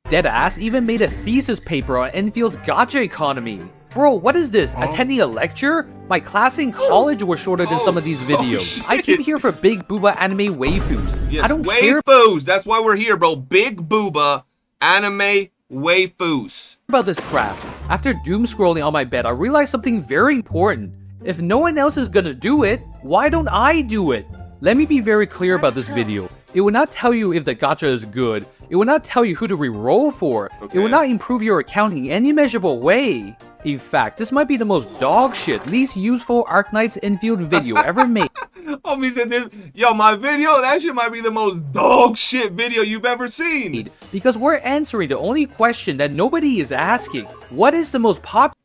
Speaker 9: Deadass even made a thesis paper on Enfield's gacha economy. Bro, what is this? Attending a lecture? My class in college was shorter than some of these videos. I came here for big booba anime waifus.
Speaker 2: Yes,
Speaker 9: I don't care
Speaker 2: waifus. That's why we're here, bro. Big booba anime waifus.
Speaker 9: about this crap. After doom scrolling on my bed, I realized something very important. If no one else is gonna do it, why don't I do it? Let me be very clear about this video. It will not tell you if the gacha is good. It will not tell you who to re-roll for.
Speaker 2: Okay.
Speaker 9: It will not improve your account in any measurable way. In fact, this might be the most dog shit, least useful Arknights Enfield video ever made.
Speaker 2: Homie said this. Yo, my video, that shit might be the most dog shit video you've ever seen.
Speaker 9: Because we're answering the only question that nobody is asking. What is the most popular?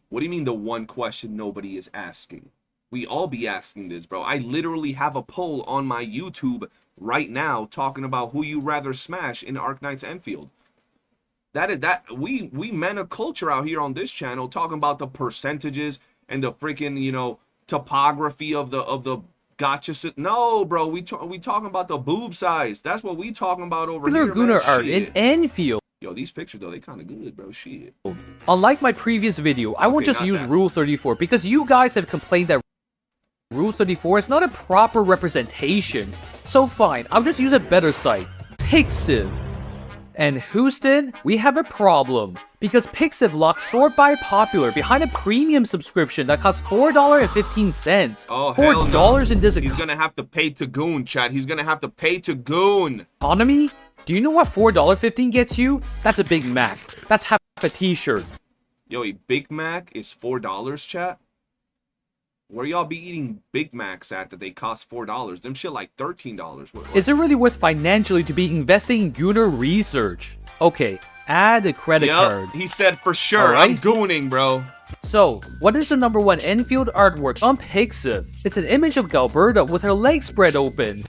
Speaker 2: What do you mean the one question nobody is asking? We all be asking this, bro. I literally have a poll on my YouTube right now talking about who you rather smash in Arknights Enfield. We men of culture out here on this channel talking about the percentages and the freaking, you know, topography of the gacha. No, bro, we talking about the boob size. That's what we talking about over here.
Speaker 9: Gooner
Speaker 2: man.
Speaker 9: art in
Speaker 2: Shit.
Speaker 9: Enfield.
Speaker 2: Yo, these pictures though, they kind of good, bro. Shit.
Speaker 9: Unlike my previous video, I won't
Speaker 2: Okay,
Speaker 9: just
Speaker 2: not
Speaker 9: use
Speaker 2: that.
Speaker 9: Rule 34 because you guys have complained that Rule 34 is not a proper representation. So fine, I'll just use a better site, Pixiv. And Houston, we have a problem because Pixiv locks sort by popular behind a premium subscription that costs $4.15.
Speaker 2: Oh, hell no.
Speaker 9: $4 in this
Speaker 2: He's gonna have to pay to Goon, chat. He's gonna have to pay to Goon.
Speaker 9: economy. Do you know what $4.15 gets you? That's a Big Mac. That's half a t-shirt.
Speaker 2: Yo, a Big Mac is $4, chat. Where y'all be eating Big Macs at that they cost $4? Them shit like $13. What?
Speaker 9: Is it really worth financially to be investing in Gooner research? Okay, add a credit card.
Speaker 2: He said for sure.
Speaker 9: Alright.
Speaker 2: I'm gooning, bro.
Speaker 9: So, what is the #1 Enfield artwork on Pixiv? It's an image of Galberta with her legs spread open.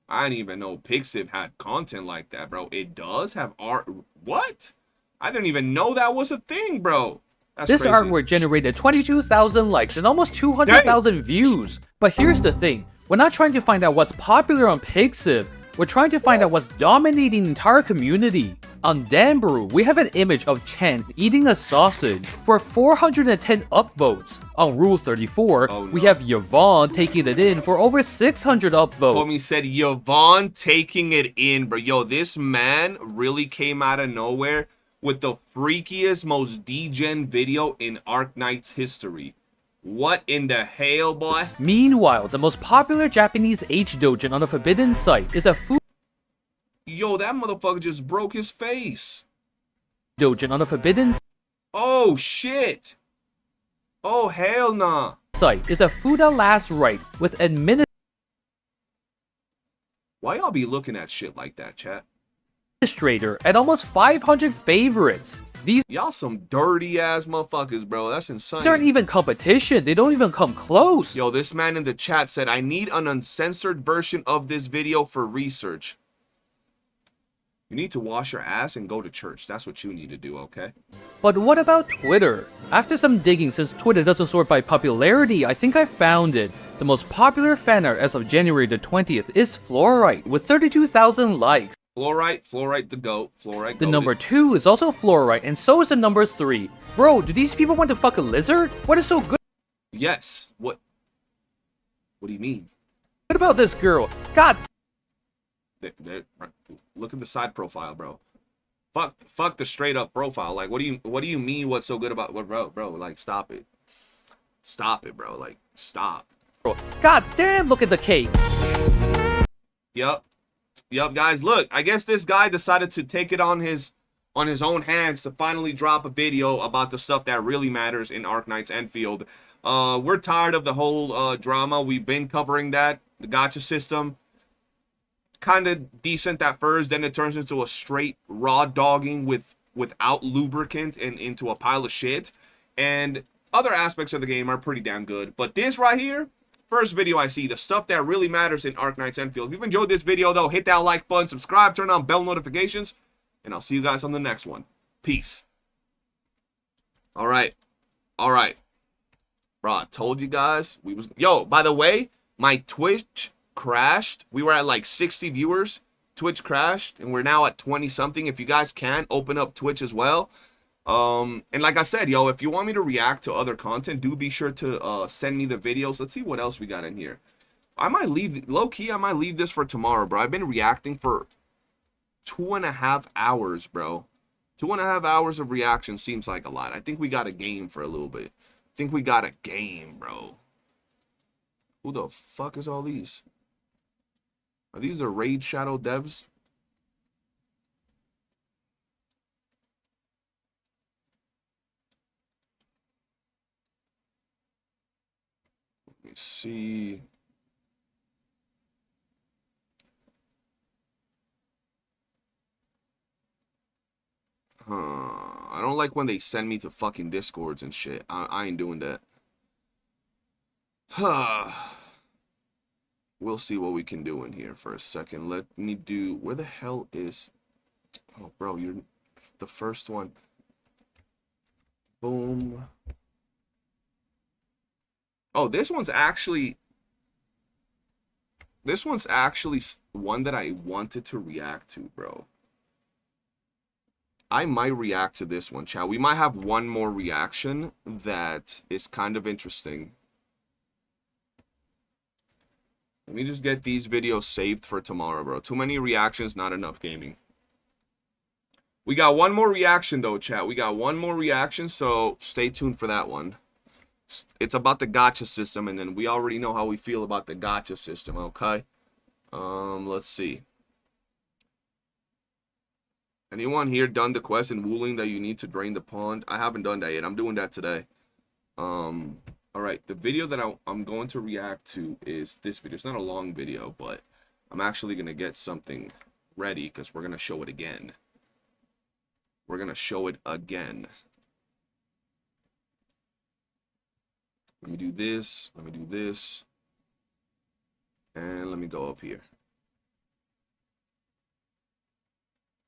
Speaker 2: I didn't even know Pixiv had content like that, bro. It does have art. What? I didn't even know that was a thing, bro. That's
Speaker 9: This
Speaker 2: crazy.
Speaker 9: artwork generated 22,000 likes and almost 200,000 views. But here's the thing, we're not trying to find out what's popular on Pixiv, we're trying to find out what's dominating the entire community. On Danbrew, we have an image of Chen eating a sausage for 410 upvotes. On Rule 34,
Speaker 2: Oh,
Speaker 9: we
Speaker 2: no.
Speaker 9: have Yvonne taking it in for over 600 upvotes.
Speaker 2: Homie said Yvonne taking it in, bro. Yo, this man really came out of nowhere with the freakiest, most degen video in Arknights history. What in the hell, boy?
Speaker 9: Meanwhile, the most popular Japanese H-doujin on the Forbidden site is a food
Speaker 2: Yo, that motherfucker just broke his face.
Speaker 9: doujin on the Forbidden
Speaker 2: Oh, shit. Oh, hell nah.
Speaker 9: site is a Fuda Last Right with
Speaker 2: Why y'all be looking at shit like that, chat?
Speaker 9: administrator and almost 500 favorites. These
Speaker 2: Y'all some dirty ass motherfuckers, bro. That's insane.
Speaker 9: aren't even competition, they don't even come close.
Speaker 2: Yo, this man in the chat said, I need an uncensored version of this video for research. You need to wash your ass and go to church. That's what you need to do, okay?
Speaker 9: But what about Twitter? After some digging, since Twitter doesn't sort by popularity, I think I found it. The most popular fan art as of January the 20th is Fluorite with 32,000 likes.
Speaker 2: Fluorite the goat. Fluorite
Speaker 9: The
Speaker 2: goated.
Speaker 9: number 2 is also Fluorite, and so is the number 3. Bro, do these people want to fuck a lizard? What is so good
Speaker 2: Yes. What do you mean?
Speaker 9: about this girl? God,
Speaker 2: Look at the side profile, bro. Fuck the straight up profile. Like, what do you mean? What's so good about what, bro? Like, stop it, bro. Like, stop.
Speaker 9: God damn, look at the cake.
Speaker 2: Yep, guys. Look, I guess this guy decided to take it on his own hands to finally drop a video about the stuff that really matters in Arknights Enfield. We're tired of the whole drama. We've been covering that. The gacha system, kind of decent at first, then it turns into a straight raw dogging without lubricant and into a pile of shit. And other aspects of the game are pretty damn good. But this right here, first video I see, the stuff that really matters in Arknights Enfield. If you've enjoyed this video, though, hit that like button, subscribe, turn on bell notifications, and I'll see you guys on the next one. Peace. All right. Bro, I told you guys we was... Yo, by the way, my Twitch crashed. We were at like 60 viewers. Twitch crashed, and we're now at 20 something. If you guys can, open up Twitch as well. And like I said, yo, if you want me to react to other content, do be sure to send me the videos. Let's see what else we got in here. I might leave, low-key, I might leave this for tomorrow, bro. I've been reacting for 2.5 hours, bro. 2.5 hours of reaction seems like a lot. I think we got a game for a little bit. I think we got a game, bro. Who the fuck is all these? Are these the Raid Shadow devs? Let me see. I don't like when they send me to fucking Discords and shit. I ain't doing that. We'll see what we can do in here for a second. Let me do... Where the hell is... Oh, bro, you're the first one. Boom. Oh, this one's actually... This one's actually one that I wanted to react to, bro. I might react to this one, chat. We might have one more reaction that is kind of interesting. Let me just get these videos saved for tomorrow, bro. Too many reactions, not enough gaming. We got one more reaction, though, chat. We got one more reaction, so stay tuned for that one. It's about the gacha system, and then we already know how we feel about the gacha system, okay? Let's see. Anyone here done the quest in Wooling that you need to drain the pond? I haven't done that yet. I'm doing that today. Alright, the video that I'm going to react to is this video. It's not a long video, but I'm actually going to get something ready because we're going to show it again. We're going to show it again. Let me do this. Let me do this. And let me go up here.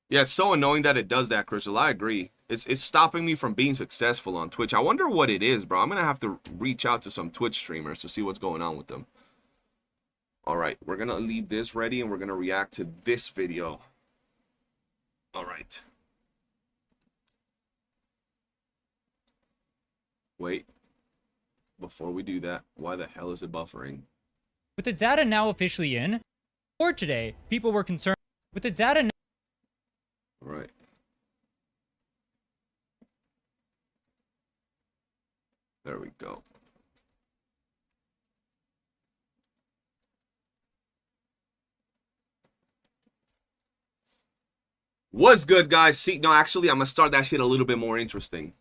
Speaker 2: Yeah, it's so annoying that it does that, Crystal. I agree. It's stopping me from being successful on Twitch. I wonder what it is, bro. I'm going to have to reach out to some Twitch streamers to see what's going on with them. Alright, we're going to leave this ready and we're going to react to this video. Alright. Wait. Before we do that, why the hell is it buffering?
Speaker 10: With the data now officially in, or today, people were concerned with the data now.
Speaker 2: Right. There we go. What's good, guys? See, no, actually, I'm gonna start that shit a little bit more interesting.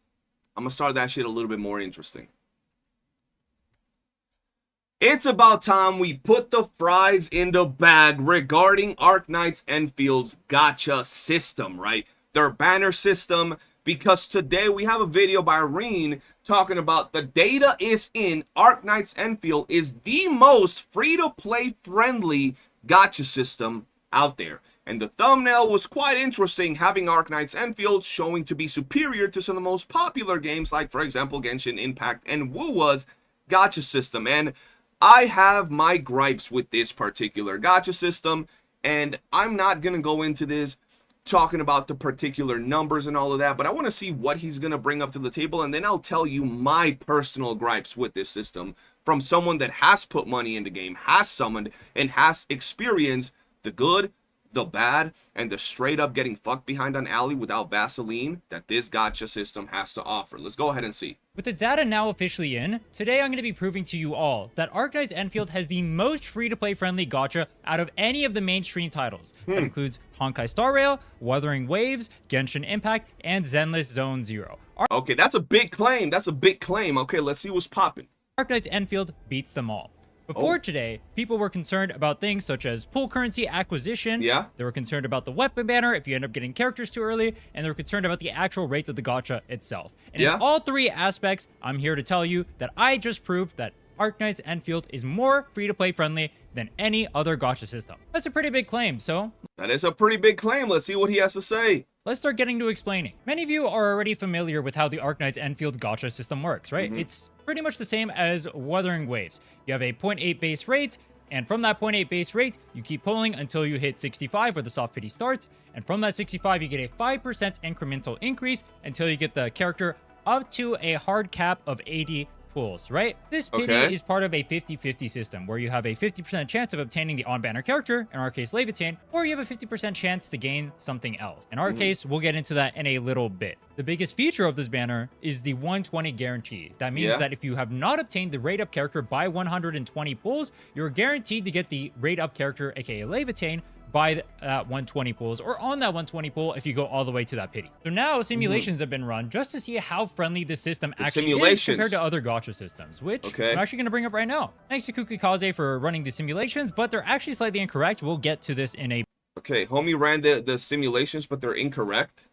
Speaker 2: It's about time we put the fries in the bag regarding Arknights Enfield's gacha system, right? Their banner system, because today we have a video by Reen talking about the data is in. Arknights Enfield is the most free-to-play friendly gacha system out there. And the thumbnail was quite interesting, having Arknights Enfield showing to be superior to some of the most popular games, like, for example, Genshin Impact and YOOOO's gacha system. And I have my gripes with this particular gacha system, and I'm not going to go into this talking about the particular numbers and all of that, but I want to see what he's going to bring up to the table, and then I'll tell you my personal gripes with this system from someone that has put money in the game, has summoned, and has experienced the good, the bad, and the straight up getting fucked behind on alley without Vaseline that this gacha system has to offer. Let's go ahead and see.
Speaker 10: With the data now officially in, today I'm going to be proving to you all that Arknights Enfield has the most free-to-play friendly gacha out of any of the mainstream titles. That includes Honkai Star Rail, Wuthering Waves, Genshin Impact, and Zenless Zone Zero.
Speaker 2: Okay, that's a big claim. That's a big claim. Okay, let's see what's popping.
Speaker 10: Arknights Enfield beats them all. Before today, people were concerned about things such as pool currency acquisition.
Speaker 2: Yeah.
Speaker 10: They were concerned about the weapon banner if you end up getting characters too early, and they were concerned about the actual rates of the gacha itself. And in all three aspects, I'm here to tell you that I just proved that Arknights Enfield is more free-to-play friendly than any other gacha system. That's a pretty big claim, so
Speaker 2: that is a pretty big claim. Let's see what he has to say.
Speaker 10: Let's start getting to explaining. Many of you are already familiar with how the Arknights Enfield gacha system works, right? It's pretty much the same as Wuthering Waves. You have a 0.8 base rate, and from that 0.8 base rate, you keep pulling until you hit 65 where the soft pity starts, and from that 65, you get a 5% incremental increase until you get the character up to a hard cap of 80 pools, right? This pity is part of a 50-50 system where you have a 50% chance of obtaining the on-banner character, in our case Laevatain, or you have a 50% chance to gain something else. In our case, we'll get into that in a little bit. The biggest feature of this banner is the 120 guarantee. That means that if you have not obtained the rate up character by 120 pulls, you're guaranteed to get the rate up character, aka Laevatain, by that 120 pulls, or on that 120 pull if you go all the way to that pity. So now simulations have been run just to see how friendly this system actually is compared to other gacha systems, which I'm actually going to bring up right now. Thanks to Kukikaze for running the simulations, but they're actually slightly incorrect. We'll get to this in a
Speaker 2: homie ran the simulations, but they're incorrect.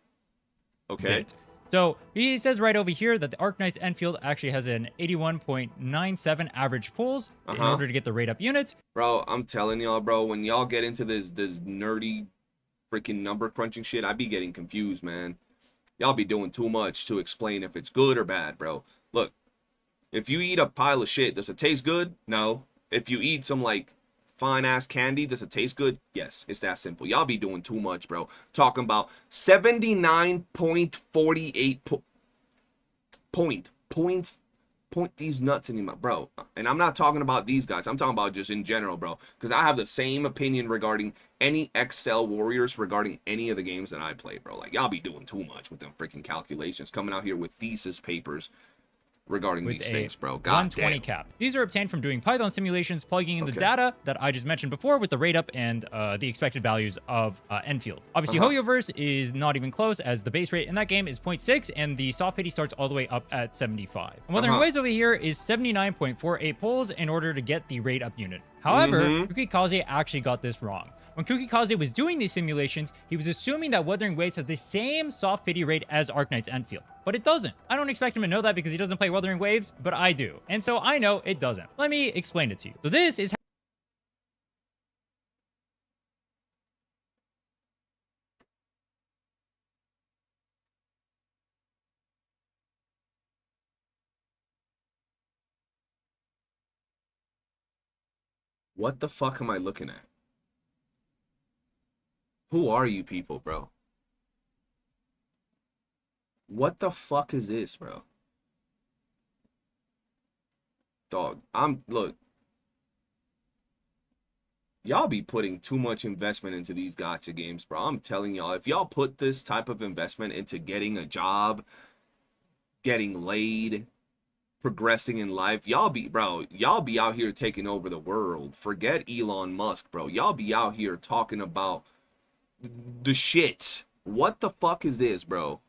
Speaker 10: bit. So he says right over here that the Arknights Enfield actually has an 81.97 average pulls in order to get the rate up unit.
Speaker 2: Bro, I'm telling y'all, bro, when y'all get into this nerdy freaking number crunching shit, I be getting confused, man. Y'all be doing too much to explain if it's good or bad, bro. Look, if you eat a pile of shit, does it taste good? No. If you eat some like fine ass candy. Does it taste good? Yes, it's that simple. Y'all be doing too much, bro. Talking about 79.48 points. Point these nuts in my bro. And I'm not talking about these guys. I'm talking about just in general, bro. Because I have the same opinion regarding any Excel warriors regarding any of the games that I play, bro. Like, y'all be doing too much with them freaking calculations. Coming out here with thesis papers regarding
Speaker 10: with
Speaker 2: these
Speaker 10: a
Speaker 2: things, bro. God
Speaker 10: 120
Speaker 2: damn.
Speaker 10: cap. These are obtained from doing Python simulations, plugging in the data that I just mentioned before with the rate up and the expected values of Enfield. Obviously, Hoyoverse is not even close, as the base rate in that game is 0.6, and the soft pity starts all the way up at 75. And Wuthering Waves over here is 79.48 pulls in order to get the rate up unit. However, Kukikaze actually got this wrong. When Kukikaze was doing these simulations, he was assuming that Wuthering Waves has the same soft pity rate as Arknights Enfield, but it doesn't. I don't expect him to know that because he doesn't play Wuthering Waves, but I do. And so I know it doesn't. Let me explain it to you. So this is
Speaker 2: What the fuck am I looking at? Who are you people, bro? What the fuck is this, bro? Dog, look. Y'all be putting too much investment into these gacha games, bro. I'm telling y'all, if y'all put this type of investment into getting a job, getting laid, progressing in life, y'all be out here taking over the world. Forget Elon Musk, bro. Y'all be out here talking about the shits. What the fuck is this, bro?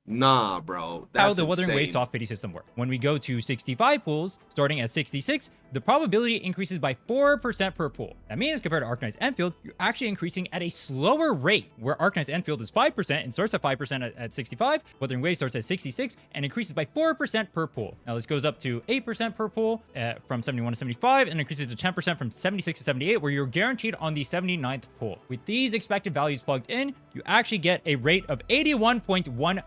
Speaker 2: Nah, bro. That's
Speaker 10: how the Wuthering Waves
Speaker 2: insane.
Speaker 10: soft pity system works. When we go to 65 pools, starting at 66, the probability increases by 4% per pool. That means compared to Arknights Enfield, you're actually increasing at a slower rate, where Arknights Enfield is 5% and starts at 5% at 65. Wuthering Waves starts at 66 and increases by 4% per pool. Now this goes up to 8% per pool from 71 to 75, and increases to 10% from 76 to 78, where you're guaranteed on the 79th pool. With these expected values plugged in, you actually get a rate of 81.15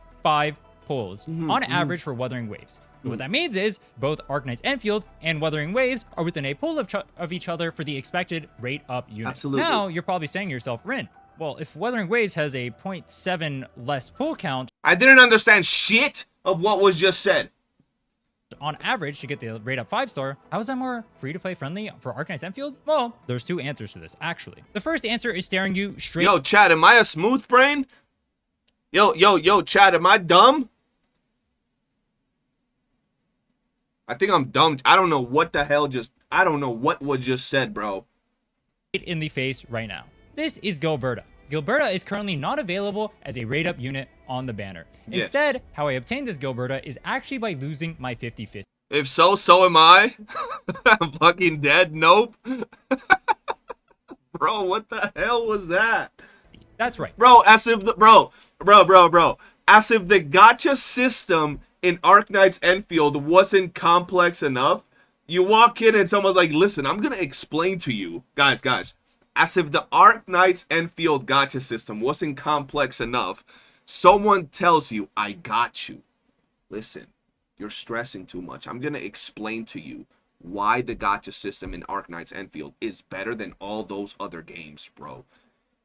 Speaker 10: pulls on average for Wuthering Waves. So what that means is both Arknights Enfield and Wuthering Waves are within a pull of each other for the expected rate up unit.
Speaker 2: Absolutely.
Speaker 10: Now you're probably saying to yourself, Rin, well, if Wuthering Waves has a 0.7 less pull count,
Speaker 2: I didn't understand shit of what was just said.
Speaker 10: on average to get the rate up 5-star, how is that more free-to-play friendly for Arknights Enfield? Well, there's two answers to this, actually. The first answer is staring you straight.
Speaker 2: Yo, Chad, am I a smooth brain? Yo, Chad, am I dumb? I think I'm dumb. I don't know what the hell I don't know what was just said, bro.
Speaker 10: In the face right now. This is Gilberta. Gilberta is currently not available as a rate up unit on the banner.
Speaker 2: Yes.
Speaker 10: Instead, how I obtained this Gilberta is actually by losing my 50-50.
Speaker 2: If so, so am I. I'm fucking dead. Nope. Bro, what the hell was that?
Speaker 10: That's right.
Speaker 2: Bro, as if the bro. As if the gacha system in Arknights Enfield wasn't complex enough. You walk in and someone's like, listen, I'm gonna explain to you. Guys. As if the Arknights Enfield gacha system wasn't complex enough, someone tells you, I got you. Listen, you're stressing too much. I'm gonna explain to you why the gacha system in Arknights Enfield is better than all those other games, bro.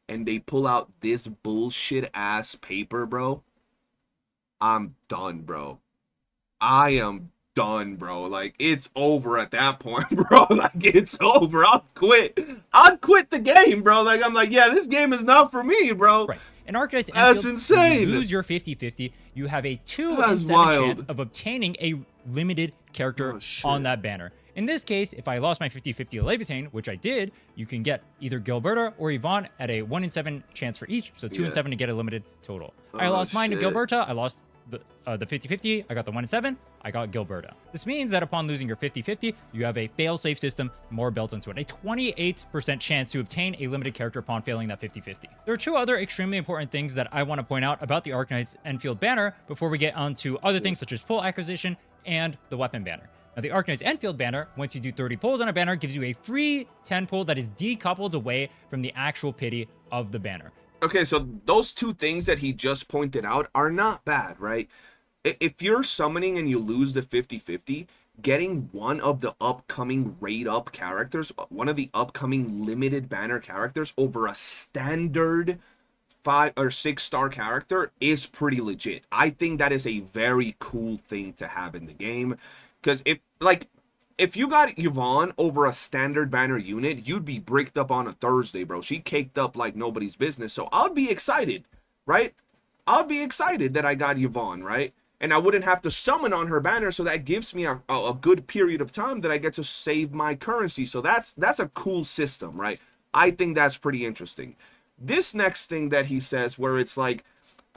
Speaker 2: And they pull out this bullshit ass paper, bro. I'm done, bro. I am done, bro. Like, it's over at that point, bro. Like, it's over. I'll quit the game, bro. Like, I'm like, yeah, this game is not for me, bro.
Speaker 10: Right. In Arknights Enfield,
Speaker 2: That's insane.
Speaker 10: If you lose your 50-50, you have a 2
Speaker 2: That's
Speaker 10: in 7
Speaker 2: wild.
Speaker 10: chance of obtaining a limited character on that banner. In this case, if I lost my 50-50 Laevatain, which I did, you can get either Gilberta or Yvonne at a 1 in 7 chance for each, so 2 in 7 to get a limited total. I lost mine to Gilberta, I lost the 50-50, I got the 1 in 7, I got Gilberta. This means that upon losing your 50-50, you have a fail-safe system more built into it. A 28% chance to obtain a limited character upon failing that 50-50. There are two other extremely important things that I want to point out about the Arknights Enfield banner before we get on to other things such as pull acquisition and the weapon banner. Now, the Arknights Enfield banner, once you do 30 pulls on a banner, gives you a free 10 pull that is decoupled away from the actual pity of the banner.
Speaker 2: Okay, so those two things that he just pointed out are not bad, right? If you're summoning and you lose the 50-50, getting one of the upcoming raid up characters, one of the upcoming limited banner characters over a standard 5 or 6 star character is pretty legit. I think that is a very cool thing to have in the game, because if you got Yvonne over a standard banner unit, you'd be bricked up on a Thursday, bro. She caked up like nobody's business. So I'd be excited, right? I'd be excited that I got Yvonne, right? And I wouldn't have to summon on her banner, so that gives me a good period of time that I get to save my currency. So that's a cool system, right? I think that's pretty interesting. This next thing that he says, where it's like,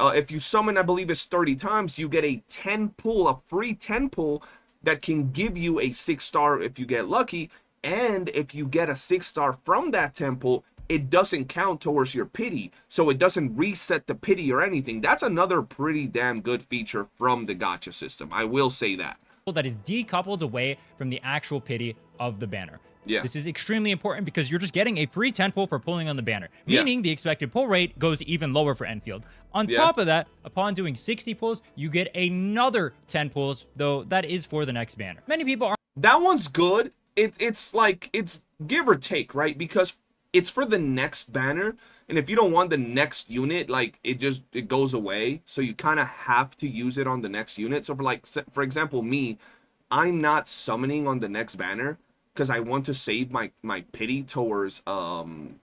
Speaker 2: if you summon, I believe it's 30 times, you get a 10 pull, a free 10 pull that can give you a 6 star if you get lucky. And if you get a 6 star from that 10 pull, it doesn't count towards your pity, so it doesn't reset the pity or anything. That's another pretty damn good feature from the gacha system. I will say that.
Speaker 10: That is decoupled away from the actual pity of the banner.
Speaker 2: Yeah.
Speaker 10: This is extremely important because you're just getting a free 10 pull for pulling on the banner, meaning the expected pull rate goes even lower for Enfield. On top of that, upon doing 60 pulls, you get another 10 pulls, though that is for the next banner. Many people are...
Speaker 2: That one's good. It's like, it's give or take, right? Because it's for the next banner, and if you don't want the next unit, like, it goes away, so you kind of have to use it on the next unit. So for example, me, I'm not summoning on the next banner because I want to save my pity towards Yvonne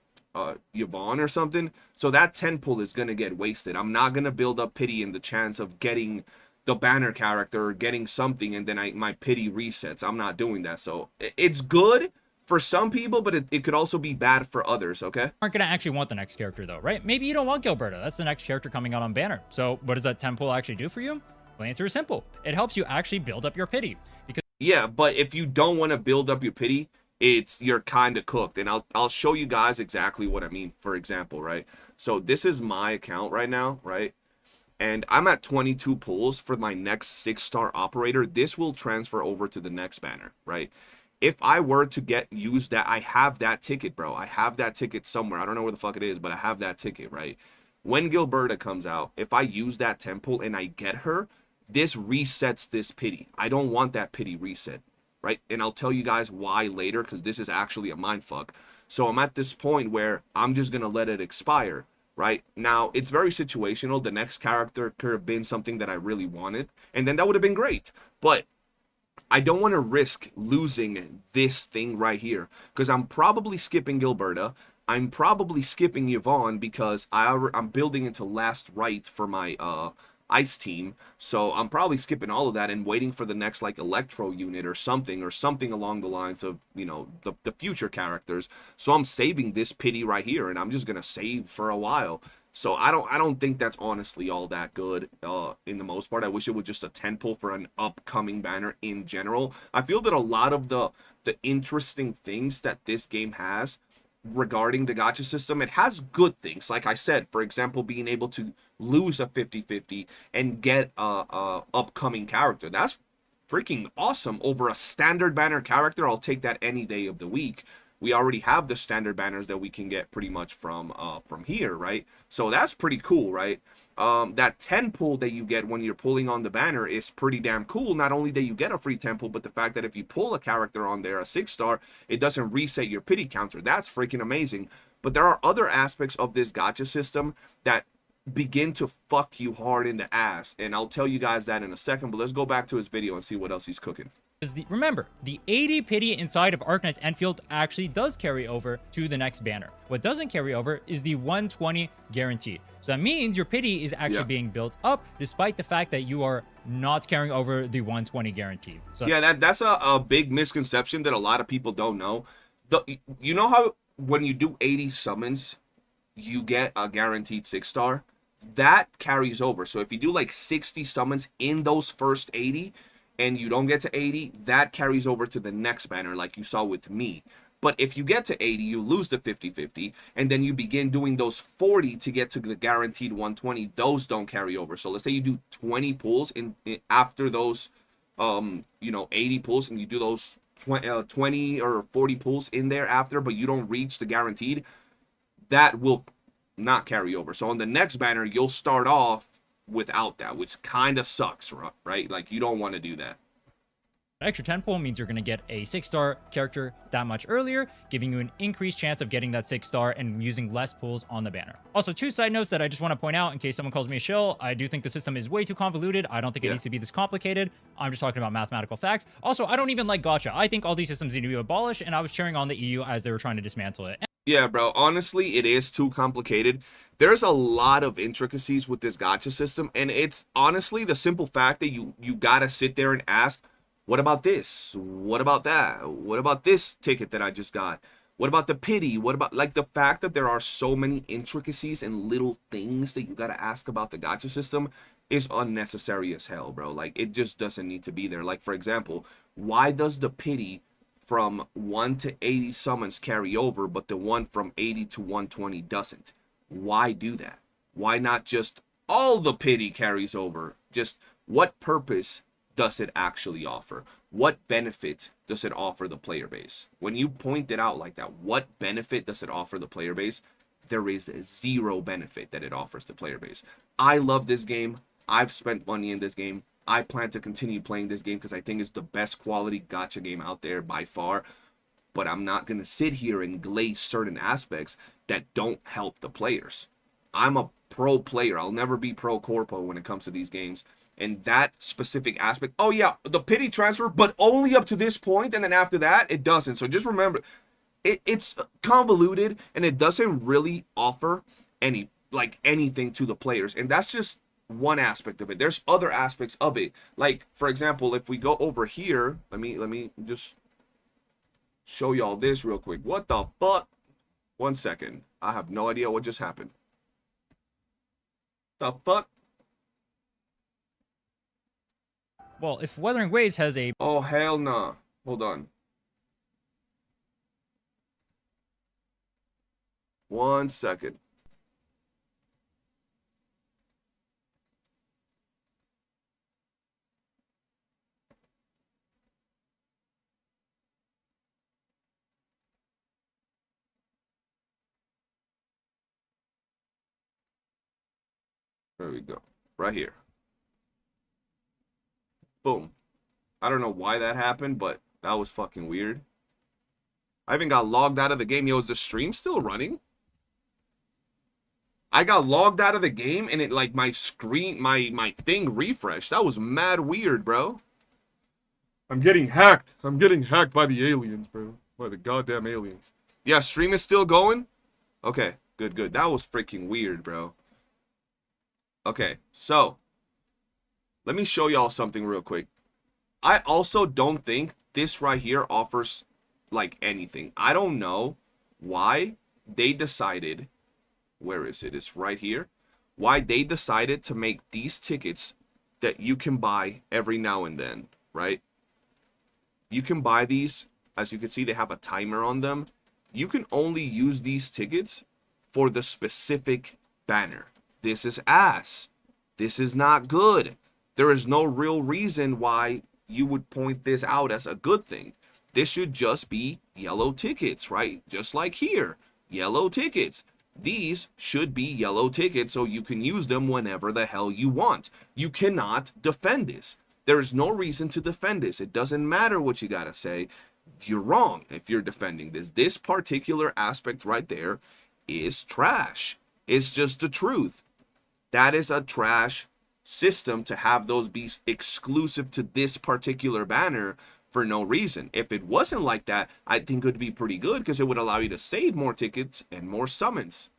Speaker 2: or something. So that 10 pull is gonna get wasted. I'm not gonna build up pity in the chance of getting the banner character or getting something, and then my pity resets. I'm not doing that. So it's good for some people, but it could also be bad for others, okay?
Speaker 10: Aren't going to actually want the next character, though, right? Maybe you don't want Gilberto. That's the next character coming out on banner. So what does that 10 pull actually do for you? Well, the answer is simple. It helps you actually build up your pity. Because
Speaker 2: yeah, but if you don't want to build up your pity, you're kind of cooked. And I'll show you guys exactly what I mean. For example, right? So this is my account right now, right? And I'm at 22 pulls for my next 6 star operator. This will transfer over to the next banner, right? If I were to use that, I have that ticket, bro. I have that ticket somewhere. I don't know where the fuck it is, but I have that ticket, right? When Gilberta comes out, if I use that temple and I get her, this resets this pity. I don't want that pity reset, right? And I'll tell you guys why later, because this is actually a mindfuck. So I'm at this point where I'm just going to let it expire, right? Now, it's very situational. The next character could have been something that I really wanted, and then that would have been great. But I don't want to risk losing this thing right here, because I'm probably skipping Gilberta. I'm probably skipping Yvonne because I'm building into last right for my ice team. So I'm probably skipping all of that and waiting for the next like electro unit or something along the lines of, you know, the future characters. So I'm saving this pity right here, and I'm just going to save for a while. So I don't think that's honestly all that good in the most part. I wish it was just a 10 pull for an upcoming banner in general. I feel that a lot of the interesting things that this game has regarding the gacha system, it has good things. Like I said, for example, being able to lose a 50-50 and get a upcoming character. That's freaking awesome over a standard banner character. I'll take that any day of the week. We already have the standard banners that we can get pretty much from here, right? So that's pretty cool, right? That 10 pull that you get when you're pulling on the banner is pretty damn cool. Not only that you get a free 10 pull, but the fact that if you pull a character on there, a 6 star, it doesn't reset your pity counter. That's freaking amazing. But there are other aspects of this gacha system that begin to fuck you hard in the ass, and I'll tell you guys that in a second. But let's go back to his video and see what else he's cooking.
Speaker 10: Remember, the 80 pity inside of Arknights Enfield actually does carry over to the next banner. What doesn't carry over is the 120 guarantee. So that means your pity is actually being built up, despite the fact that you are not carrying over the 120 guarantee. So
Speaker 2: yeah, that's a big misconception that a lot of people don't know. You know how when you do 80 summons, you get a guaranteed 6 star? That carries over. So if you do like 60 summons in those first 80, and you don't get to 80, that carries over to the next banner like you saw with me. But if you get to 80, you lose the 50-50, and then you begin doing those 40 to get to the guaranteed 120. Those don't carry over. So let's say you do 20 pulls in after those 80 pulls, and you do those 20 or 40 pulls in there after, but you don't reach the guaranteed, that will not carry over. So on the next banner, you'll start off without that, which kind of sucks, right? Like, you don't want to do that.
Speaker 10: extra 10 pull means you're going to get a 6-star character that much earlier, giving you an increased chance of getting that 6-star and using less pulls on the banner. Also, 2 side notes that I just want to point out in case someone calls me a shill. I do think the system is way too convoluted. I don't think it needs to be this complicated. I'm just talking about mathematical facts. Also, I don't even like gacha. I think all these systems need to be abolished, and I was cheering on the EU as they were trying to dismantle it.
Speaker 2: Yeah, bro. Honestly, it is too complicated. There's a lot of intricacies with this gacha system, and it's honestly the simple fact that you gotta sit there and ask, what about this? What about that? What about this ticket that I just got? What about the pity? What about, like, the fact that there are so many intricacies and little things that you gotta ask about the gacha system is unnecessary as hell, bro. Like, it just doesn't need to be there. Like, for example, why does the pity from 1 to 80 summons carry over, but the one from 80 to 120 doesn't? Why do that? Why not just all the pity carries over? Just what purpose does it actually offer? What benefit does it offer the player base? When you point it out like that, what benefit does it offer the player base? There is zero benefit that it offers the player base. I love this game. I've spent money in this game. I plan to continue playing this game because I think it's the best quality gacha game out there by far. But I'm not going to sit here and glaze certain aspects that don't help the players. I'm a pro player. I'll never be pro corpo when it comes to these games. And that specific aspect, oh yeah, the pity transfer, but only up to this point, and then after that, it doesn't. So just remember, it's convoluted, and it doesn't really offer anything to the players. And that's just one aspect of it. There's other aspects of it. Like, for example, if we go over here, let me just show y'all this real quick. What the fuck? 1 second. I have no idea what just happened. The fuck?
Speaker 10: Well, if Weathering Waves has a...
Speaker 2: Oh, hell nah. Hold on. 1 second. There we go. Right here. Boom. I don't know why that happened, but that was fucking weird. I even got logged out of the game. Yo, is the stream still running? I got logged out of the game and it, like, my screen, my thing refreshed. That was mad weird, bro. I'm getting hacked. I'm getting hacked by the aliens, bro. By the goddamn aliens. Yeah, stream is still going? Okay, good, good. That was freaking weird, bro. Okay, so let me show y'all something real quick. I also don't think this right here offers, like, anything. I don't know why they decided, where is it? It's right here. Why they decided to make these tickets that you can buy every now and then, right? You can buy these. As you can see, they have a timer on them. You can only use these tickets for the specific banner. This is ass. This is not good. There is no real reason why you would point this out as a good thing. This should just be yellow tickets, right? Just like here, yellow tickets. These should be yellow tickets so you can use them whenever the hell you want. You cannot defend this. There is no reason to defend this. It doesn't matter what you gotta say. You're wrong if you're defending this. This particular aspect right there is trash. It's just the truth. That is a trash system to have those be exclusive to this particular banner for no reason. If it wasn't like that, I think it would be pretty good because it would allow you to save more tickets and more summons.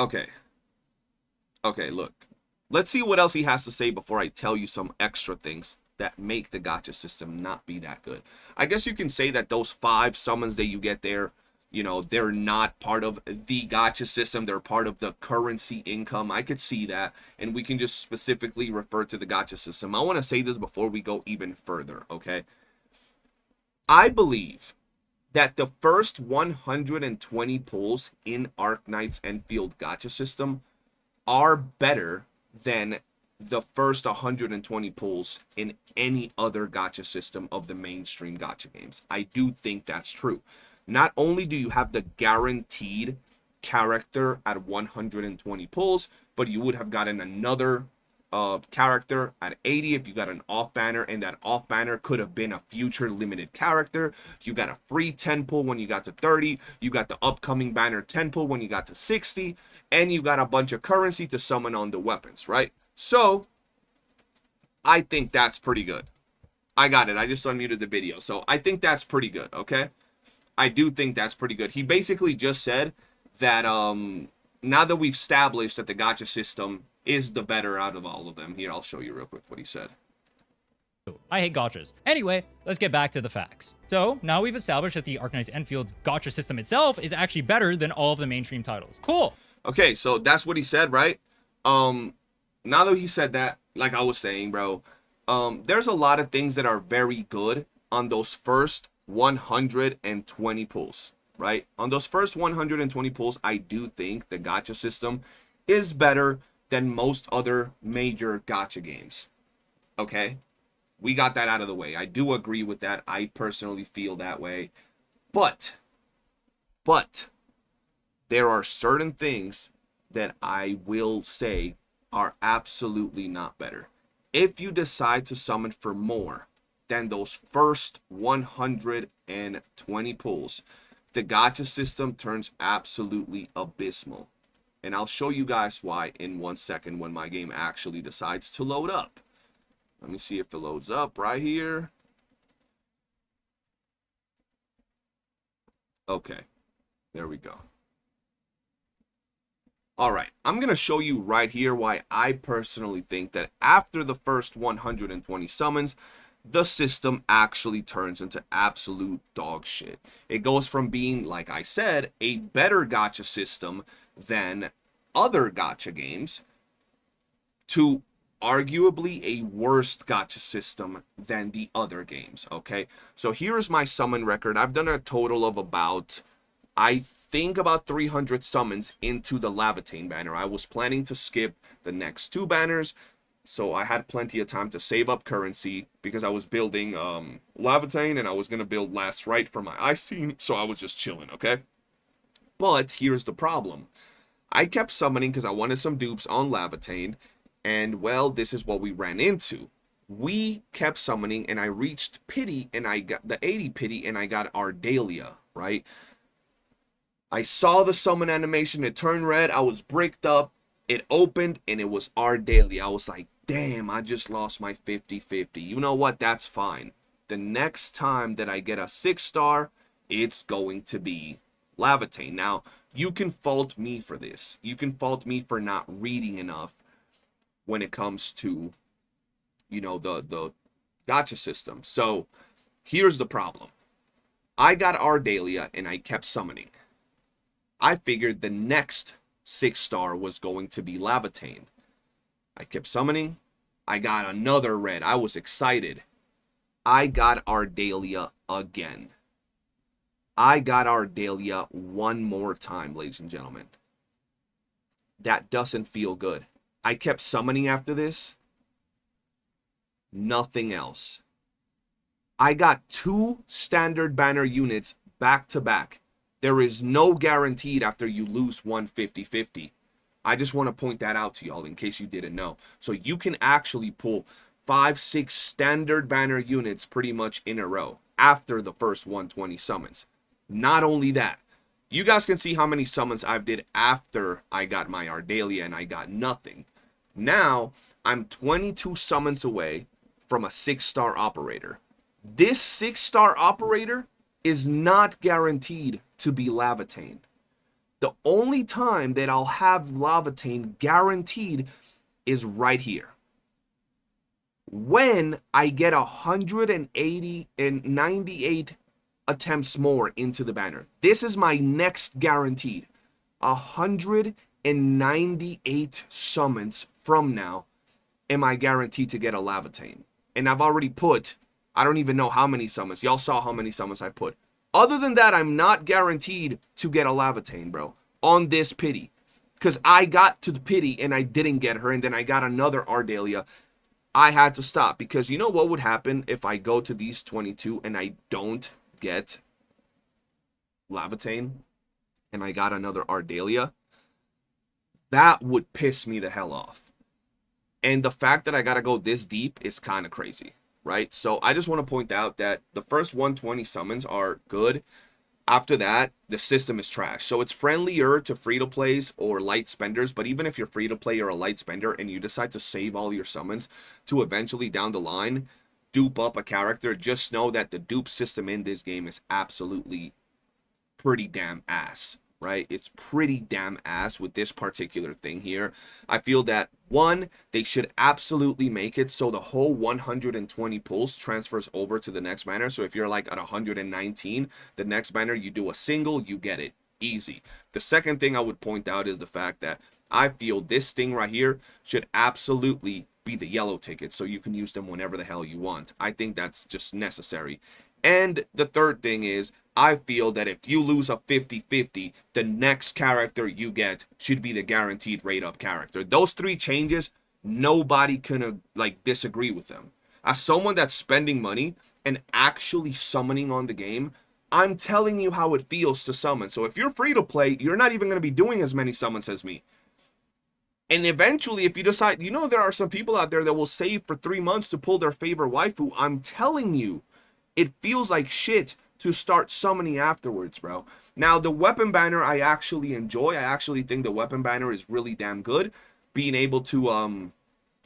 Speaker 2: Okay. Okay, look. Let's see what else he has to say before I tell you some extra things that make the gacha system not be that good. I guess you can say that those 5 summons that you get there, you know, they're not part of the gacha system. They're part of the currency income. I could see that. And we can just specifically refer to the gacha system. I want to say this before we go even further, okay? I believe that the first 120 pulls in Arknights Enfield gacha system are better than the first 120 pulls in any other gacha system of the mainstream gacha games. I do think that's true. Not only do you have the guaranteed character at 120 pulls, but you would have gotten another character at 80 if you got an off banner, and that off banner could have been a future limited character. You got a free 10 pull when you got to 30, you got the upcoming banner 10 pull when you got to 60, and you got a bunch of currency to summon on the weapons, right? So I think that's pretty good. I got it, I just unmuted the video. So I think that's pretty good, okay? I do think that's pretty good. He basically just said that now that we've established that the gacha system is the better out of all of them. Here, I'll show you real quick what he said.
Speaker 10: I hate gachas. Anyway, let's get back to the facts. So, now we've established that the Arknights Enfield's gacha system itself is actually better than all of the mainstream titles. Cool.
Speaker 2: Okay, so that's what he said, right? Now that he said that, like I was saying, bro, there's a lot of things that are very good on those first 120 pulls, right? On those first 120 pulls, I do think the gacha system is better than most other major gacha games. Okay? We got that out of the way. I do agree with that. I personally feel that way. But there are certain things that I will say are absolutely not better. If you decide to summon for more than those first 120 pulls, the gacha system turns absolutely abysmal. And I'll show you guys why in 1 second when my game actually decides to load up. Let me see if it loads up right here. Okay, there we go. All right, I'm going to show you right here why I personally think that after the first 120 summons, the system actually turns into absolute dog shit. It goes from being, like I said, a better gacha system than other gacha games to arguably a worse gacha system than the other games, okay? So here's my summon record. I've done a total of about, I think about 300 summons into the Laevatain banner. I was planning to skip the next 2 banners, so I had plenty of time to save up currency because I was building Laevatain and I was going to build Last Rite for my ice team, so I was just chilling, okay? But here's the problem. I kept summoning because I wanted some dupes on Laevatain, and well, this is what we ran into. We kept summoning and I reached pity and I got the 80 pity and I got Ardalia, right? I saw the summon animation, it turned red, I was bricked up, it opened and it was Ardalia. I was like, damn, I just lost my 50-50. You know what? That's fine. The next time that I get a 6-star, it's going to be Laevatain. Now, you can fault me for this. You can fault me for not reading enough when it comes to, you know, the gacha system. So, here's the problem. I got Ardalia and I kept summoning. I figured the next 6-star was going to be Laevatain. I kept summoning. I got another red. I was excited. I got Ardalia again. I got Ardalia one more time, ladies and gentlemen. That doesn't feel good. I kept summoning after this. Nothing else. I got 2 standard banner units back to back. There is no guaranteed after you lose 150-50. I just want to point that out to y'all in case you didn't know. So you can actually pull 5-6 standard banner units pretty much in a row after the first 120 summons. Not only that, you guys can see how many summons I've did after I got my Ardalia and I got nothing. Now, I'm 22 summons away from a 6-star operator. This 6-star operator is not guaranteed to be Laevatain. The only time that I'll have Laevatain guaranteed is right here. When I get 180 and 98 attempts more into the banner. This is my next guaranteed. 198 summons from now am I guaranteed to get a Laevatain. And I've already put, I don't even know how many summons. Y'all saw how many summons I put. Other than that, I'm not guaranteed to get a Laevatain, bro. On this pity. because I got to the pity and I didn't get her, and then I got another Ardelia. I had to stop, because you know what would happen if I go to these 22 and I don't get Laevatain and I got another Ardelia? That would piss me the hell off. And the fact that I gotta go this deep is kind of crazy, right? So I just want to point out that the first 120 summons are good. After that, the system is trash. So it's friendlier to free-to-plays or light spenders, but even if you're free-to-play or a light spender and you decide to save all your summons to eventually down the line dupe up a character, just know that the dupe system in this game is absolutely pretty damn ass, right? It's pretty damn ass with this particular thing here. I feel that, one, they should absolutely make it so the whole 120 pulls transfers over to the next banner. So if you're like at 119, the next banner, you do a single, you get it. Easy. The second thing I would point out is the fact that I feel this thing right here should absolutely be the yellow ticket, so you can use them whenever the hell you want. I think that's just necessary. And the third thing is, I feel that if you lose a 50-50, the next character you get should be the guaranteed rate up character. Those three changes, nobody can like disagree with them. As someone that's spending money and actually summoning on the game, I'm telling you how it feels to summon. So if you're free to play, you're not even going to be doing as many summons as me. And eventually, if you decide, you know, there are some people out there that will save for 3 months to pull their favorite waifu. I'm telling you, it feels like shit to start summoning afterwards, bro. Now, the weapon banner I actually enjoy. I actually think the weapon banner is really damn good. Being able to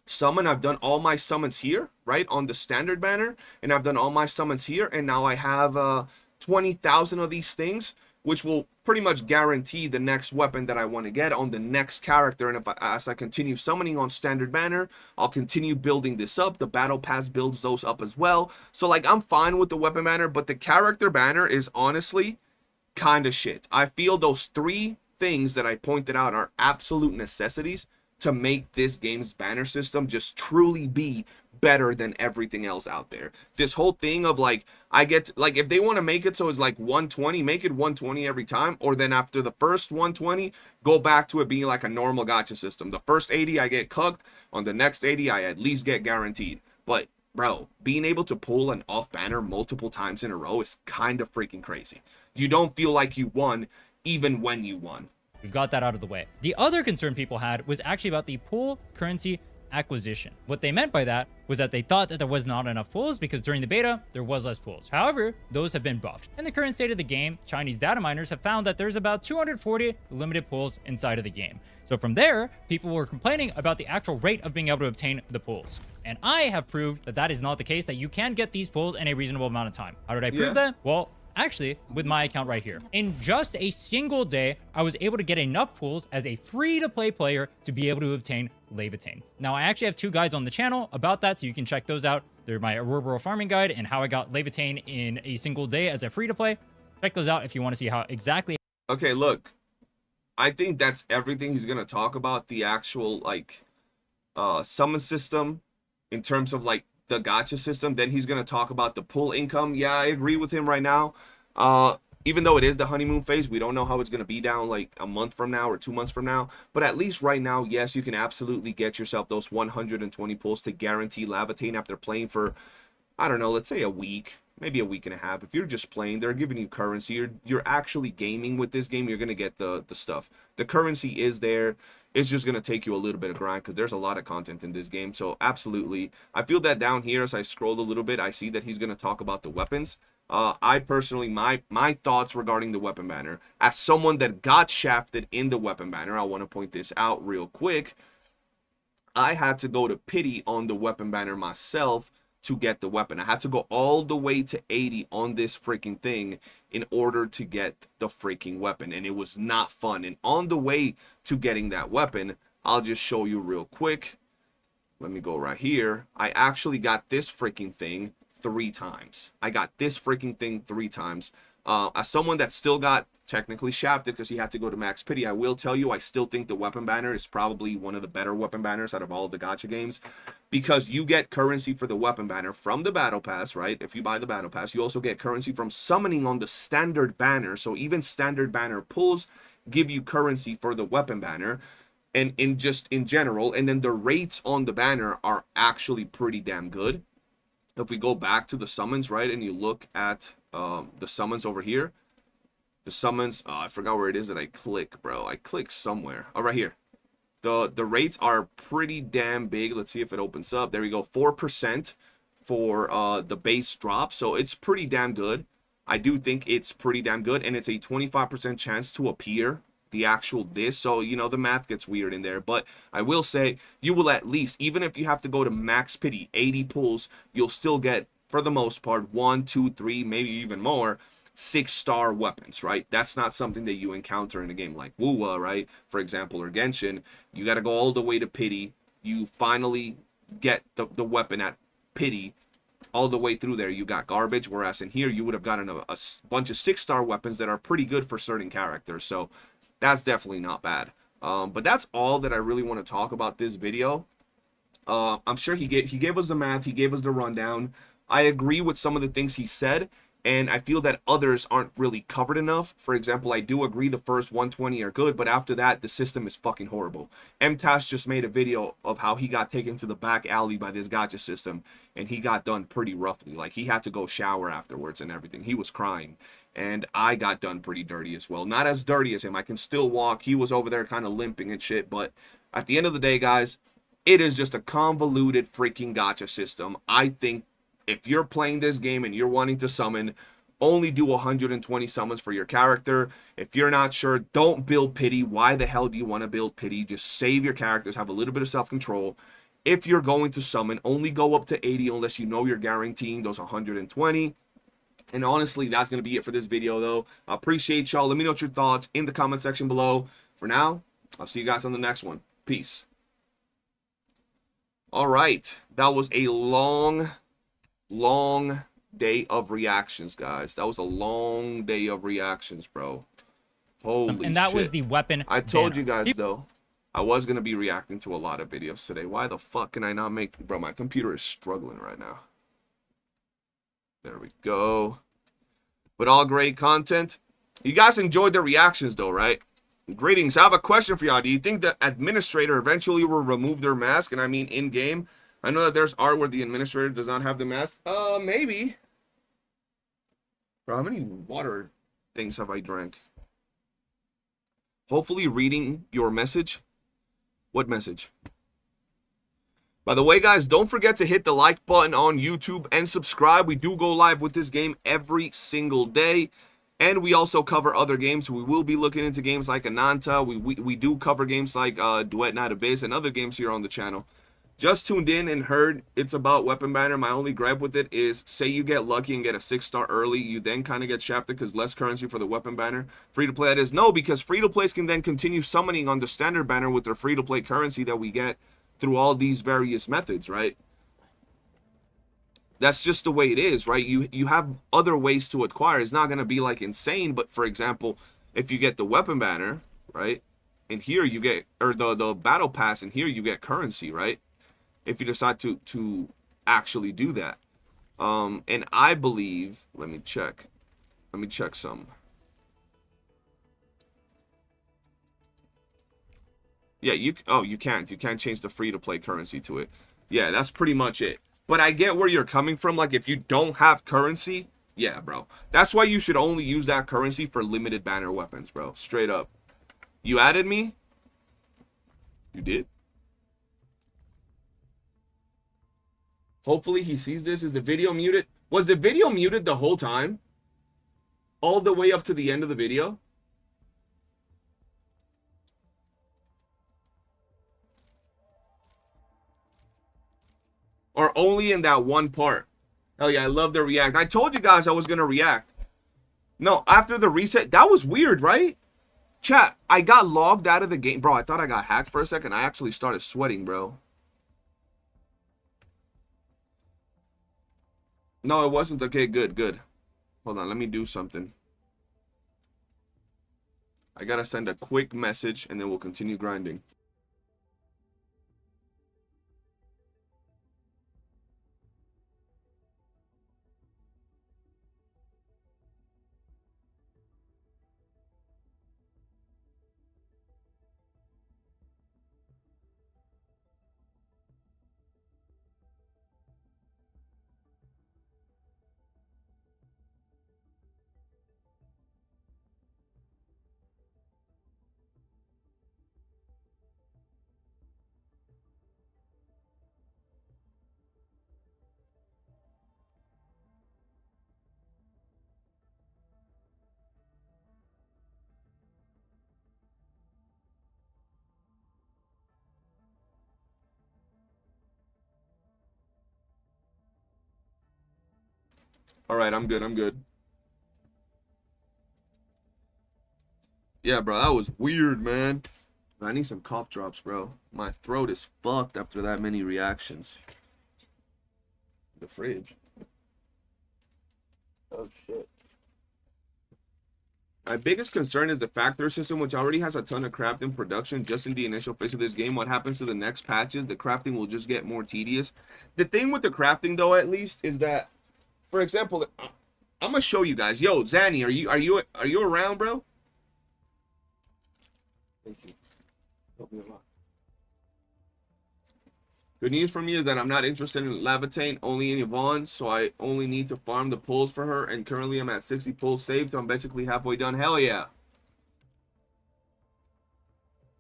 Speaker 2: summon, I've done all my summons here, right, on the standard banner. And I've done all my summons here. And now I have 20,000 of these things, which will pretty much guarantee the next weapon that I want to get on the next character. And as I continue summoning on standard banner, I'll continue building this up. The battle pass builds those up as well. So like, I'm fine with the weapon banner, but the character banner is honestly kind of shit. I feel those three things that I pointed out are absolute necessities to make this game's banner system just truly be better than everything else out there. This whole thing of like, I get, like, if they want to make it so it's like 120, make it 120 every time, or then after the first 120, go back to it being like a normal gacha system. The first 80 I get cucked, on the next 80 I at least get guaranteed. But bro, being able to pull an off banner multiple times in a row is kind of freaking crazy. You don't feel like you won even when you won.
Speaker 10: We've got that out of the way. The other concern people had was actually about the pool currency acquisition. What they meant by that was that they thought that there was not enough pools because during the beta, there was less pools. However, those have been buffed. In the current state of the game, Chinese data miners have found that there's about 240 limited pools inside of the game. So from there, people were complaining about the actual rate of being able to obtain the pools. And I have proved that that is not the case, that you can get these pools in a reasonable amount of time. How did I prove that? Well, actually, with my account right here. In just a single day, I was able to get enough pools as a free-to-play player to be able to obtain Laevatain. Now, I actually have 2 guides on the channel about that, so you can check those out. They're my Aurora farming guide and how I got Laevatain in a single day as a free-to-play. Check those out if you want to see how exactly...
Speaker 2: Okay, look. I think that's everything he's going to talk about. The actual, like, summon system in terms of, like, the gacha system. Then he's going to talk about the pull income. Yeah, I agree with him right now. Even though it is the honeymoon phase, we don't know how it's going to be down like a month from now or 2 months from now. But at least right now, yes, you can absolutely get yourself those 120 pulls to guarantee Laevatain after playing for, I don't know, let's say a week, maybe a week and a half. If you're just playing, they're giving you currency. You're actually gaming with this game. You're going to get the stuff. The currency is there. It's just going to take you a little bit of grind because there's a lot of content in this game. So absolutely. I feel that down here as I scrolled a little bit, I see that he's going to talk about the weapons. I personally, my thoughts regarding the weapon banner, as someone that got shafted in the weapon banner, I want to point this out real quick. I had to go to pity on the weapon banner myself to get the weapon. I had to go all the way to 80 on this freaking thing in order to get the freaking weapon, and it was not fun. And on the way to getting that weapon, I'll just show you real quick. Let me go right here. I actually got this freaking thing 3 times. I got this freaking thing 3 times. As someone that still got technically shafted because he had to go to max pity, I will tell you I still think the weapon banner is probably one of the better weapon banners out of all of the gacha games, because you get currency for the weapon banner from the battle pass, right? If you buy the battle pass, you also get currency from summoning on the standard banner. So even standard banner pulls give you currency for the weapon banner, and in general. And then the rates on the banner are actually pretty damn good. If we go back to the summons, right, and you look at the summons over here, the summons, I forgot where it is that I click, bro. I click somewhere. Oh, right here. The rates are pretty damn big. Let's see if it opens up. There we go. 4% for the base drop. So it's pretty damn good. I do think it's pretty damn good. And it's a 25% chance to appear the actual this. So, you know, the math gets weird in there. But I will say, you will at least, even if you have to go to max pity, 80 pulls, you'll still get, for the most part, 1, 2, 3, maybe even more 6-star weapons, right? That's not something that you encounter in a game like YOOOO, right? For example, or Genshin. You got to go all the way to pity. You finally get the weapon at pity. All the way through there, you got garbage. Whereas in here, you would have gotten a bunch of 6-star weapons that are pretty good for certain characters. So that's definitely not bad. But that's all that I really want to talk about this video. I'm sure he gave us the math. He gave us the rundown. I agree with some of the things he said. And I feel that others aren't really covered enough. For example, I do agree the first 120 are good, but after that, the system is fucking horrible. MTash just made a video of how he got taken to the back alley by this gacha system, and he got done pretty roughly. Like, he had to go shower afterwards and everything. He was crying. And I got done pretty dirty as well. Not as dirty as him. I can still walk. He was over there kind of limping and shit. But at the end of the day, guys, it is just a convoluted freaking gacha system. I think if you're playing this game and you're wanting to summon, only do 120 summons for your character. If you're not sure, don't build pity. Why the hell do you want to build pity? Just save your characters, have a little bit of self-control. If you're going to summon, only go up to 80 unless you know you're guaranteeing those 120. And honestly, that's going to be it for this video, though. I appreciate y'all. Let me know what your thoughts in the comment section below. For now, I'll see you guys on the next one. Peace. All right. That was a long day of reactions, guys. That was a long day of reactions, bro. Holy
Speaker 10: and that
Speaker 2: shit.
Speaker 10: was the weapon
Speaker 2: I told
Speaker 10: banner.
Speaker 2: you guys, though, I was going to be reacting to a lot of videos today. Why the fuck can I not make... Bro, my computer is struggling right now. There we go. But all great content. You guys enjoyed the reactions, though, right? Greetings. I have a question for y'all. Do you think the administrator eventually will remove their mask? And I mean in-game. I know that there's art where the administrator does not have the mask. Maybe. Bro, how many water things have I drank? Hopefully reading your message. What message? By the way, guys, don't forget to hit the like button on YouTube and subscribe. We do go live with this game every single day. And we also cover other games. We will be looking into games like Ananta. We do cover games like Duet Night Abyss and other games here on the channel. Just tuned in and heard it's about weapon banner. My only gripe with it is, say you get lucky and get a 6-star early, you then kind of get shafted because less currency for the weapon banner. Free-to-play, that is. No, because free-to-plays can then continue summoning on the standard banner with their free-to-play currency that we get through all these various methods, right? That's just the way it is, right? You have other ways to acquire. It's not going to be like insane, but for example, if you get the weapon banner, right? And here you get, or the battle pass, and here you get currency, right? If you decide to actually do that. And I believe, let me check some. Yeah, you can't change the free-to-play currency to it. Yeah, that's pretty much it. But I get where you're coming from. Like, if you don't have currency, yeah, bro. That's why you should only use that currency for limited banner weapons, bro. Straight up. You added me? You did? Hopefully he sees this. Is the video muted? Was the video muted the whole time? All the way up to the end of the video? Or only in that one part? Hell yeah, I love the react. I told you guys I was going to react. No, after the reset. That was weird, right? Chat, I got logged out of the game. Bro, I thought I got hacked for a second. I actually started sweating, bro. No, it wasn't. Okay, good. Hold on, let me do something. I gotta send a quick message, and then we'll continue grinding. Alright, I'm good, I'm good. Yeah, bro, that was weird, man. I need some cough drops, bro. My throat is fucked after that many reactions. The fridge. Oh, shit. My biggest concern is the factory system, which already has a ton of crafting production just in the initial phase of this game. What happens to the next patches? The crafting will just get more tedious. The thing with the crafting, though, at least, is that, for example, I'm gonna show you guys. Yo, Zanny, are you around, bro? Thank you. Help me a lot. Good news for me is that I'm not interested in Laevatain, only in Yvonne, so I only need to farm the pulls for her, and currently I'm at 60 pulls saved, so I'm basically halfway done. Hell yeah.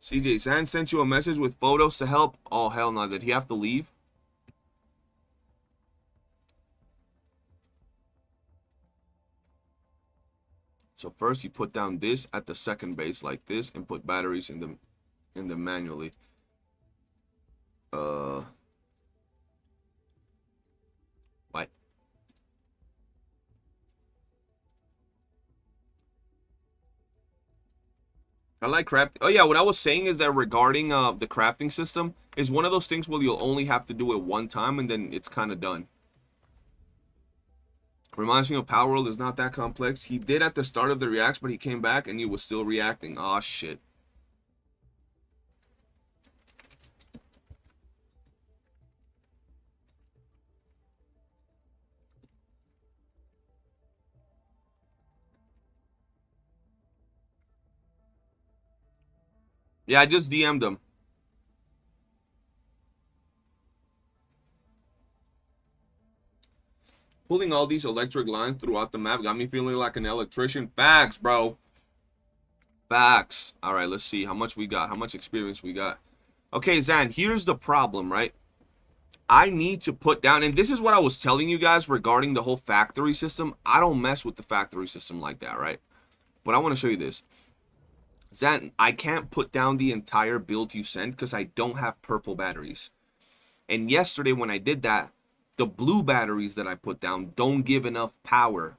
Speaker 2: CJ, Zan sent you a message with photos to help. Oh, hell no. Did he have to leave? So first you put down this at the second base like this and put batteries in them manually. What? I like craft. Oh yeah, what I was saying is that regarding the crafting system is one of those things where you'll only have to do it one time and then it's kind of done. Reminds me of Power World is not that complex. He did at the start of the reacts, but he came back and he was still reacting. Aw, shit. Yeah, I just DM'd him. Pulling all these electric lines throughout the map got me feeling like an electrician. Facts, bro. Facts. All right, let's see how much we got, how much experience we got. Okay, Zan, here's the problem, right? I need to put down, and this is what I was telling you guys regarding the whole factory system. I don't mess with the factory system like that, right? But I want to show you this. Zan, I can't put down the entire build you sent because I don't have purple batteries. And yesterday when I did that, the blue batteries that I put down don't give enough power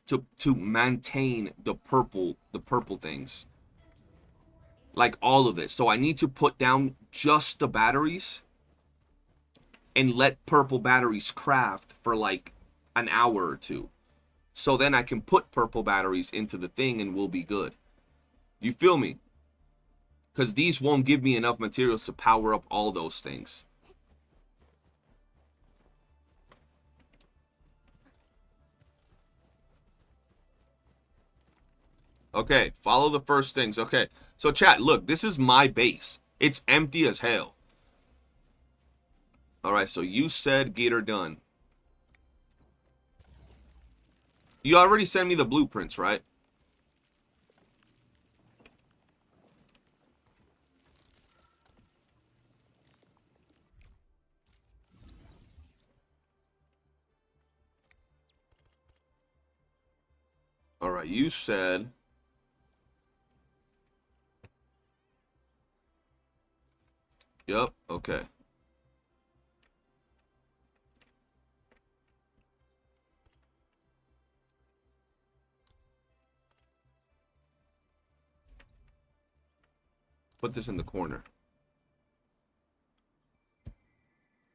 Speaker 2: to maintain the purple things. Like all of it. So I need to put down just the batteries and let purple batteries craft for like an hour or two. So then I can put purple batteries into the thing and we'll be good. You feel me? Because these won't give me enough materials to power up all those things. Okay, follow the first things. Okay, so chat, look, this is my base. It's empty as hell. Alright, so you said Gator done. You already sent me the blueprints, right? Alright, you said... Yep, okay. Put this in the corner.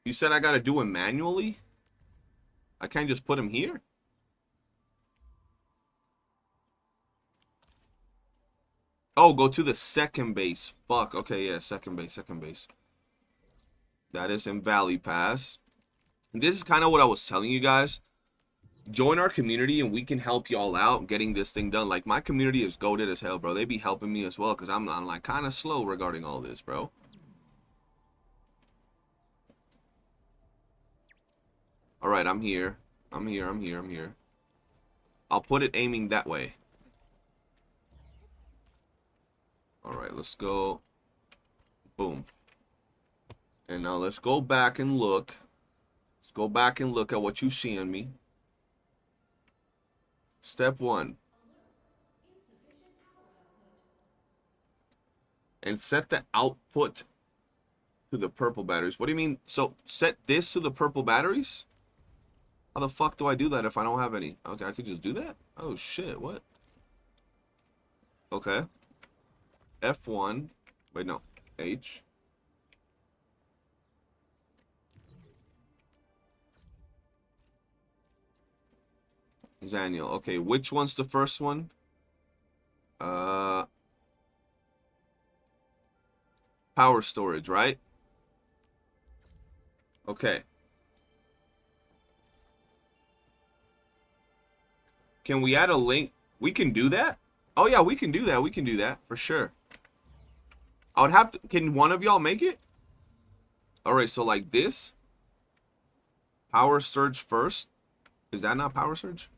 Speaker 2: You said I gotta do him manually? I can't just put him here? Oh, go to the second base. Fuck, okay, yeah, second base. That is in Valley Pass. And this is kind of what I was telling you guys. Join our community and we can help y'all out getting this thing done. Like, my community is goated as hell, bro. They be helping me as well because I'm like kind of slow regarding all this, bro. Alright, I'm here. I'm here. I'll put it aiming that way. Alright, let's go. Boom. And now let's go back and look. Let's go back and look at what you see in me. Step 1. And set the output to the purple batteries. What do you mean? So set this to the purple batteries? How the fuck do I do that if I don't have any? Okay, I could just do that? Oh shit, what? Okay. F1. Wait, no. H. Zaniel. Okay, which one's the first one? Power storage, right? Okay. Can we add a link? We can do that? Oh yeah, we can do that. We can do that for sure. I would have to. Can one of y'all make it? Alright, so like this. Power surge first. Is that not power surge?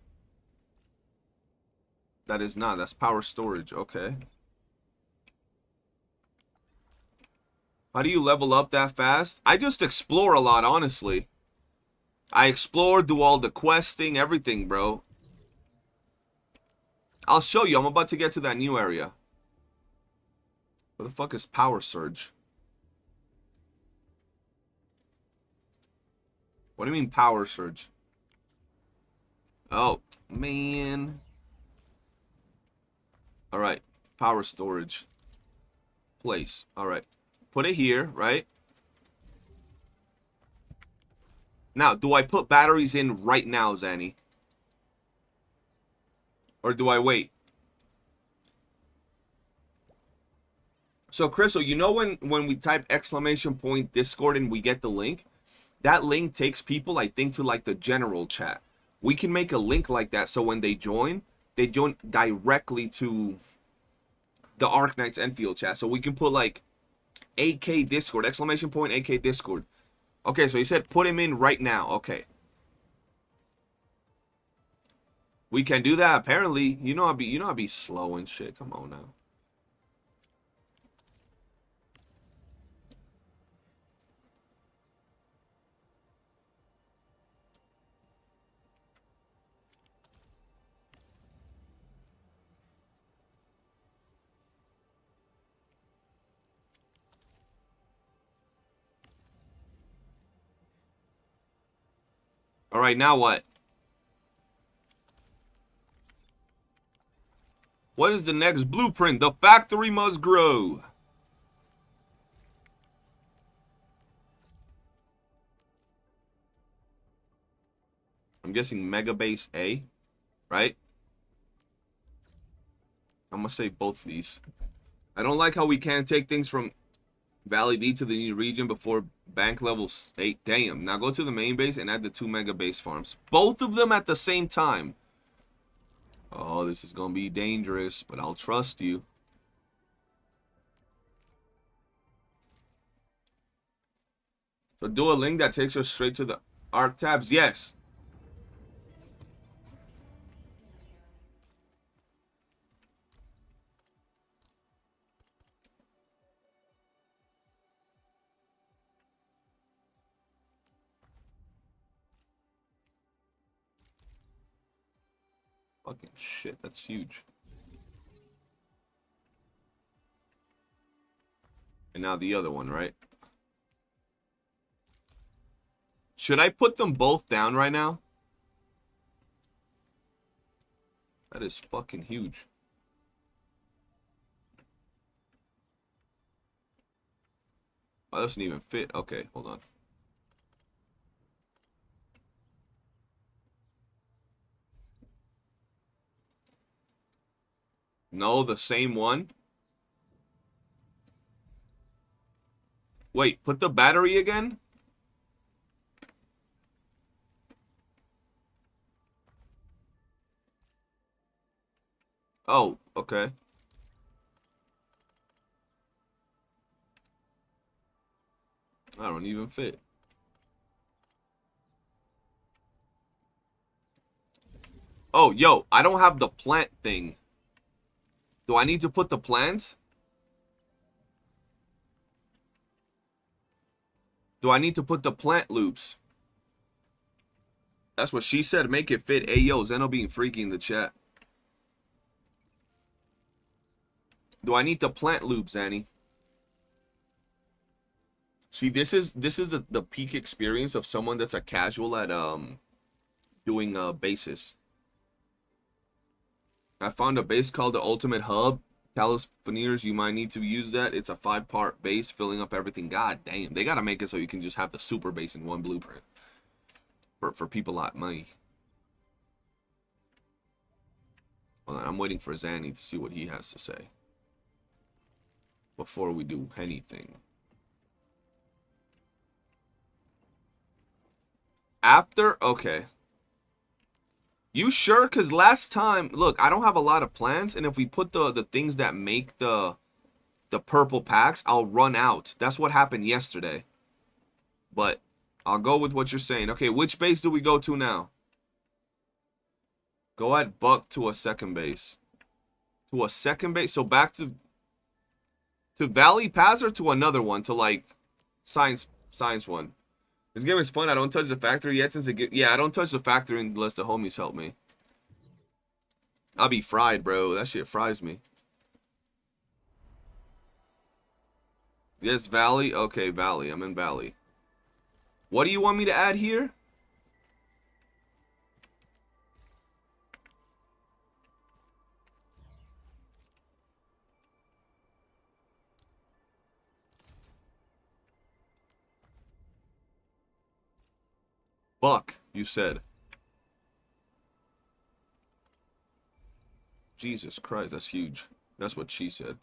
Speaker 2: That is not. That's power storage. Okay. How do you level up that fast? I just explore a lot, honestly. I explore, do all the questing, everything, bro. I'll show you. I'm about to get to that new area. Where the fuck is power surge? What do you mean power surge? Oh, man. Alright. Power storage. Place. Alright. Put it here, right? Now, do I put batteries in right now, Zanny? Or do I wait? So, Crystal, you know when we type ! Discord and we get the link? That link takes people, I think, to like the general chat. We can make a link like that so when they join directly to the Arknights Enfield chat. So we can put like AK Discord, ! AK Discord. Okay, so you said put him in right now. Okay. We can do that apparently. You know I'd be slow and shit. Come on now. All right, now what? What is the next blueprint? The factory must grow. I'm guessing Mega Base A, right? I'm gonna say both of these. I don't like how we can't take things from Valley V to the new region before bank level 8. Damn. Now go to the main base and add the 2 mega base farms. Both of them at the same time. Oh, this is gonna be dangerous, but I'll trust you. So do a link that takes us straight to the Arc tabs. Yes. Fucking shit, that's huge. And now the other one, right? Should I put them both down right now? That is fucking huge. Oh, that doesn't even fit. Okay, hold on. No, the same one. Wait, put the battery again? Oh, okay. I don't even fit. Oh, yo, I don't have the plant thing. Do I need to put the plants? Do I need to put the plant loops? That's what she said. Make it fit. Hey, yo, Zeno being freaky in the chat. Do I need the plant loops, Annie? See, this is the peak experience of someone that's a casual at doing bases. I found a base called the Ultimate Hub. Californiers, you might need to use that. It's a 5-part base filling up everything. God damn, they gotta make it so you can just have the super base in one blueprint for people like me. Hold on, I'm waiting for Zanny to see what he has to say before we do anything. After, okay. You sure? Because last time, look, I don't have a lot of plans, and if we put the things that make the purple packs, I'll run out. That's what happened yesterday. But I'll go with what you're saying. Okay, which base do we go to now? Go at Buck to a second base. To a second base? So back to Valley Pass or to another one? To like Science one. This game is fun. I don't touch the factory yet since it yeah, I don't touch the factory unless the homies help me. I'll be fried, bro. That shit fries me. Yes, Valley. Okay, Valley. I'm in Valley. What do you want me to add here? Buck, you said. Jesus Christ, that's huge. That's what she said.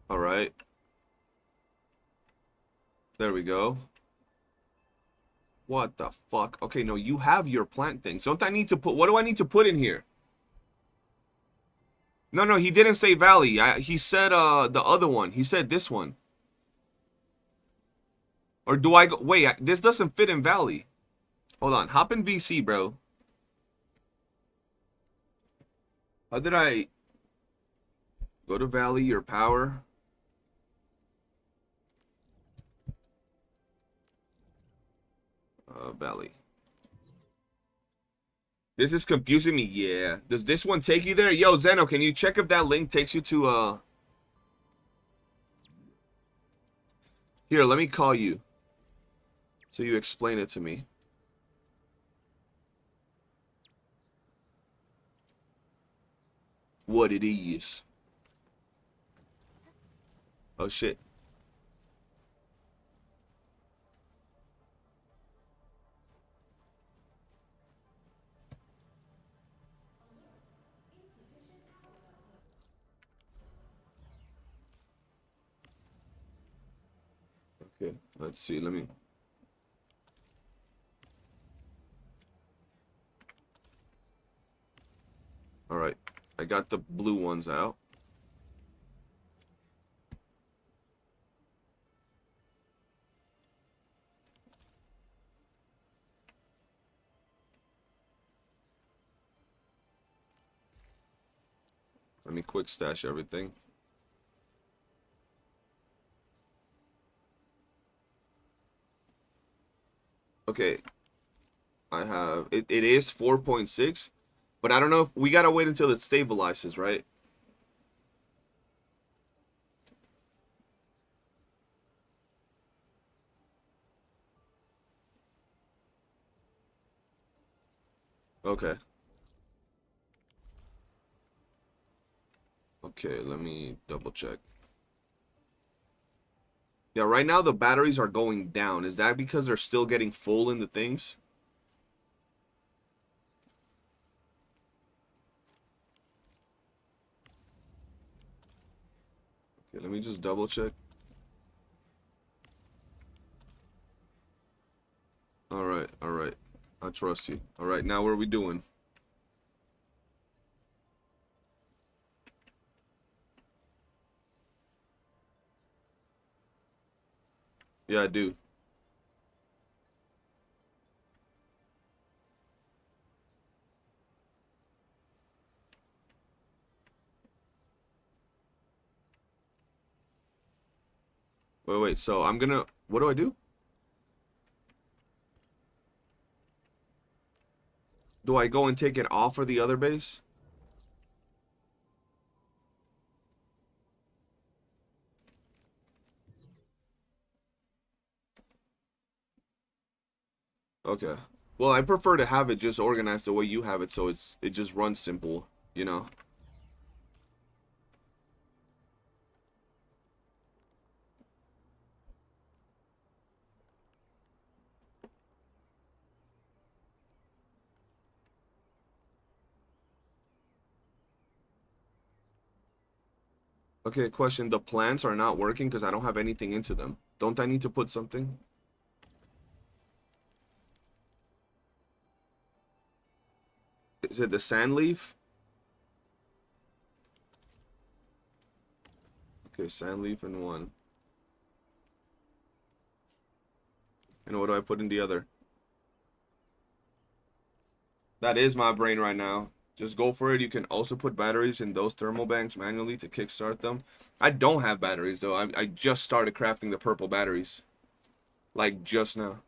Speaker 2: Alright. There we go. What the fuck? Okay, no, you have your plant thing. So don't I need to put... What do I need to put in here? No, he didn't say Valley. He said the other one. He said this one. Or do I go... Wait, this doesn't fit in Valley. Hold on. Hop in VC, bro. How did I... Go to Valley or Power? Valley. This is confusing me. Yeah. Does this one take you there? Yo, Zeno, can you check if that link takes you to... Here, let me call you. So you explain it to me. What it is. Oh shit. Okay, let's see. Let me... Alright, I got the blue ones out. Let me quick stash everything. Okay, I have... It is 4.6. But I don't know if we gotta wait until it stabilizes, right? Okay. Okay, let me double check. Yeah, right now the batteries are going down. Is that because they're still getting full in the things? Okay, let me just double check. Alright, alright. I trust you. Alright, now what are we doing? Yeah, I do. Wait, so I'm gonna... What do I do? Do I go and take it off for the other base? Okay. Well, I prefer to have it just organized the way you have it, so it just runs simple, you know. Okay, question. The plants are not working because I don't have anything into them. Don't I need to put something? Is it the sand leaf? Okay, sand leaf in one. And what do I put in the other? That is my brain right now. Just go for it. You can also put batteries in those thermal banks manually to kickstart them. I don't have batteries though. I just started crafting the purple batteries. Like just now.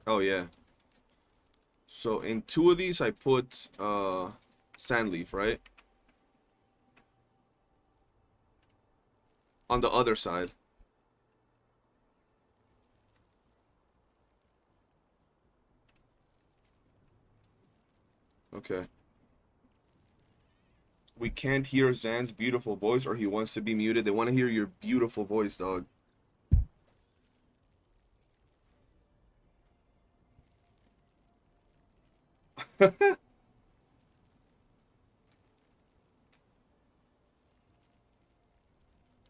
Speaker 2: Oh yeah. So in two of these I put sand leaf, right? On the other side. Okay. We can't hear Zan's beautiful voice, or he wants to be muted. They want to hear your beautiful voice, dog.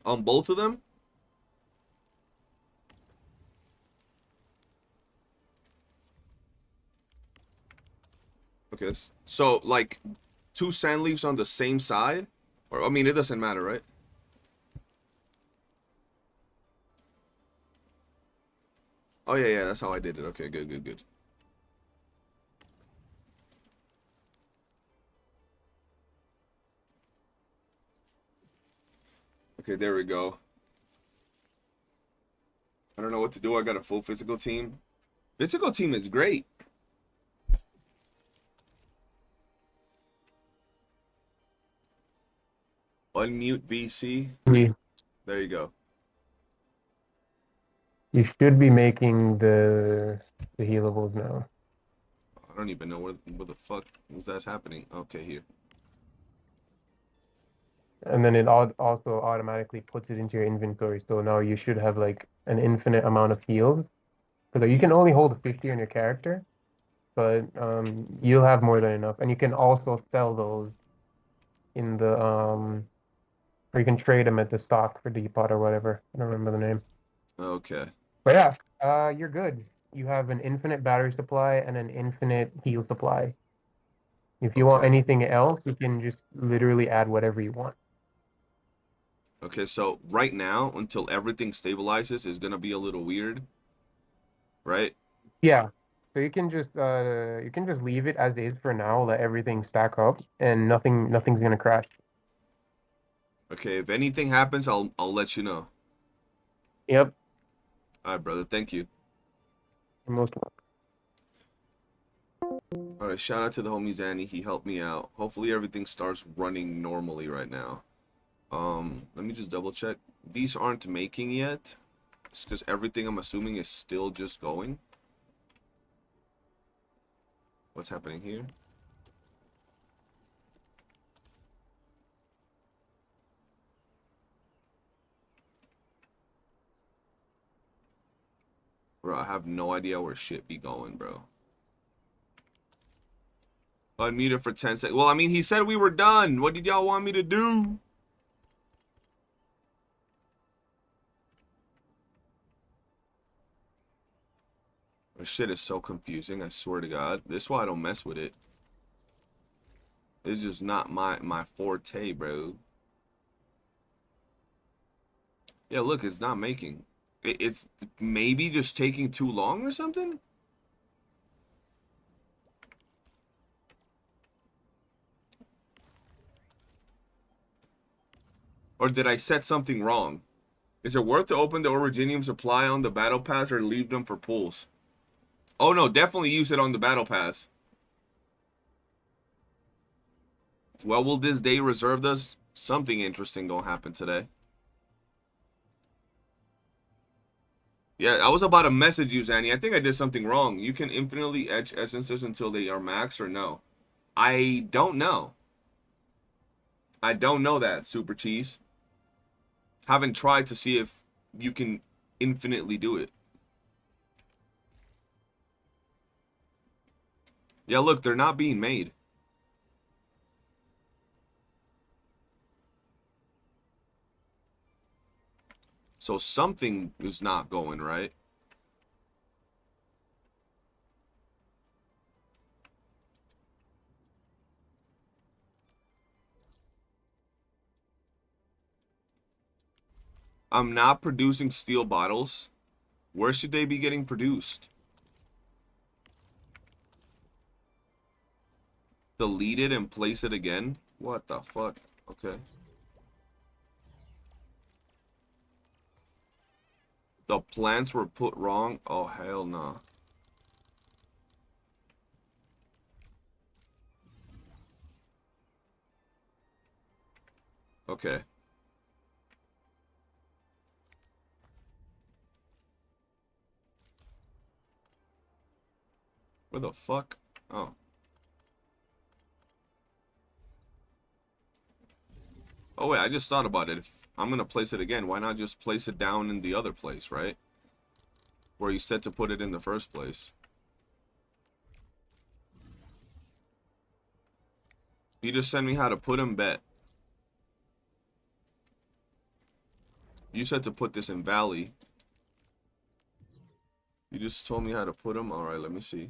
Speaker 2: On both of them? Okay, so like two sand leaves on the same side? Or I mean, it doesn't matter, right? Oh yeah, yeah, that's how I did it. Okay, good, good, good. Okay, there we go. I don't know what to do. I got a full physical team. Physical team is great. Unmute VC. There you go.
Speaker 11: You should be making the healables now.
Speaker 2: I don't even know where the fuck is that happening. Okay, here.
Speaker 11: And then it also automatically puts it into your inventory. So now you should have like an infinite amount of heals. Because you can only hold 50 on your character, but you'll have more than enough. And you can also sell those in the or you can trade them at the stock for depot or whatever. I don't remember the name.
Speaker 2: Okay.
Speaker 11: But yeah, you're good. You have an infinite battery supply and an infinite heal supply. If you want anything else, you can just literally add whatever you want.
Speaker 2: Okay, so right now, until everything stabilizes, is gonna be a little weird, right?
Speaker 11: Yeah. So you can just leave it as is for now, let everything stack up, and nothing's gonna crash.
Speaker 2: Okay, if anything happens, I'll let you know.
Speaker 11: Yep.
Speaker 2: All right, brother. Thank you.
Speaker 11: Most.
Speaker 2: All right, shout out to the homie Zanny. He helped me out. Hopefully everything starts running normally right now. Let me just double check. These aren't making yet. It's because everything I'm assuming is still just going. What's happening here? Bro, I have no idea where shit be going, bro. Unmuted for 10 seconds. Well, I mean, he said we were done. What did y'all want me to do? This shit is so confusing, I swear to God. This is why I don't mess with it. It's just not my forte, bro. Yeah, look, it's not making. It's maybe just taking too long or something? Or did I set something wrong? Is it worth to open the Originium supply on the battle pass or leave them for pulls? Oh no, definitely use it on the battle pass. Well, will this day reserve us? Something interesting gonna happen today. Yeah, I was about to message you, Zanny. I think I did something wrong. You can infinitely etch essences until they are max or no? I don't know. I don't know that, Super Cheese. Haven't tried to see if you can infinitely do it. Yeah, look, they're not being made. So something is not going right. I'm not producing steel bottles. Where should they be getting produced? Delete it and place it again? What the fuck? Okay. The plants were put wrong? Oh, hell no. Okay. Where the fuck? Oh. Oh, wait, I just thought about it. If I'm going to place it again, why not just place it down in the other place, right? Where you said to put it in the first place. You just sent me how to put them, bet. You said to put this in Valley. You just told me how to put them? Alright, let me see.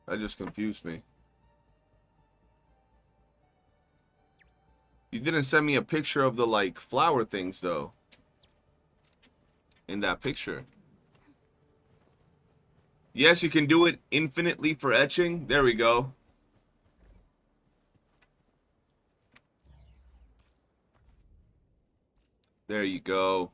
Speaker 2: That just confused me. You didn't send me a picture of the, like, flower things, though. In that picture. Yes, you can do it infinitely for etching. There we go. There you go.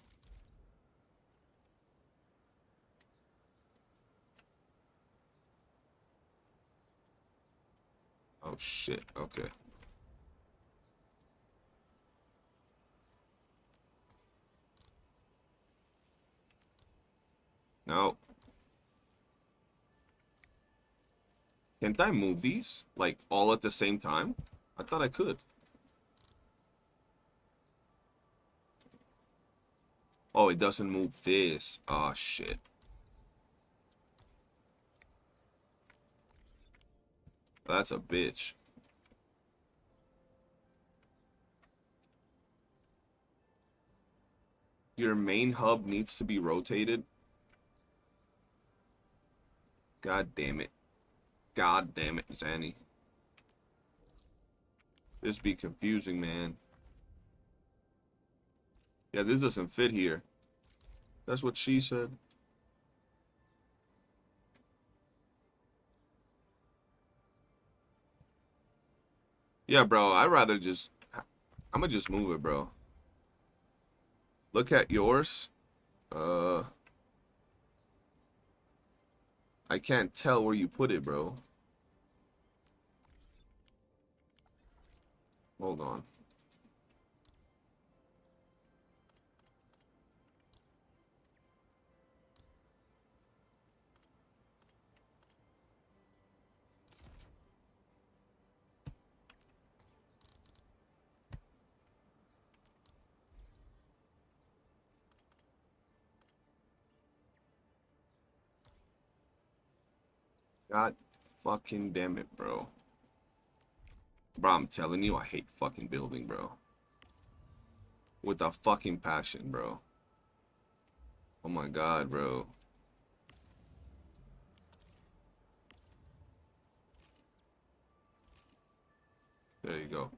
Speaker 2: Oh, shit. Okay. No. Can't I move these? Like, all at the same time? I thought I could. Oh, it doesn't move this. Oh, shit. That's a bitch. Your main hub needs to be rotated. God damn it. God damn it, Zanny. This be confusing, man. Yeah, this doesn't fit here. That's what she said. Yeah, bro, I'd rather just... I'm gonna just move it, bro. Look at yours. I can't tell where you put it, bro. Hold on. God fucking damn it, bro. Bro, I'm telling you, I hate fucking building, bro. With a fucking passion, bro. Oh my god, bro. There you go.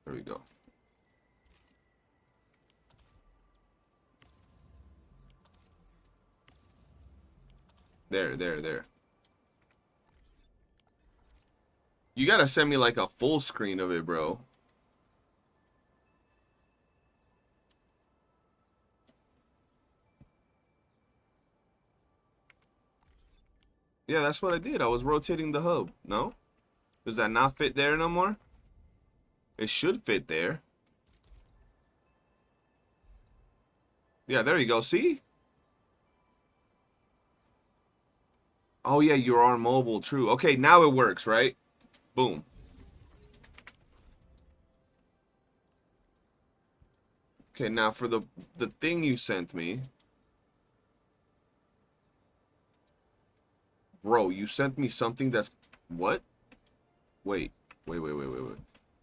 Speaker 2: There we go. There. You gotta send me like a full screen of it, bro. Yeah, that's what I did. I was rotating the hub. No? Does that not fit there no more? It should fit there. Yeah, there you go. See? Oh, yeah, you are mobile. True. Okay, now it works, right? Boom. Okay, now for the thing you sent me. Bro, you sent me something that's... What? Wait.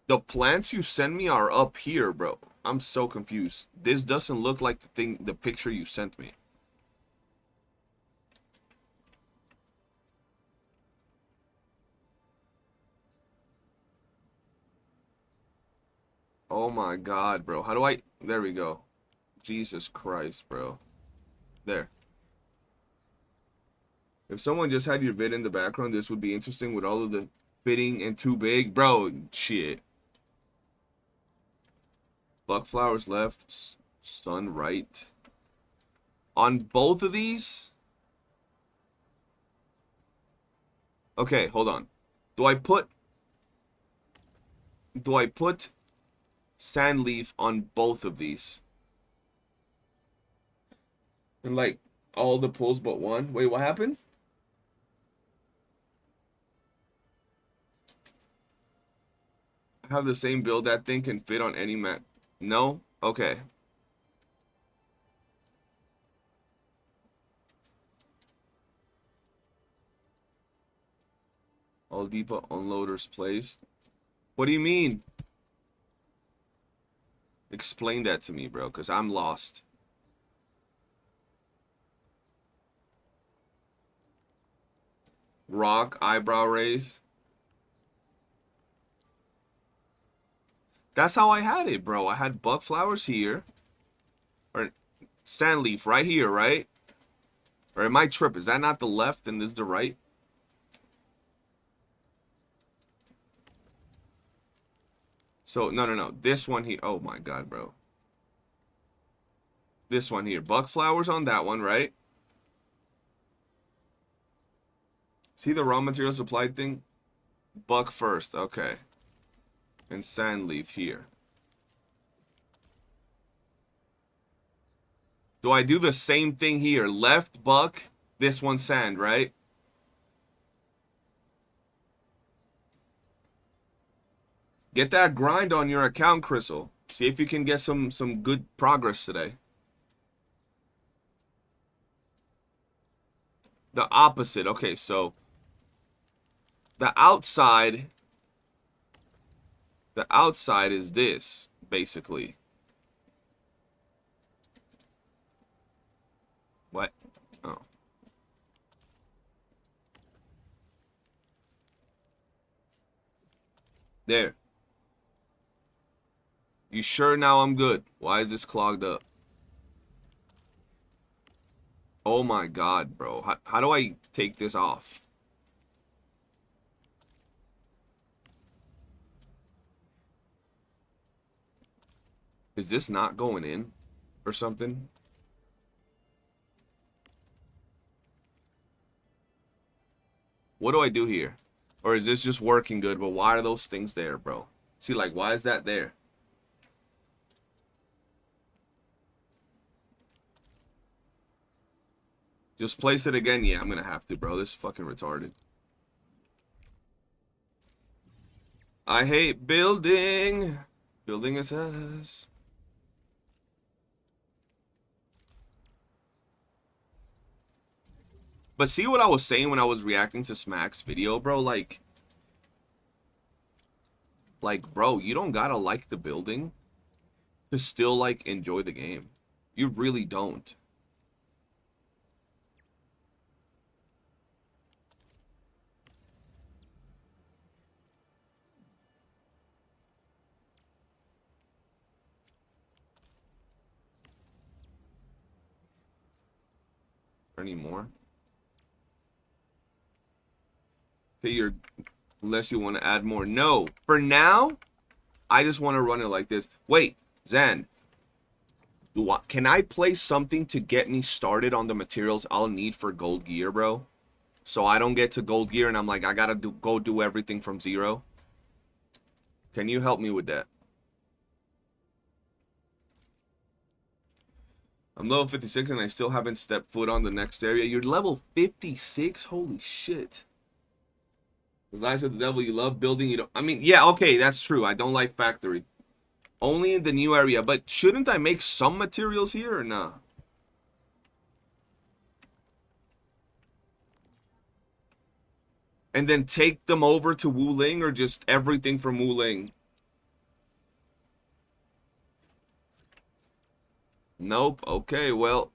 Speaker 2: The plants you send me are up here, bro. I'm so confused. This doesn't look like the picture you sent me. Oh my god, bro. How do I... There we go. Jesus Christ, bro. There. If someone just had your vid in the background, this would be interesting with all of the fitting and too big. Bro, shit. Buck flowers left, sun right. On both of these? Okay, hold on. Do I put sand leaf on both of these? And like all the pulls but one? Wait, what happened? I have the same build. That thing can fit on any map. No? Okay. All depot unloaders placed. What do you mean? Explain that to me, bro, because I'm lost. Rock, eyebrow raise. That's how I had it, bro. I had buck flowers here. Or sand leaf right here, right? Or am I tripping? Is that not the left and this is the right? So, no. This one here. Oh my god, bro. This one here. Buck flowers on that one, right? See the raw material supply thing? Buck first. Okay. And sand leaf here. Do I do the same thing here? Left buck, this one sand, right? Get that grind on your account, Crystal. See if you can get some good progress today. The opposite. Okay, so the outside is this, basically. What? Oh. There. You sure now I'm good? Why is this clogged up? Oh my god, bro. How do I take this off? Is this not going in or something? What do I do here? Or is this just working good? But why are those things there, bro? See, like, why is that there? Just place it again? Yeah, I'm gonna have to, bro. This is fucking retarded. I hate building. Building is ass. But see what I was saying when I was reacting to Smack's video, bro? Like, bro, you don't gotta like the building to still, like, enjoy the game. You really don't. Any more? Okay, unless you want to add more. No, for now, I just want to run it like this. Wait, Zan, can I play something to get me started on the materials I'll need for gold gear, bro? so I don't get to gold gear and I'm like, I gotta go do everything from zero? Can you help me with that? I'm level 56 and I still haven't stepped foot on the next area. You're level 56? Holy shit. As I said, the devil, you love building, you don't... I mean, yeah, okay, that's true. I don't like factory. Only in the new area. But shouldn't I make some materials here or nah? And then take them over to Wuling, or just everything from Wuling? Nope. Okay, well,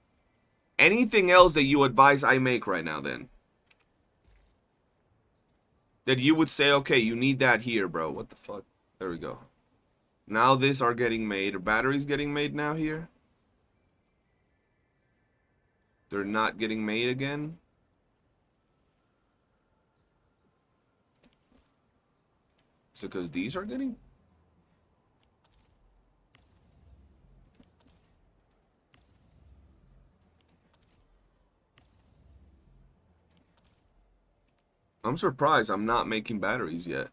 Speaker 2: anything else that you advise I make right now then? That you would say, okay, you need that here, bro. What the fuck? There we go. Now these are getting made. Are batteries getting made now here? They're not getting made again? Is it because these are getting... I'm surprised I'm not making batteries yet.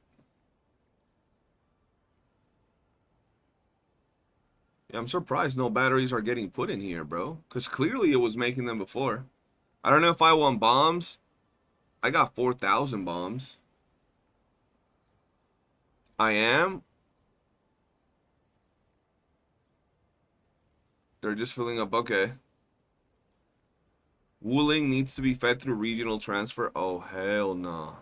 Speaker 2: Yeah, I'm surprised no batteries are getting put in here, bro. Because clearly it was making them before. I don't know if I want bombs. I got 4,000 bombs. I am. They're just filling up. Okay. Wuling needs to be fed through regional transfer. Oh, hell nah.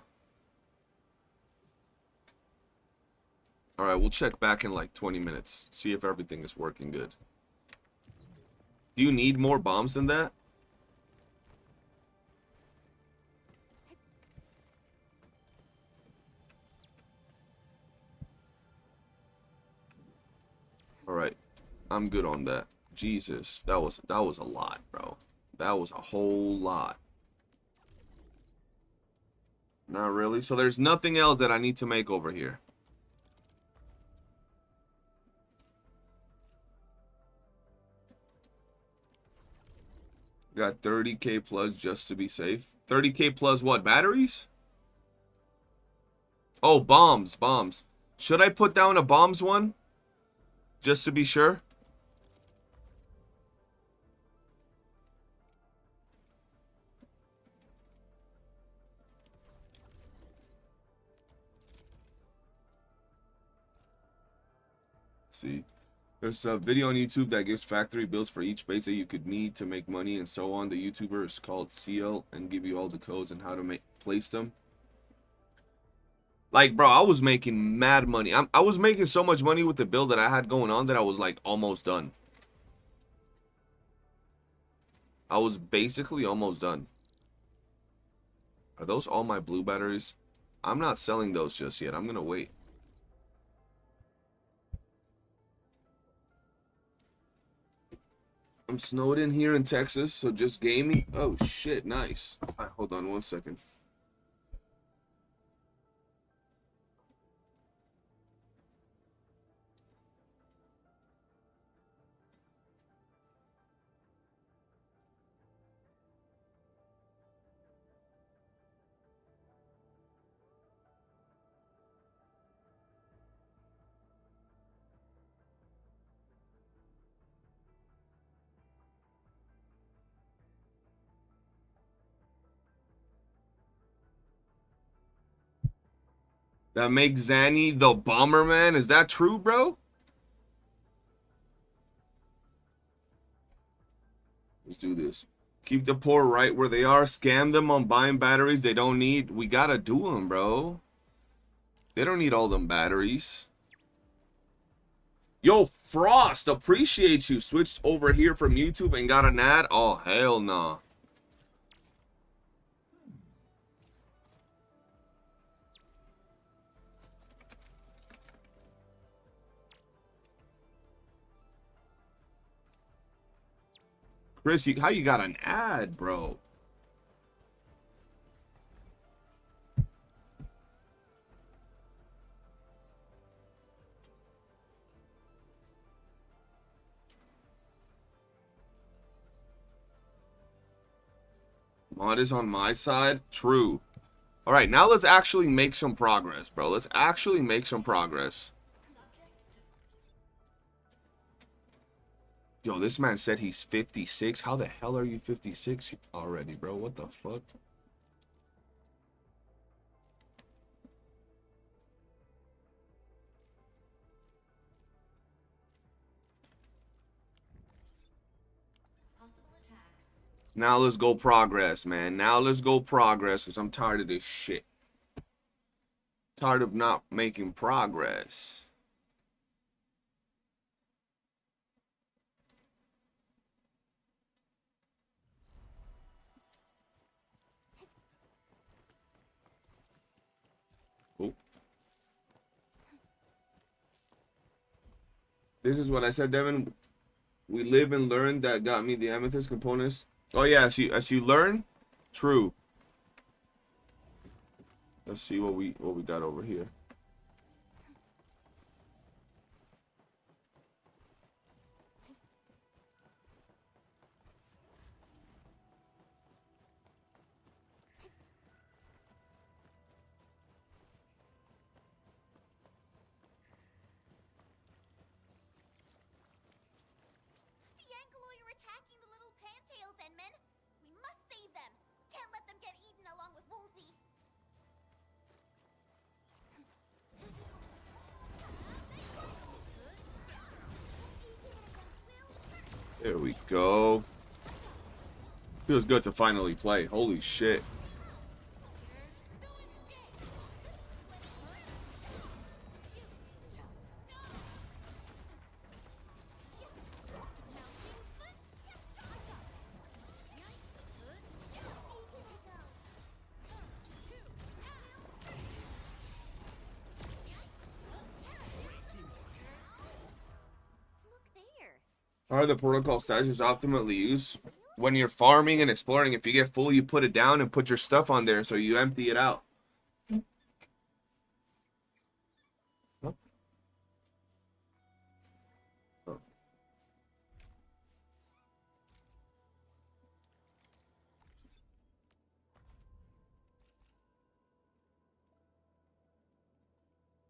Speaker 2: Alright, we'll check back in like 20 minutes. See if everything is working good. Do you need more bombs than that? Alright. I'm good on that. Jesus. That was a lot, bro. That was a whole lot. Not really. So there's nothing else that I need to make over here. Got 30k plus just to be safe. 30k plus what? Batteries? Oh, bombs. Bombs. Should I put down a bombs one? Just to be sure? See, there's a video on YouTube that gives factory builds for each base that you could need to make money and so on. The YouTuber is called CL and give you all the codes and how to place them. Like, bro, I was making mad money. I was making so much money with the build that I had going on that I was like almost done. I was basically almost done. Are those all my blue batteries? I'm not selling those just yet. I'm gonna wait. I'm snowed in here in Texas, so just gaming. Oh shit, nice. Hold on 1 second. That makes Zanny the Bomberman? Is that true, bro? Let's do this. Keep the poor right where they are. Scam them on buying batteries they don't need. We gotta do them, bro. They don't need all them batteries. Yo, Frost, appreciate you. Switched over here from YouTube and got an ad. Oh, hell nah. Chris, how you got an ad, bro? Mod is on my side. True. All right, now let's actually make some progress, bro. Let's actually make some progress. Yo, this man said he's 56. How the hell are you 56 already, bro? What the fuck? Now let's go progress, man. Now let's go progress, because I'm tired of this shit. Tired of not making progress. Oh. This is what I said, Devin. We live and learn. That got me the amethyst components. Oh yeah, as you learn, true. Let's see what we got over here.
Speaker 6: The Angaloy are attacking the little pantails, Enman. We must save them. Can't let them get eaten along with Woolsey.
Speaker 2: There we go. Feels good to finally play. Holy shit. Are the protocol statues optimally used? When you're farming and exploring, if you get full, you put it down and put your stuff on there so you empty it out. Huh? Oh.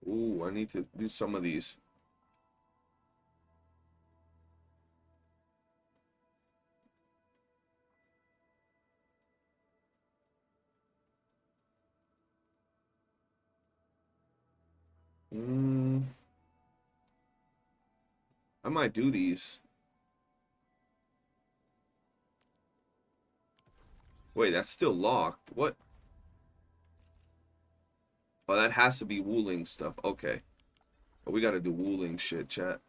Speaker 2: Ooh, I need to do some of these. I might do these. Wait, that's still locked. What? Oh, that has to be wooling stuff. Okay. But we gotta do wooling shit, chat.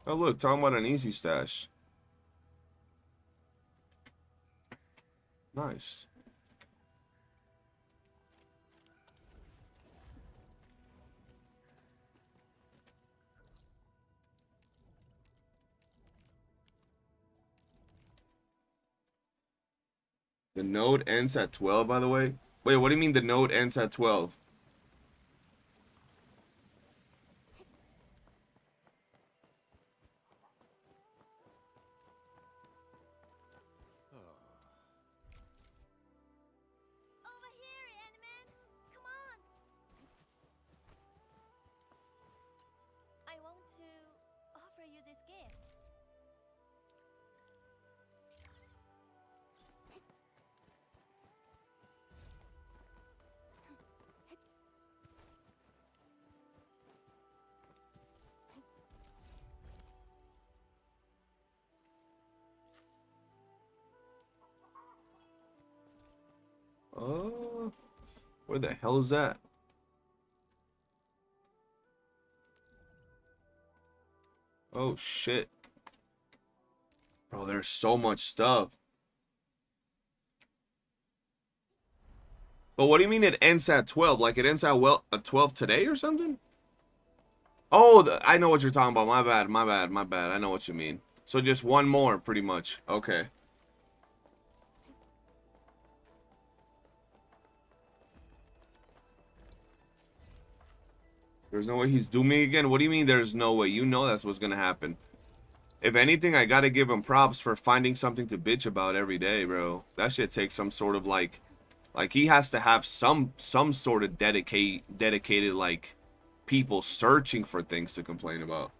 Speaker 2: Oh, look, talking about an easy stash. Nice. The node ends at 12, by the way. Wait, what do you mean the node ends at 12?
Speaker 6: Over here, Enman. Come on. I want to offer you this gift.
Speaker 2: Oh, where the hell is that? Oh, shit. Bro, there's so much stuff. But what do you mean it ends at 12? Like it ends at 12 today or something? Oh, I know what you're talking about. My bad, my bad, my bad. I know what you mean. So just one more, pretty much. Okay. There's no way he's dooming again? What do you mean there's no way? You know that's what's gonna happen. If anything, I gotta give him props for finding something to bitch about every day, bro. That shit takes some sort of like he has to have some sort of dedicated like people searching for things to complain about.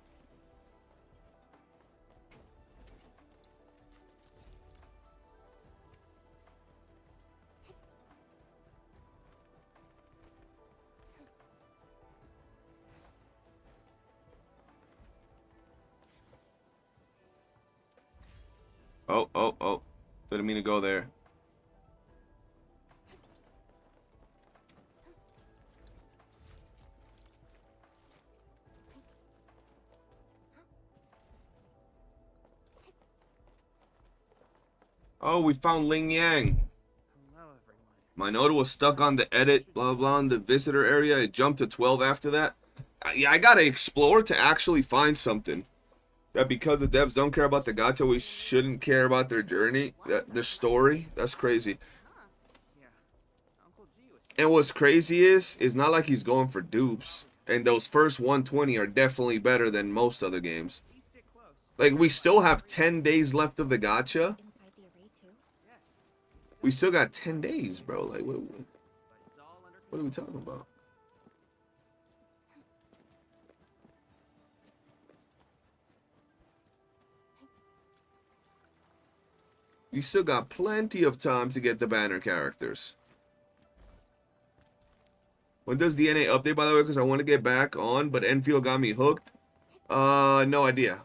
Speaker 2: Oh. Didn't mean to go there. Oh, we found Ling Yang. My node was stuck on the edit, blah, blah, in the visitor area. It jumped to 12 after that. Yeah, I gotta explore to actually find something. That because the devs don't care about the gacha, we shouldn't care about their journey, their story. That's crazy. And what's crazy is not like he's going for dupes. And those first 120 are definitely better than most other games. Like, we still have 10 days left of the gacha. We still got 10 days, bro. Like, what are we talking about? You still got plenty of time to get the banner characters. When does DNA update, by the way? Because I want to get back on, but Enfield got me hooked. No idea.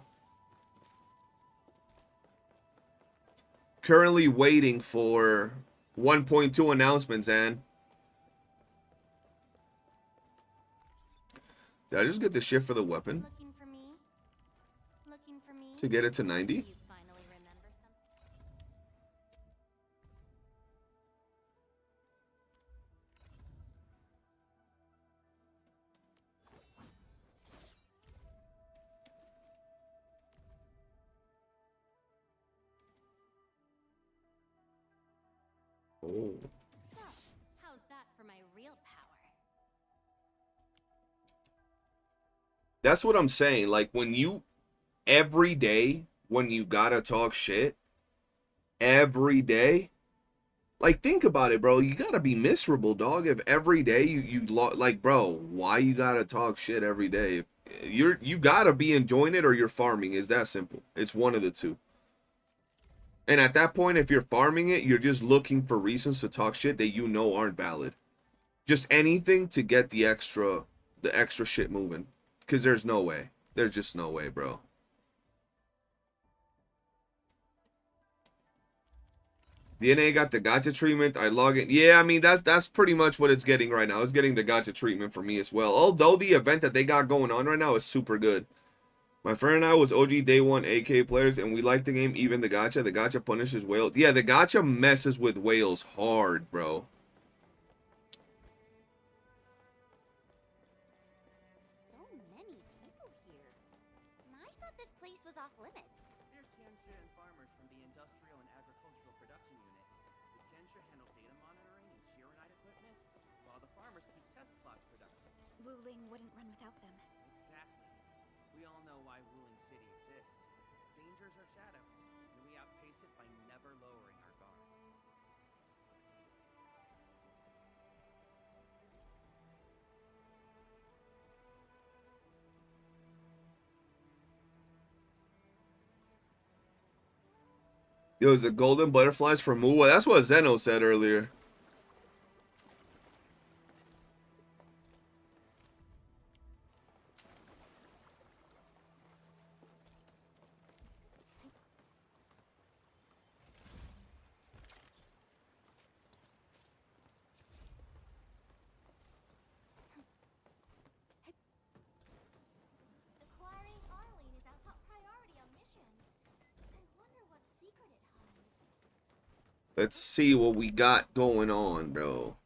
Speaker 2: Currently waiting for 1.2 announcements, and did I just get the shift for the weapon?
Speaker 6: Looking for me? Looking for me?
Speaker 2: To get it to 90?
Speaker 6: You finally remember something?
Speaker 2: Oh.
Speaker 6: So, how's that for my real power?
Speaker 2: That's what I'm saying. Like, when you, every day, when you gotta talk shit, every day, like, think about it, bro. You gotta be miserable, dog. If every day like, bro, why you gotta talk shit every day? You gotta be enjoying it or you're farming. It's that simple. It's one of the two. And at that point, if you're farming it, you're just looking for reasons to talk shit that you know aren't valid. Just anything to get the extra shit moving. Because there's no way. There's just no way, bro. DNA got the gacha treatment. I log in. Yeah, I mean, that's pretty much what it's getting right now. It's getting the gacha treatment for me as well. Although the event that they got going on right now is super good. My friend and I was OG day one AK players, and we liked the game, even the gacha. The gacha punishes whales. Yeah, the gacha messes with whales hard, bro.
Speaker 6: So many people here. I thought this place was off limits.
Speaker 12: They're Tianxia and farmers from the Industrial and Agricultural Production Unit. The Tianxia handle data monitoring and Chironite equipment, while the farmers keep test plots productive.
Speaker 6: Wuling wouldn't run without them.
Speaker 12: Exactly. We all know why Wuling City exists. Dangers are shadow, and we outpace it by never lowering our guard.
Speaker 2: Yo, the golden butterflies for Muwa. That's what Zeno said earlier.
Speaker 6: Acquiring Arlene is our top priority on missions. I wonder what secret it hides.
Speaker 2: Let's see what we got going on, bro.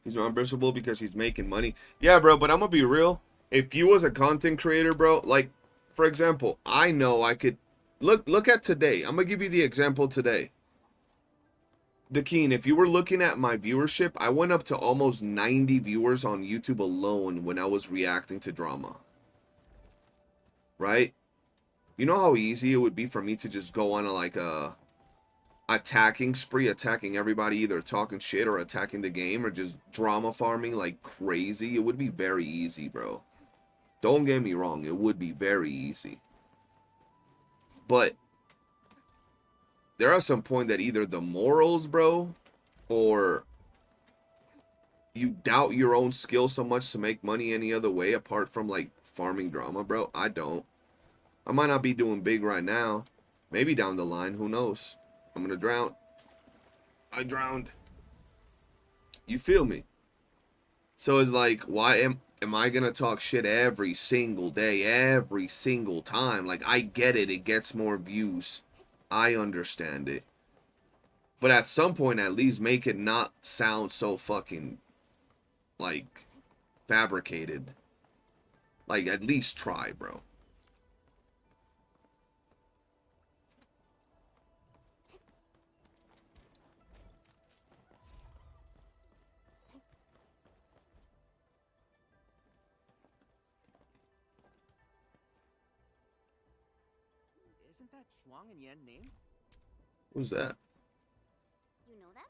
Speaker 2: He's unbreakable because he's making money. Yeah, bro, but I'm gonna be real. If you was a content creator, bro, like, for example, I know I could... Look at today. I'm gonna give you the example today. Dakeen, if you were looking at my viewership, I went up to almost 90 viewers on YouTube alone when I was reacting to drama. Right? You know how easy it would be for me to just go on a attacking spree, attacking everybody, either talking shit or attacking the game, or just drama farming like crazy? It would be very easy, bro. Don't get me wrong, it would be very easy. But there are some point that either the morals, bro, or you doubt your own skill so much to make money any other way apart from like farming drama, bro. I don't. I might not be doing big right now. Maybe down the line, who knows? I'm gonna drown. I drowned. You feel me? So it's like, why am I gonna talk shit every single day, every single time? Like, I get it, it gets more views. I understand it. But at some point, at least make it not sound so fucking, like, fabricated. Like, at least try, bro.
Speaker 12: Isn't that Shuang and Yan name?
Speaker 2: Who's that?
Speaker 6: You know them?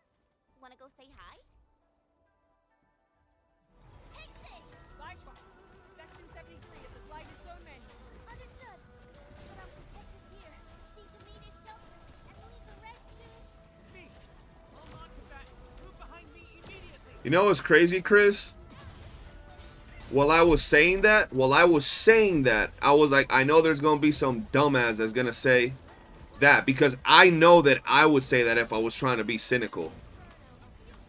Speaker 6: Wanna go say hi? Take this!
Speaker 1: Section 73 of the Blighted Zone Manual.
Speaker 6: Understood. Put on protective gear, seek immediate shelter, and leave the rest to...
Speaker 12: Me! Hold on to that! Move behind me immediately!
Speaker 2: You know what's crazy, Chris? While I was saying that, I was like, I know there's going to be some dumbass that's going to say that, because I know that I would say that if I was trying to be cynical.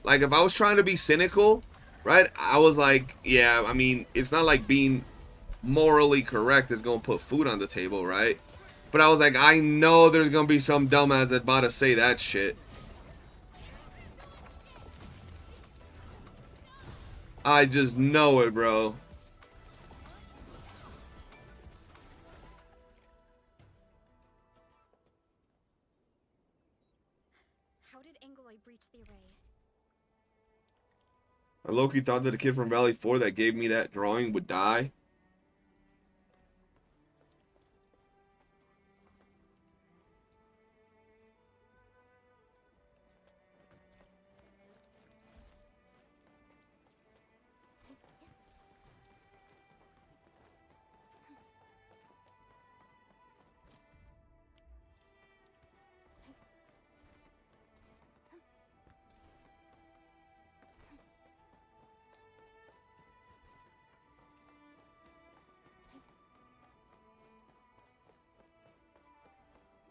Speaker 2: Like, if I was trying to be cynical, right, I was like, yeah, I mean, it's not like being morally correct is going to put food on the table, right? But I was like, I know there's going to be some dumbass that's about to say that shit. I just know it, bro.
Speaker 6: How did Angoloi breach the array?
Speaker 2: I low-key thought that the kid from Valley 4 that gave me that drawing would die.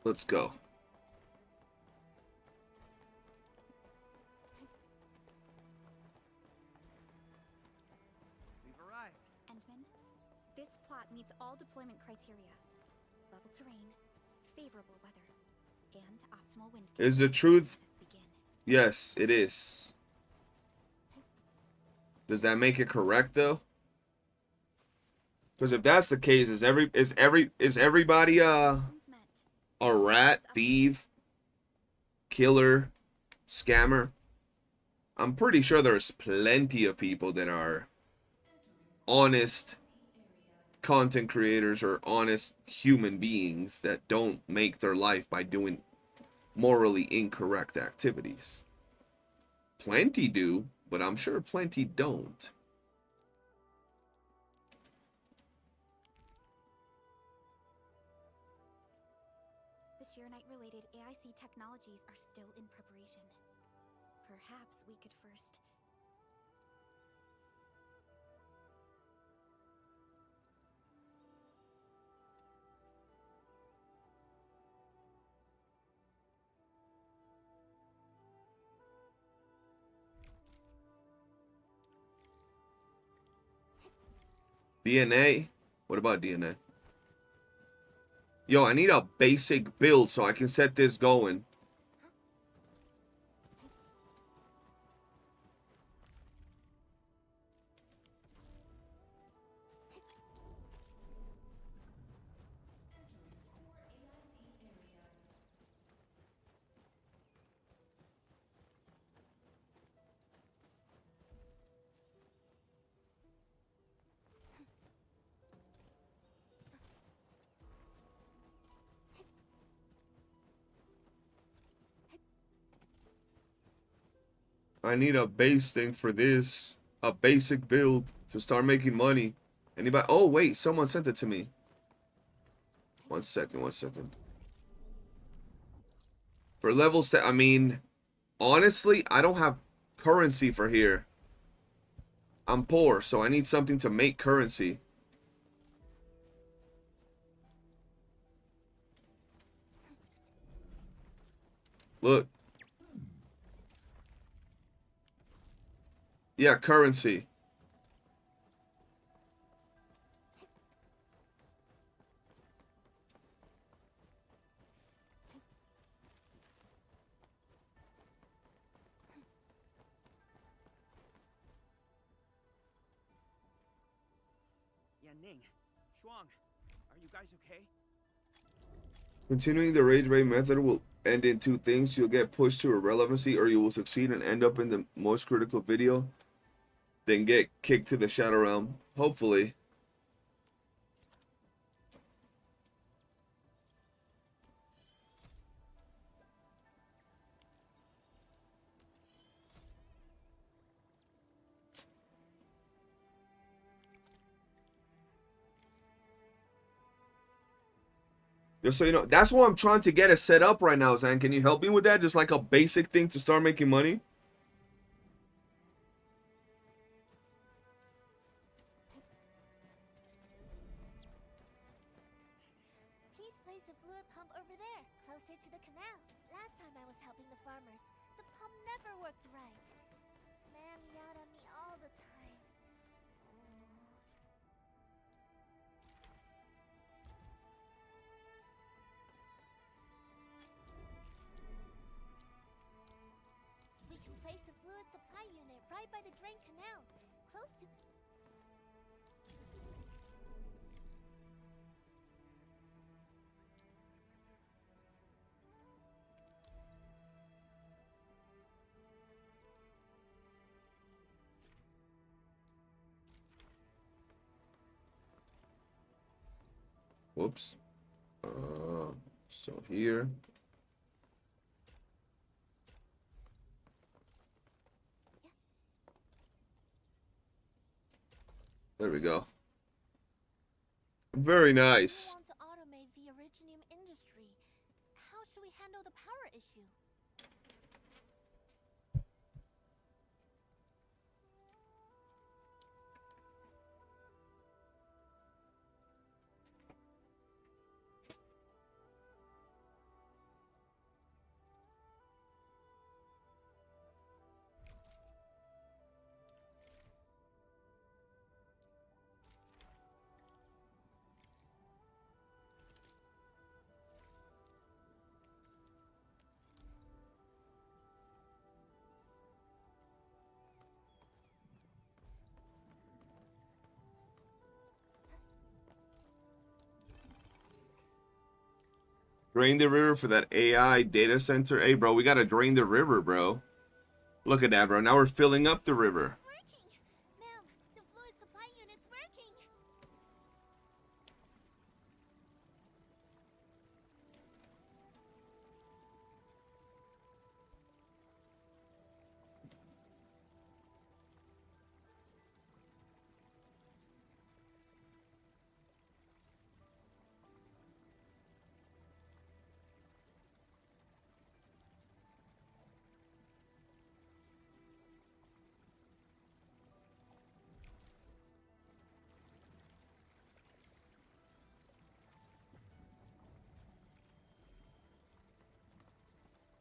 Speaker 2: Let's go.
Speaker 12: We've arrived.
Speaker 6: Entman, this plot meets all deployment criteria. Level terrain, favorable weather, and optimal wind
Speaker 2: Is the truth? Yes, it is. Does that make it correct though? Because if that's the case, is everybody a rat, thief, killer, scammer? I'm pretty sure there's plenty of people that are honest content creators or honest human beings that don't make their life by doing morally incorrect activities. Plenty do, but I'm sure plenty don't.
Speaker 6: The Sharonite-related AIC technologies are still in preparation. Perhaps we could first...
Speaker 2: DNA? What about DNA? Yo, I need a basic build so I can set this going. I need a base thing for this. A basic build to start making money. Anybody? Oh, wait. Someone sent it to me. 1 second, 1 second. For level set, I mean, honestly, I don't have currency for here. I'm poor, so I need something to make currency. Look. Yeah, currency.
Speaker 12: Yeah, Ning, Shuang, are you guys okay?
Speaker 2: Continuing the rage bait method will end in two things. You'll get pushed to irrelevancy, or you will succeed and end up in the most critical video, then get kicked to the Shadow Realm. Hopefully. Just so you know, that's what I'm trying to get it set up right now, Zan. Can you help me with that? Just like a basic thing to start making money?
Speaker 6: Please place a fluid pump over there, closer to the canal. Last time I was helping the farmers, the pump never worked right. Ma'am yelled at me all the time. We can place a fluid supply unit right by the drain canal, close to...
Speaker 2: Whoops. So here. There we go. Very nice.
Speaker 6: We want to automate the originium industry. How should we handle the power issue?
Speaker 2: Drain the river for that AI data center. Hey, bro, we gotta drain the river, bro. Look at that, bro. Now we're filling up the river.
Speaker 6: It's working! Ma'am, the fluid supply unit's working!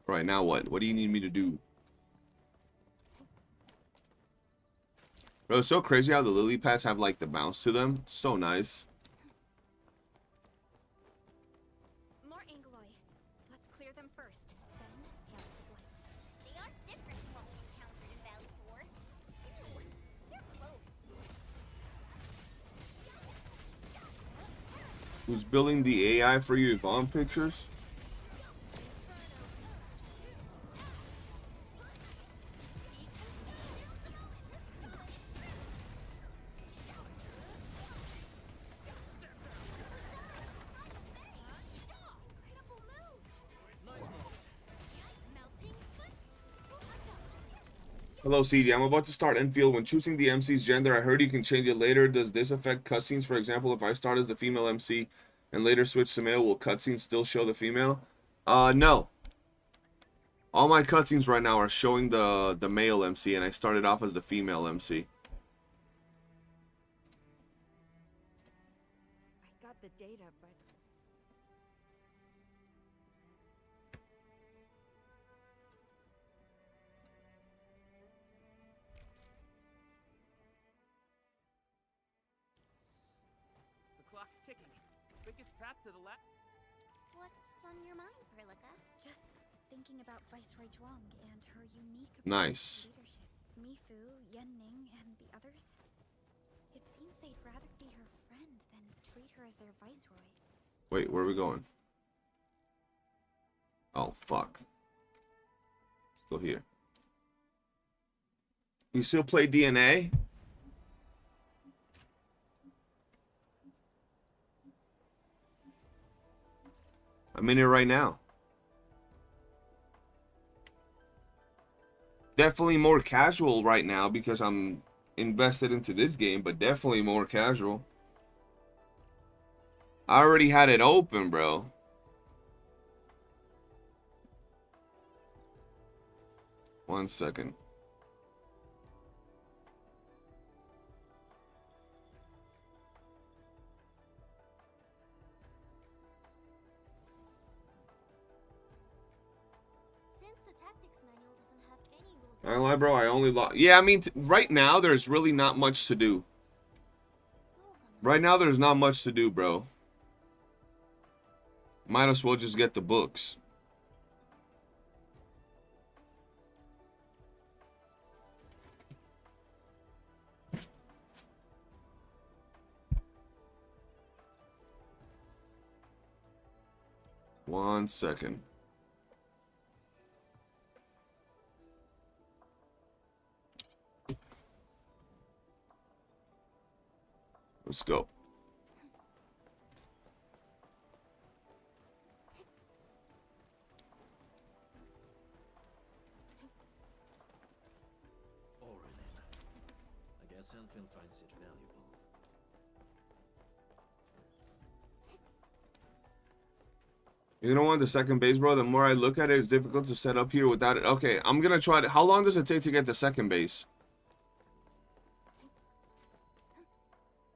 Speaker 2: Right, now what? What do you need me to do? Bro, it's so crazy how the lily pads have like the bounce to them. So nice.
Speaker 6: More Angloy. Let's clear them first. Then handle the blight. They are different from what we encountered in Valley 4. Ew, they're close.
Speaker 2: Who's building the AI for your Yvonne pictures?
Speaker 6: Melting foot.
Speaker 2: Hello, CJ. I'm about to start Enfield. When choosing the MC's gender, I heard you can change it later. Does this affect cutscenes? For example, if I start as the female MC and later switch to male, will cutscenes still show the female? No. All my cutscenes right now are showing the male MC, and I started off as the female MC.
Speaker 1: I got the data, but
Speaker 12: The clock's ticking. Quickest path to the left.
Speaker 6: What's on your mind, Perlica? Just thinking about Viceroy Zhuang and her unique
Speaker 2: Nice.
Speaker 6: leadership. Mifu, Yenning, and the others. It seems they'd rather be her friend than treat her as their viceroy.
Speaker 2: Wait, where are we going? Oh, fuck. Still here. You still play DNA? I'm in it right now. Definitely more casual right now because I'm invested into this game, but definitely more casual. I already had it open, bro. One second.
Speaker 6: Since the tactics manual doesn't have any rules.
Speaker 2: I lie, bro. I only lost. Yeah, I mean, right now there's really not much to do. Right now there's not much to do, bro. Might as well just get the books. One second. Let's go.
Speaker 3: Alright then. I guess Enfield finds it valuable.
Speaker 2: You don't want the second base, bro. The more I look at it, it's difficult to set up here without it. Okay, I'm gonna try it. How long does it take to get the second base?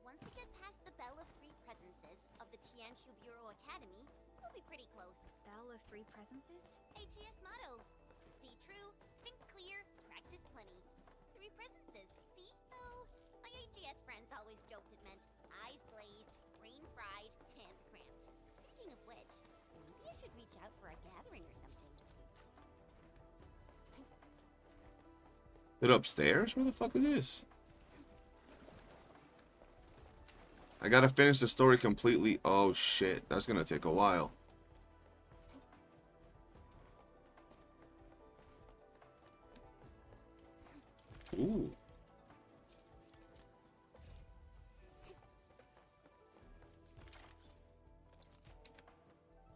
Speaker 6: Once we get past the Bell of Three Presences of the Tianshu Bureau Academy, we'll be pretty close. Bell of Three Presences? AGS motto. See true, think clear, practice plenty. Three presences, see? Though, my AGS friends always joked it meant eyes glazed, brain fried, hands cramped. Speaking of which, maybe I should reach out for a gathering or something.
Speaker 2: Is it upstairs? Where the fuck is this? I gotta finish the story completely. Oh shit, that's gonna take a while. Ooh.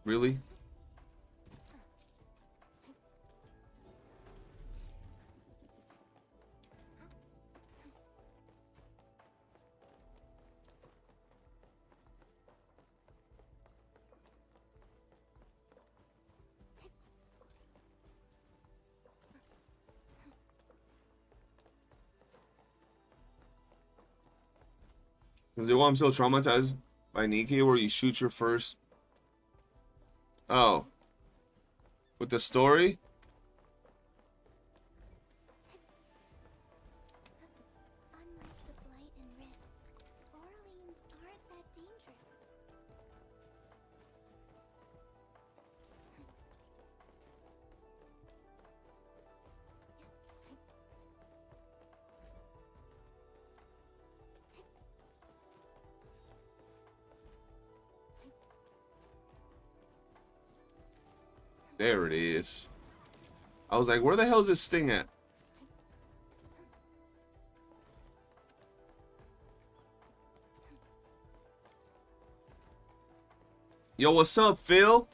Speaker 2: Really? I'm still traumatized by Nikki, where you shoot your first. Oh. With the story?
Speaker 6: Unlike the blight and rifts, Orleans aren't that dangerous.
Speaker 2: There it is. I was like, where the hell is this sting at? Yo, what's up, Phil?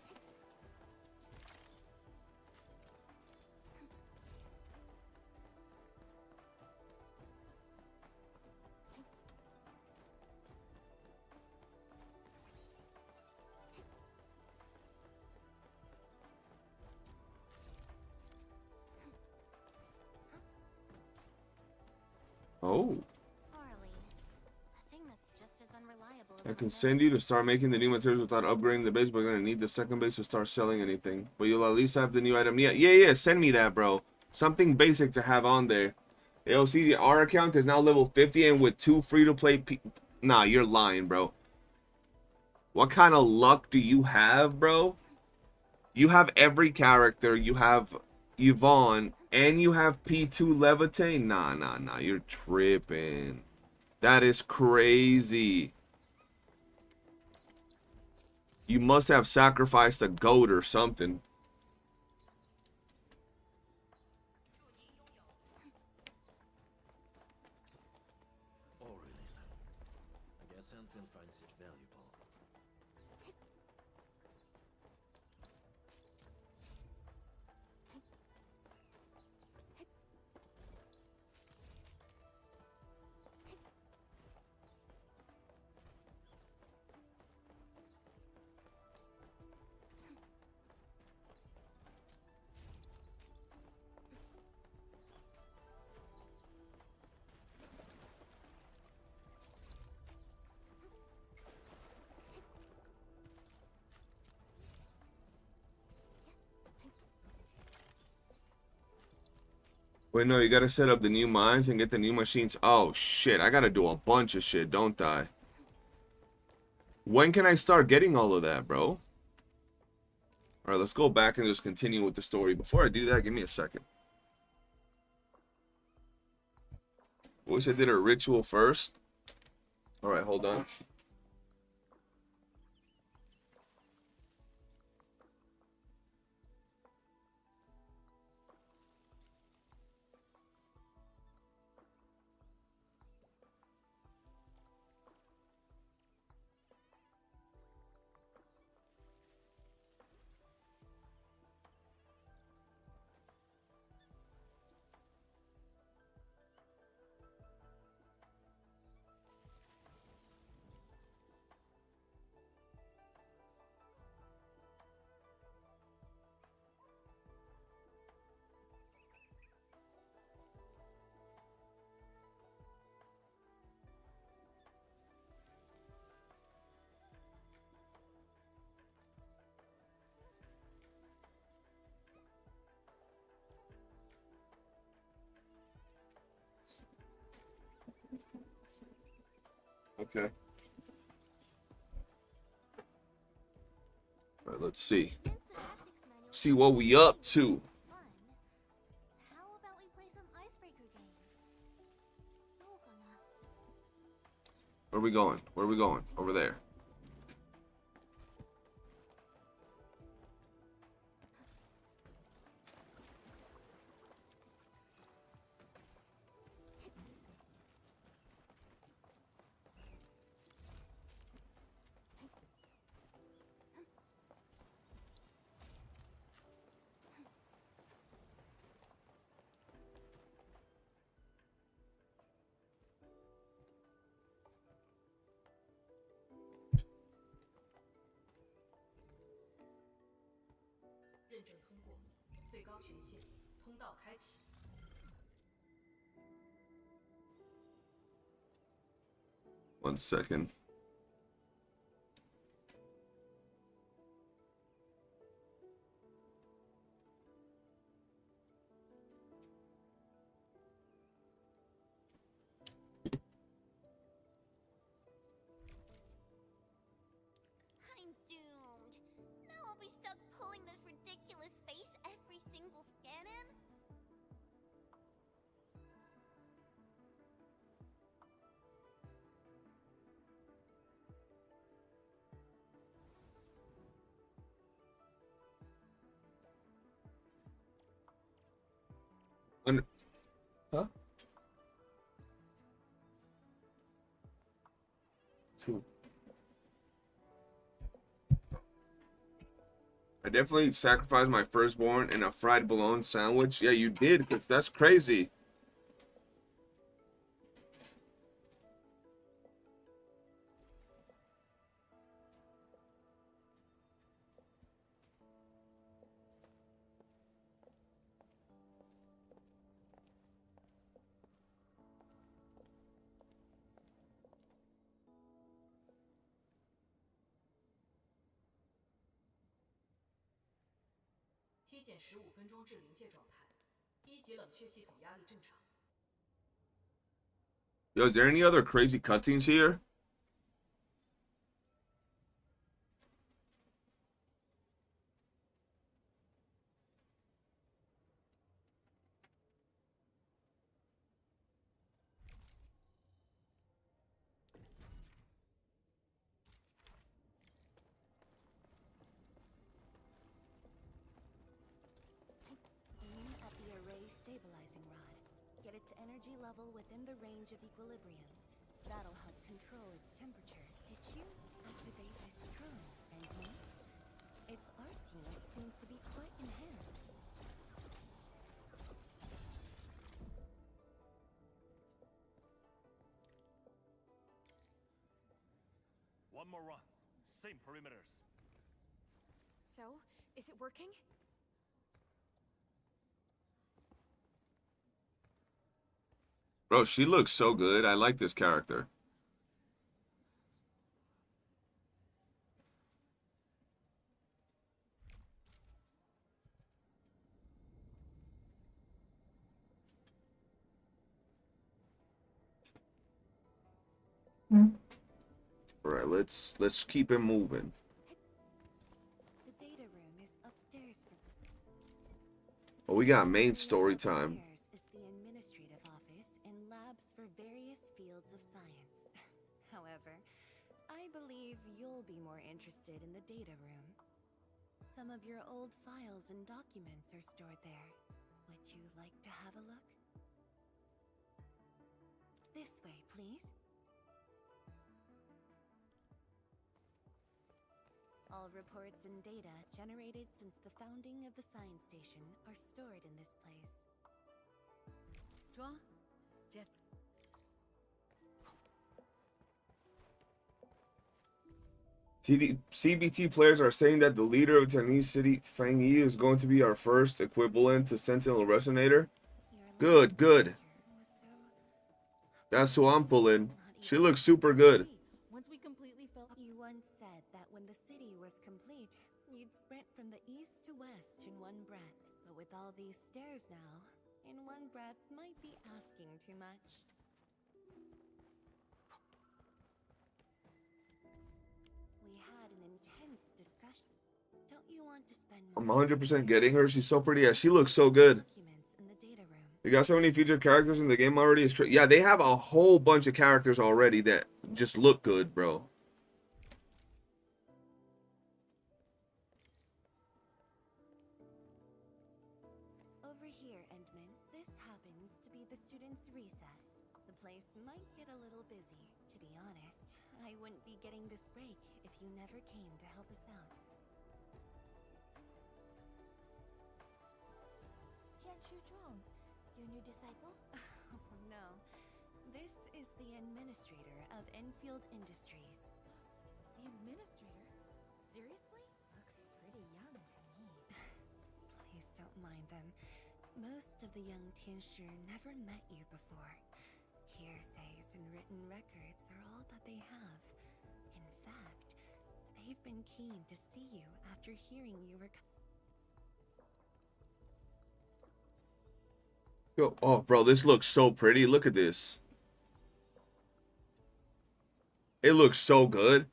Speaker 2: Oh.
Speaker 6: Farley. A thing that's just as unreliable as
Speaker 2: I
Speaker 6: my
Speaker 2: can
Speaker 6: bed.
Speaker 2: send you to start making the new materials without upgrading the base, but you're gonna need the second base to start selling anything. But you'll at least have the new item. Yeah. Send me that, bro. Something basic to have on there. AOC, our account is now level 50, and with 2 free-to-play. Nah, you're lying, bro. What kind of luck do you have, bro? You have every character. You have Yvonne, and you have P2 Laevatain. Nah. You're tripping. That is crazy. You must have sacrificed a goat or something.
Speaker 3: Oh, really? I guess Anfield finds it valuable.
Speaker 2: Wait, no, you gotta set up the new mines and get the new machines. Oh, shit. I gotta do a bunch of shit, don't I? When can I start getting all of that, bro? Alright, let's go back and just continue with the story. Before I do that, give me a second. Wish I did a ritual first. Alright, hold on. Okay. Alright, let's see. See what we up to.
Speaker 6: How about we play some icebreaker games?
Speaker 2: Where are we going? Where are we going? Over there. One second.
Speaker 6: I'm doomed. Now I'll be stuck pulling this ridiculous face every single scan-in?
Speaker 2: Huh? Two. I definitely sacrificed my firstborn in a fried bologna sandwich. Yeah, you did, because that's crazy.
Speaker 1: 减15分钟至临界状态，一级冷却系统压力正常。
Speaker 2: Yo, is there any other crazy cutscenes here?
Speaker 6: Aim at the array stabilizing rod. Get its energy level within the range of equilibrium. That'll help control its temperature. Did you activate this drone, Anthony? Its arts unit seems to be quite enhanced.
Speaker 4: One more run. Same perimeters.
Speaker 6: So, is it working?
Speaker 2: Bro, she looks so good. I like this character. All right, let's keep it moving.
Speaker 6: The data room is upstairs from
Speaker 2: Oh, we got main story time.
Speaker 6: Upstairs is the administrative office and labs for various fields of science. However, I believe you'll be more interested in the data room. Some of your old files and documents are stored there. Would you like to have a look? This way, please. All reports and data generated since the founding of the science station are stored in this place.
Speaker 1: 装，接。
Speaker 2: CBT players are saying that the leader of Chinese city, Fang Yi, is going to be our first equivalent to Sentinel Resonator. Good, good. That's who I'm pulling. She looks super good.
Speaker 6: Once we completely felt you once said that when the city was complete, you'd sprint from the east to west in one breath. But with all these stairs now, in one breath might be asking too much. We had an intense discussion. Don't you want to spend
Speaker 2: I'm
Speaker 6: more
Speaker 2: 100% getting her. She's so pretty. Yeah, she looks so good.
Speaker 6: documents in the data room?
Speaker 2: They got so many featured characters in the game already. Yeah, they have a whole bunch of characters already that just look good, bro.
Speaker 6: Over here, Endman. This happens to be the students' recess. The place might get a little busy. To be honest, I wouldn't be getting this break if you never came to help us out. Tianshu Zhuang, your new disciple? Oh no. This is the administrator of Enfield Industries.
Speaker 1: The administrator? Seriously? Looks pretty young to me.
Speaker 6: Please don't mind them. Most of the young Tianshu never met you before. Hearsays and written records are all that they have. In fact, they've been keen to see you after hearing you were.
Speaker 2: Yo, oh, bro, this looks so pretty. Look at this. It looks so good.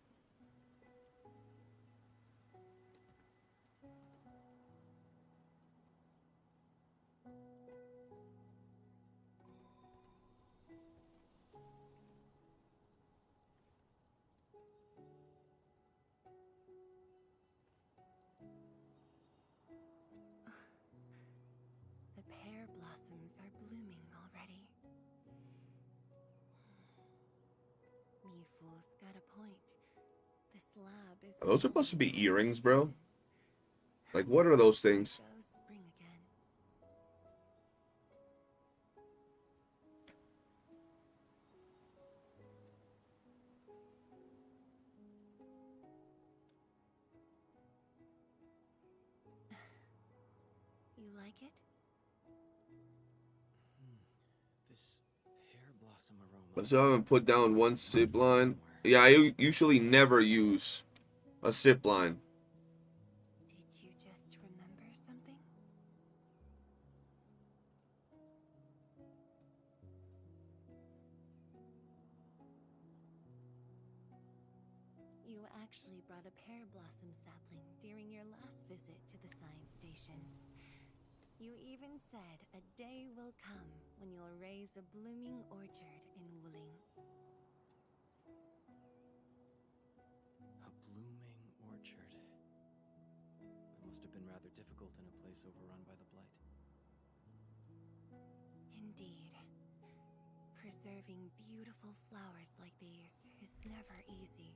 Speaker 6: The pear blossoms are blooming already. Mifu's got a point. This lab is.
Speaker 2: Are those supposed to be earrings, bro? Like, what are those things?
Speaker 6: Goes spring again. You like it?
Speaker 7: This pear blossom aroma.
Speaker 2: But so I haven't put down one zip line. Yeah, I usually never use a zip line.
Speaker 6: Did you just remember something?
Speaker 1: You actually brought a pear blossom sapling during your last visit to the science station. You even said a day will come when you'll raise a blooming orchard in Wooling.
Speaker 12: A blooming orchard. That must have been rather difficult in a place overrun by the blight.
Speaker 1: Indeed. Preserving beautiful flowers like these is never easy.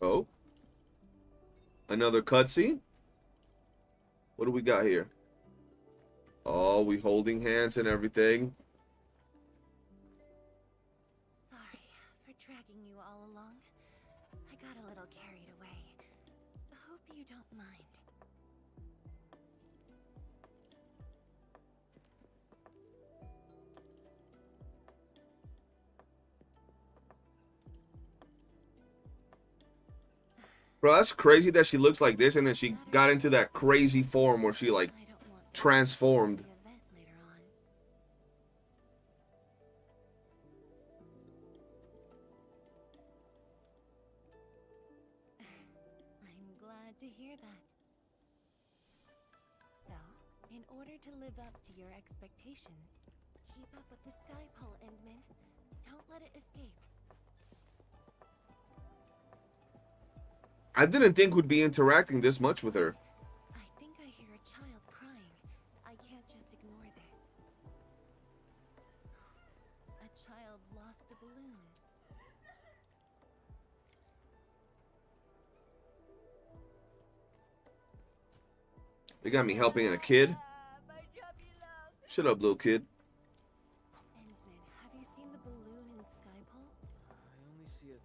Speaker 2: Oh. Another cutscene? What do we got here? Oh, we holding hands and everything.
Speaker 1: Sorry for dragging you all along. I got a little carried away. Hope you don't mind.
Speaker 2: Bro, that's crazy that she looks like this and then she got into that crazy form where she like transformed.
Speaker 1: The event later on. I'm glad to hear that. So, in order to live up to your expectation, keep up with the sky pull, Endman. Don't let it escape.
Speaker 2: I didn't think we'd be interacting this much with her.
Speaker 1: I think I hear a child crying. I can't just ignore this. A child lost a balloon.
Speaker 2: They got me helping a kid. Shut up, little kid.
Speaker 1: Endman, have you seen the balloon in Skypull?
Speaker 12: I only see it.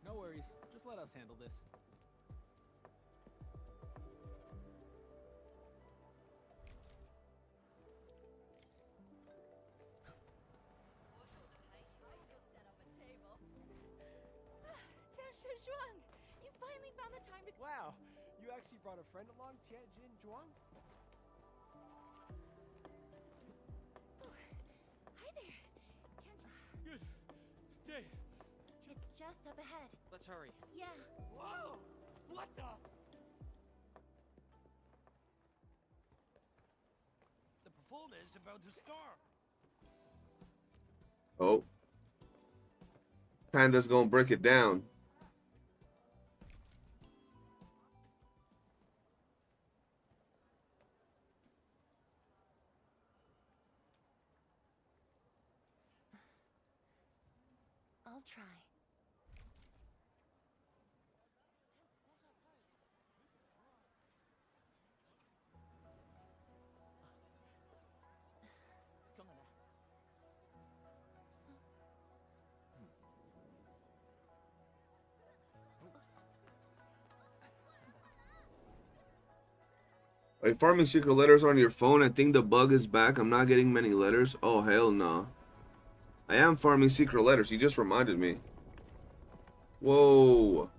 Speaker 3: No worries. Just let us handle this.
Speaker 1: You finally found the time to...
Speaker 5: Wow, you actually brought a friend along, Tianjin Zhuang?
Speaker 1: Oh, hi there. Tianjin.
Speaker 4: Good day.
Speaker 1: It's just up ahead.
Speaker 12: Let's hurry.
Speaker 1: Yeah.
Speaker 3: Whoa! What the? The performance is about to start.
Speaker 2: Oh. Panda's gonna break it down.
Speaker 1: I'll try.
Speaker 2: Are you farming secret letters on your phone? I think the bug is back. I'm not getting many letters. Oh, hell no. I am farming secret letters. You just reminded me. Whoa.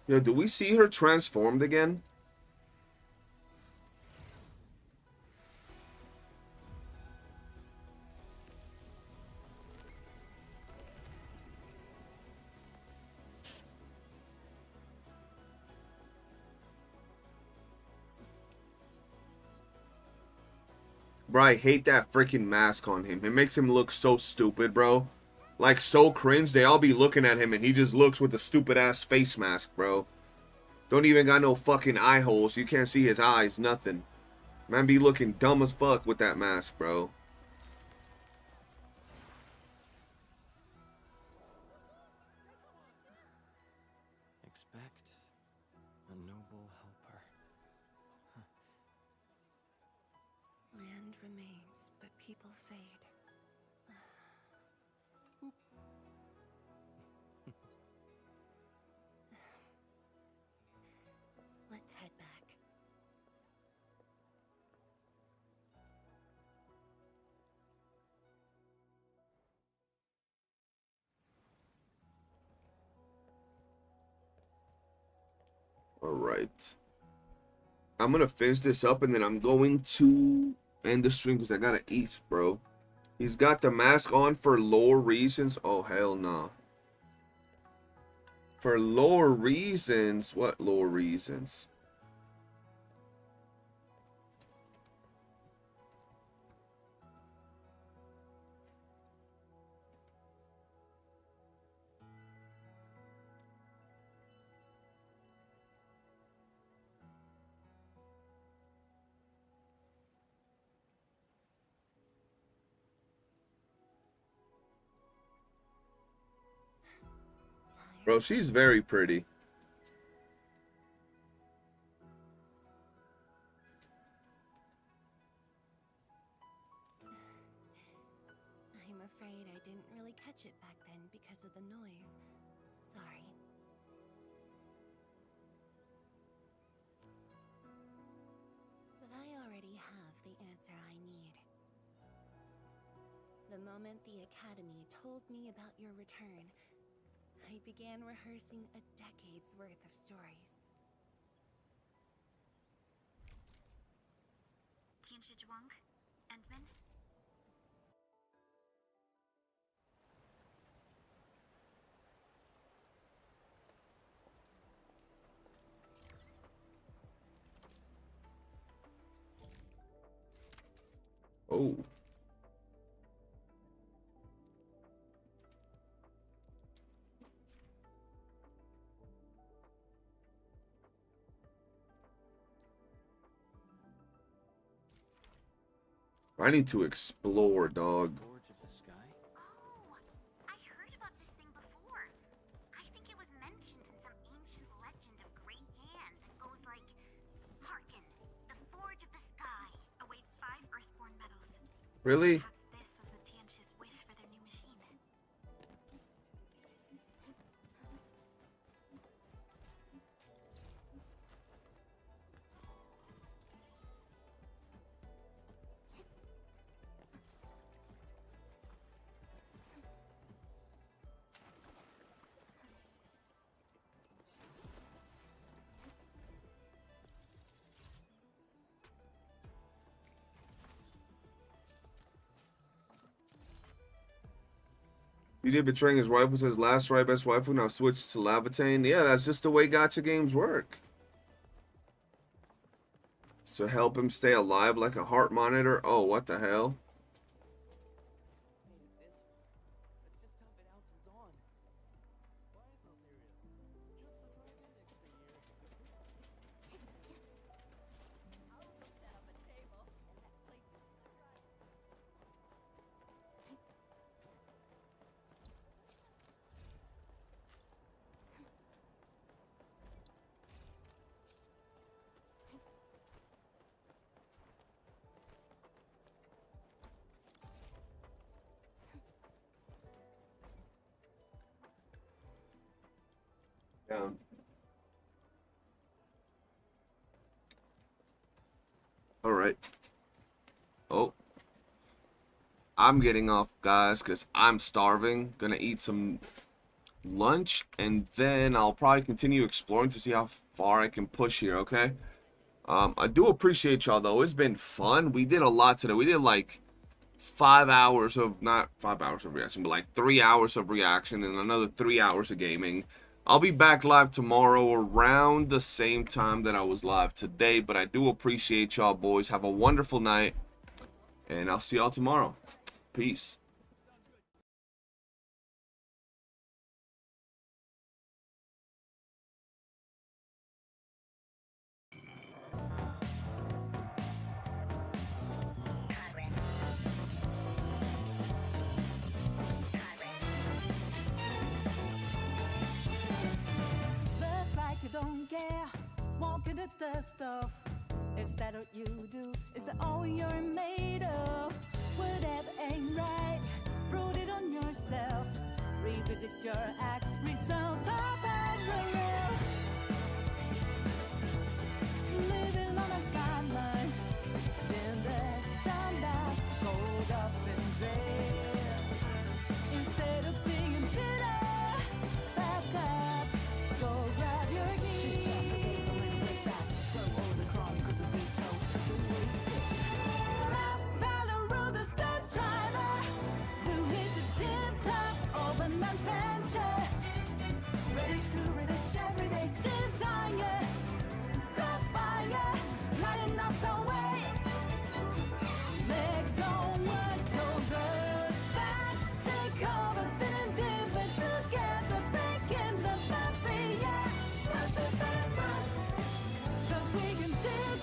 Speaker 2: Yo, do we see her transformed again? Bro, I hate that freaking mask on him. It makes him look so stupid, bro. Like, so cringe. They all be looking at him, and he just looks with a stupid-ass face mask, bro. Don't even got no fucking eye holes. You can't see his eyes, nothing. Man be looking dumb as fuck with that mask, bro.
Speaker 12: Expect a noble helper.
Speaker 1: Land remains, but people fade. Let's head back.
Speaker 2: All right. I'm gonna finish this up and then I'm going to end the stream because I gotta eat, bro. He's got the mask on for lore reasons. Oh, hell no. For lore reasons? What lore reasons? Bro, she's very pretty.
Speaker 6: I'm afraid I didn't really catch it back then because of the noise. Sorry. But I already have the answer I need. The moment the Academy told me about your return, I began rehearsing a decade's worth of stories. Tianshi Endman?
Speaker 2: Oh. I need to explore, dog.
Speaker 12: Forge of the sky?
Speaker 6: Oh, I heard about this thing before. I think it was mentioned in some ancient legend of Great Yan that goes like, Hearken, the Forge of the Sky awaits 5 Earthborn metals.
Speaker 2: Really?
Speaker 6: Perhaps this was the Tiansh's wish for their new machine.
Speaker 2: He did betraying his wife was his last right best waifu, now switched to Laevatain. Yeah, that's just the way gacha games work. To help him stay alive like a heart monitor. Oh, what the hell? Down. All right. Oh. I'm getting off, guys, because I'm starving. Gonna eat some lunch, and then I'll probably continue exploring to see how far I can push here, okay? I do appreciate y'all, though. It's been fun. We did a lot today. We did, like, 5 hours of, not 5 hours of reaction, but, like, 3 hours of reaction and another 3 hours of gaming. I'll be back live tomorrow around the same time that I was live today, but I do appreciate y'all, boys. Have a wonderful night, and I'll see y'all tomorrow. Peace.
Speaker 1: Look like you don't care, walking the dust off. Is that what you do? Is that all you're made of? Whatever ain't right, prove it on yourself. Revisit your act, return to parallel. Living on a timeline, been there, done that, rolled up in dread. Instead of being bitter, back up, go grab your keys.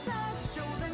Speaker 1: side, show them